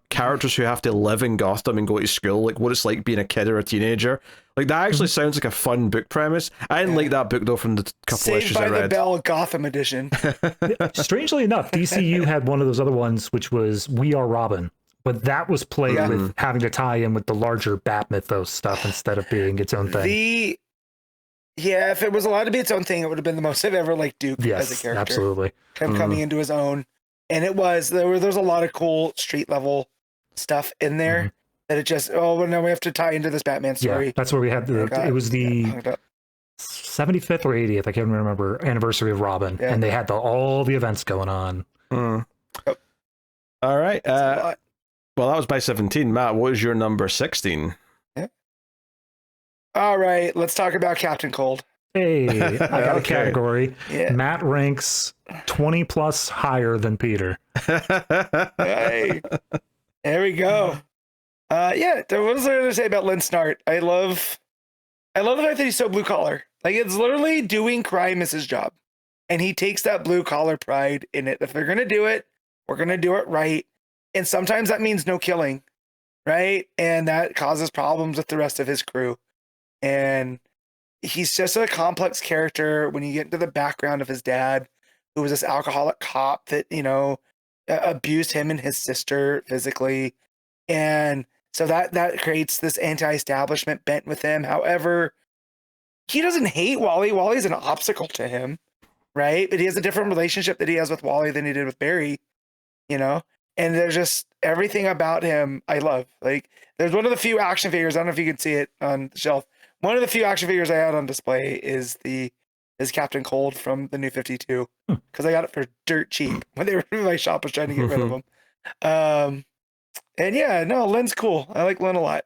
characters who have to live in Gotham and go to school, like what it's like being a kid or a teenager. Like, that actually sounds like a fun book premise. I didn't like that book though from the couple issues I read. Saved by the Bell Gotham edition. Strangely enough, DCU had one of those other ones, which was We Are Robin. But that was played with having to tie in with the larger Bat Mythos stuff instead of being its own thing. If it was allowed to be its own thing, it would have been the most I've ever liked Duke as a character. Absolutely. Him coming into his own. And there's a lot of cool street level stuff in there that it just, now we have to tie into this Batman story. Yeah, that's where we had it was the 75th or 80th, I can't remember, anniversary of Robin. Yeah. And they had all the events going on. Yep. All right. Well, that was by 17. Matt, what is your number 16? Yeah. All right, let's talk about Captain Cold. Hey, I got a category. Yeah. Matt ranks 20 plus higher than Peter. Hey, there we go. What was I going to say about Lynn Snart? I love the fact that he's so blue collar. Like, it's literally doing crime is his job. And he takes that blue collar pride in it. If they're going to do it, we're going to do it right. And sometimes that means no killing, right? And that causes problems with the rest of his crew. And he's just a complex character when you get into the background of his dad, who was this alcoholic cop that, abused him and his sister physically. And so that creates this anti-establishment bent with him. However, he doesn't hate Wally. Wally's an obstacle to him, right? But he has a different relationship that he has with Wally than he did with Barry, And there's just everything about him I love. Like, there's one of the few action figures, I don't know if you can see it on the shelf. One of the few action figures I had on display is Captain Cold from the New 52, because I got it for dirt cheap when my shop was trying to get rid of him. Len's cool. I like Len a lot.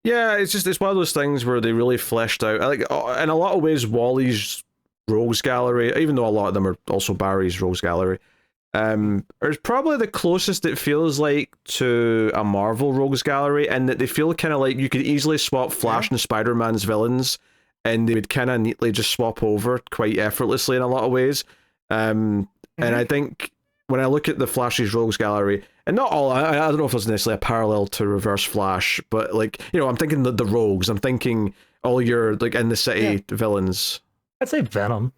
Yeah, it's one of those things where they really fleshed out. I like, in a lot of ways, Wally's Rogues Gallery, even though a lot of them are also Barry's Rogues Gallery, is probably the closest it feels like to a Marvel Rogues Gallery, and that they feel kind of like you could easily swap Flash and Spider-Man's villains, and they would kind of neatly just swap over quite effortlessly in a lot of ways. And I think when I look at the Flash's Rogues Gallery, and not all, I don't know if there's necessarily a parallel to Reverse Flash, but like, I'm thinking the Rogues, I'm thinking all your like in the city villains. I'd say Venom.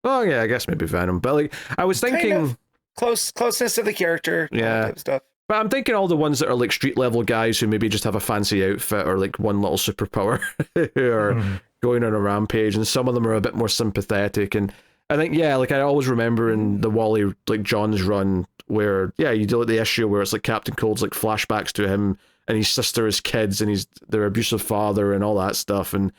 Oh yeah, I guess maybe Venom, but like I was thinking. Kind of. Closeness to the character, type of stuff. But I'm thinking all the ones that are like street level guys who maybe just have a fancy outfit or like one little superpower who are going on a rampage, and some of them are a bit more sympathetic. And I think, like I always remember in the Wally, like John's run, where you do like the issue where it's like Captain Cold's like flashbacks to him and his sister as kids and their abusive father and all that stuff, and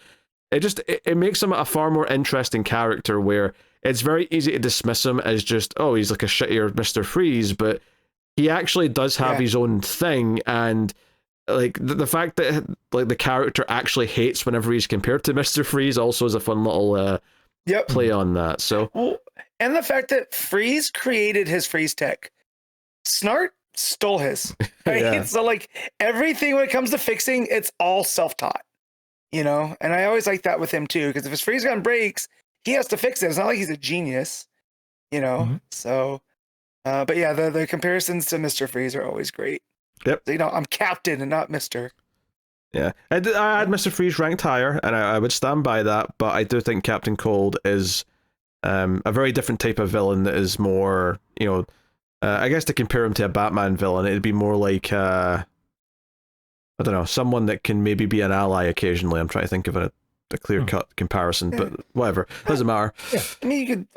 it makes him a far more interesting character where it's very easy to dismiss him as just, he's like a shittier Mr. Freeze, but he actually does have his own thing, and like the fact that like the character actually hates whenever he's compared to Mr. Freeze also is a fun little play on that. So, and the fact that Freeze created his freeze tech, Snart stole his. Right? So like everything when it comes to fixing, it's all self-taught, and I always like that with him too, because if his freeze gun breaks, he has to fix it. It's not like he's a genius, So, but the comparisons to Mr. Freeze are always great. Yep. I'm Captain and not Mr. Yeah, I had Mr. Freeze ranked higher, and I would stand by that. But I do think Captain Cold is a very different type of villain that is more, I guess to compare him to a Batman villain, it'd be more like I don't know, someone that can maybe be an ally occasionally. I'm trying to think of a clear-cut comparison, but whatever, doesn't matter. Yeah, I mean, you could.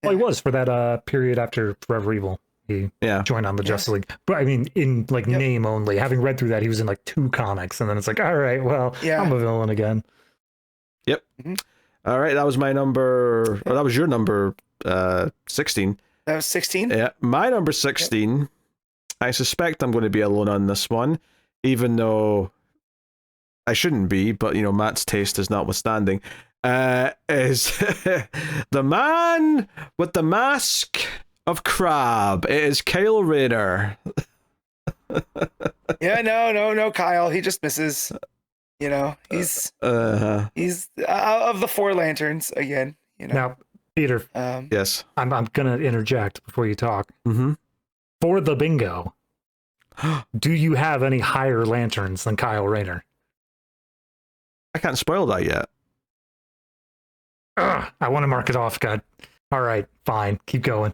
Well, he was for that period after Forever Evil. he Yeah. joined on the Justice League. But I mean, in like name only, having read through that, he was in like 2 comics, and then it's like, all right, well, I'm a villain again. Yep. All right, that was my number. Or that was your number 16. That was 16? Yeah, my number 16. I suspect I'm going to be alone on this one, even though I shouldn't be, but you know, Matt's taste is notwithstanding. Is the man with the mask of crab. It is Kyle Rayner. Yeah, no, Kyle. He just misses. You know, he's of the 4 lanterns again. You know. Now, Peter. Yes. I'm gonna interject before you talk. Mm-hmm. For the bingo, do you have any higher lanterns than Kyle Rayner? I can't spoil that yet. I want to mark it off, God. All right, fine. Keep going.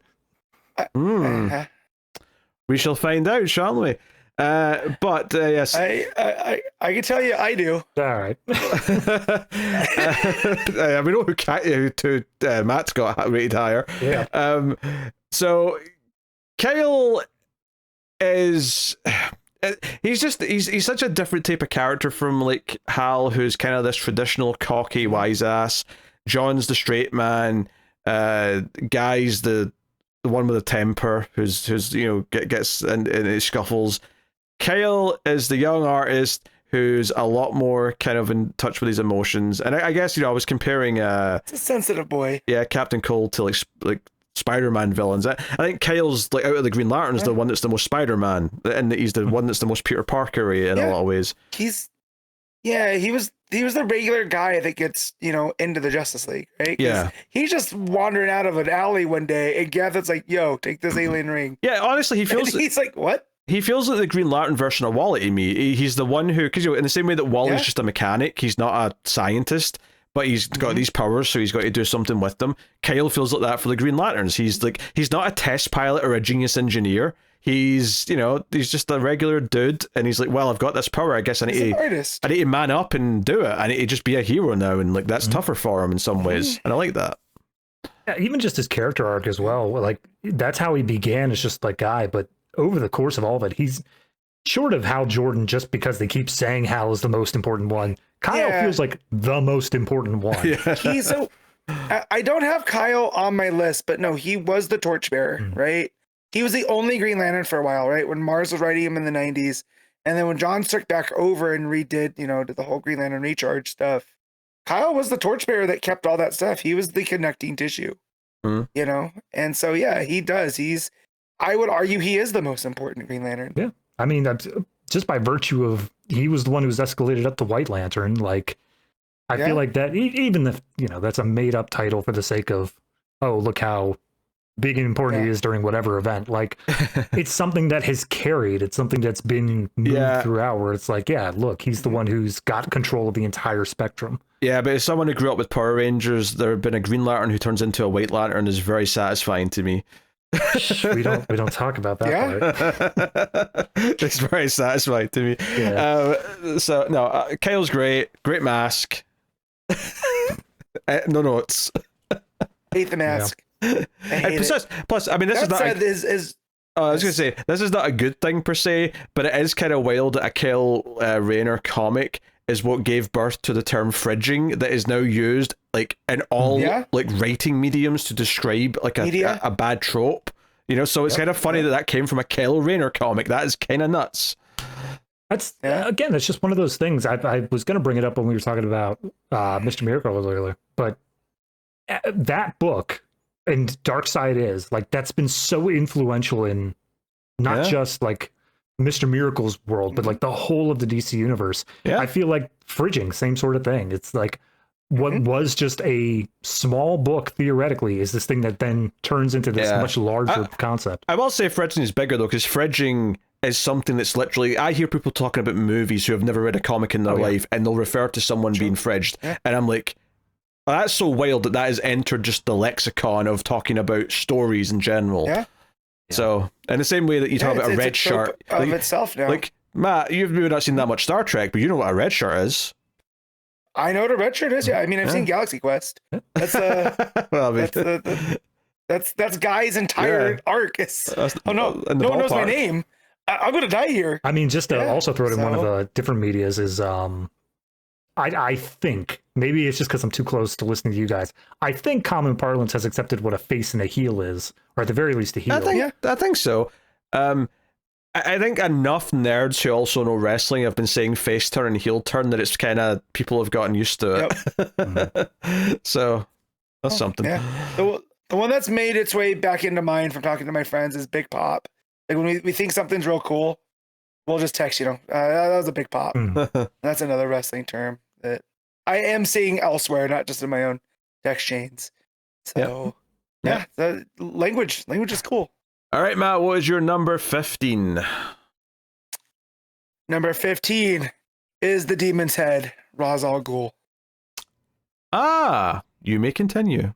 We shall find out, shan't we? But yes, I can tell you, I do. All right. We know who Matt's got rated higher. Yeah. So Kyle is. He's such a different type of character from like Hal, who's kind of this traditional cocky wise ass. John's the straight man. Guy's the one with the temper, who's you know gets in his scuffles. Kyle is the young artist who's a lot more kind of in touch with his emotions, and I guess you know I was comparing it's a sensitive boy. Yeah, Captain Cold to like Spider-Man villains. I think Kyle's like out of the Green Lanterns the one that's the most Spider-Man, and he's the one that's the most Peter Parker-y in a lot of ways. He was the regular guy that gets, you know, into the Justice League, right? Yeah. He's just wandering out of an alley one day, and Gavin's like, "Yo, take this alien ring." Yeah, honestly, he's like, "What?" He feels like the Green Lantern version of Wally to me. He's the one who, because you know, in the same way that Wally's just a mechanic, he's not a scientist, but he's got these powers, so he's got to do something with them. Kyle feels like that for the Green Lanterns. He's not a test pilot or a genius engineer. He's just a regular dude, and he's like, well, I've got this power. I guess I need to man up and do it. I need to just be a hero now, and like that's tougher for him in some ways, and I like that. Yeah, even just his character arc as well. Like that's how he began as just like guy, but over the course of all of it, he's short of Hal Jordan just because they keep saying Hal is the most important one. Kyle feels like the most important one. Yeah. I don't have Kyle on my list, but no, he was the torchbearer, right? He was the only Green Lantern for a while, right? When Mars was writing him in the 90s. And then when John took back over and redid, you know, did the whole Green Lantern recharge stuff, Kyle was the torchbearer that kept all that stuff. He was the connecting tissue, you know? And so, yeah, he does. I would argue he is the most important Green Lantern. Yeah. I mean, that's just by virtue of he was the one who was escalated up to White Lantern. Like, I feel like that, even if, you know, that's a made up title for the sake of, oh, look how big and important he is during whatever event. Like, it's something that has carried. It's something that's been moved throughout where it's like, yeah, look, he's the one who's got control of the entire spectrum. Yeah, but as someone who grew up with Power Rangers, there had been a Green Lantern who turns into a White Lantern is very satisfying to me. we don't talk about that part. It's very satisfying to me. So no, Kyle's great mask. No notes. Hate the mask. Plus, I mean, this is not. I was gonna say this is not a good thing per se, but it is kind of wild that a Kyle Rayner comic is what gave birth to the term fridging that is now used like in all like writing mediums to describe like a bad trope. You know, so it's kind of funny that came from a Kyle Rayner comic. That is kind of nuts. That's again, it's just one of those things. I was going to bring it up when we were talking about Mr. Miracle earlier, but that book and Darkseid is like that's been so influential in not just like Mr. Miracle's world, but like the whole of the DC universe. I feel like fridging, same sort of thing. It's like what was just a small book theoretically is this thing that then turns into this much larger concept. I will say fridging is bigger though, because fridging is something that's literally, I hear people talking about movies who have never read a comic in their life, and they'll refer to someone being fridged, and I'm like, well, that's so wild that has entered just the lexicon of talking about stories in general. So, in the same way that you talk about a red shirt of itself now. Like, Matt, you've maybe not seen that much Star Trek, but you know what a red shirt is. I know what a red shirt is. Yeah, I mean, I've seen Galaxy Quest. That's That's Guy's entire arc. Oh no, no one knows my name. I'm gonna die here. I mean, just to also throw it in one of the different medias is I think maybe it's just because I'm too close to listening to you guys. I think common parlance has accepted what a face and a heel is, or at the very least a heel. I think so. I think enough nerds who also know wrestling have been saying face turn and heel turn that it's kind of people have gotten used to it. So that's something. Yeah. The one that's made its way back into mine from talking to my friends is Big Pop. Like when we think something's real cool, we'll just text, that was a Big Pop. That's another wrestling term that I am seeing elsewhere, not just in my own text chains. So the language is cool. All right, Matt, what is your number 15? Number 15 is the Demon's Head, Ra's al Ghul. You may continue.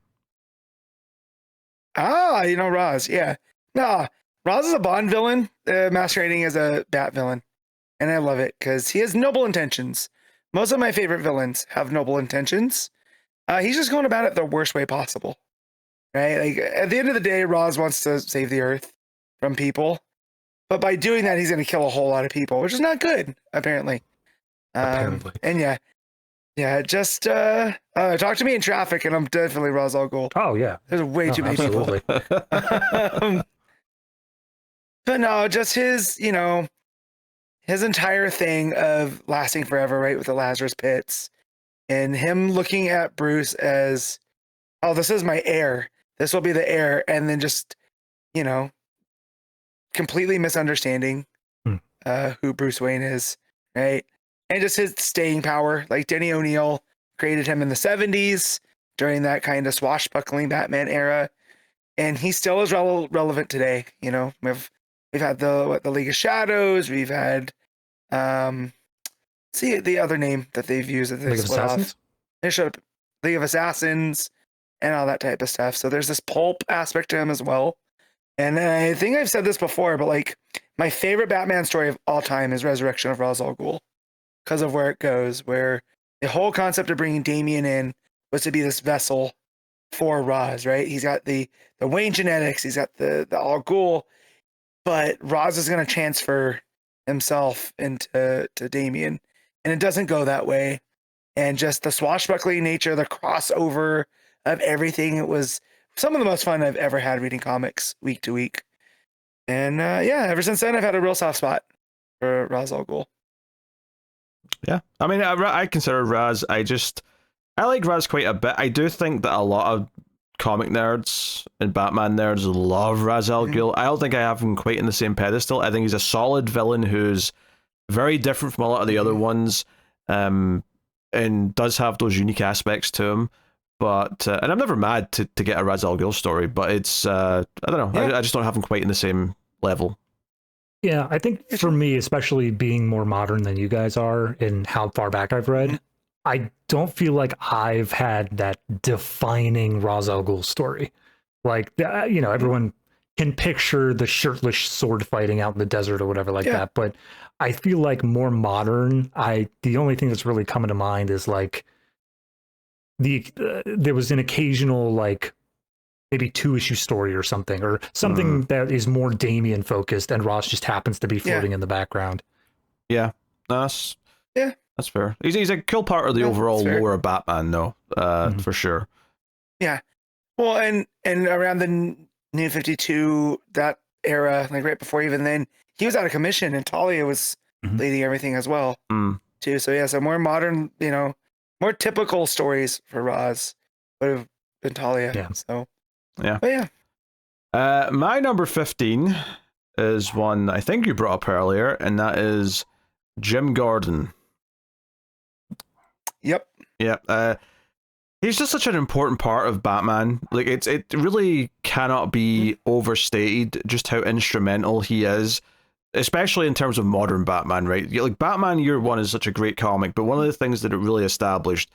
Ra's, yeah. Nah, Ra's is a Bond villain, masquerading as a Bat villain. And I love it because he has noble intentions. Most of my favorite villains have noble intentions. He's just going about it the worst way possible. Right? Like at the end of the day, Ra's wants to save the Earth from people. But by doing that, he's going to kill a whole lot of people, which is not good, apparently. And just talk to me in traffic, and I'm definitely Ra's al Ghul. Oh, yeah. There's way too many people. But no, just his entire thing of lasting forever, right, with the Lazarus pits, and him looking at Bruce as, oh, this is my heir. This will be the heir, and then just, completely misunderstanding who Bruce Wayne is, right? And just his staying power. Like Denny O'Neil created him in the 70s during that kind of swashbuckling Batman era, and he still is relevant today. We've had the League of Shadows. We've had see the other name that they've used. League of Assassins. They showed up League of Assassins and all that type of stuff. So there's this pulp aspect to him as well. And I think I've said this before, but like my favorite Batman story of all time is Resurrection of Ra's al Ghul, because of where it goes, where the whole concept of bringing Damian in was to be this vessel for Ra's, right? He's got the Wayne genetics, he's got the Al Ghul, but Ra's is going to transfer himself into Damian, and it doesn't go that way. And just the swashbuckling nature, the crossover of everything, it was some of the most fun I've ever had reading comics week to week. And ever since then, I've had a real soft spot for Ra's al Ghul. Yeah, I mean, I consider Raz. I like Raz quite a bit. I do think that a lot of comic nerds and Batman nerds love Ra's al Ghul. I don't think I have him quite in the same pedestal. I think he's a solid villain who's very different from a lot of the other ones, and does have those unique aspects to him. But and I'm never mad to get a Ra's al Ghul story, but it's I don't know. Yeah. I just don't have him quite in the same level. Yeah, I think for me, especially being more modern than you guys are in how far back I've read, I don't feel like I've had that defining Ra's al Ghul story. Like, everyone can picture the shirtless sword fighting out in the desert or whatever like that. But I feel like more modern, the only thing that's really coming to mind is like there was an occasional like maybe 2-issue story or something that is more Damian focused, and Ross just happens to be floating in the background. Yeah, that's fair. He's a cool part of the overall lore of Batman, though, for sure. Yeah, well, and around the New 52, that era, like right before even then, he was out of commission, and Talia was leading everything as well, too. So so more modern, more typical stories for Ra's would have been Talia. Yeah. So. Yeah. But yeah. My number 15 is one I think you brought up earlier, and that is Jim Gordon. Yep. Yeah. He's just such an important part of Batman. Like it really cannot be overstated just how instrumental he is, especially in terms of modern Batman, right? Like Batman Year One is such a great comic, but one of the things that it really established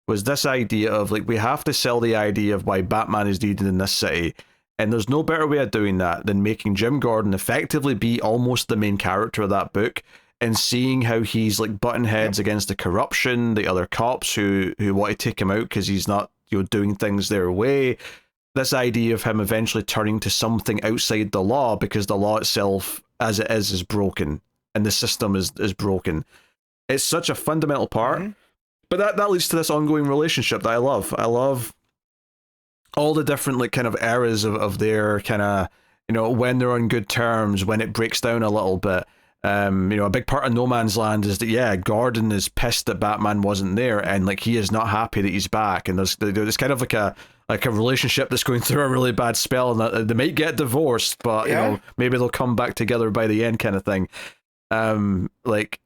was this idea of like, we have to sell the idea of why Batman is needed in this city. And there's no better way of doing that than making Jim Gordon effectively be almost the main character of that book, and seeing how he's like butting heads against the corruption, the other cops who want to take him out because he's not doing things their way. this idea of him eventually turning to something outside the law because the law itself, as it is broken, and the system is broken. It's such a fundamental part. Mm-hmm. But that leads to this ongoing relationship that I love. I love all the different like kind of eras of their kind of, you know, when they're on good terms, when it breaks down a little bit. You know, a big part of No Man's Land is that, yeah, Gordon is pissed that Batman wasn't there, and like he is not happy that he's back, and there's kind of like a relationship that's going through a really bad spell, and they might get divorced, but you know, maybe they'll come back together by the end, kind of thing. Like,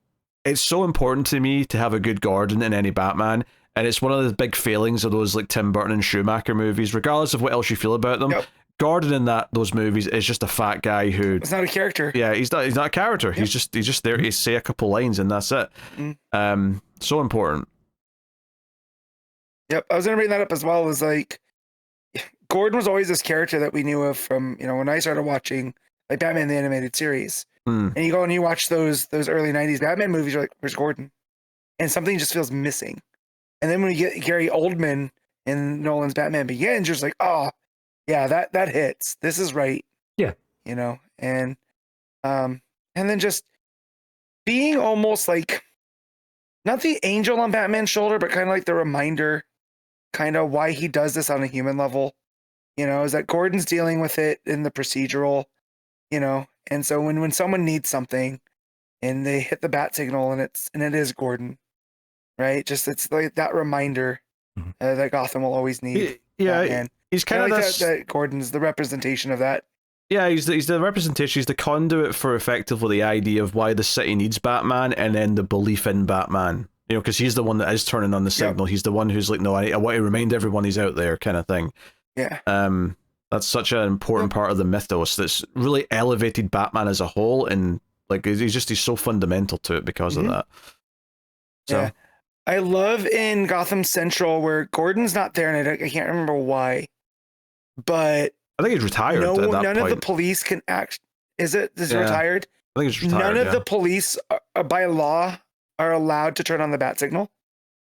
it's so important to me to have a good Gordon in any Batman, and it's one of the big failings of those like Tim Burton and Schumacher movies, regardless of what else you feel about them. Yep. Gordon in those movies is just a fat guy who... It's not a character. Yeah, he's not a character. Yep. He's just there to say a couple lines and that's it. So important. Yep, I was going to bring that up as well. Is like, Gordon was always this character that we knew of from, you know, when I started watching like Batman the Animated Series. And you go and you watch those early 90s Batman movies, you're like, where's Gordon? And something just feels missing. And then when you get Gary Oldman in Nolan's Batman Begins, you're just like, oh, yeah, that hits. This is right. Yeah. You know, and then just being almost like not the angel on Batman's shoulder, but kind of like the reminder, kind of why he does this on a human level. You know, is that Gordon's dealing with it in the procedural, you know, and so when someone needs something and they hit the bat signal and it is Gordon, right? Just it's like that reminder that Gotham will always need. Yeah, Batman. He's kind of like this... that Gordon's the representation of that. Yeah, he's the representation. He's the conduit for effectively the idea of why the city needs Batman, and then the belief in Batman. You know, because he's the one that is turning on the signal. Yep. He's the one who's like, no, I want to remind everyone he's out there, kind of thing. Yeah. That's such an important part of the mythos that's really elevated Batman as a whole, and like he's so fundamental to it because of that. So. Yeah. I love in Gotham Central where Gordon's not there, and I can't remember why, but I think he's retired. None of the police can act. Is it retired? I think he's retired. None of the police, by law, are allowed to turn on the bat signal.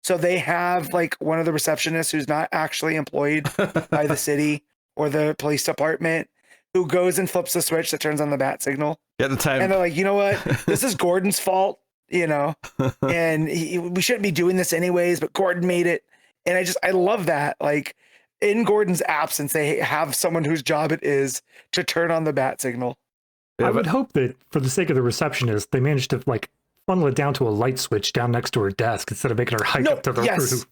So they have like one of the receptionists who's not actually employed by the city or the police department, who goes and flips the switch that turns on the bat signal. At the time, and they're like, you know what? This is Gordon's fault. You know, and we shouldn't be doing this anyways, but Gordon made it. And I love that. Like in Gordon's absence, they have someone whose job it is to turn on the bat signal. I would hope that for the sake of the receptionist, they managed to like funnel it down to a light switch down next to her desk instead of making her hike up to the roof.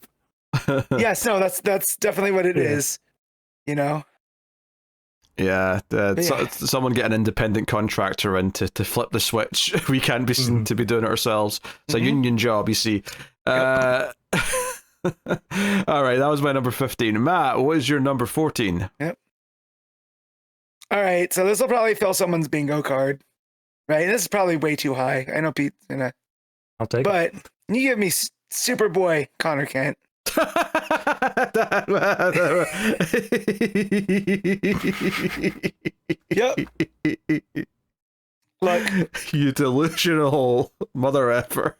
Yes, no, that's definitely what it is. You know? Yeah, someone get an independent contractor in to flip the switch. We can't be seen to be doing it ourselves. It's a union job, you see. Yep. All right, that was my number 15. Matt, what is your number 14? Yep. All right, so this will probably fill someone's bingo card, right? This is probably way too high. I know Pete's gonna. I'll take it. But you give me Superboy Connor Kent. Yep. Look, you delusional mother effer.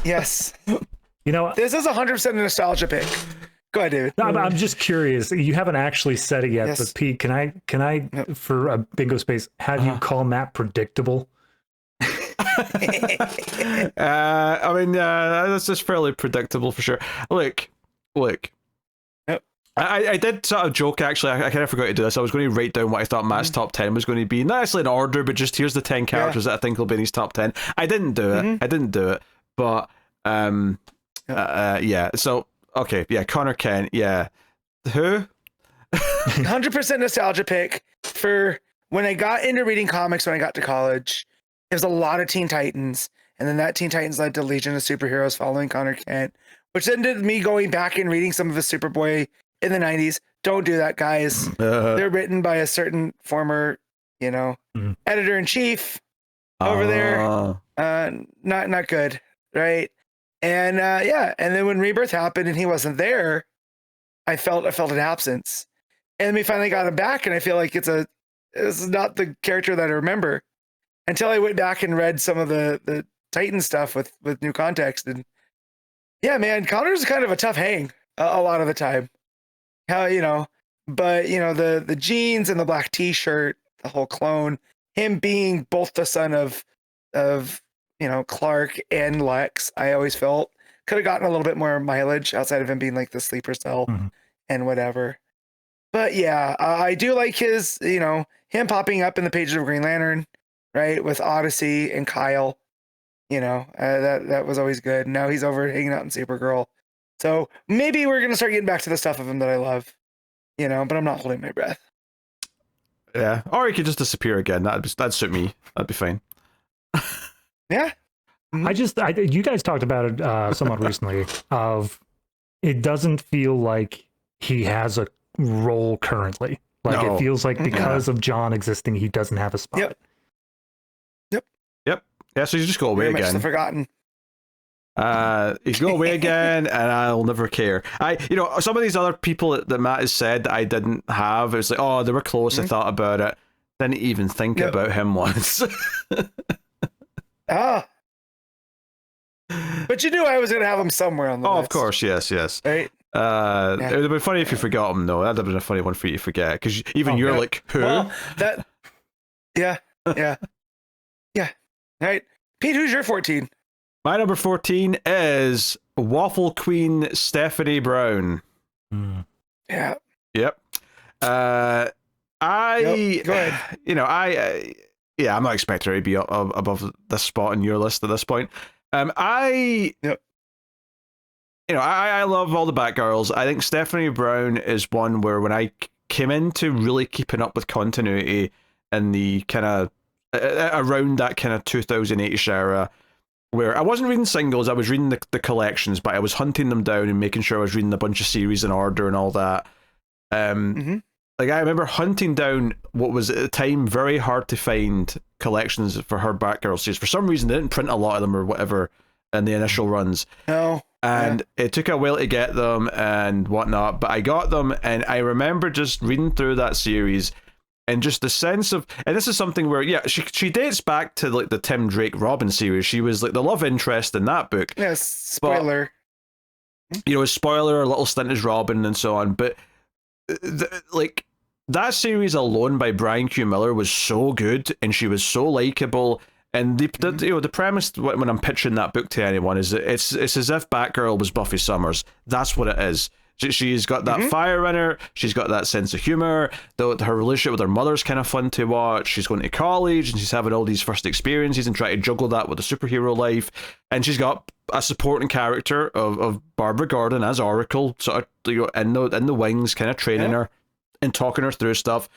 Yes. You know, this is 100% a nostalgia pick. Go ahead, David. No, I'm just curious. You haven't actually said it yet, but Pete, can I for a bingo space, have you call Matt predictable? I mean, that's just fairly predictable for sure. Look. Yep. I did sort of joke, actually. I kind of forgot to do this. I was going to write down what I thought Matt's top 10 was going to be. Not necessarily in order, but just here's the 10 characters that I think will be in his top 10. I didn't do it. But, yeah. So, okay. Yeah, Connor Kent. Yeah. Who? 100% nostalgia pick for when I got into reading comics when I got to college. There was a lot of Teen Titans. And then that Teen Titans led to Legion of Superheroes following Connor Kent, which ended me going back and reading some of his Superboy in the 90s. Don't do that, guys. They're written by a certain former, editor-in-chief over there. Not good, right? And and then when Rebirth happened and he wasn't there, I felt an absence. And we finally got him back, and I feel like this is not the character that I remember until I went back and read some of the Titan stuff with new context. And yeah, man, Connor's kind of a tough hang a lot of the time. How, But you know, the jeans and the black T-shirt, the whole clone, him being both the son of you know Clark and Lex, I always felt could have gotten a little bit more mileage outside of him being like the sleeper cell and whatever. But yeah, I do like his, you know, him popping up in the pages of Green Lantern, right, with Odyssey and Kyle. You know, that was always good. Now he's over hanging out in Supergirl, so maybe we're gonna start getting back to the stuff of him that I love. You know, but I'm not holding my breath. Yeah, or he could just disappear again. That'd suit me. That'd be fine. Yeah. You guys talked about it somewhat recently. Of it doesn't feel like he has a role currently. Like it feels like because of John existing, he doesn't have a spot. Yep. Yeah, so you just go away Very much again. the forgotten. You go away again, and I'll never care. Some of these other people that Matt has said that I didn't have, it was like, oh, they were close. I thought about it. Didn't even think about him once. But you knew I was going to have him somewhere on the list. Of course, yes. Right? It would have been funny if you forgot him, though. That'd have been a funny one for you to forget, because even you're like, who? Well, yeah. All right. Pete, who's your 14? My number 14 is Waffle Queen Stephanie Brown. Yeah. Yep. Go ahead. I'm not expecting her to be above this spot in your list at this point. I love all the Batgirls. I think Stephanie Brown is one where when I came into really keeping up with continuity in the kind of around that kind of 2008ish era, where I wasn't reading singles, I was reading the collections, but I was hunting them down and making sure I was reading a bunch of series in order and all that. Like I remember hunting down what was at the time very hard to find collections for her Batgirl series. For some reason, they didn't print a lot of them or whatever in the initial runs. No. And it took a while to get them and whatnot, but I got them, and I remember just reading through that series and just the sense of, and this is something where, she dates back to like the Tim Drake Robin series. She was like the love interest in that book. Yes, spoiler. But, spoiler, a little stint as Robin and so on. But that series alone by Brian Q. Miller was so good, and she was so likable. And the premise when I'm pitching that book to anyone is that it's as if Batgirl was Buffy Summers. That's what it is. She's got that fire in her. She's got that sense of humor. Her relationship with her mother's kind of fun to watch. She's going to college and she's having all these first experiences and trying to juggle that with the superhero life. And she's got a supporting character of Barbara Gordon as Oracle, sort of in the wings, kind of training her and talking her through stuff.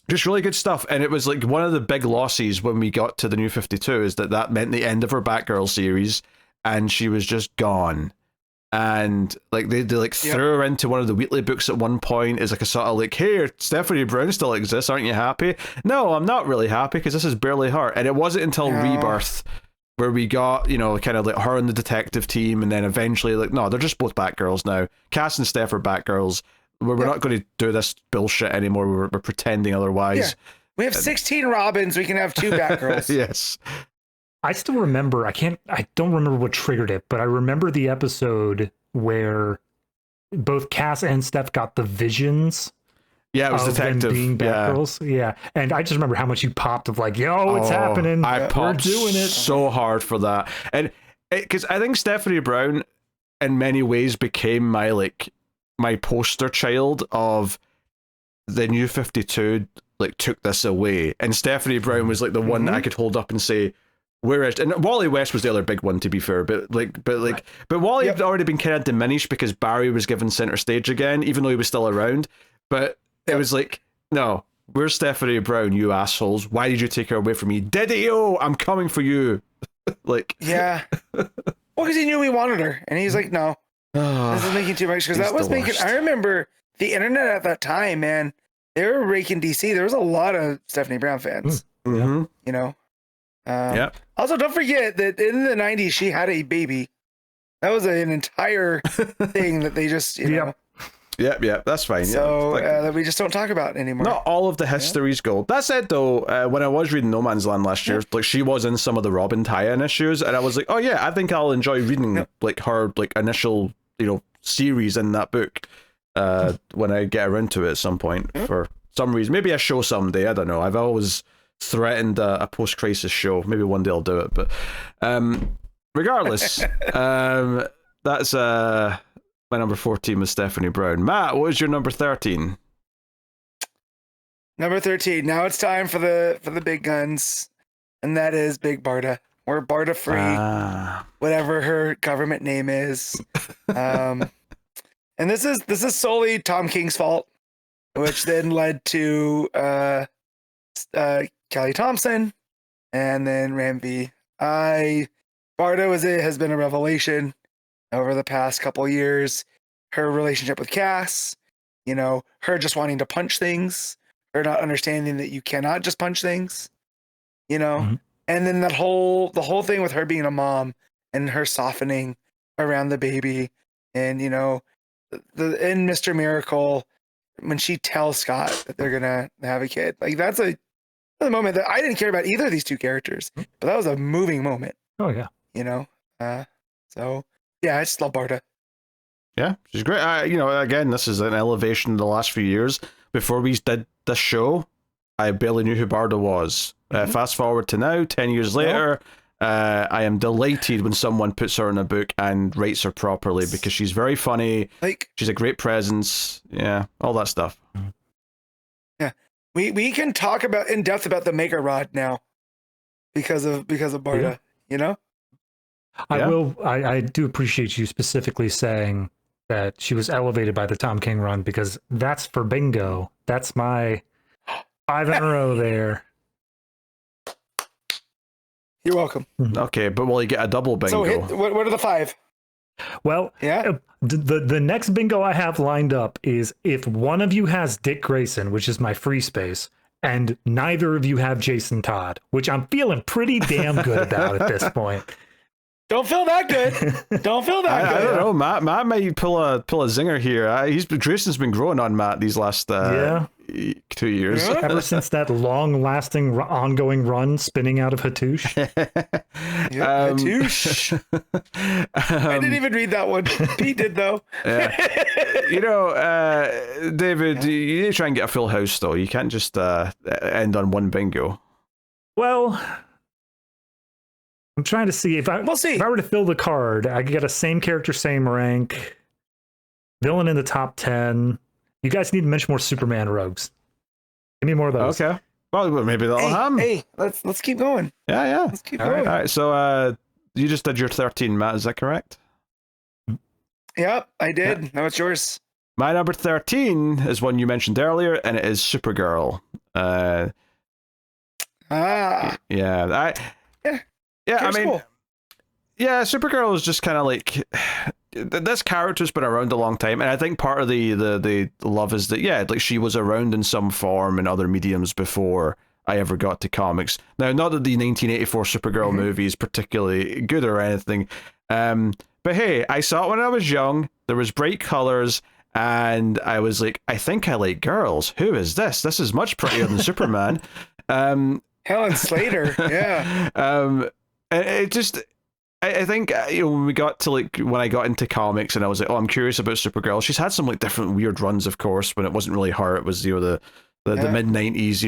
Just really good stuff. And it was like one of the big losses when we got to the New 52 is that meant the end of her Batgirl series, and she was just gone. And like they threw her into one of the weekly books at one point as like a sort of like, hey, Stephanie Brown still exists, aren't you happy? No, I'm not really happy because this is barely her. And it wasn't until Rebirth where we got, kind of like her and the detective team, and then eventually like, no, they're just both Batgirls now. Cass and Steph are Batgirls. We're not going to do this bullshit anymore. We're pretending otherwise. Yeah. We have 16 Robins. We can have 2 Batgirls. Yes. I still remember, I don't remember what triggered it, but I remember the episode where both Cass and Steph got the visions. Yeah, it was of detective. Them being Batgirls. Yeah. And I just remember how much you popped of like, yo, it's happening. I popped We're doing it so hard for that. And because I think Stephanie Brown in many ways became my poster child of the New 52, like took this away. And Stephanie Brown was like the one that I could hold up and say, where is, and Wally West was the other big one, to be fair, but Wally had already been kind of diminished because Barry was given center stage again, even though he was still around. But it was like, no, where's Stephanie Brown, you assholes? Why did you take her away from me? Diddy-o, I'm coming for you. Yeah. Well, because he knew we wanted her, and he's like, no, this is making too much. Because that was making. I remember the internet at that time, man. They were raking DC. There was a lot of Stephanie Brown fans. Also, don't forget that in the 90s, she had a baby. That was an entire thing that they just, Yeah, that's fine. So that we just don't talk about anymore. Not all of the history's gold. That said, though, when I was reading No Man's Land last year, like she was in some of the Robin tie-in issues, and I was like, oh yeah, I think I'll enjoy reading like her like initial series in that book. when I get around to it at some point for some reason. Maybe a show someday. I don't know. I've always threatened a post-crisis show. Maybe one day I'll do it. But regardless, that's my number 14 was Stephanie Brown. Matt, what was your number 13? Number 13. Now it's time for the big guns, and that is Big Barda. Or Barda Free, whatever her government name is. And this is solely Tom King's fault, which then led to Kelly Thompson and then Ramsey. Barda has been a revelation over the past couple years. Her relationship with Cass, her just wanting to punch things, her not understanding that you cannot just punch things, Mhm. And then the whole thing with her being a mom and her softening around the baby, and in Mr. Miracle, when she tells Scott that they're gonna have a kid, like that's a moment that I didn't care about either of these two characters, but that was a moving moment. Oh yeah. So yeah, I just love Barda. Yeah, she's great. Again, this is an elevation in the last few years. Before we did this show, I barely knew who Barda was. Fast forward to now, 10 years later, I am delighted when someone puts her in a book and writes her properly because she's very funny. She's a great presence. Yeah, all that stuff. Yeah, we can talk in depth about the Maker Rod now because of Barda. I do appreciate you specifically saying that she was elevated by the Tom King run, because that's for bingo. That's my 5 in a row there. You're welcome. Okay, but will you get a double bingo? So what are the 5? Well, yeah. The next bingo I have lined up is if one of you has Dick Grayson, which is my free space, and neither of you have Jason Todd, which I'm feeling pretty damn good about at this point. Don't feel that good. Don't feel that good. I don't know. Matt might pull a zinger here. Grayson's been growing on Matt these last 2 years. Yeah. Ever since that long-lasting, ongoing run spinning out of Hattush. Hattush. I didn't even read that one. Pete did, though. David, you need to try and get a full house, though. You can't just end on one bingo. Well, I'm trying to see if we'll see. If I were to fill the card, I could get a same character, same rank, villain in the top 10. You guys need to mention more Superman rogues. Give me more of those. Okay. Well, maybe that'll happen. Hey, let's keep going. Yeah. Let's keep going. All right. So you just did your 13, Matt. Is that correct? Yep, I did. Yeah. Now it's yours. My number 13 is one you mentioned earlier, and it is Supergirl. Yeah, I mean, cool. Yeah, Supergirl is just kind of like this character's been around a long time, and I think part of the love is that like she was around in some form in other mediums before I ever got to comics. Now, not that the 1984 Supergirl movie is particularly good or anything, but hey, I saw it when I was young. There was bright colors, and I was like, I think I like girls. Who is this? This is much prettier than Superman. Helen Slater, yeah. It just, I think when we got to when I got into comics and I was like, oh, I'm curious about Supergirl. She's had some different weird runs, of course, when it wasn't really her. It was the mid 90s,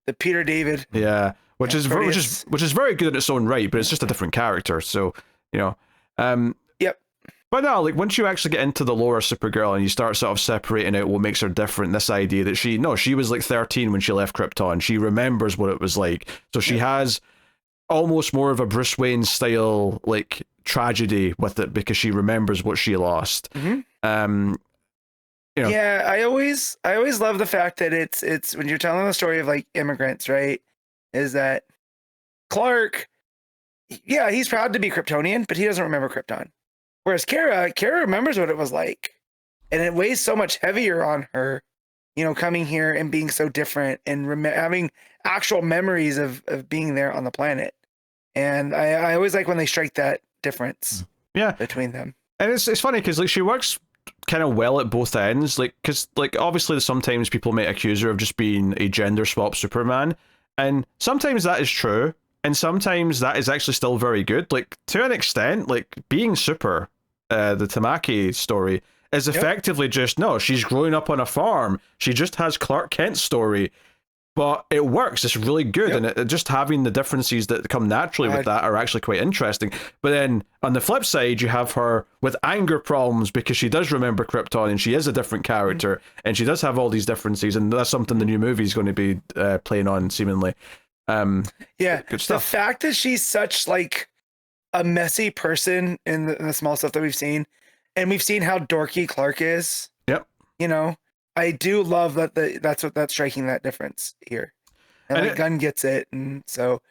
the Peter David. Yeah, which is very good in its own right, but it's just a different character. So Yep. But no, once you actually get into the lore of Supergirl and you start sort of separating out what makes her different, this idea that she was 13 when she left Krypton. She remembers what it was like. So she has almost more of a Bruce Wayne style tragedy with it because she remembers what she lost. Mm-hmm. Yeah, I always love the fact that it's when you're telling the story of immigrants, right? Is that Clark? Yeah, he's proud to be Kryptonian, but he doesn't remember Krypton. Whereas Kara remembers what it was like, and it weighs so much heavier on her, coming here and being so different and having actual memories of being there on the planet. And I always like when they strike that difference between them. And it's funny because she works kind of well at both ends, because obviously sometimes people might accuse her of just being a gender swap Superman, and sometimes that is true. And sometimes that is actually still very good. To an extent, being Super, the Tamaki story, is effectively just, no, she's growing up on a farm. She just has Clark Kent's story. But it works. It's really good, and just having the differences that come naturally with that are actually quite interesting. But then on the flip side, you have her with anger problems because she does remember Krypton, and she is a different character, and she does have all these differences, and that's something the new movie is going to be playing on, seemingly. Good stuff. The fact that she's such like a messy person in the small stuff that we've seen, and we've seen how dorky Clark is. Yep. You know. I do love that that's striking that difference here. And like, Gunn gets it, and so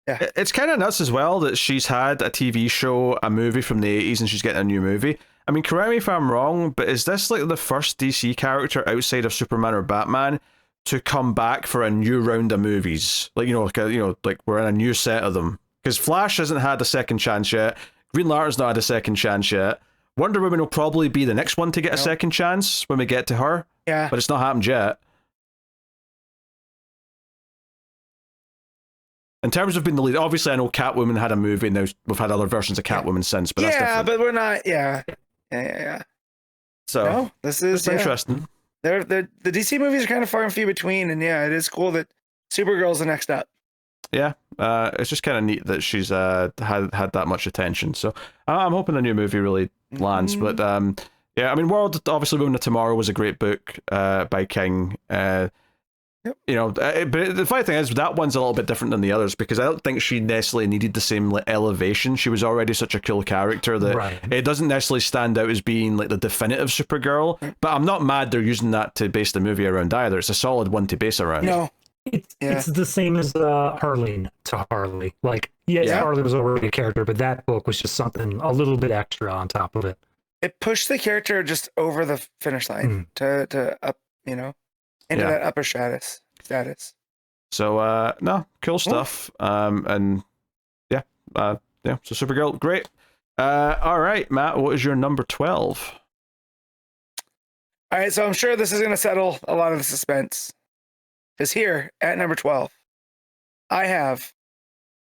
it's kind of nuts as well that she's had a TV show, a movie from the 80s, and she's getting a new movie. I mean, correct me if I'm wrong, but is this like the first DC character outside of Superman or Batman to come back for a new round of movies? Like, like we're in a new set of them. Because Flash hasn't had a second chance yet. Green Lantern's not had a second chance yet. Wonder Woman will probably be the next one to get a second chance when we get to her. Yeah. But it's not happened yet. In terms of being the lead, obviously I know Catwoman had a movie, and we've had other versions of Catwoman since, but that's different. But we're not, yeah. So, this is interesting. The DC movies are kind of far and few between, and it is cool that Supergirl's the next up. Yeah, it's just kind of neat that she's had that much attention. So I'm hoping the new movie really lands. But I mean, World, obviously, Women of Tomorrow was a great book by King. But the funny thing is, that one's a little bit different than the others because I don't think she necessarily needed the same elevation. She was already such a cool character that it doesn't necessarily stand out as being like the definitive Supergirl. But I'm not mad they're using that to base the movie around either. It's a solid one to base around. No. It's the same as Harleen to Harley. Like, Harley was already a character, but that book was just something a little bit extra on top of it. It pushed the character just over the finish line to up, into that upper status. So cool stuff. So Supergirl, great. All right, Matt, what is your number 12? All right, so I'm sure this is going to settle a lot of the suspense. Because here at number 12, I have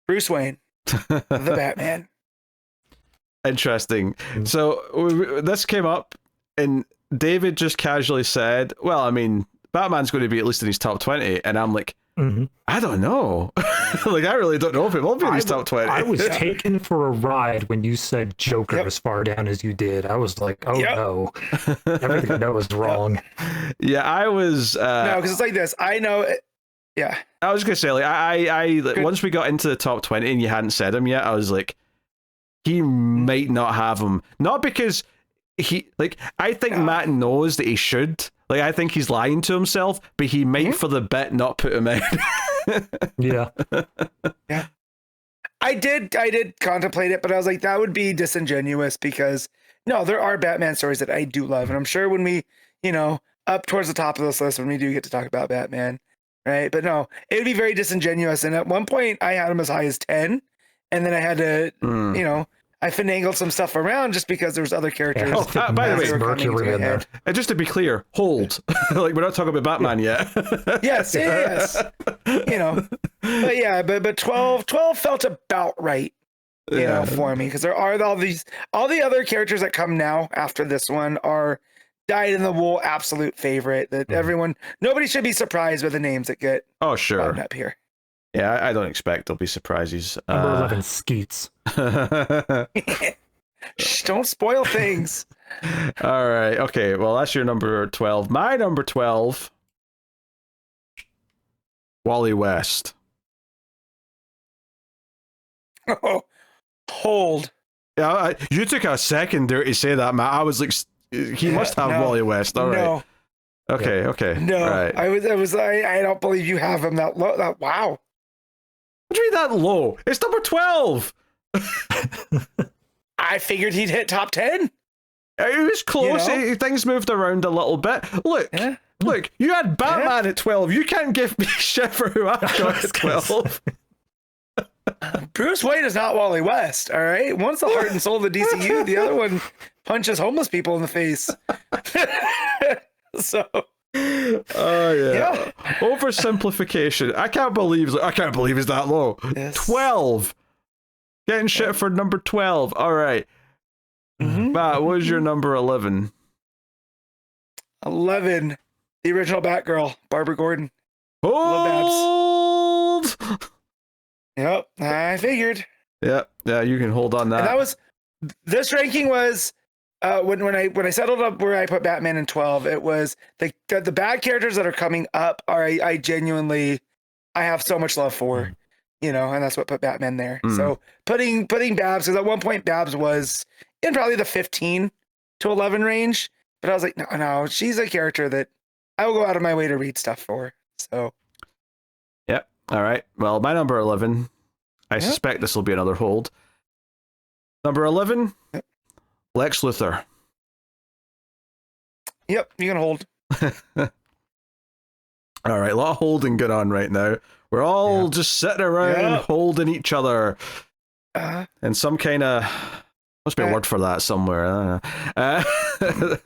Bruce Wayne, the Batman. Interesting. So this came up, and David just casually said, well, I mean, Batman's going to be at least in his top 20. And I'm like, I don't know. Like, I really don't know if it will be in his top 20. I was taken for a ride when you said Joker as far down as you did. I was like, oh no. Everything I know was wrong. Yeah, I was... no, because it's like this. I know... Yeah. I was going to say, like, I once we got into the top 20 and you hadn't said him yet, I was like, he might not have him. Not because he... Like, I think Matt knows that he should... Like, I think he's lying to himself, but he might, for the bit, not put him in. Yeah. I did contemplate it, but I was like, that would be disingenuous because, no, there are Batman stories that I do love. And I'm sure when we, up towards the top of this list, when we do get to talk about Batman, right? But no, it would be very disingenuous. And at one point, I had him as high as 10. And then I had to, I finagled some stuff around just because there was other characters. By the way, Mercury in there. Just to be clear, hold. Like, we're not talking about Batman yet. Yes. But 12 felt about right, for me, because there are all the other characters that come now after this one are dyed in the wool absolute favorite that nobody should be surprised with the names that get buttoned up here. Yeah, I don't expect there'll be surprises. Number 11, Skeets. Shh, don't spoil things. All right. Okay. Well, that's your number 12. My number 12, Wally West. Oh, hold. Yeah, you took a second there to say that, Matt. I was like, he must have Wally West. All right. Okay. No. Right. I don't believe you have him that low. Wow. What do you mean that low? It's number 12. I figured he'd hit top 10. It was close. Things moved around a little bit. Look, you had Batman at 12. You can't give me shit for who I got at 12. Bruce Wayne is not Wally West, all right? One's the heart and soul of the DCU. The other one punches homeless people in the face. So... Oversimplification. I can't believe it's that low. Yes. 12. Getting shit for number 12. All right. Matt, what was your number 11? 11, the original Batgirl, Barbara Gordon. Hold! Yep, I figured. Yeah, you can hold on that. And that was, this ranking was, when I settled up where I put Batman in 12, it was the bad characters that are coming up are I genuinely, I have so much love for, and that's what put Batman there. So putting Babs, because at one point Babs was in probably the 15 to 11 range, but I was like, no, she's a character that I will go out of my way to read stuff for. So. Yep. All right. Well, my number 11, I suspect this will be another hold. Number 11, Lex Luthor. Yep, you can hold. All right, a lot of holding going on right now. We're all just sitting around holding each other. And some kind of... Must be a word for that somewhere. I don't know.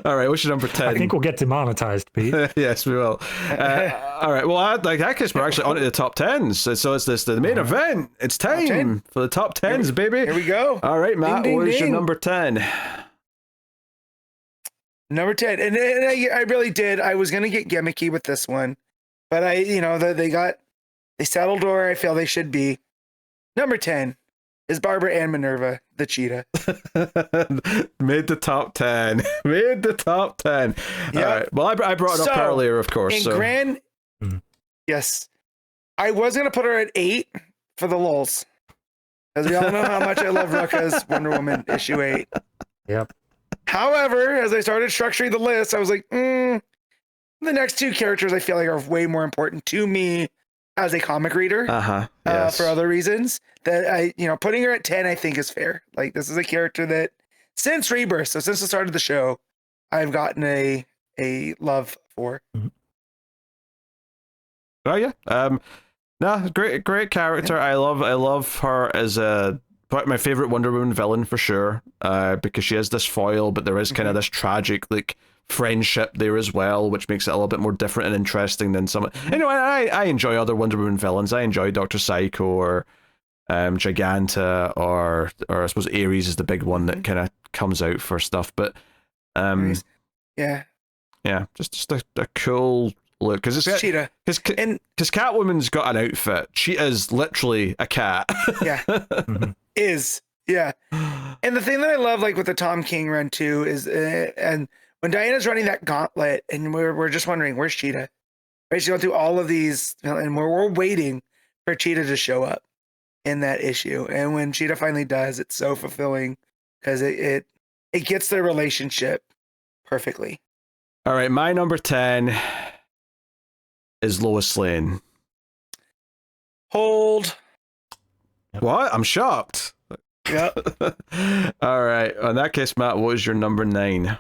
All right, what's your number 10? I think we'll get demonetized, Pete. Yes, we will. All right, well, I guess we're actually on to the top 10s. So it's the main event. It's time for the top 10s, baby. Here we go. All right, Matt, what is your number 10? Number 10. And I really did. I was going to get gimmicky with this one. But they settled where I feel they should be. Number 10 is Barbara Ann Minerva, the cheetah. Made the top 10. Made the top 10. Yep. All right. Well, I brought it up earlier, of course. Yes. I was going to put her at 8 for the lulz. Because we all know how much I love Rucka's Wonder Woman issue 8. Yep. However, as I started structuring the list, I was like, the next two characters I feel like are way more important to me as a comic reader. Yes. For other reasons. That putting her at 10, I think is fair. Like, this is a character that since Rebirth, so since the start of the show, I've gotten a love for. Oh yeah. No, great character. I love her as my favorite Wonder Woman villain for sure. Because she is this foil, but there is kind of this tragic friendship there as well, which makes it a little bit more different and interesting than some. I enjoy other Wonder Woman villains. I enjoy Dr. Psycho or Giganta or I suppose Ares is the big one that kind of comes out for stuff. But just a cool look because it's cheetah. Because Catwoman's got an outfit. Cheetah's literally a cat. And the thing that I love, like with the Tom King run too, is and when Diana's running that gauntlet, and we're just wondering where's Cheetah, right? She's going through all of these, and we're waiting for Cheetah to show up in that issue. And when Cheetah finally does, it's so fulfilling because it gets their relationship perfectly. All right, my number 10 is Lois Lane. Hold. What? I'm shocked. Yep. All right. In that case, Matt, what is your number 9?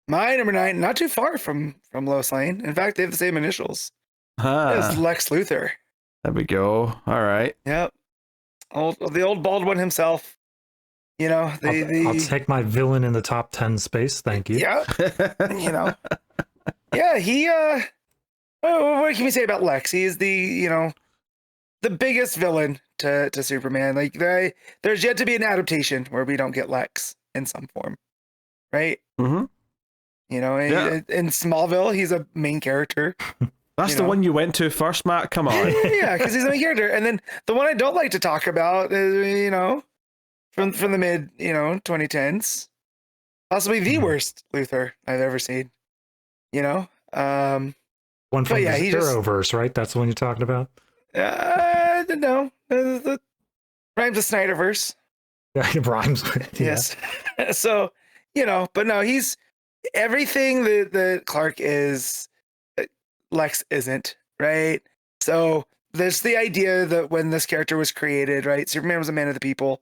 My number 9, not too far from Lois Lane. In fact, they have the same initials. It's Lex Luthor. There we go. All right. Yep. The old bald one himself. I'll take my villain in the top 10 space. Thank you. Yeah. Yeah, he what can we say about Lex? He is the biggest villain to Superman. Like there's yet to be an adaptation where we don't get Lex in some form. Right? Mm-hmm. In Smallville, he's a main character. That's the one you went to first, Matt? Come on. Yeah, because he's a main character. And then the one I don't like to talk about is, from the mid, 2010s, possibly the worst Luthor I've ever seen. One from the Arrowverse, right? That's the one you're talking about? No. The rhymes with Snyderverse. Yeah, it rhymes with Yes. So, but no, he's everything that Clark is, Lex isn't, right? So there's the idea that when this character was created, right, Superman was a man of the people.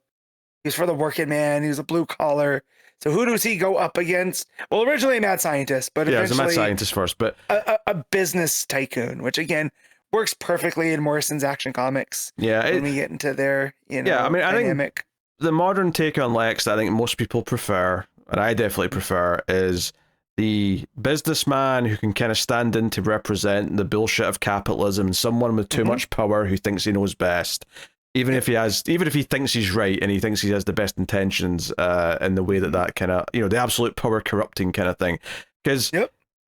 He was for the working man. He was a blue collar. So who does he go up against? Well, originally a mad scientist, but he was a mad scientist first, but a business tycoon, which again works perfectly in Morrison's Action Comics. Yeah, when we get into their I think the modern take on Lex that I think most people prefer, and I definitely prefer, is the businessman who can kind of stand in to represent the bullshit of capitalism, someone with too much power who thinks he knows best. even if he thinks he's right and he thinks he has the best intentions, in the way that kind of, the absolute power corrupting kind of thing. Because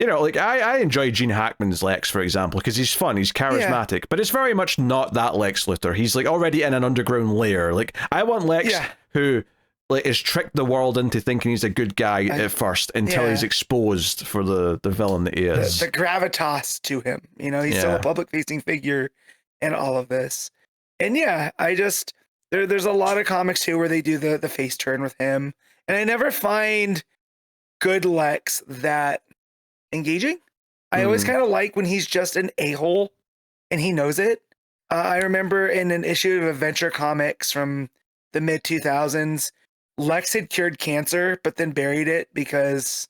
like I enjoy Gene Hackman's Lex, for example, because he's fun, he's charismatic, but it's very much not that Lex Luthor. He's like already in an underground lair. Like I want Lex who like has tricked the world into thinking he's a good guy at first until he's exposed for the villain that he is. The gravitas to him, he's still a public facing figure in all of this. And I just there's a lot of comics too where they do the face turn with him, and I never find good Lex that engaging. I always kind of like when he's just an a-hole and he knows it. I remember in an issue of Adventure Comics from the mid 2000s, Lex had cured cancer but then buried it because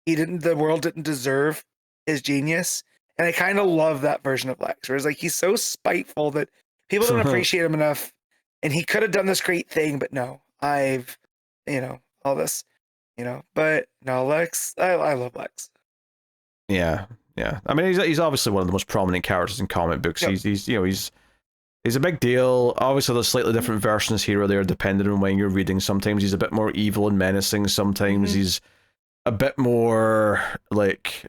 the world didn't deserve his genius. And I kind of love that version of Lex, where it's like he's so spiteful that people don't appreciate him enough, and he could have done this great thing, but no, I've all this, but no, Lex, I love Lex. Yeah. I mean, he's obviously one of the most prominent characters in comic books. Yep. He's a big deal. Obviously, there's slightly different versions here or there, depending on when you're reading. Sometimes he's a bit more evil and menacing. Sometimes he's a bit more like,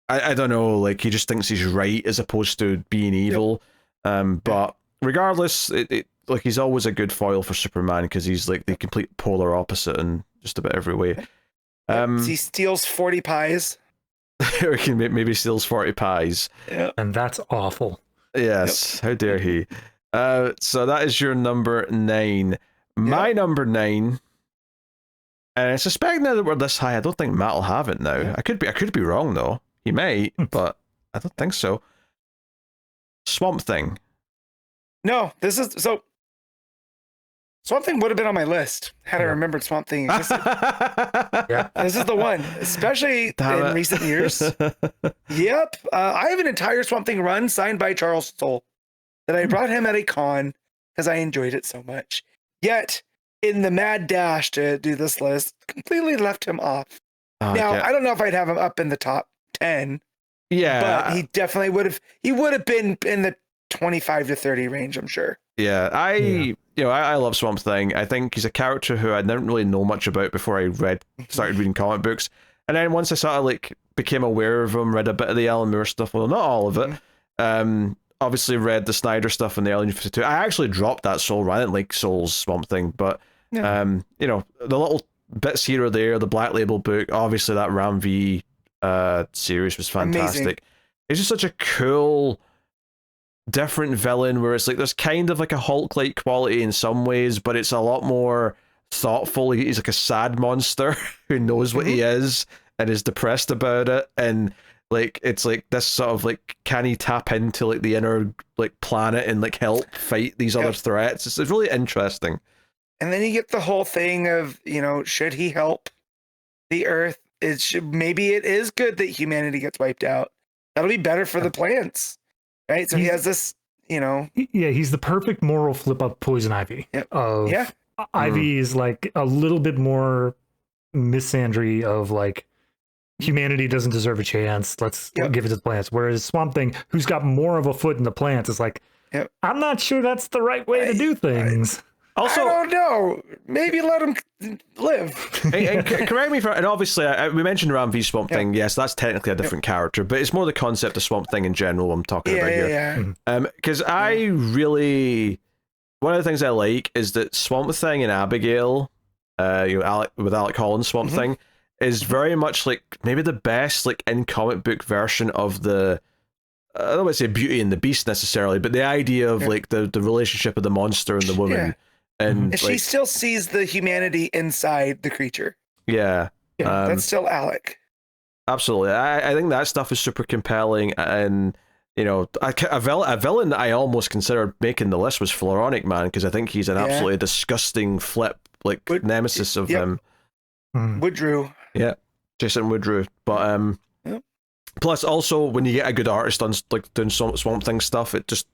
I don't know, like he just thinks he's right as opposed to being evil. But regardless, like he's always a good foil for Superman because he's like the complete polar opposite in just about every way. He steals 40 pies. Or he maybe steals 40 pies. Yeah. And that's awful. Yes, how dare he. So that is your number 9. My number 9, and I suspect now that we're this high, I don't think Matt will have it now. I could be wrong though. He might, but I don't think so. Swamp Thing. No, this is so. Swamp Thing would have been on my list had I remembered Swamp Thing existed. This is the one, especially in recent years. Yep. I have an entire Swamp Thing run signed by Charles Soule that I brought him at a con because I enjoyed it so much. Yet, in the mad dash to do this list, completely left him off. Now, I don't know if I'd have him up in the top 10. Yeah. But he definitely would have. He would have been in the 25 to 30 range, I'm sure. Yeah, I love Swamp Thing. I think he's a character who I didn't really know much about before I started reading comic books. And then once I sort of like became aware of him, read a bit of the Alan Moore stuff, well, not all of it. Obviously read the Snyder stuff in the early 52. I actually dropped that Soul run. I didn't like Soul's Swamp Thing, but the little bits here or there, the Black Label book, obviously that Ram V series was fantastic. Amazing. It's just such a cool, different villain where it's like there's kind of like a Hulk-like quality in some ways, but it's a lot more thoughtful. He's like a sad monster who knows what he is and is depressed about it, and like it's like this sort of like, can he tap into like the inner like planet and like help fight these other threats? It's really interesting. And then you get the whole thing of, should he help the Earth? Maybe it is good that humanity gets wiped out. That'll be better for the plants, right? So he has this, Yeah, he's the perfect moral flip up Poison Ivy. Yep. Ivy is like a little bit more misandry of like, humanity doesn't deserve a chance. Let's give it to the plants. Whereas Swamp Thing, who's got more of a foot in the plants, is like, I'm not sure that's the right way to do things. Also, I don't know. Maybe let him live. Correct me and obviously we mentioned Ram V Swamp Thing. Yes, that's technically a different character, but it's more the concept of Swamp Thing in general I'm talking about here. Because I really, one of the things I like is that Swamp Thing and Abigail, with Alec Holland's Swamp Thing, is very much like maybe the best like in comic book version of the, I don't want to say Beauty and the Beast necessarily, but the idea of like the relationship of the monster and the woman. And she still sees the humanity inside the creature. Yeah. That's still Alec. Absolutely. I think that stuff is super compelling. And, a villain that I almost considered making the list was Floronic Man, because I think he's an absolutely disgusting flip, like nemesis of him. Woodrue. Yeah. Jason Woodrue. But, plus also when you get a good artist on like doing Swamp Thing stuff, it just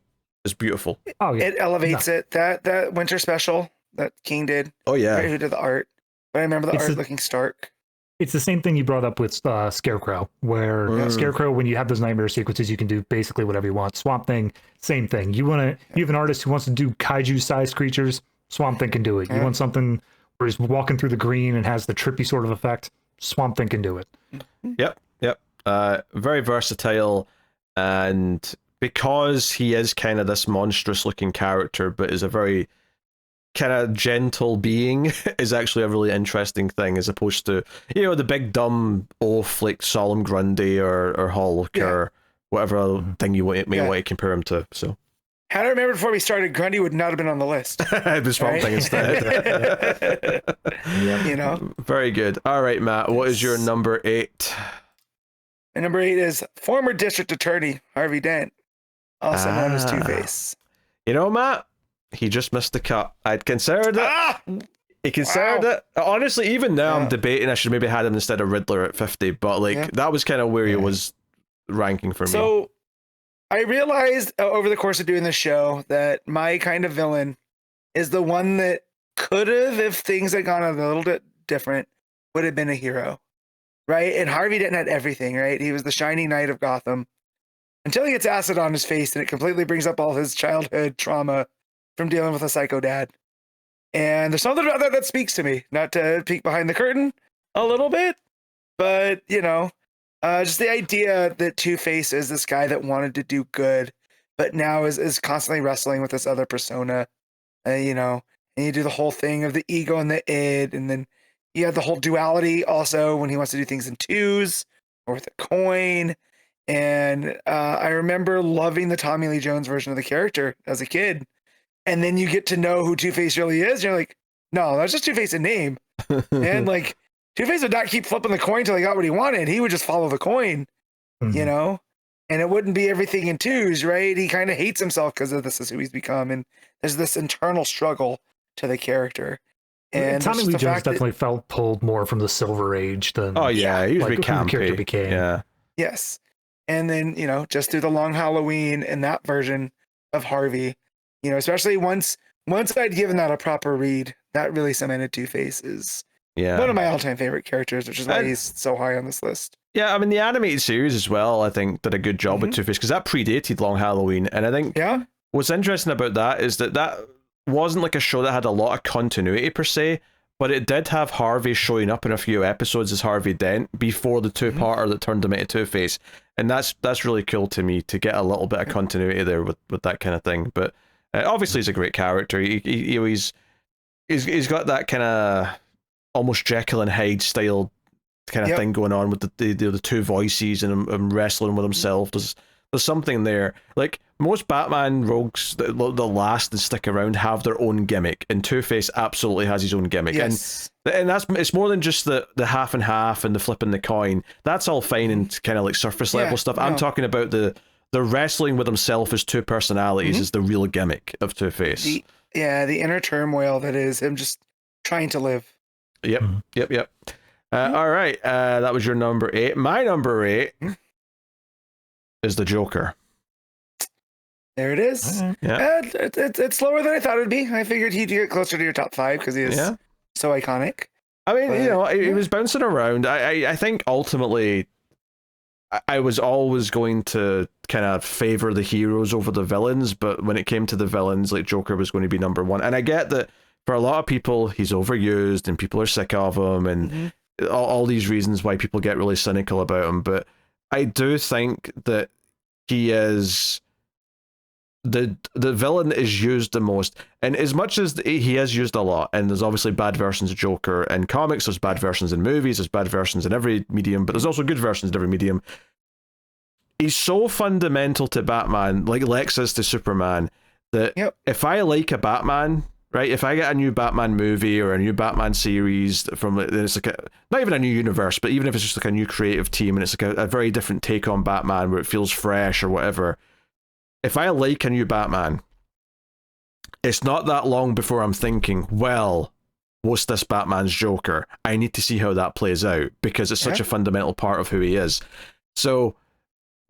is beautiful. It elevates it. That winter special that King did. Oh yeah. Who did the art? But I remember the art looking stark. It's the same thing you brought up with Scarecrow, where Scarecrow, when you have those nightmare sequences, you can do basically whatever you want. Swamp Thing, same thing. You have an artist who wants to do kaiju-sized creatures, Swamp Thing can do it. You want something where he's walking through the green and has the trippy sort of effect, Swamp Thing can do it. Yep. Very versatile, and because he is kind of this monstrous-looking character, but is a very kind of gentle being, is actually a really interesting thing, as opposed to, you know, the big dumb oaf like Solemn Grundy or Hulk or whatever thing you may want to compare him to. So had I remembered before we started, Grundy would not have been on the list. The Swamp Thing instead. You know, very good. All right, Matt, what is your number 8? And number 8 is former district attorney Harvey Dent, also known as Two-Face. You know, Matt, he just missed the cut. I'd considered it. He considered it. Honestly, even now I'm debating I should maybe had him instead of Riddler at 50, but like that was kind of where he was ranking for me. So I realized over the course of doing this show that my kind of villain is the one that could have, if things had gone a little bit different, would have been a hero, right? And Harvey Dent had everything, right? He was the shining knight of Gotham until he gets acid on his face and it completely brings up all his childhood trauma from dealing with a psycho dad. And there's something about that speaks to me, not to peek behind the curtain a little bit, but, you know, just the idea that Two-Face is this guy that wanted to do good, but now is constantly wrestling with this other persona, you know, and you do the whole thing of the ego and the id, and then you have the whole duality also when he wants to do things in twos or with a coin. And I remember loving the Tommy Lee Jones version of the character as a kid. And then you get to know who Two-Face really is. And you're like, no, that's just Two-Face a name. And like, Two-Face would not keep flipping the coin till he got what he wanted. He would just follow the coin, you know? And it wouldn't be everything in twos, right? He kind of hates himself because of this is who he's become. And there's this internal struggle to the character. And Tommy Lee Jones definitely felt pulled more from the Silver Age than he was like, who the character became. Yeah. Yes. And then, you know, just through the Long Halloween and that version of Harvey, you know, especially once I'd given that a proper read, that really cemented Two-Face is one of my all-time favorite characters, which is why he's so high on this list. Yeah, I mean, the animated series as well, I think, did a good job with Two-Face, because that predated Long Halloween. And I think what's interesting about that is that wasn't like a show that had a lot of continuity per se, but it did have Harvey showing up in a few episodes as Harvey Dent before the two-parter that turned him into Two-Face. And that's really cool to me, to get a little bit of continuity there with that kind of thing. But obviously he's a great character. He's got that kind of almost Jekyll and Hyde style kind of thing going on with the two voices and him wrestling with himself. There's something there. Like most Batman rogues that last and stick around have their own gimmick, and Two-Face absolutely has his own gimmick. Yes. And it's more than just the half and half and the flipping the coin. That's all fine and kind of like surface level stuff. I'm talking about the wrestling with himself as two personalities is the real gimmick of Two-Face. The inner turmoil that is him just trying to live. Yep. All right, that was your number 8. My number 8 is the Joker. There it is. Yeah. It's lower than I thought it would be. I figured he'd get closer to your top 5 because he is so iconic. I mean, you know, he was bouncing around. I think ultimately I was always going to kind of favor the heroes over the villains, but when it came to the villains, like Joker was going to be number 1. And I get that for a lot of people, he's overused and people are sick of him and all these reasons why people get really cynical about him. But I do think that he is the villain is used the most, and as much as he is used a lot, and there's obviously bad versions of Joker in comics, there's bad versions in movies, there's bad versions in every medium, but there's also good versions in every medium. He's so fundamental to Batman, like Lex is to Superman, that if I like a Batman, right, if I get a new Batman movie or a new Batman series from, it's like not even a new universe, but even if it's just like a new creative team and it's like a very different take on Batman where it feels fresh or whatever, if I like a new Batman, it's not that long before I'm thinking, well, what's this Batman's Joker? I need to see how that plays out, because it's such a fundamental part of who he is. So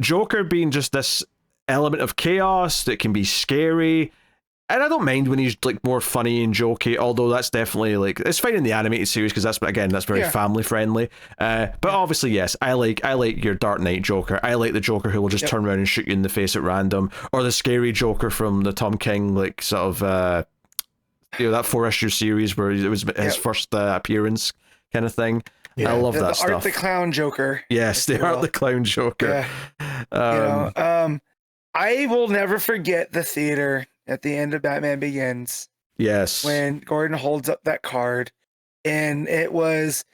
Joker being just this element of chaos that can be scary, And I don't mind when he's like more funny and jokey, although that's definitely like it's fine in the animated series because that's very family friendly. But obviously, yes, I like your Dark Knight Joker. I like the Joker who will just turn around and shoot you in the face at random, or the scary Joker from the Tom King like sort of that 4-issue series where it was his first appearance kind of thing. I love that stuff. Art the Clown Joker. Yes, the Art the Clown Joker. Yeah. I will never forget the theater at the end of Batman Begins. Yes. When Gordon holds up that card, and it was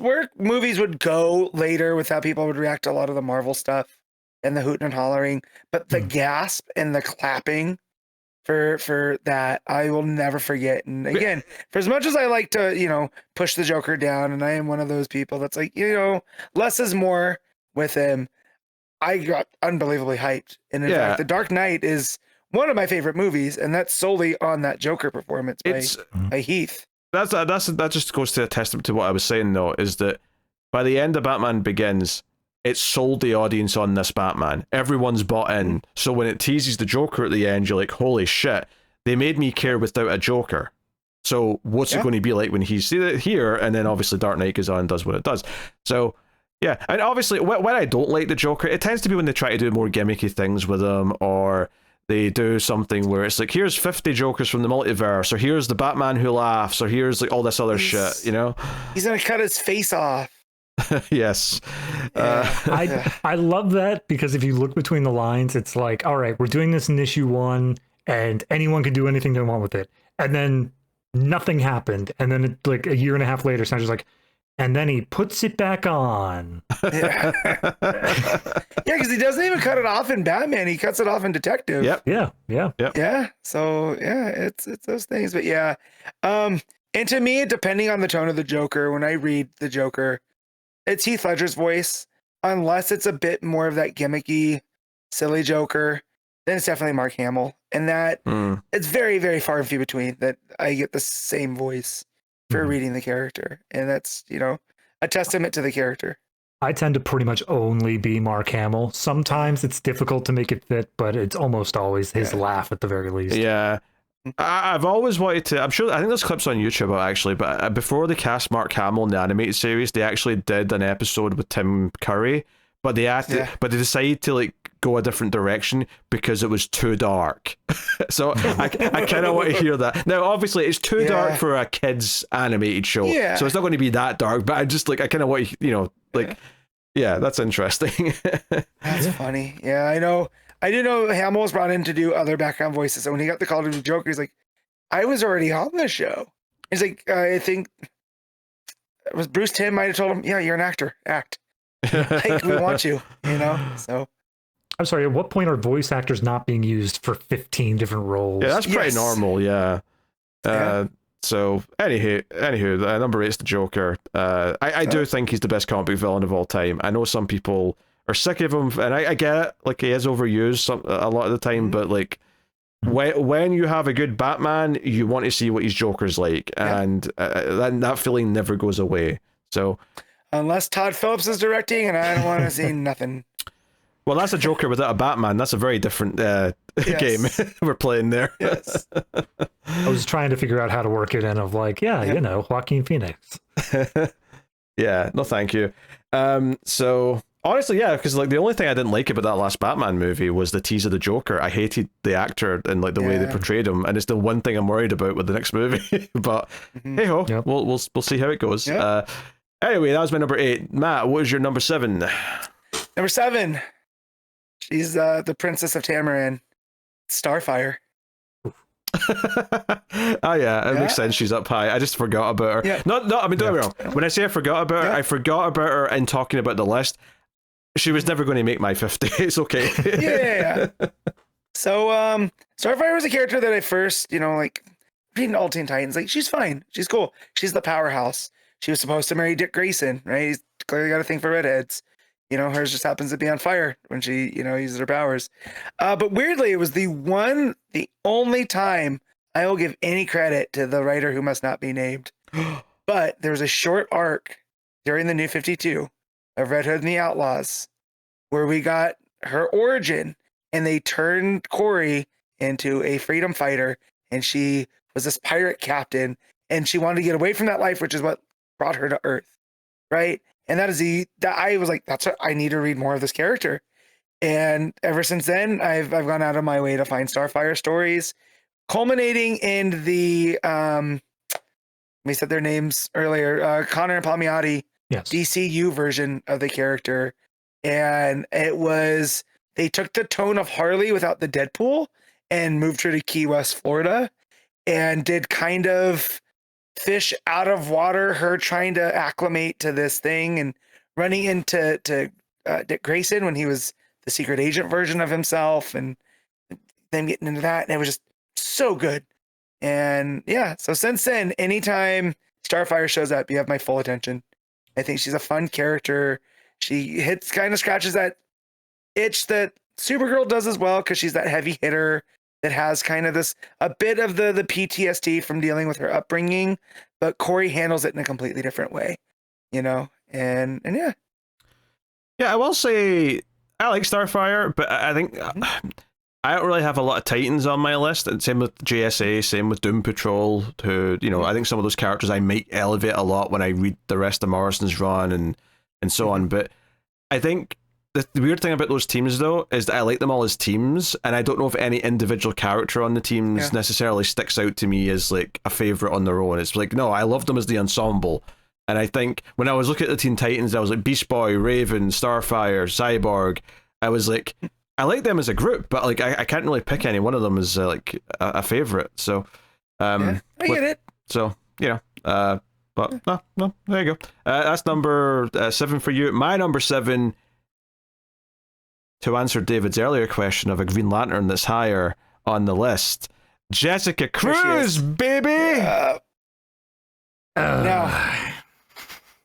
where movies would go later with how people would react to a lot of the Marvel stuff and the hooting and hollering, but the gasp and the clapping for that I will never forget. And again, for as much as I like to, push the Joker down, and I am one of those people that's like, less is more with him, I got unbelievably hyped. And in fact, The Dark Knight is one of my favorite movies, and that's solely on that Joker performance by Heath. That just goes to a testament to what I was saying, though, is that by the end of Batman Begins, it sold the audience on this Batman. Everyone's bought in. So when it teases the Joker at the end, you're like, holy shit, they made me care without a Joker. So what's it going to be like when he's here? And then obviously Dark Knight goes on and does what it does. So yeah, and obviously when I don't like the Joker, it tends to be when they try to do more gimmicky things with him, or they do something where it's like, here's 50 Jokers from the multiverse, or here's the Batman who laughs, or here's like all this other shit, He's gonna cut his face off. Yes. I love that, because if you look between the lines, it's like, all right, we're doing this in issue 1, and anyone can do anything they want with it. And then nothing happened. And then like a year and a half later, Snyder's like, and then he puts it back on. Yeah, because he doesn't even cut it off in Batman. He cuts it off in Detective. Yep. Yeah. So it's those things. But yeah. And to me, depending on the tone of the Joker, when I read the Joker, it's Heath Ledger's voice. Unless it's a bit more of that gimmicky, silly Joker, then it's definitely Mark Hamill. And that it's very, very far and few between that I get the same voice for reading the character. And that's, a testament to the character. I tend to pretty much only be Mark Hamill. Sometimes it's difficult to make it fit, but it's almost always his laugh at the very least. Yeah. I've always wanted to, I think there's clips on YouTube actually, but before they cast Mark Hamill in the animated series, they actually did an episode with Tim Curry, but they decided to like go a different direction because it was too dark. So I kind of want to hear that. Now, obviously, it's too dark for a kids animated show, so it's not going to be that dark. But I just like I kind of want that's interesting. That's funny. Yeah, I know. I didn't know Hamill was brought in to do other background voices. So when he got the call to do Joker, he's like, "I was already on the show." He's like, "I think it was Bruce Timm might have told him, yeah, you're an actor. Act. Like, we want you. So." I'm sorry, at what point are voice actors not being used for 15 different roles? Yeah, that's pretty normal, yeah. So, anywho, number 8 is the Joker. I do think he's the best comic book villain of all time. I know some people are sick of him, and I get it, like, he is overused a lot of the time, but, like, when you have a good Batman, you want to see what his Joker's like, and that feeling never goes away. So, unless Todd Phillips is directing, and I don't want to see nothing. Well, that's a Joker without a Batman. That's a very different game we're playing there. Yes. I was trying to figure out how to work it in of like, Joaquin Phoenix. Yeah, no thank you. So, honestly, because like the only thing I didn't like about that last Batman movie was the tease of the Joker. I hated the actor and like the way they portrayed him, and it's the one thing I'm worried about with the next movie. But hey-ho, we'll see how it goes. Yep. Anyway, that was my number 8. Matt, what is your number 7? Number 7. She's the Princess of Tamaran, Starfire. Oh yeah, it makes sense. She's up high. I just forgot about her. Yeah. No. I mean, don't get me wrong. When I say I forgot about her, I forgot about her in talking about the list. She was never going to make my 50. It's okay. Yeah. So, Starfire was a character that I first, like reading All Teen Titans. Like, she's fine. She's cool. She's the powerhouse. She was supposed to marry Dick Grayson, right? He's clearly got a thing for redheads. Hers just happens to be on fire when she, uses her powers. But weirdly, it was the only time I will give any credit to the writer who must not be named. But there was a short arc during the New 52 of Red Hood and the Outlaws where we got her origin, and they turned Corey into a freedom fighter and she was this pirate captain, and she wanted to get away from that life, which is what brought her to Earth, right? And that I was like, that's what I need to read more of this character. And ever since then, I've gone out of my way to find Starfire stories, culminating in the we said their names earlier, Connor and Palmiotti, Yes. DCU version of the character. And they took the tone of Harley without the Deadpool and moved her to Key West, Florida, and did kind of fish out of water, her trying to acclimate to this thing and running into Dick Grayson when he was the secret agent version of himself, and them getting into that. And it was just so good. And yeah, so since then, anytime Starfire shows up, you have my full attention. I think she's a fun character. She kind of scratches that itch that Supergirl does as well, because she's that heavy hitter that has kind of a bit of the PTSD from dealing with her upbringing, but Corey handles it in a completely different way, and yeah. Yeah, I will say I like Starfire, but I think I don't really have a lot of Titans on my list. And same with JSA, same with Doom Patrol, who, I think some of those characters I might elevate a lot when I read the rest of Morrison's run and so on. But I think the weird thing about those teams, though, is that I like them all as teams, and I don't know if any individual character on the teams necessarily sticks out to me as like a favorite on their own. It's like, no, I love them as the ensemble. And I think when I was looking at the Teen Titans, I was like Beast Boy, Raven, Starfire, Cyborg. I was like, I like them as a group, but like I can't really pick any one of them as like a favorite. So, I get it. So but no, there you go. That's number 7 for you. My number 7. To answer David's earlier question of a Green Lantern that's higher on the list, Jessica Cruz, baby. No.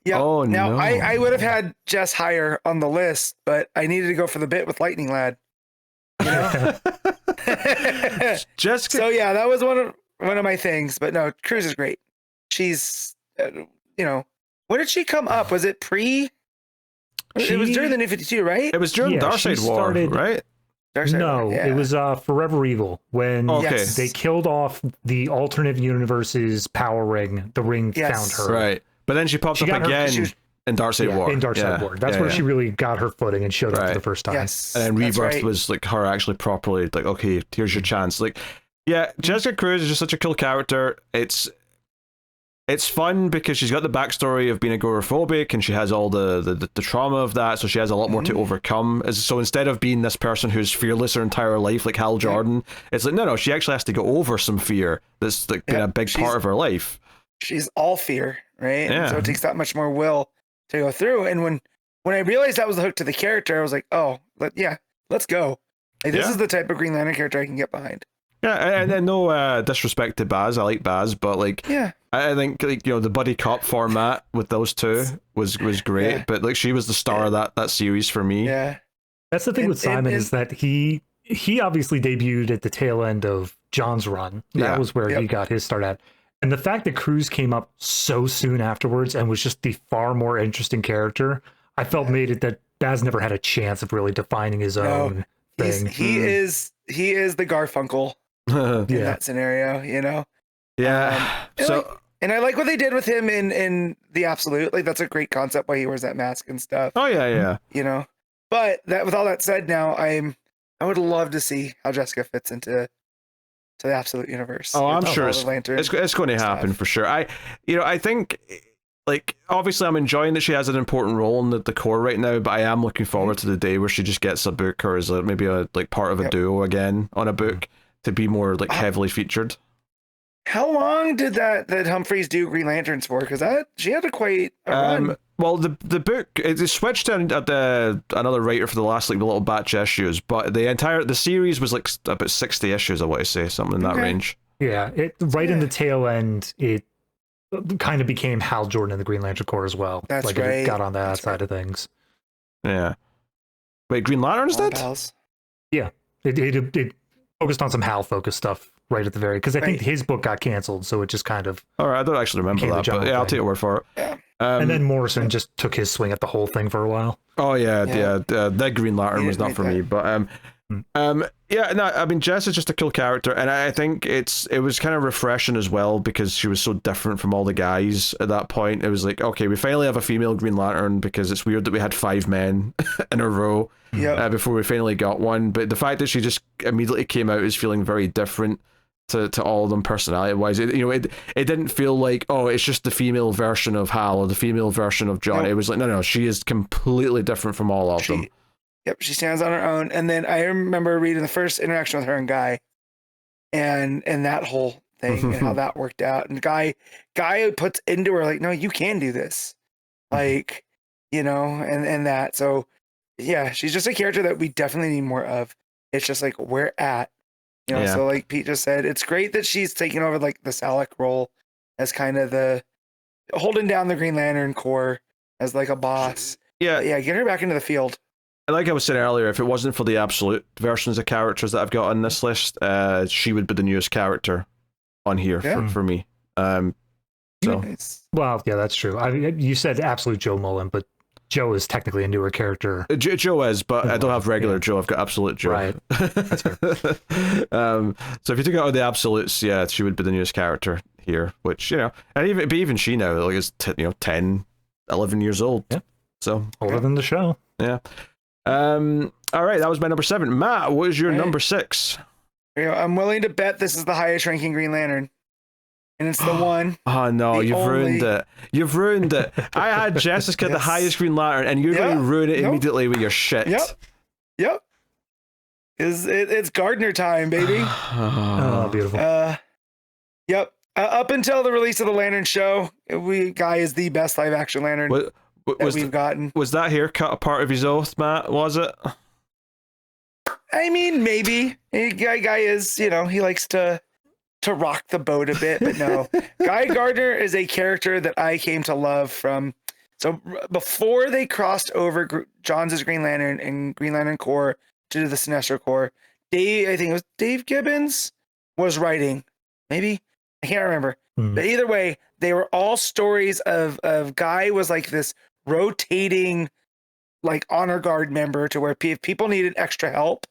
I would have had Jess higher on the list, but I needed to go for the bit with Lightning Lad. Jessica. So yeah, that was one of my things. But no, Cruz is great. She's, when did she come up? Was it pre? It was during the New 52, right? It was during Darkseid War, right? It was Forever Evil, when they killed off the alternate universe's power ring. The ring found her. Right. But then she popped up again in Darkseid War. In Darkseid War. That's where she really got her footing and showed up for the first time. Yes. And then Rebirth was like her actually properly like, okay, here's your chance. Like, yeah, Jessica Cruz is just such a cool character. It's fun because she's got the backstory of being agoraphobic, and she has all the trauma of that, so she has a lot more to overcome. So instead of being this person who's fearless her entire life, like Hal Jordan, it's like, no, she actually has to go over some fear that's like been a big part of her life. She's all fear, right? Yeah. And so it takes that much more will to go through. And when I realized that was the hook to the character, I was like, oh, let's go. Like, this is the type of Green Lantern character I can get behind. Yeah, and then no disrespect to Baz. I like Baz, but like, I think like the buddy cop format with those two was great. But like, she was the star of that series for me. Yeah, that's the thing with Simon is that he obviously debuted at the tail end of John's run. That was where he got his start at. And the fact that Cruz came up so soon afterwards and was just the far more interesting character, I felt made it that Baz never had a chance of really defining his own thing. He is the Garfunkel. In that scenario, Yeah. And I like what they did with him in the Absolute. Like, that's a great concept why he wears that mask and stuff. Oh yeah. But with all that said, now I would love to see how Jessica fits into the Absolute universe. Oh, I'm sure it's going to happen for sure. I think, like, obviously I'm enjoying that she has an important role in the core right now, but I am looking forward to the day where she just gets a book or is maybe a part of a duo again on a book. To be more like heavily featured. How long did that Humphreys do Green Lanterns for? Because she had quite a run. Well, the book it switched to another writer for the last like the little batch issues, but the series was like about 60 issues. I want to say something in that range. Yeah, in the tail end, it kind of became Hal Jordan in the Green Lantern Corps as well. That's like right. It got on that side of things. Yeah. Wait, Green Lanterns did? Yeah, it focused on some Hal-focused stuff right at the very, because I think his book got canceled, so it just kind of. All right, I don't actually remember that, but yeah, I'll take your word for it. Yeah. And then Morrison just took his swing at the whole thing for a while. Oh yeah. The Green Lantern was not for me, but Yeah, no, I mean Jess is just a cool character, and I think it was kind of refreshing as well because she was so different from all the guys at that point. It was like, okay, we finally have a female Green Lantern, because it's weird that we had 5 men in a row before we finally got one. But the fact that she just immediately came out as feeling very different to all of them personality wise, it didn't feel like, oh, it's just the female version of Hal or the female version of John. It was like, no, she is completely different from all of them. Yep, she stands on her own. And then I remember reading the first interaction with her and Guy, and that whole thing and how that worked out. And Guy puts into her like, no, you can do this, like, and that. So yeah, she's just a character that we definitely need more of. It's just like where at, So like Pete just said, it's great that she's taking over like the Salak role as kind of the holding down the Green Lantern Corps as like a boss. Yeah, but yeah, get her back into the field. Like I was saying earlier, if it wasn't for the absolute versions of characters that I've got on this list, she would be the newest character on here for me. So, nice. Well, yeah, that's true. I mean, you said absolute Joe Mullen, but Joe is technically a newer character. Joe is, but I don't have regular Joe. I've got absolute Joe. Right. That's fair. So if you took out all the absolutes, yeah, she would be the newest character here. Which and even she now like is 10, 11 years old. Yeah. So older than the show. Yeah. All right, that was my number 7. Matt, what is your number 6? I'm willing to bet this is the highest ranking Green Lantern. And it's the one. Oh no, ruined it. You've ruined it. I had Jessica the highest Green Lantern, and you're going to ruin it immediately with your shit. Yep. It's Gardner time, baby. Oh, beautiful. Yep. Up until the release of the Lantern show, Guy is the best live action Lantern. That we've gotten. Was that haircut a part of his oath, Matt? Was it? I mean, maybe. Guy is, he likes to rock the boat a bit, but no. Guy Gardner is a character that I came to love from. So before they crossed over John's Green Lantern and Green Lantern Corps to the Sinestro Corps, I think it was Dave Gibbons was writing. Maybe? I can't remember. But either way, they were all stories of Guy was like this rotating like honor guard member to where if people needed extra help,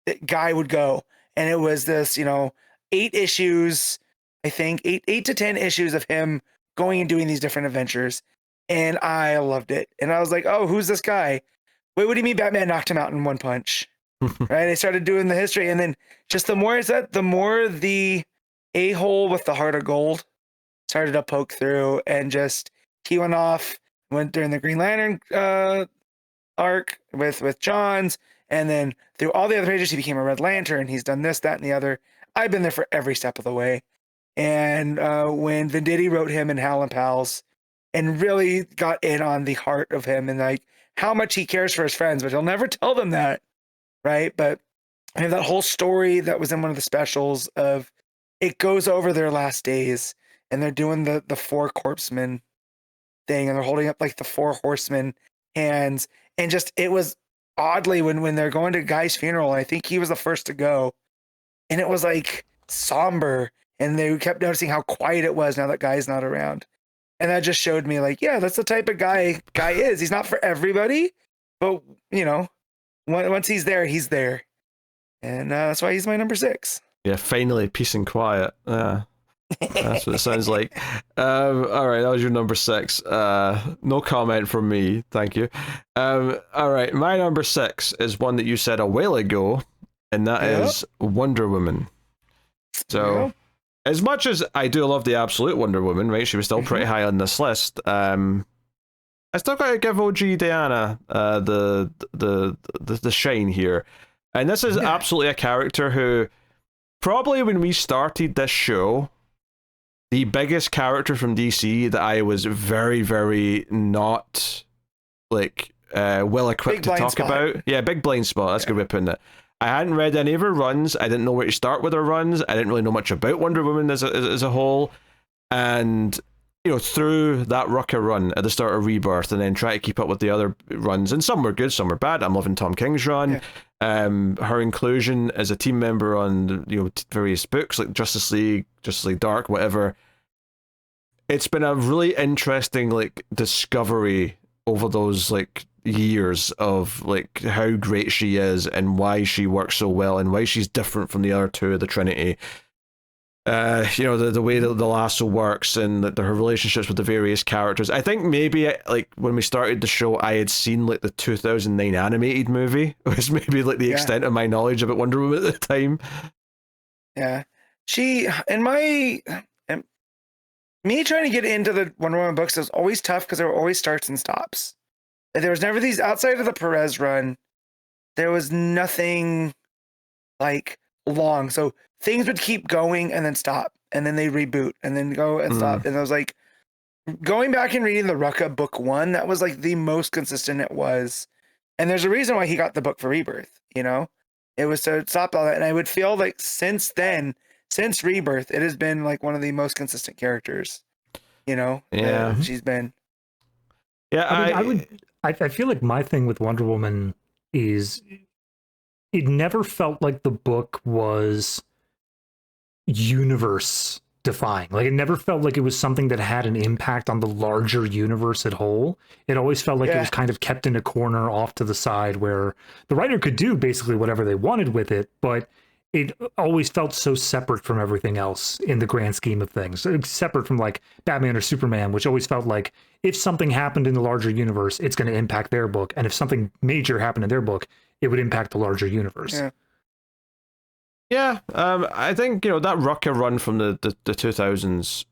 that Guy would go. And it was this, 8 issues, I think 8 to 10 issues of him going and doing these different adventures. And I loved it. And I was like, oh, who's this guy? Wait, what do you mean Batman knocked him out in one punch? Right. I started doing the history. And then just the more the more the a-hole with the heart of gold started to poke through, and just he went during the Green Lantern arc with Johns, and then through all the other pages he became a Red Lantern. He's done this, that, and the other. I've been there for every step of the way. And when Venditti wrote him in Hal and Pals and really got in on the heart of him and like how much he cares for his friends, but he'll never tell them that, right? But I have that whole story that was in one of the specials of it goes over their last days, and they're doing the 4 corpsemen thing, and they're holding up like the 4 horsemen hands, and just it was oddly when they're going to Guy's funeral, I think he was the first to go, and it was like somber, and they kept noticing how quiet it was now that Guy's not around, and that just showed me like, yeah, that's the type of guy is. He's not for everybody, but once he's there, and that's why he's my number 6. Yeah, finally, peace and quiet. That's what it sounds like. All right, that was your number 6. No comment from me, thank you. All right, my number 6 is one that you said a while ago, and that is Wonder Woman. So, as much as I do love the absolute Wonder Woman, right? She was still pretty high on this list. I still got to give OG Diana the shine here, and this is absolutely a character who. Probably when we started this show, the biggest character from DC that I was very, very not well equipped to talk about. Yeah, big blind spot. That's a good way of putting it. I hadn't read any of her runs. I didn't know where to start with her runs. I didn't really know much about Wonder Woman as a whole. And through that Rucka run at the start of Rebirth, and then try to keep up with the other runs, and some were good, some were bad. I'm loving Tom King's run. Yeah. Her inclusion as a team member on various books like Justice League Dark, whatever. It's been a really interesting discovery over those years of like how great she is and why she works so well and why she's different from the other two of the Trinity. You know, the way that the lasso works and her relationships with the various characters. I think maybe like when we started the show, I had seen like the 2009 animated movie. It was maybe like the extent of my knowledge about Wonder Woman at the time. Yeah, she and me trying to get into the Wonder Woman books was always tough because there were always starts and stops. There was never these outside of the Perez run. There was nothing like long, so things would keep going and then stop, and then they reboot and then go and stop. And I was like, going back and reading the Rucka book 1, that was like the most consistent it was. And there's a reason why he got the book for Rebirth, you know? It was to stop all that. And I would feel like since then, since Rebirth, it has been like one of the most consistent characters, you know? Yeah. She's been. Yeah, I feel like my thing with Wonder Woman is it never felt like the book was universe defying. Like it never felt like it was something that had an impact on the larger universe at whole. It always felt like it was kind of kept in a corner off to the side where the writer could do basically whatever they wanted with it, but it always felt so separate from everything else in the grand scheme of things. Separate from like Batman or Superman, which always felt like if something happened in the larger universe, it's going to impact their book. And if something major happened in their book, it would impact the larger universe. Yeah, I think, you know, that Rucka run from the 2000s,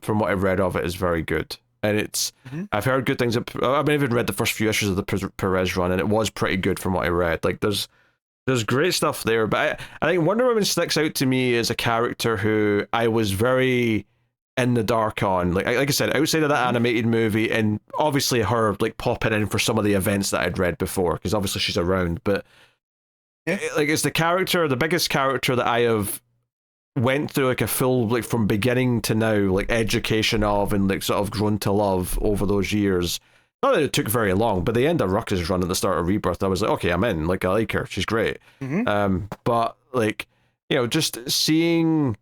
from what I've read of it, is very good. And it's, I've heard good things. I've even read the first few issues of the Perez run, and it was pretty good from what I read. Like, there's great stuff there. But I think Wonder Woman sticks out to me as a character who I was very in the dark on. Like I said, outside of that animated movie, and obviously her like popping in for some of the events that I'd read before, because obviously she's around, but like it's the biggest character that I have went through like a full, like from beginning to now, like education of and like sort of grown to love over those years. Not that it took very long, but the end of Rucka's run at the start of Rebirth, I was like, okay, I'm in. Like, I like her. She's great. But like, you know, just seeing,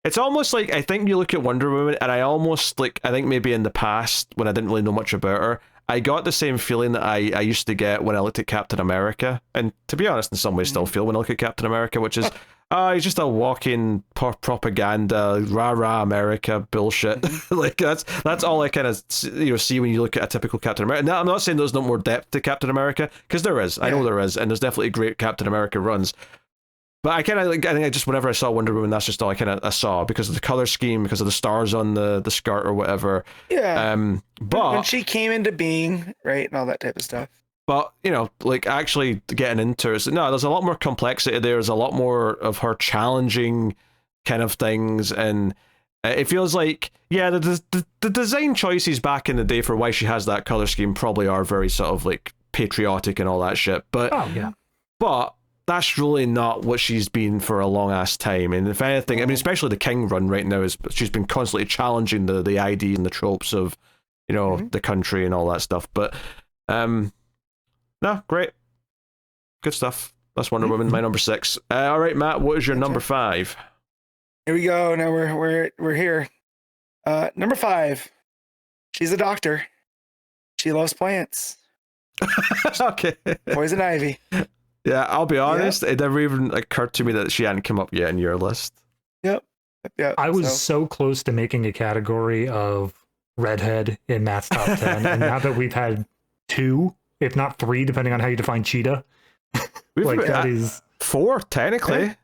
it's almost like, I think you look at Wonder Woman and I almost like, I think maybe in the past when I didn't really know much about her, I got the same feeling that I used to get when I looked at Captain America, and to be honest, in some ways still feel when I look at Captain America, which is, he's just a walking propaganda, rah-rah America bullshit. Like, that's all I kind of, you know, see when you look at a typical Captain America. Now, I'm not saying there's no more depth to Captain America, because there is. I know there is, and there's definitely great Captain America runs. But I kind of, like, I think I just, whenever I saw Wonder Woman, that's just all I saw, because of the color scheme, because of the stars on the skirt or whatever. Yeah. But when she came into being, right, and all that type of stuff. But, you know, like, actually getting into it, no, there's a lot more complexity there. There's a lot more of her challenging kind of things, and it feels like, yeah, the design choices back in the day for why she has that color scheme probably are very sort of, like, patriotic and all that shit. But, but that's really not what she's been for a long ass time. And if anything, I mean, especially the King run right now, is she's been constantly challenging the ideas and the tropes of, you know, the country and all that stuff. But no, great, good stuff. That's Wonder Woman, my number 6. All right, Matt, what is your number 5? Here we go. Now we're here. Number 5. She's a doctor. She loves plants. Okay. Poison ivy. Yeah, I'll be honest, it never even occurred to me that she hadn't come up yet in your list. Yep. I was so close to making a category of redhead in Matt's top 10, and now that we've had 2, if not 3, depending on how you define cheetah, like that is 4 technically. Yeah.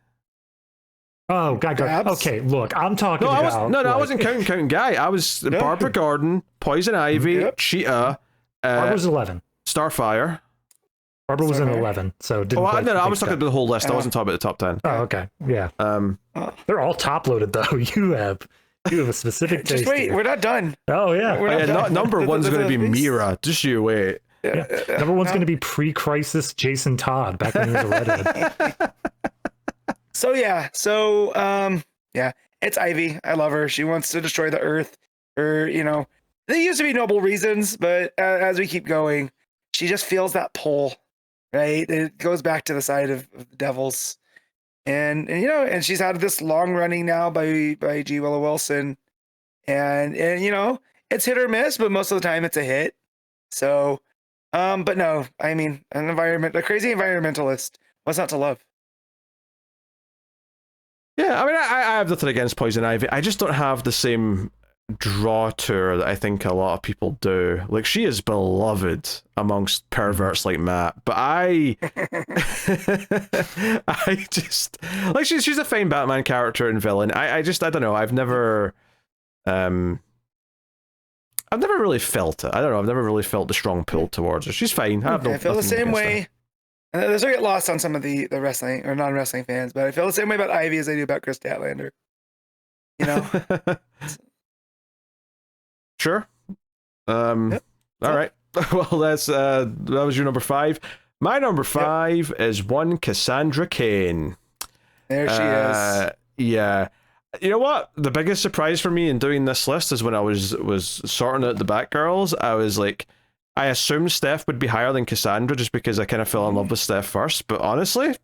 Oh, God. Okay, look, I'm talking about... I wasn't counting Guy. I was Barbara Gordon, Poison Ivy, Cheetah, Barbara was 11. Starfire. Barbara was in 11, so didn't. I was talking about the whole list. I wasn't talking about the top 10. Oh, okay, yeah. They're all top loaded though. You have a specific taste. Just wait, here. we're not done. Oh yeah. Number 1's going to be Mira. Just you wait. Yeah. Number 1's going to be pre-crisis Jason Todd back when he was a redhead. It's Ivy. I love her. She wants to destroy the Earth. They used to be noble reasons, but as we keep going, she just feels that pull. Right, it goes back to the side of the devils, and she's had this long running now by G. Willow Wilson, and it's hit or miss, but most of the time it's a hit. So, But no, I mean, a crazy environmentalist. What's not to love? Yeah, I mean, I have nothing against Poison Ivy. I just don't have the same draw to her that I think a lot of people do. Like, she is beloved amongst perverts like Matt, but I I just like she's a fine Batman character and villain. I don't know. I've never really felt it. I don't know. I've never really felt the strong pull towards her. She's fine. I feel the same way. This will get lost on some of the wrestling or non-wrestling fans, but I feel the same way about Ivy as I do about Chris Statlander. You know? Sure. Yep. All right. Well, that was your number 5. My number 5 is one Cassandra Cain. There she is. Yeah. You know what? The biggest surprise for me in doing this list is when I was sorting out the Batgirls. I was like, I assumed Steph would be higher than Cassandra just because I kind of fell in love with Steph first. But honestly,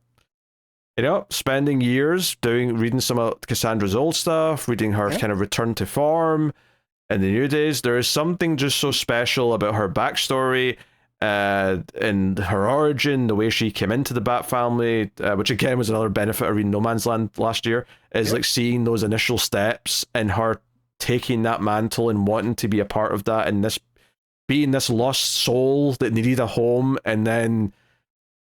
you know, spending years reading some of Cassandra's old stuff, reading her kind of return to form in the New Days, there is something just so special about her backstory and her origin, the way she came into the Bat family, which again was another benefit of reading No Man's Land last year, is like seeing those initial steps and her taking that mantle and wanting to be a part of that, and this being this lost soul that needed a home, and then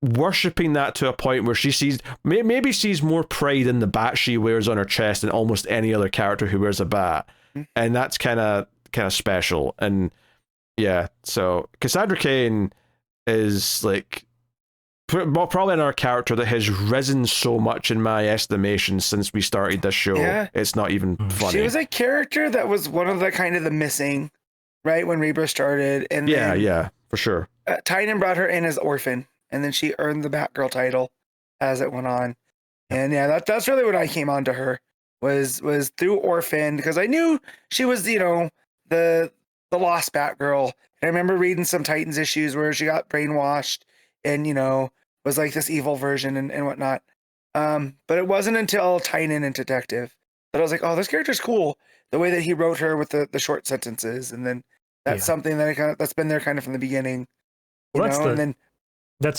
worshipping that to a point where she sees maybe sees more pride in the bat she wears on her chest than almost any other character who wears a bat, and that's kind of special. And yeah, so Cassandra Cain is like probably another character that has risen so much in my estimation since we started this show. Yeah. It's not even funny. She was a character that was one of the kind of the missing, right, when Rebirth started, and then, for sure. Tynan brought her in as orphan, and then she earned the Batgirl title as it went on. And yeah, that's really when I came onto her was through Orphan, because I knew she was, you know, the lost Batgirl. And I remember reading some Titans issues where she got brainwashed and, you know, was like this evil version and whatnot. But it wasn't until Tynan and Detective that I was like, oh, this character's cool. The way that he wrote her with the short sentences, and then that's something that that's been there kind of from the beginning. That's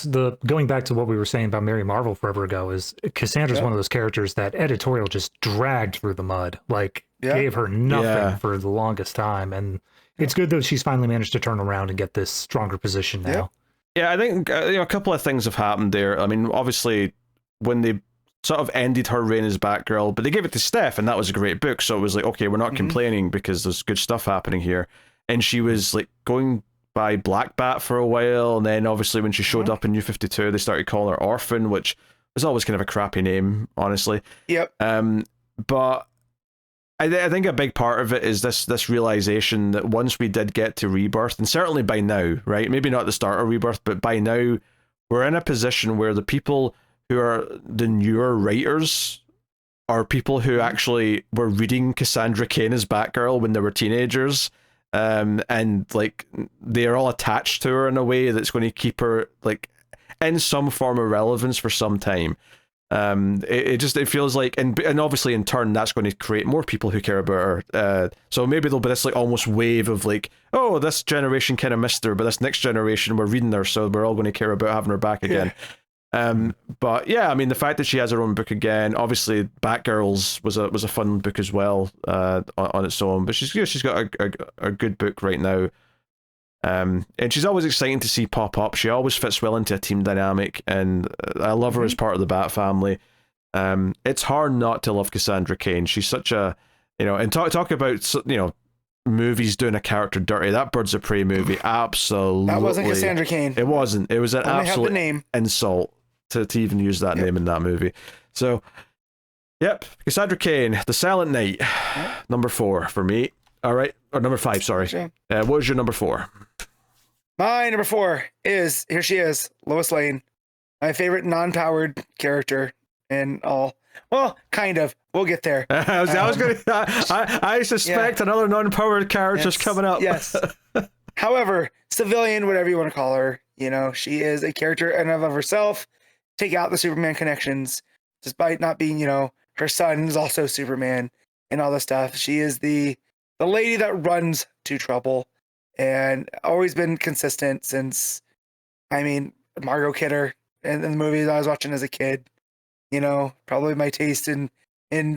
the going back to what we were saying about Mary Marvel forever ago, is Cassandra's one of those characters that editorial just dragged through the mud, like gave her nothing for the longest time. And it's good that she's finally managed to turn around and get this stronger position now. Yeah, I think a couple of things have happened there. I mean, obviously, when they sort of ended her reign as Batgirl, but they gave it to Steph, and that was a great book. So it was like, okay, we're not complaining because there's good stuff happening here. And she was like going by Black Bat for a while, and then obviously when she showed up in New 52, they started calling her Orphan, which was always kind of a crappy name, honestly. Yep. But I think a big part of it is this realization that once we did get to Rebirth, and certainly by now, right? Maybe not the start of Rebirth, but by now we're in a position where the people who are the newer writers are people who actually were reading Cassandra Cain as Batgirl when they were teenagers. And like they're all attached to her in a way that's going to keep her like in some form of relevance for some time. It feels like, and obviously in turn that's going to create more people who care about her. So maybe there'll be this like almost wave of like, oh, this generation kind of missed her, but this next generation we're reading her, so we're all going to care about having her back again. But yeah, I mean, the fact that she has her own book again, obviously Batgirls was a fun book as well, on its own, but she's got a good book right now. And she's always exciting to see pop up. She always fits well into a team dynamic, and I love her as part of the Bat family. It's hard not to love Cassandra Cain. She's such a, you know, and talk about, you know, movies doing a character dirty. That Birds of Prey movie, absolutely. That wasn't Cassandra Cain. It wasn't. It was an absolute name. insult to even use that name in that movie. So, yep, Cassandra Cain, The Silent Night, number 4 for me. All right, or number 5, sorry. Sure. What was your number 4? My number 4 is, here she is, Lois Lane, my favorite non-powered character in all. Well, kind of. We'll get there. I was going to. I suspect another non-powered character's coming up. Yes. However, civilian, whatever you want to call her, you know, she is a character in and of herself. Take out the Superman connections, despite not being, you know, her son is also Superman and all this stuff. She is the lady that runs to trouble, and always been consistent since, I mean, Margot Kidder in the movies I was watching as a kid. You know, probably my taste in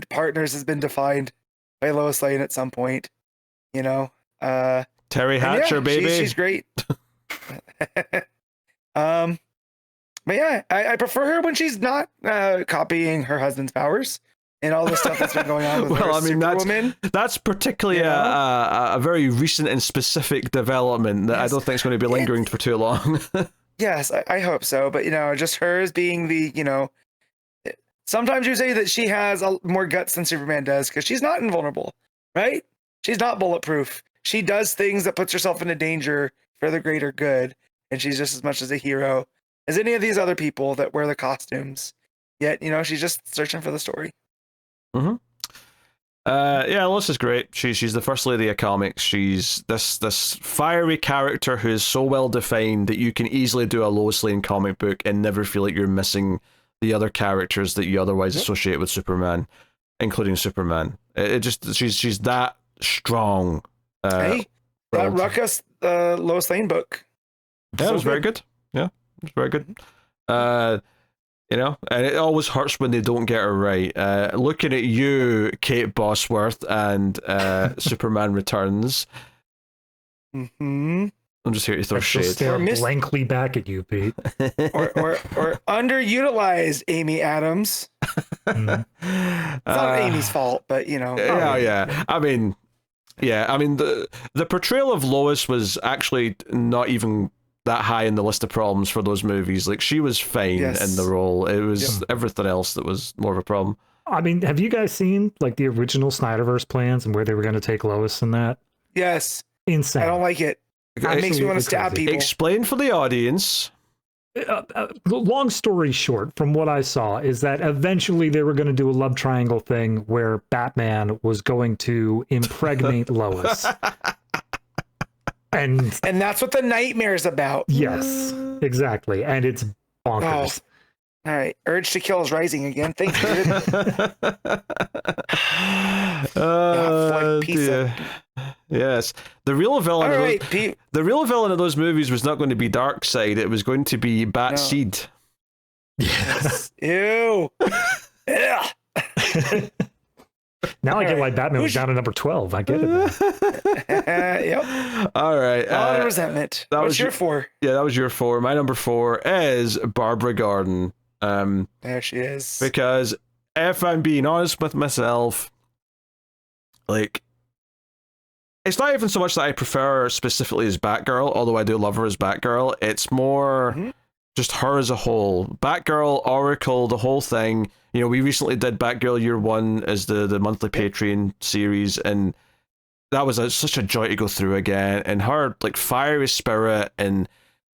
partners has been defined by Lois Lane at some point. You know, Terry and Hatcher, yeah, baby. she's great. But yeah, I prefer her when she's not copying her husband's powers and all the stuff that's been going on with her Superwoman. That's particularly a very recent and specific development that I don't think is going to be lingering for too long. Yes, I hope so. But, you know, just hers being the, you know, sometimes you say that she has more guts than Superman does because she's not invulnerable, right? She's not bulletproof. She does things that puts herself into danger for the greater good. And she's just as much as a hero as any of these other people that wear the costumes. Yet, you know, she's just searching for the story. Mm-hmm. Yeah, Lois is great. She's the first lady of comics. She's this fiery character who is so well defined that you can easily do a Lois Lane comic book and never feel like you're missing the other characters that you otherwise associate with Superman, including Superman. It just she's that strong. Hey, that Ruckus Lois Lane book. Yeah, it was very good. Yeah, it was very good. You know, and it always hurts when they don't get it right. Looking at you, Kate Bosworth, and Superman Returns. Mm-hmm. I'm just here to throw shade. Stare blankly back at you, Pete. or underutilized Amy Adams. Mm. It's not Amy's fault, but you know. Yeah. I mean, the portrayal of Lois was actually not even that high in the list of problems for those movies. Like, she was fine in the role. It was everything else that was more of a problem. I mean, have you guys seen like the original Snyderverse plans and where they were going to take Lois and that? Yes. Insane. I don't like it. It makes me want to stab people. Explain for the audience. Long story short, from what I saw, is that eventually they were going to do a love triangle thing where Batman was going to impregnate Lois. And that's what the nightmare's about. Yes, exactly. And it's bonkers. All right. Urge to Kill is rising again. Thank you. Yes. The real villain of those movies was not going to be Darkseid. It was going to be Batseed. Yes. Ew. Yeah. Now I get why Batman was down to number 12. I get it. Yep. All right. A lot of resentment. What's your 4? Yeah, that was your 4. My number 4 is Barbara Gordon. There she is. Because if I'm being honest with myself, like, it's not even so much that I prefer her specifically as Batgirl, although I do love her as Batgirl. It's more just her as a whole. Batgirl, Oracle, the whole thing. You know, we recently did Batgirl Year 1 as the monthly Patreon series, and that was such a joy to go through again. And her, like, fiery spirit and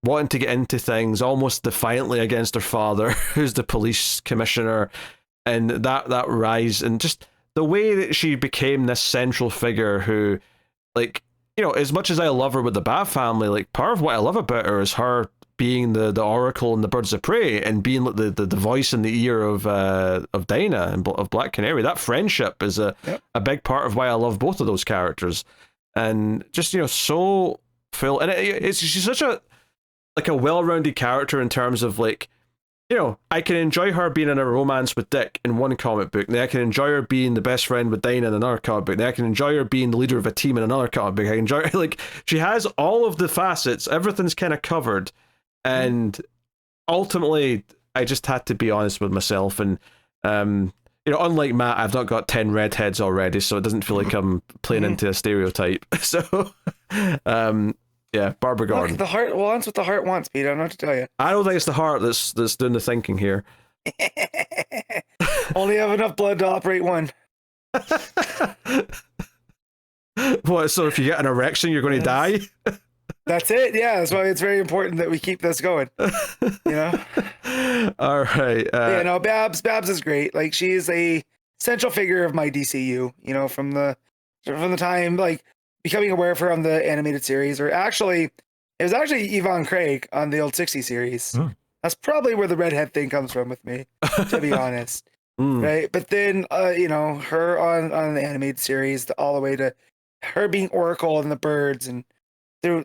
wanting to get into things almost defiantly against her father, who's the police commissioner, and that rise, and just the way that she became this central figure who, like, you know, as much as I love her with the Bat family, like, part of what I love about her is her being the Oracle and the Birds of Prey, and being the voice in the ear of Dinah and of Black Canary. That friendship is a big part of why I love both of those characters, and just, you know, so full. And she's such a well-rounded character in terms of, like, you know, I can enjoy her being in a romance with Dick in one comic book, and then I can enjoy her being the best friend with Dinah in another comic book, and then I can enjoy her being the leader of a team in another comic book. I enjoy her, like, she has all of the facets, everything's kind of covered, and ultimately, I just had to be honest with myself, and, you know, unlike Matt, I've not got 10 redheads already, so it doesn't feel like I'm playing into a stereotype, so, yeah, Barbara Gordon. Look, the heart wants what the heart wants, Pete. I don't know what to tell you. I don't think it's the heart that's doing the thinking here. Only have enough blood to operate one. What, so if you get an erection, you're going to die? That's it. Yeah, that's why it's very important that we keep this going. You know? All right. Yeah, no, Babs is great. Like, she is a central figure of my DCU, you know, from the time, like, becoming aware of her on the animated series, or actually, it was actually Yvonne Craig on the old 60 series. That's probably where the redhead thing comes from with me, to be honest. Right? But then, you know, her on the animated series, all the way to her being Oracle and the birds, and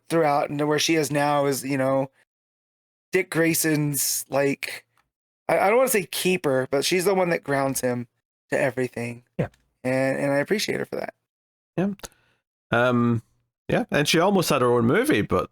throughout, and to where she is now is, you know, Dick Grayson's like, I don't want to say keeper, but she's the one that grounds him to everything. Yeah. And I appreciate her for that. Yeah. Yeah, and she almost had her own movie, but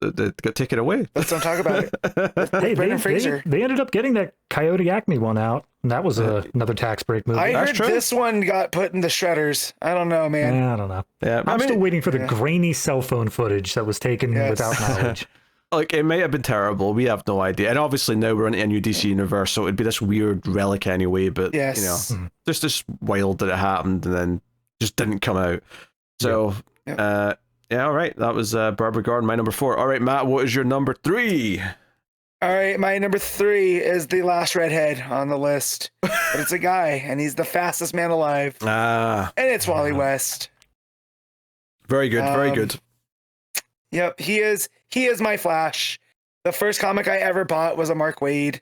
it got taken away. Let's don't talk about it. Hey, Brendan Fraser. they ended up getting that Coyote Acme one out. And that was another tax break movie. I That's heard true. this one got put in the shredders. I don't know, man. Yeah, I don't know. Yeah, I'm still waiting for the yeah. grainy cell phone footage that was taken Yes. without knowledge. Like, it may have been terrible. We have no idea. And obviously now we're in a new DC universe, so it'd be this weird relic anyway. But Yes. just wild that it happened and then just didn't come out. So, Yep. yeah, all right. That was Barbara Gordon, my number 4. All right, Matt, what is your number 3? All right, my number 3 is the last redhead on the list, but it's a guy, and he's the fastest man alive, Ah, and it's Wally West. very good, very good. Yep, he is my Flash. The first comic I ever bought was a Mark Waid,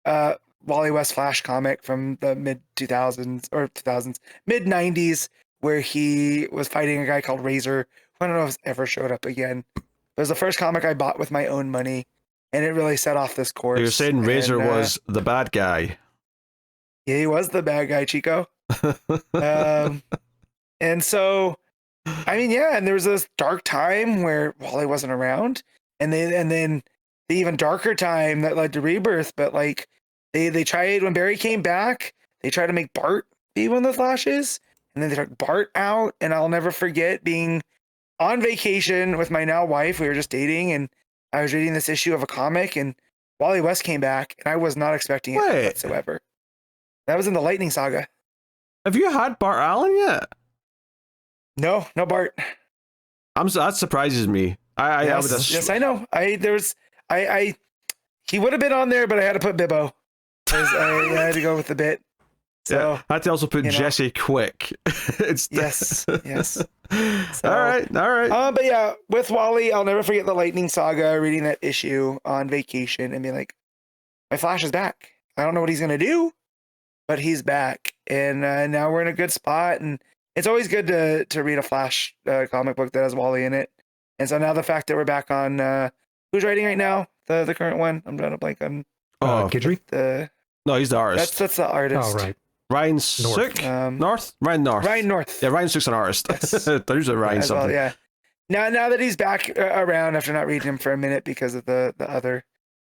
Wally West Flash comic from the mid 90s, where he was fighting a guy called Razor. I don't know if it's ever showed up again. It was the first comic I bought with my own money, and it really set off this course. You're saying Razor And, was the bad guy. Yeah, he was the bad guy, Chico. And so, I mean, yeah, and there was this dark time where Wally wasn't around, and then the even darker time that led to Rebirth. But like, they tried, when Barry came back, they tried to make Bart be one of the Flashes, and then they took Bart out. And I'll never forget being on vacation with my now wife. We were just dating, and I was reading this issue of a comic, and Wally West came back, and I was not expecting it Wait. whatsoever. That was in the Lightning Saga. Have you had Bart Allen yet? No Bart. That surprises me. I would have. Yes, I know. He would have been on there, but I had to put Bibbo. 'Cause I had to go with the bit. So Yeah, I had to also put you know. Jesse Quick. It's yes. So, all right. but yeah, with Wally, I'll never forget the Lightning Saga, reading that issue on vacation and being like, my Flash is back. I don't know what he's gonna do, but he's back. And now we're in a good spot, and it's always good to read a Flash comic book that has Wally in it. And so now the fact that we're back on who's writing right now, the current one, I'm trying to blank on Kidry? No, he's the artist. that's the artist. Oh, right. Ryan North. Sook? North? Ryan North. Ryan North. Yeah, Ryan Sook's an artist. Yes. There's a Ryan As well, something. yeah. Now that he's back around after not reading him for a minute because of the other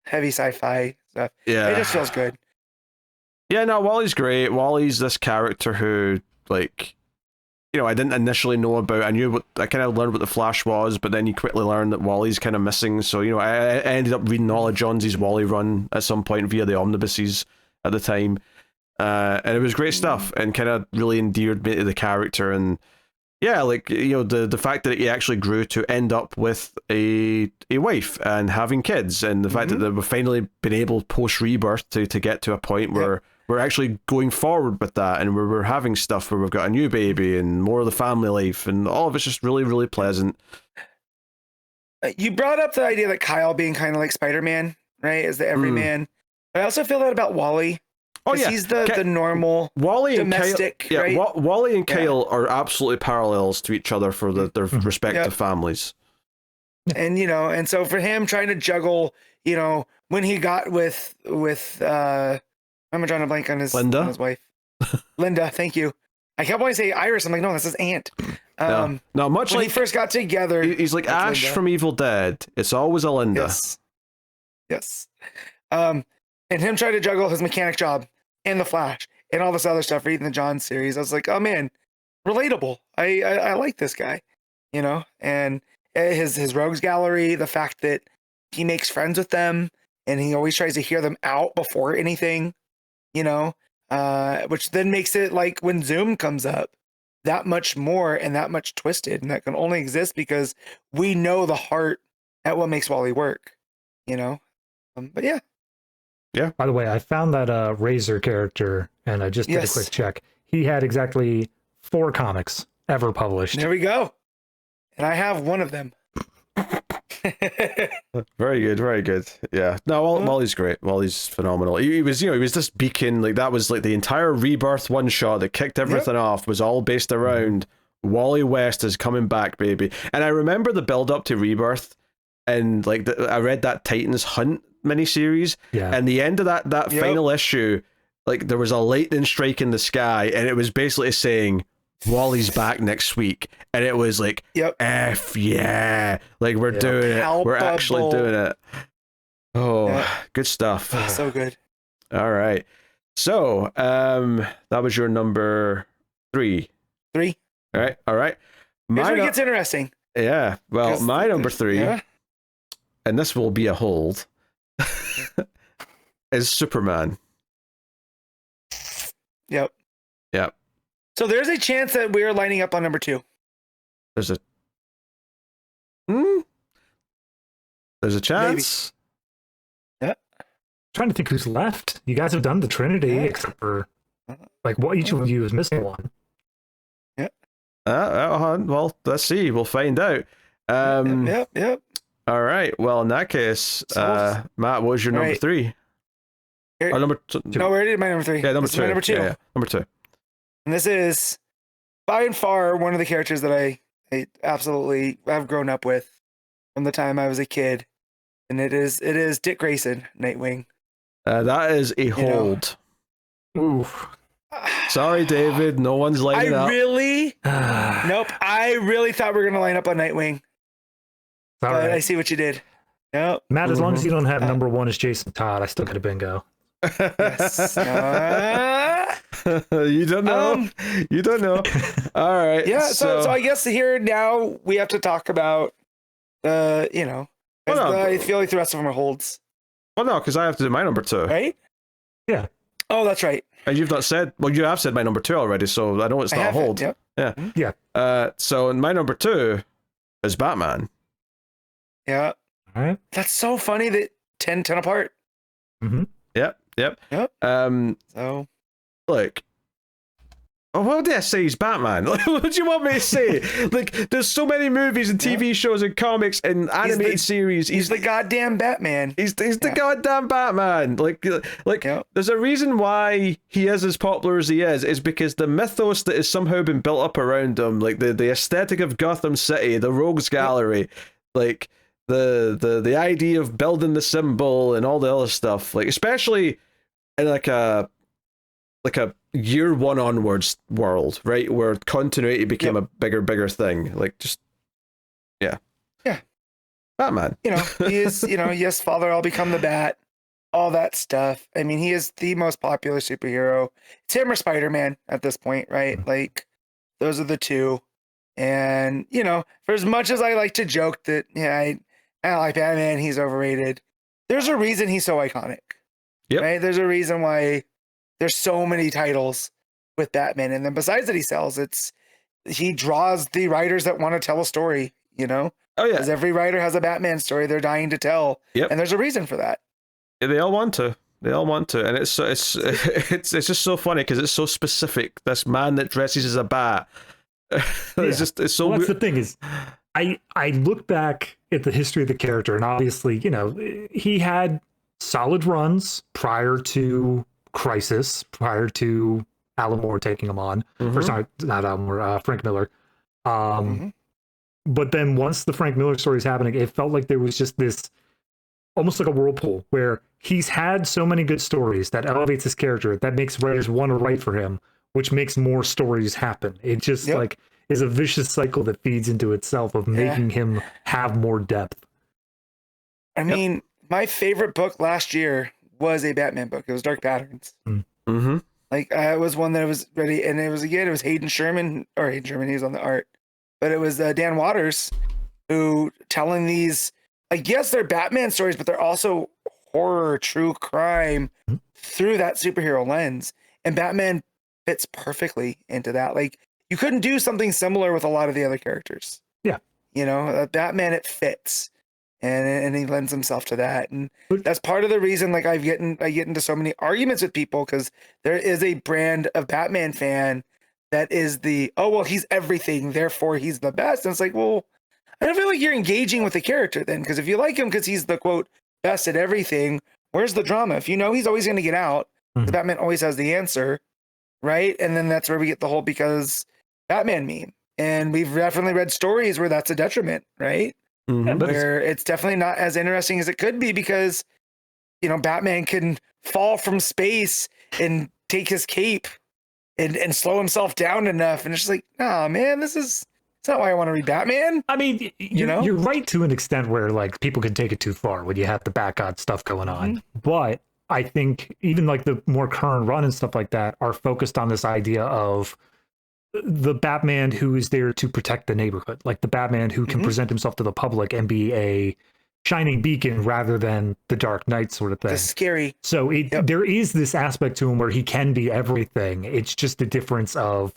heavy sci-fi stuff, Yeah. it just feels good. Yeah, no, Wally's great. Wally's this character who, like, I didn't initially know about. I kind of learned what the Flash was, but then you quickly learn that Wally's kind of missing. So, I ended up reading all of Jonesy's Wally run at some point via the omnibuses at the time. And it was great stuff and kind of really endeared me to the character. And yeah, like, the fact that he actually grew to end up with a wife and having kids, and the fact that they've finally been able post Rebirth to get to a point where we're actually going forward with that, and we're having stuff where we've got a new baby and more of the family life, and all of it's just really, really pleasant. You brought up the idea that Kyle being kind of like Spider-Man, right? Is the everyman. But I also feel that about Wally. Oh yeah, he's the normal Wally domestic. And Kyle, right? yeah, Wally and Kyle are absolutely parallels to each other for their respective families. And and so for him trying to juggle, when he got with I'm trying to blank on his wife, Linda. Thank you. I kept wanting to say Iris. I'm like, no, that's his aunt. No, much when like he first got together, he's like Ash Linda. from Evil Dead. It's always a Linda. Yes. And him trying to juggle his mechanic job and the Flash and all this other stuff, reading the John series. I was like, oh man, relatable. I like this guy, and his rogues gallery, the fact that he makes friends with them and he always tries to hear them out before anything, which then makes it like when Zoom comes up that much more and that much twisted, and that can only exist because we know the heart at what makes Wally work, but yeah. Yeah. By the way, I found that Razor character, and I just did a quick check. He had exactly 4 comics ever published. There we go. And I have one of them. Very good, very good. Yeah. No, Wally's great. Wally's phenomenal. He was this beacon, like that was like the entire Rebirth one shot that kicked everything off was all based around Wally West is coming back, baby. And I remember the build up to Rebirth and like I read that Titans Hunt miniseries, Yeah. and the end of that final issue, like there was a lightning strike in the sky, and it was basically saying Wally's back next week, and it was like, F yeah, like we're doing it, we're actually doing it. Oh, good stuff. So good. All right, so that was your number 3. All right. Here's where it gets interesting. Yeah, well, my number 3, and this will be a hold, is Superman. Yep. So there's a chance that we're lining up on number 2. There's a chance. Maybe. Trying to think who's left. You guys have done the Trinity, except for like what each of you is missing one. Well, let's see. We'll find out. Yep. All right. Well, in that case, Matt, what was your number 3? Number 2. No, we already did my number 3. Yeah, number 2. Number 2. Yeah, number 2. And this is by and far one of the characters that I absolutely have grown up with from the time I was a kid, and it is Dick Grayson, Nightwing. That is a hold. Oof. Sorry, David. No one's lining up. Nope. I really thought we were gonna line up on Nightwing. All but right. I see what you did. Yep. Matt, as long as you don't have number 1 as Jason Todd, I still get a bingo. Yes. You don't know. You don't know. All right. Yeah. So I guess here now we have to talk about I feel like the rest of them are holds. Well, no, because I have to do my number 2. Right? Yeah. Oh, that's right. And you've not said. Well, you have said my number 2 already, so I know it's not a hold. Yep. Yeah. So my number 2 is Batman. Yeah. All right. That's so funny that 10 apart. Mm-hmm. Yep. So look. Oh, what did I say? He's Batman. What do you want me to say? Like, there's so many movies and TV shows and comics and animated series. He's the goddamn Batman. He's the goddamn Batman. Like, there's a reason why he is as popular as he is because the mythos that has somehow been built up around him, like the aesthetic of Gotham City, the Rogues Gallery, like the idea of building the symbol and all the other stuff, like especially in like a year 1 onwards world, right, where continuity became a bigger thing. Like, just yeah, Batman. He is. Yes, Father, I'll become the Bat. All that stuff. I mean, he is the most popular superhero. It's him or Spider-Man at this point, right? Like, those are the two. And for as much as I like to joke that I like Batman, he's overrated. There's a reason he's so iconic. Yep. Right? There's a reason why there's so many titles with Batman. And then besides that, he draws the writers that want to tell a story, Oh yeah. Because every writer has a Batman story they're dying to tell. Yep. And there's a reason for that. They all want to. And it's just so funny because it's so specific. This man that dresses as a bat. It's so. Well, that's the thing is, I look back at the history of the character, and obviously, he had solid runs prior to Crisis, prior to Alan Moore taking him on. Or sorry, not Alan Moore, Frank Miller. But then once the Frank Miller story is happening, it felt like there was just this, almost like a whirlpool, where he's had so many good stories that elevates his character, that makes writers want to write for him, which makes more stories happen. It just like is a vicious cycle that feeds into itself of making him have more depth. I mean, my favorite book last year was a Batman book. It was Dark Patterns. Mm-hmm. Like, I was one that was ready, and it was Hayden Sherman, he's on the art, but it was Dan Waters who telling these, like, yes, they're Batman stories, but they're also horror, true crime through that superhero lens. And Batman fits perfectly into that. Like, you couldn't do something similar with a lot of the other characters. Yeah. Batman, it fits. And he lends himself to that. And that's part of the reason, like, I get into so many arguments with people, because there is a brand of Batman fan that is he's everything, therefore he's the best. And it's like, well, I don't feel like you're engaging with the character then, because if you like him because he's the, quote, best at everything, where's the drama? If he's always going to get out, the Batman always has the answer, right? And then that's where we get the whole because Batman meme. And we've definitely read stories where that's a detriment, right? Mhm. But where it's definitely not as interesting as it could be because, Batman can fall from space and take his cape and slow himself down enough. And it's just like, nah, man, it's not why I want to read Batman. I mean, you're right to an extent where like people can take it too far when you have the Bat God stuff going on. But I think even like the more current run and stuff like that are focused on this idea of the Batman who is there to protect the neighborhood, like the Batman who can present himself to the public and be a shining beacon rather than the Dark Knight sort of thing. The scary. So there is this aspect to him where he can be everything. It's just a difference of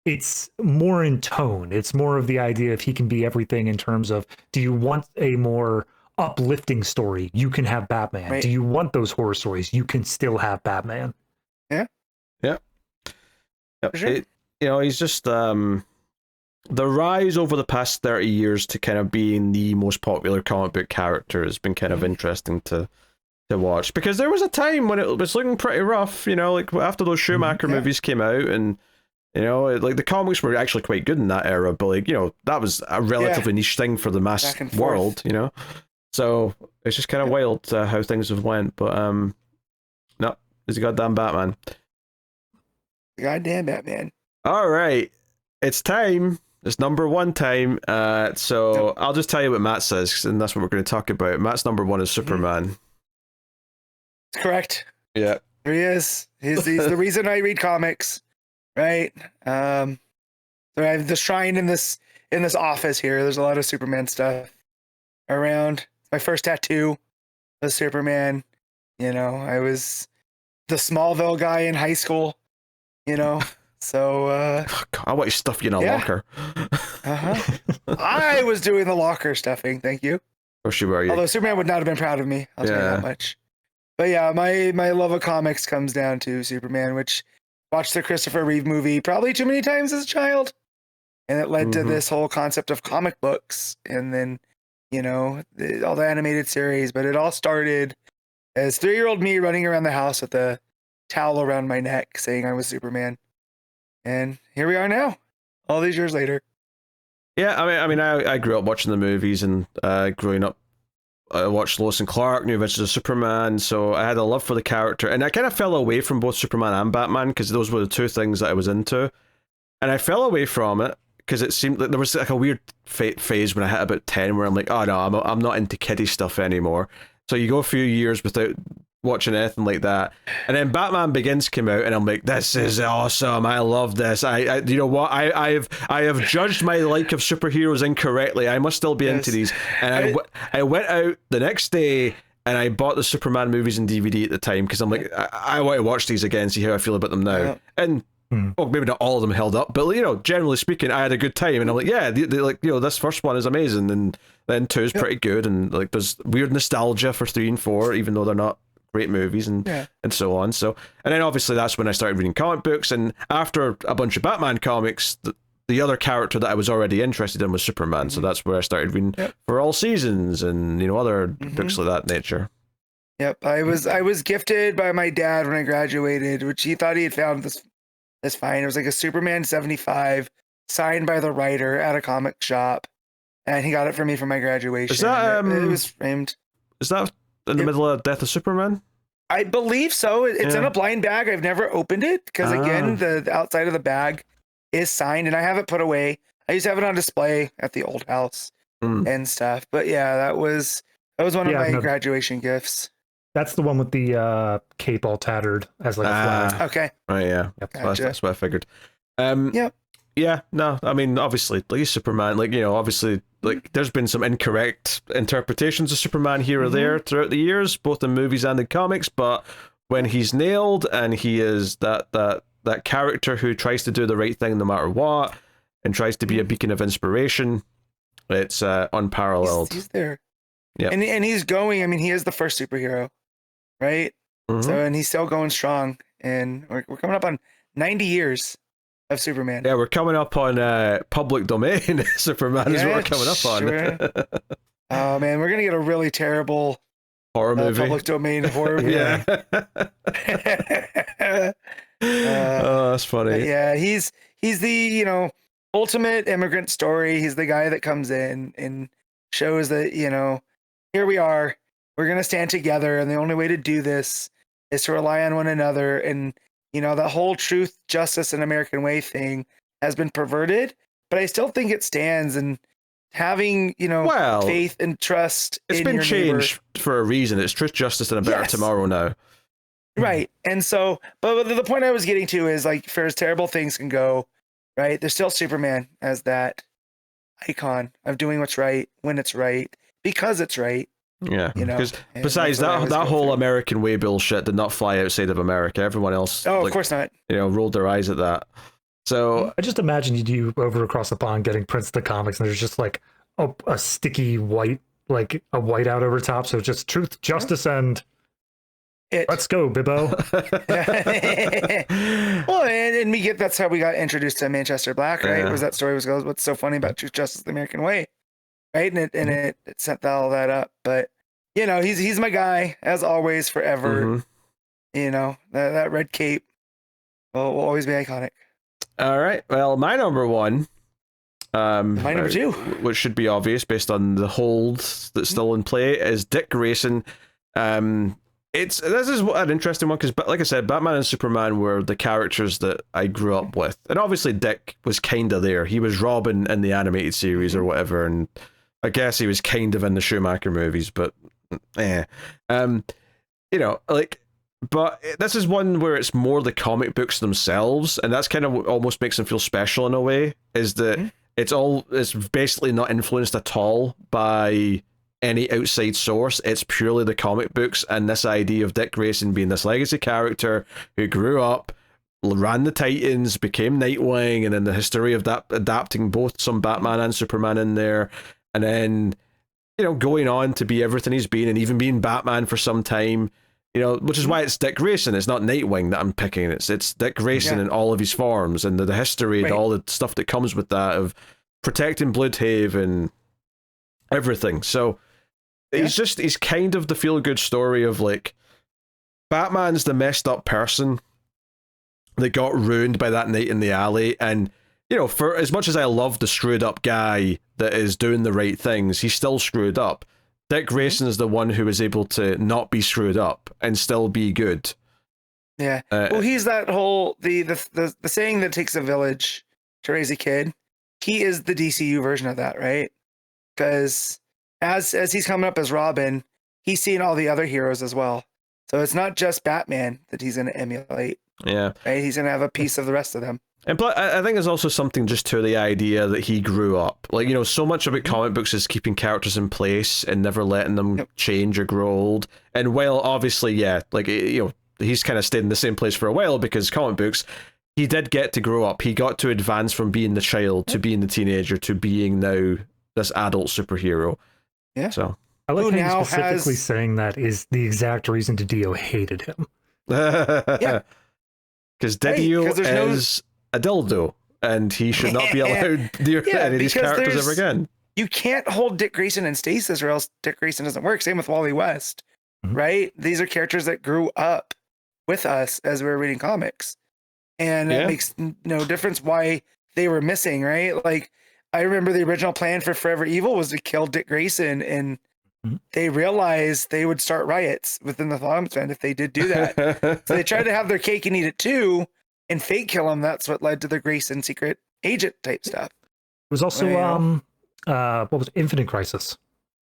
it's more in tone. It's more of the idea if he can be everything in terms of, do you want a more uplifting story? You can have Batman. Right. Do you want those horror stories? You can still have Batman. Yeah. Yeah. For sure. He's just the rise over the past 30 years to kind of being the most popular comic book character has been kind of interesting to watch, because there was a time when it was looking pretty rough, like after those Schumacher movies came out, and like the comics were actually quite good in that era, but like, that was a relatively niche thing for the mass world, so it's just kind of wild how things have went. But no, he's a goddamn Batman. Goddamn Batman. All right, it's time. It's number one time. So I'll just tell you what Matt says, and that's what we're going to talk about. Matt's number one is Superman. Correct. Yeah. There he is. He's the reason I read comics, right? So I have the shrine in this office here. There's a lot of Superman stuff around. My first tattoo was Superman. I was the Smallville guy in high school. So God, I want to stuff you in a locker. I was doing the locker stuffing. Thank you. Or she were you? Although Superman would not have been proud of me. I'll tell you that much. But yeah, my love of comics comes down to Superman, which watched the Christopher Reeve movie probably too many times as a child. And it led to this whole concept of comic books. And then, all the animated series. But it all started as 3-year-old me running around the house with a towel around my neck saying I was Superman. And here we are now, all these years later. Yeah, I grew up watching the movies, and growing up, I watched Lois and Clark, New Adventures of Superman, so I had a love for the character, and I kind of fell away from both Superman and Batman, because those were the two things that I was into, and I fell away from it, because it seemed like there was like a weird phase when I hit about 10, where I'm like, oh no, I'm not into kiddie stuff anymore, so you go a few years without watching anything like that, and then Batman Begins came out, and I'm like, this is awesome, I love this. I you know what, I have judged my like of superheroes incorrectly. I must still be into these. And I went out the next day and I bought the Superman movies in DVD at the time, because I'm like, I want to watch these again, see how I feel about them now. And maybe not all of them held up, but generally speaking, I had a good time, and I'm like, yeah, like, this first one is amazing, and then 2 is pretty good, and like there's weird nostalgia for 3 and 4, even though they're not great movies, and so on. So, and then obviously that's when I started reading comic books, and after a bunch of Batman comics, the other character that I was already interested in was Superman. So that's where I started reading For All Seasons and other books of that nature. Yep, I was gifted by my dad when I graduated, which he thought he had found this fine. It was like a Superman 75 signed by the writer at a comic shop, and he got it for me for my graduation. Is that it was framed? Is that in the middle of Death of Superman? I believe so. It's in a blind bag. I've never opened it because again, the outside of the bag is signed, and I have it put away. I used to have it on display at the old house and stuff. But yeah, that was one of my graduation gifts. That's the one with the cape all tattered as like a flag. Okay. Right, yeah. Yep. Gotcha. That's what I figured. Yeah, no, obviously, like Superman, obviously, there's been some incorrect interpretations of Superman here or there throughout the years, both in movies and in comics, but when he's nailed and he is that character who tries to do the right thing no matter what and tries to be a beacon of inspiration, it's unparalleled. He's there. Yeah. And he's going, he is the first superhero, right? So, and he's still going strong, and we're coming up on 90 years of Superman. Yeah, we're coming up on public domain. Superman is what we're coming up on. Oh man, we're gonna get a really terrible horror movie, public domain horror movie. Yeah. Oh, that's funny. Yeah, he's the ultimate immigrant story. He's the guy that comes in and shows that, here we are, we're going to stand together. And the only way to do this is to rely on one another. And, the whole truth, justice, and American way thing has been perverted, but I still think it stands. And having, faith and trust. It's been changed for a reason. It's truth, justice, and a better tomorrow now. Right. And so, but the point I was getting to is, like, for as terrible things can go, right, there's still Superman as that icon of doing what's right when it's right, because it's right. Yeah. Because besides that whole American way bullshit did not fly outside of America. Everyone else, of course not. Rolled their eyes at that. So I just imagine you over across the pond getting Prince of the Comics, and there's just like a sticky white, like a whiteout over top. So just truth, justice, and let's go, Bibbo. Well, and that's how we got introduced to Manchester Black, right? Was that story goes, what's so funny about truth, justice, the American way, right? And it set all that up. But he's my guy as always, forever. That red cape will always be iconic. All right. Well, my number one. My number two, which should be obvious based on the hold that's still in play, is Dick Grayson. This is an interesting one because, like I said, Batman and Superman were the characters that I grew up with, and obviously Dick was kind of there. He was Robin in the animated series or whatever, and I guess he was kind of in the Schumacher movies, but But this is one where it's more the comic books themselves, and that's kind of almost makes them feel special in a way. Is that it's basically not influenced at all by any outside source. It's purely the comic books and this idea of Dick Grayson being this legacy character who grew up, ran the Titans, became Nightwing, and then the history of that adapting both some Batman and Superman in there, and then going on to be everything he's been, and even being Batman for some time. Which is why it's Dick Grayson. It's not Nightwing that I'm picking. It's Dick Grayson in all of his forms, and the history and all the stuff that comes with that of protecting Bloodhaven, everything. So he's kind of the feel-good story of, like, Batman's the messed up person that got ruined by that night in the alley, and for as much as I love the screwed up guy that is doing the right things, he's still screwed up. Dick Grayson is the one who is able to not be screwed up and still be good. Yeah. Well, he's that whole the saying that it takes a village to raise a kid. He is the DCU version of that, right? Because as he's coming up as Robin, he's seeing all the other heroes as well. So it's not just Batman that he's going to emulate. Yeah. Right? He's going to have a piece of the rest of them. And I think there's also something just to the idea that he grew up. Like, so much about comic books is keeping characters in place and never letting them change or grow old. And while obviously, he's kind of stayed in the same place for a while because comic books, he did get to grow up. He got to advance from being the child to being the teenager to being now this adult superhero. Yeah. So I like how you specifically saying that is the exact reason Didio hated him. Yeah. Because Didio is a dildo, and he should not be allowed near any of these characters ever again. You can't hold Dick Grayson in stasis, or else Dick Grayson doesn't work. Same with Wally West, right? These are characters that grew up with us as we were reading comics, and it makes no difference why they were missing, right? Like, I remember the original plan for Forever Evil was to kill Dick Grayson, and they realized they would start riots within the Comics band if they did do that. So they tried to have their cake and eat it too, and fake kill him. That's what led to the Grayson secret agent type stuff. It was also what was Infinite Crisis?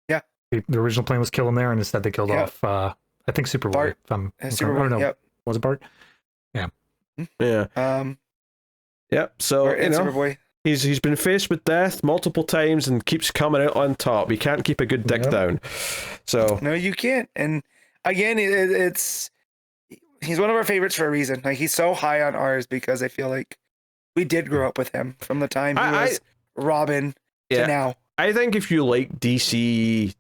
Yeah, the original plan was kill him there, and instead they killed off I think Superboy. Superboy. Was it Bart? Yeah. So Superboy. He's been faced with death multiple times and keeps coming out on top. He can't keep a good dick down. So no, you can't. And again, he's one of our favorites for a reason. Like, he's so high on ours because I feel like we did grow up with him from the time he was Robin to now. I think if you like DC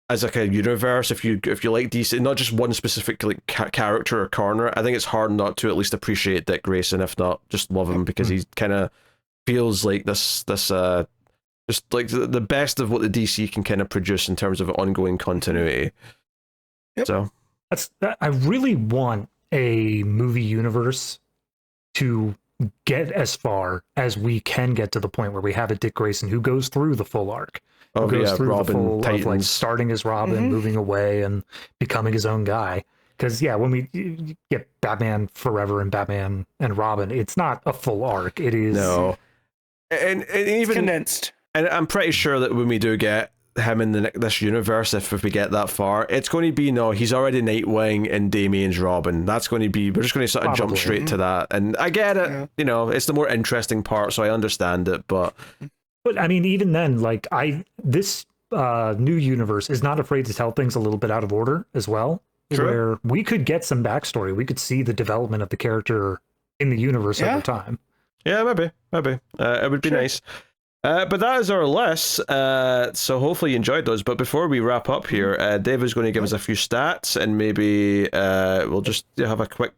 as like a universe, if you like DC, not just one specific character or corner, I think it's hard not to at least appreciate Dick Grayson, if not just love him, because he kind of feels like this just like the best of what the DC can kind of produce in terms of ongoing continuity. So I really want a movie universe to get as far as we can get to the point where we have a Dick Grayson who goes through the full arc. Oh, goes yeah, through Robin, the full of like Titans. starting as Robin, moving away, and becoming his own guy. Because yeah, when you get Batman Forever and Batman and Robin, it's not a full arc. It is No. And It's even condensed. and I'm pretty sure that when we do get him in this universe, if we get that far, it's going to be no, he's already Nightwing and Damien's Robin. That's going to be, we're just going to sort of jump Probably. straight to that. And I get it, Yeah. you know, it's the more interesting part, so I understand it. But But I mean, even then, like this new universe is not afraid to tell things a little bit out of order as well. True. Where we could get some backstory. We could see the development of the character in the universe over time. yeah, maybe it would be Sure. nice. But that is our list. So hopefully you enjoyed those. But before we wrap up here, Dave is going to give us a few stats, and maybe we'll just have a quick,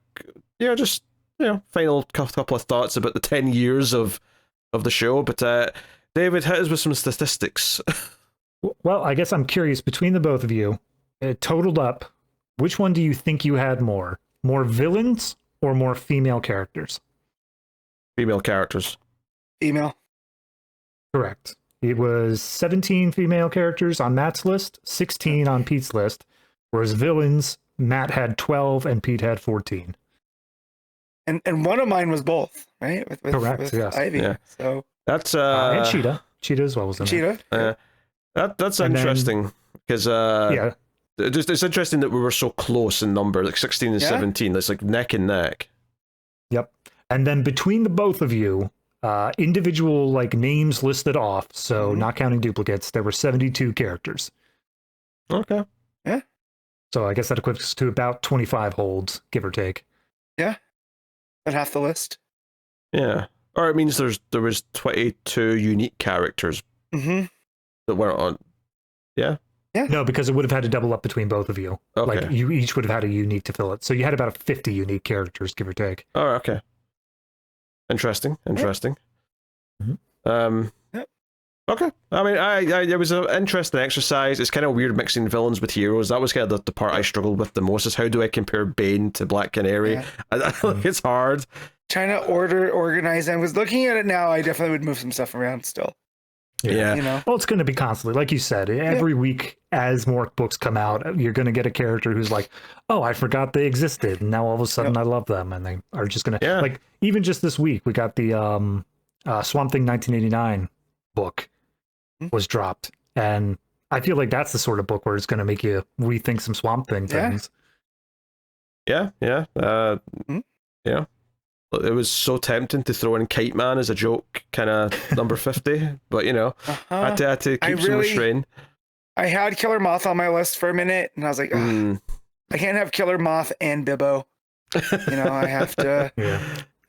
final couple of thoughts about the 10 years of the show. But David, hit us with some statistics. Well, I guess I'm curious, between the both of you, totaled up, which one do you think you had more? More villains or more female characters? Female characters. Email. Correct. It was 17 female characters on Matt's list, 16 on Pete's list, whereas villains, Matt had 12 and Pete had 14. And one of mine was both, right? With Correct, yes. Ivy. Yeah. So That's And Cheetah. Cheetah as well was in there. Cheetah. that's And then- interesting because Yeah. it's interesting that we were so close in number, like 16 and Yeah. 17. It's like neck and neck. Yep. And then between the both of you, individual like names listed off, so not counting duplicates, there were 72 characters. Okay. So I guess that equates to about 25 holds, give or take. But half the list. Yeah. Or it means there was 22 unique characters Mm-hmm. that weren't on. Yeah. No, because it would have had to double up between both of you. Okay. Like you each would have had a unique to fill it. So you had about 50 unique characters, give or take. Oh, okay. Interesting. Mhm. Yep. Okay. I mean, it was an interesting exercise. It's kind of weird mixing villains with heroes. That was kind of the part I struggled with the most. Is how do I compare Bane to Black Canary? Yeah. It's hard. Trying to organize. I was looking at it now. I definitely would move some stuff around still. Yeah. You know. Well, it's going to be constantly, like you said, every week as more books come out, you're going to get a character who's like, oh, I forgot they existed. And now all of a sudden I love them. And they are just going to, like, even just this week, we got the Swamp Thing 1989 book was dropped. And I feel like that's the sort of book where it's going to make you rethink some Swamp Thing things. Yeah. It was so tempting to throw in Kite Man as a joke, kind of number 50, but I had to keep some restraint. I had Killer Moth on my list for a minute, and I was like, I can't have Killer Moth and Bibbo. I have to.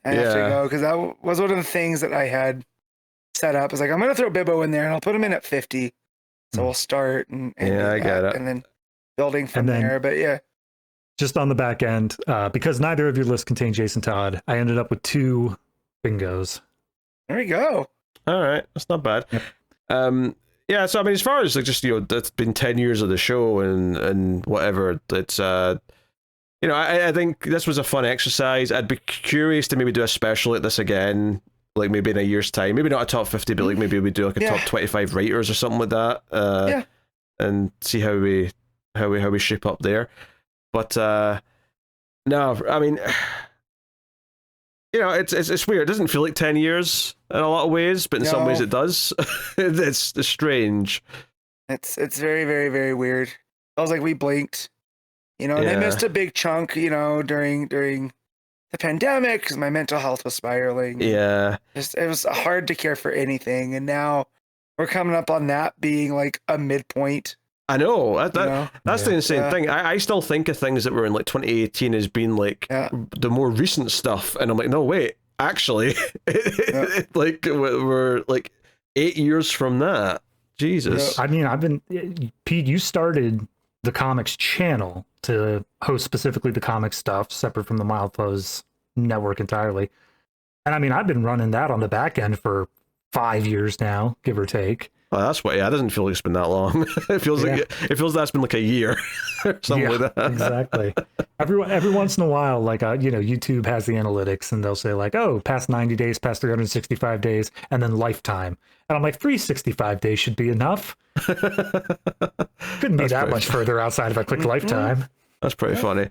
I have to go because that was one of the things that I had set up. I was like, I'm going to throw Bibbo in there, and I'll put him in at 50. So we'll start and I get it, and then building from there. But yeah. Just on the back end, because neither of your lists contain Jason Todd, I ended up with 2 bingos. There we go. All right, that's not bad. Yep. Yeah, so I mean, as far as like just it's been 10 years of the show and whatever. It's I think this was a fun exercise. I'd be curious to maybe do a special like this again, like maybe in a year's time. Maybe not a top 50, but like maybe we do like a top 25 writers or something like that. And see how we shape up there. But no, I mean, it's weird. It doesn't feel like 10 years in a lot of ways, but in some ways it does. It's strange. It's very, very, very weird. It feels like we blinked, and I missed a big chunk, during the pandemic because my mental health was spiraling. Yeah. It was hard to care for anything. And now we're coming up on that being like a midpoint. I know. That's the insane thing. I still think of things that were in like 2018 as being like the more recent stuff. And I'm like, no, wait, actually, like we're like 8 years from that. Jesus. I mean, Pete, you started the comics channel to host specifically the comic stuff separate from the Milepost network entirely. And I mean, I've been running that on the back end for 5 years now, give or take. Oh, that's what. Yeah, it doesn't feel like it's been that long. It feels like that's been like a year, or something like that. Exactly. Every once in a while, like YouTube has the analytics, and they'll say like, oh, past 90 days, past 365 days, and then lifetime. And I'm like, 365 days should be enough. Couldn't be that much further outside if I clicked lifetime. That's pretty funny.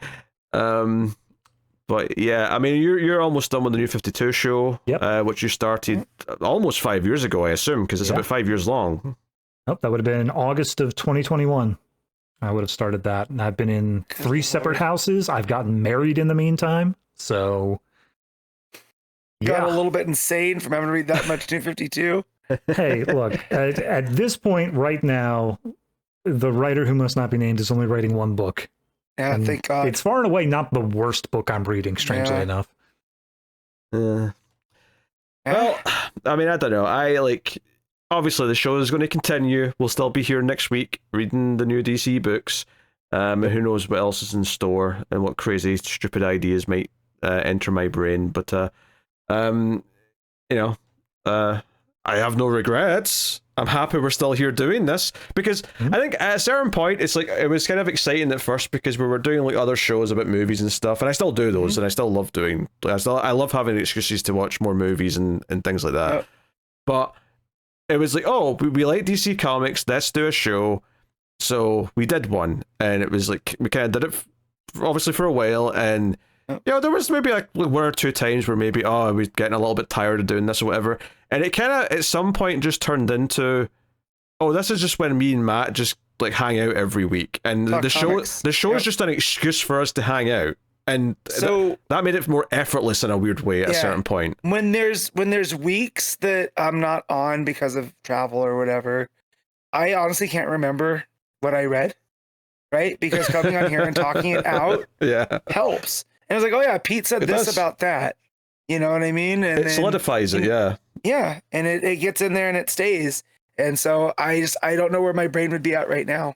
But yeah, I mean, you're almost done with the New 52 show, which you started almost 5 years ago, I assume, because it's about 5 years long. Oh, that would have been August of 2021. I would have started that, and I've been in 3 separate houses. I've gotten married in the meantime, so got a little bit insane from having to read that much New 52. Hey, look, at this point right now, the writer who must not be named is only writing 1 book. Yeah, And thank God. it's far and away not the worst book I'm reading, strangely enough. Well, I mean, I don't know. Obviously the show is going to continue. We'll still be here next week reading the new DC books. Who knows what else is in store and what crazy, stupid ideas might enter my brain. But, I have no regrets. I'm happy we're still here doing this because I think at a certain point it's like it was kind of exciting at first because we were doing like other shows about movies and stuff, and I still do those, and I still love doing. I love having excuses to watch more movies and things like that. But it was like, oh, we like DC Comics, let's do a show. So we did one, and it was like we kind of did it obviously for a while, and there was maybe like 1 or 2 times where maybe we're getting a little bit tired of doing this or whatever, and it kind of at some point just turned into, this is just when me and Matt just like hang out every week, and the show is just an excuse for us to hang out, and so that made it more effortless in a weird way at a certain point. When there's weeks that I'm not on because of travel or whatever, I honestly can't remember what I read, right? Because coming on here and talking it out helps. And I was like, oh yeah, Pete said this about that. You know what I mean? And it solidifies it, Yeah, and it gets in there and it stays. And so I don't know where my brain would be at right now.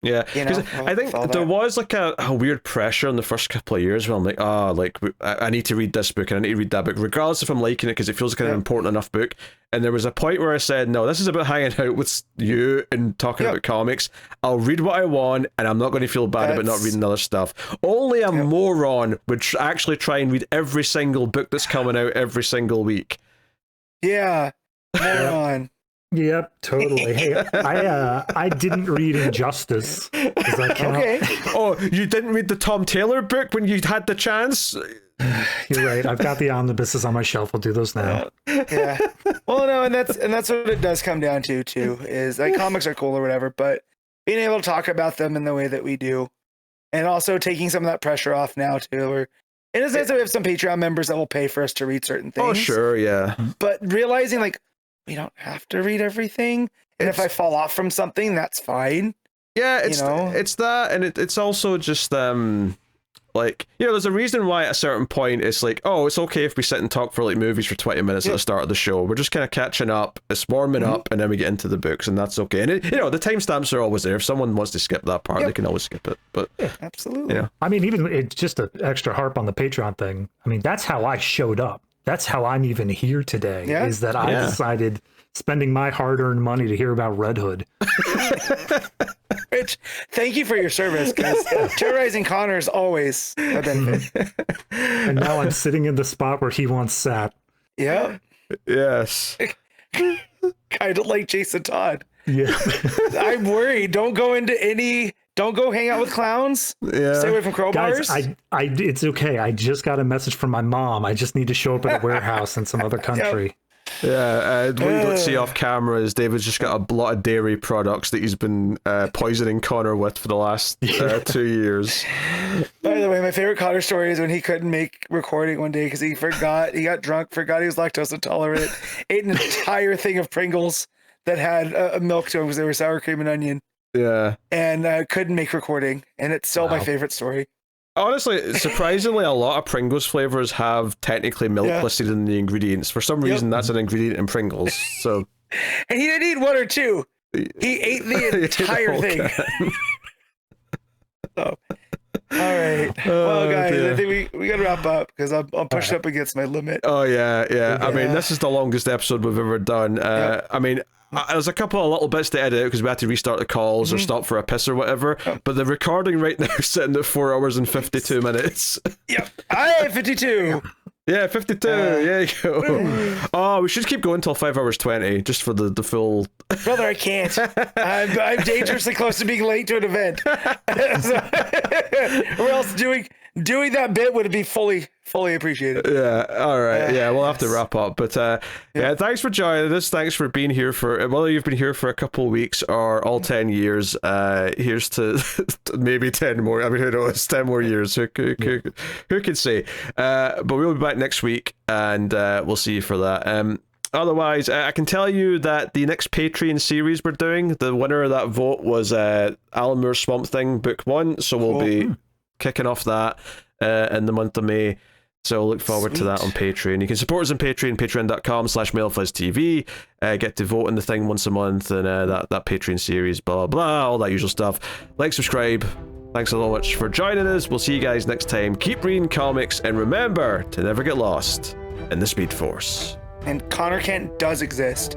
Yeah, because I think there was like a weird pressure in the first couple of years where I'm like, I need to read this book and I need to read that book, regardless if I'm liking it, because it feels like an important enough book. And there was a point where I said, no, this is about hanging out with you and talking about comics. I'll read what I want, and I'm not going to feel bad about not reading other stuff. Only a moron would actually try and read every single book that's coming out every single week. Yeah, moron. Yep, totally. Hey, I didn't read Injustice. Okay. Oh, you didn't read the Tom Taylor book when you had the chance? You're right. I've got the omnibuses on my shelf. I'll do those now. Yeah. Well, no, and that's what it does come down to too. Is like comics are cool or whatever, but being able to talk about them in the way that we do, and also taking some of that pressure off now too. Or in a sense, that we have some Patreon members that will pay for us to read certain things. Oh, sure, yeah. But realizing like, we don't have to read everything, and if I fall off from something, that's fine. Yeah, it's that, and it's also just like, there's a reason why at a certain point it's like, it's okay if we sit and talk for like movies for 20 minutes at the start of the show. We're just kind of catching up, it's warming up, and then we get into the books, and that's okay. And the timestamps are always there. If someone wants to skip that part, they can always skip it. But absolutely. I mean, even it's just an extra harp on the Patreon thing. I mean, that's how I showed up. That's how I'm even here today, is that I decided spending my hard-earned money to hear about Red Hood. Rich, thank you for your service, because terrorizing Connor is always a benefit. And now I'm sitting in the spot where he once sat. Yeah. Yes. Kind of like Jason Todd. Yeah. I'm worried. Don't go hang out with clowns. Yeah. Stay away from crowbars. Guys, it's okay. I just got a message from my mom. I just need to show up at a warehouse in some other country. Yeah, what you don't see off camera is David's just got a lot of dairy products that he's been poisoning Connor with for the last 2 years. By the way, my favorite Connor story is when he couldn't make recording one day because he got drunk, forgot he was lactose intolerant, ate an entire thing of Pringles that had a milk to them because they were sour cream and onion. Yeah. And couldn't make recording. And it's still my favorite story. Honestly, surprisingly, a lot of Pringles flavors have technically milk listed in the ingredients. For some reason, that's an ingredient in Pringles. So, and he didn't eat 1 or 2. He ate the entire thing. So, right. Well, guys, dear. I think we gotta wrap up because I'm pushed up against my limit. Oh yeah. I mean, this is the longest episode we've ever done. I mean, there's a couple of little bits to edit because we had to restart the calls or stop for a piss or whatever. But the recording right now is sitting at 4 hours and 52 minutes. Yep. I 52. Yeah, 52. Yeah, you go. Oh, we should keep going till 5 hours 20 just for the full. Brother, I can't. I'm dangerously close to being late to an event. Or else doing that bit would be fully appreciated. Yeah, all right. Yeah, we'll have to wrap up. But yeah, thanks for joining us. Thanks for being here for, whether you've been here for a couple of weeks or all 10 years. Here's to maybe 10 more. I mean, who knows? 10 more years. Who could say? But we'll be back next week and we'll see you for that. Otherwise, I can tell you that the next Patreon series we're doing, the winner of that vote was Alan Moore's Swamp Thing Book 1. So we'll be kicking off that in the month of May. So look forward to that on Patreon. You can support us on Patreon, patreon.com/MailFuzzTV. Get to vote in the thing once a month and that Patreon series, blah, blah, all that usual stuff. Like, subscribe. Thanks so much for joining us. We'll see you guys next time. Keep reading comics and remember to never get lost in the Speed Force. And Connor Kent does exist.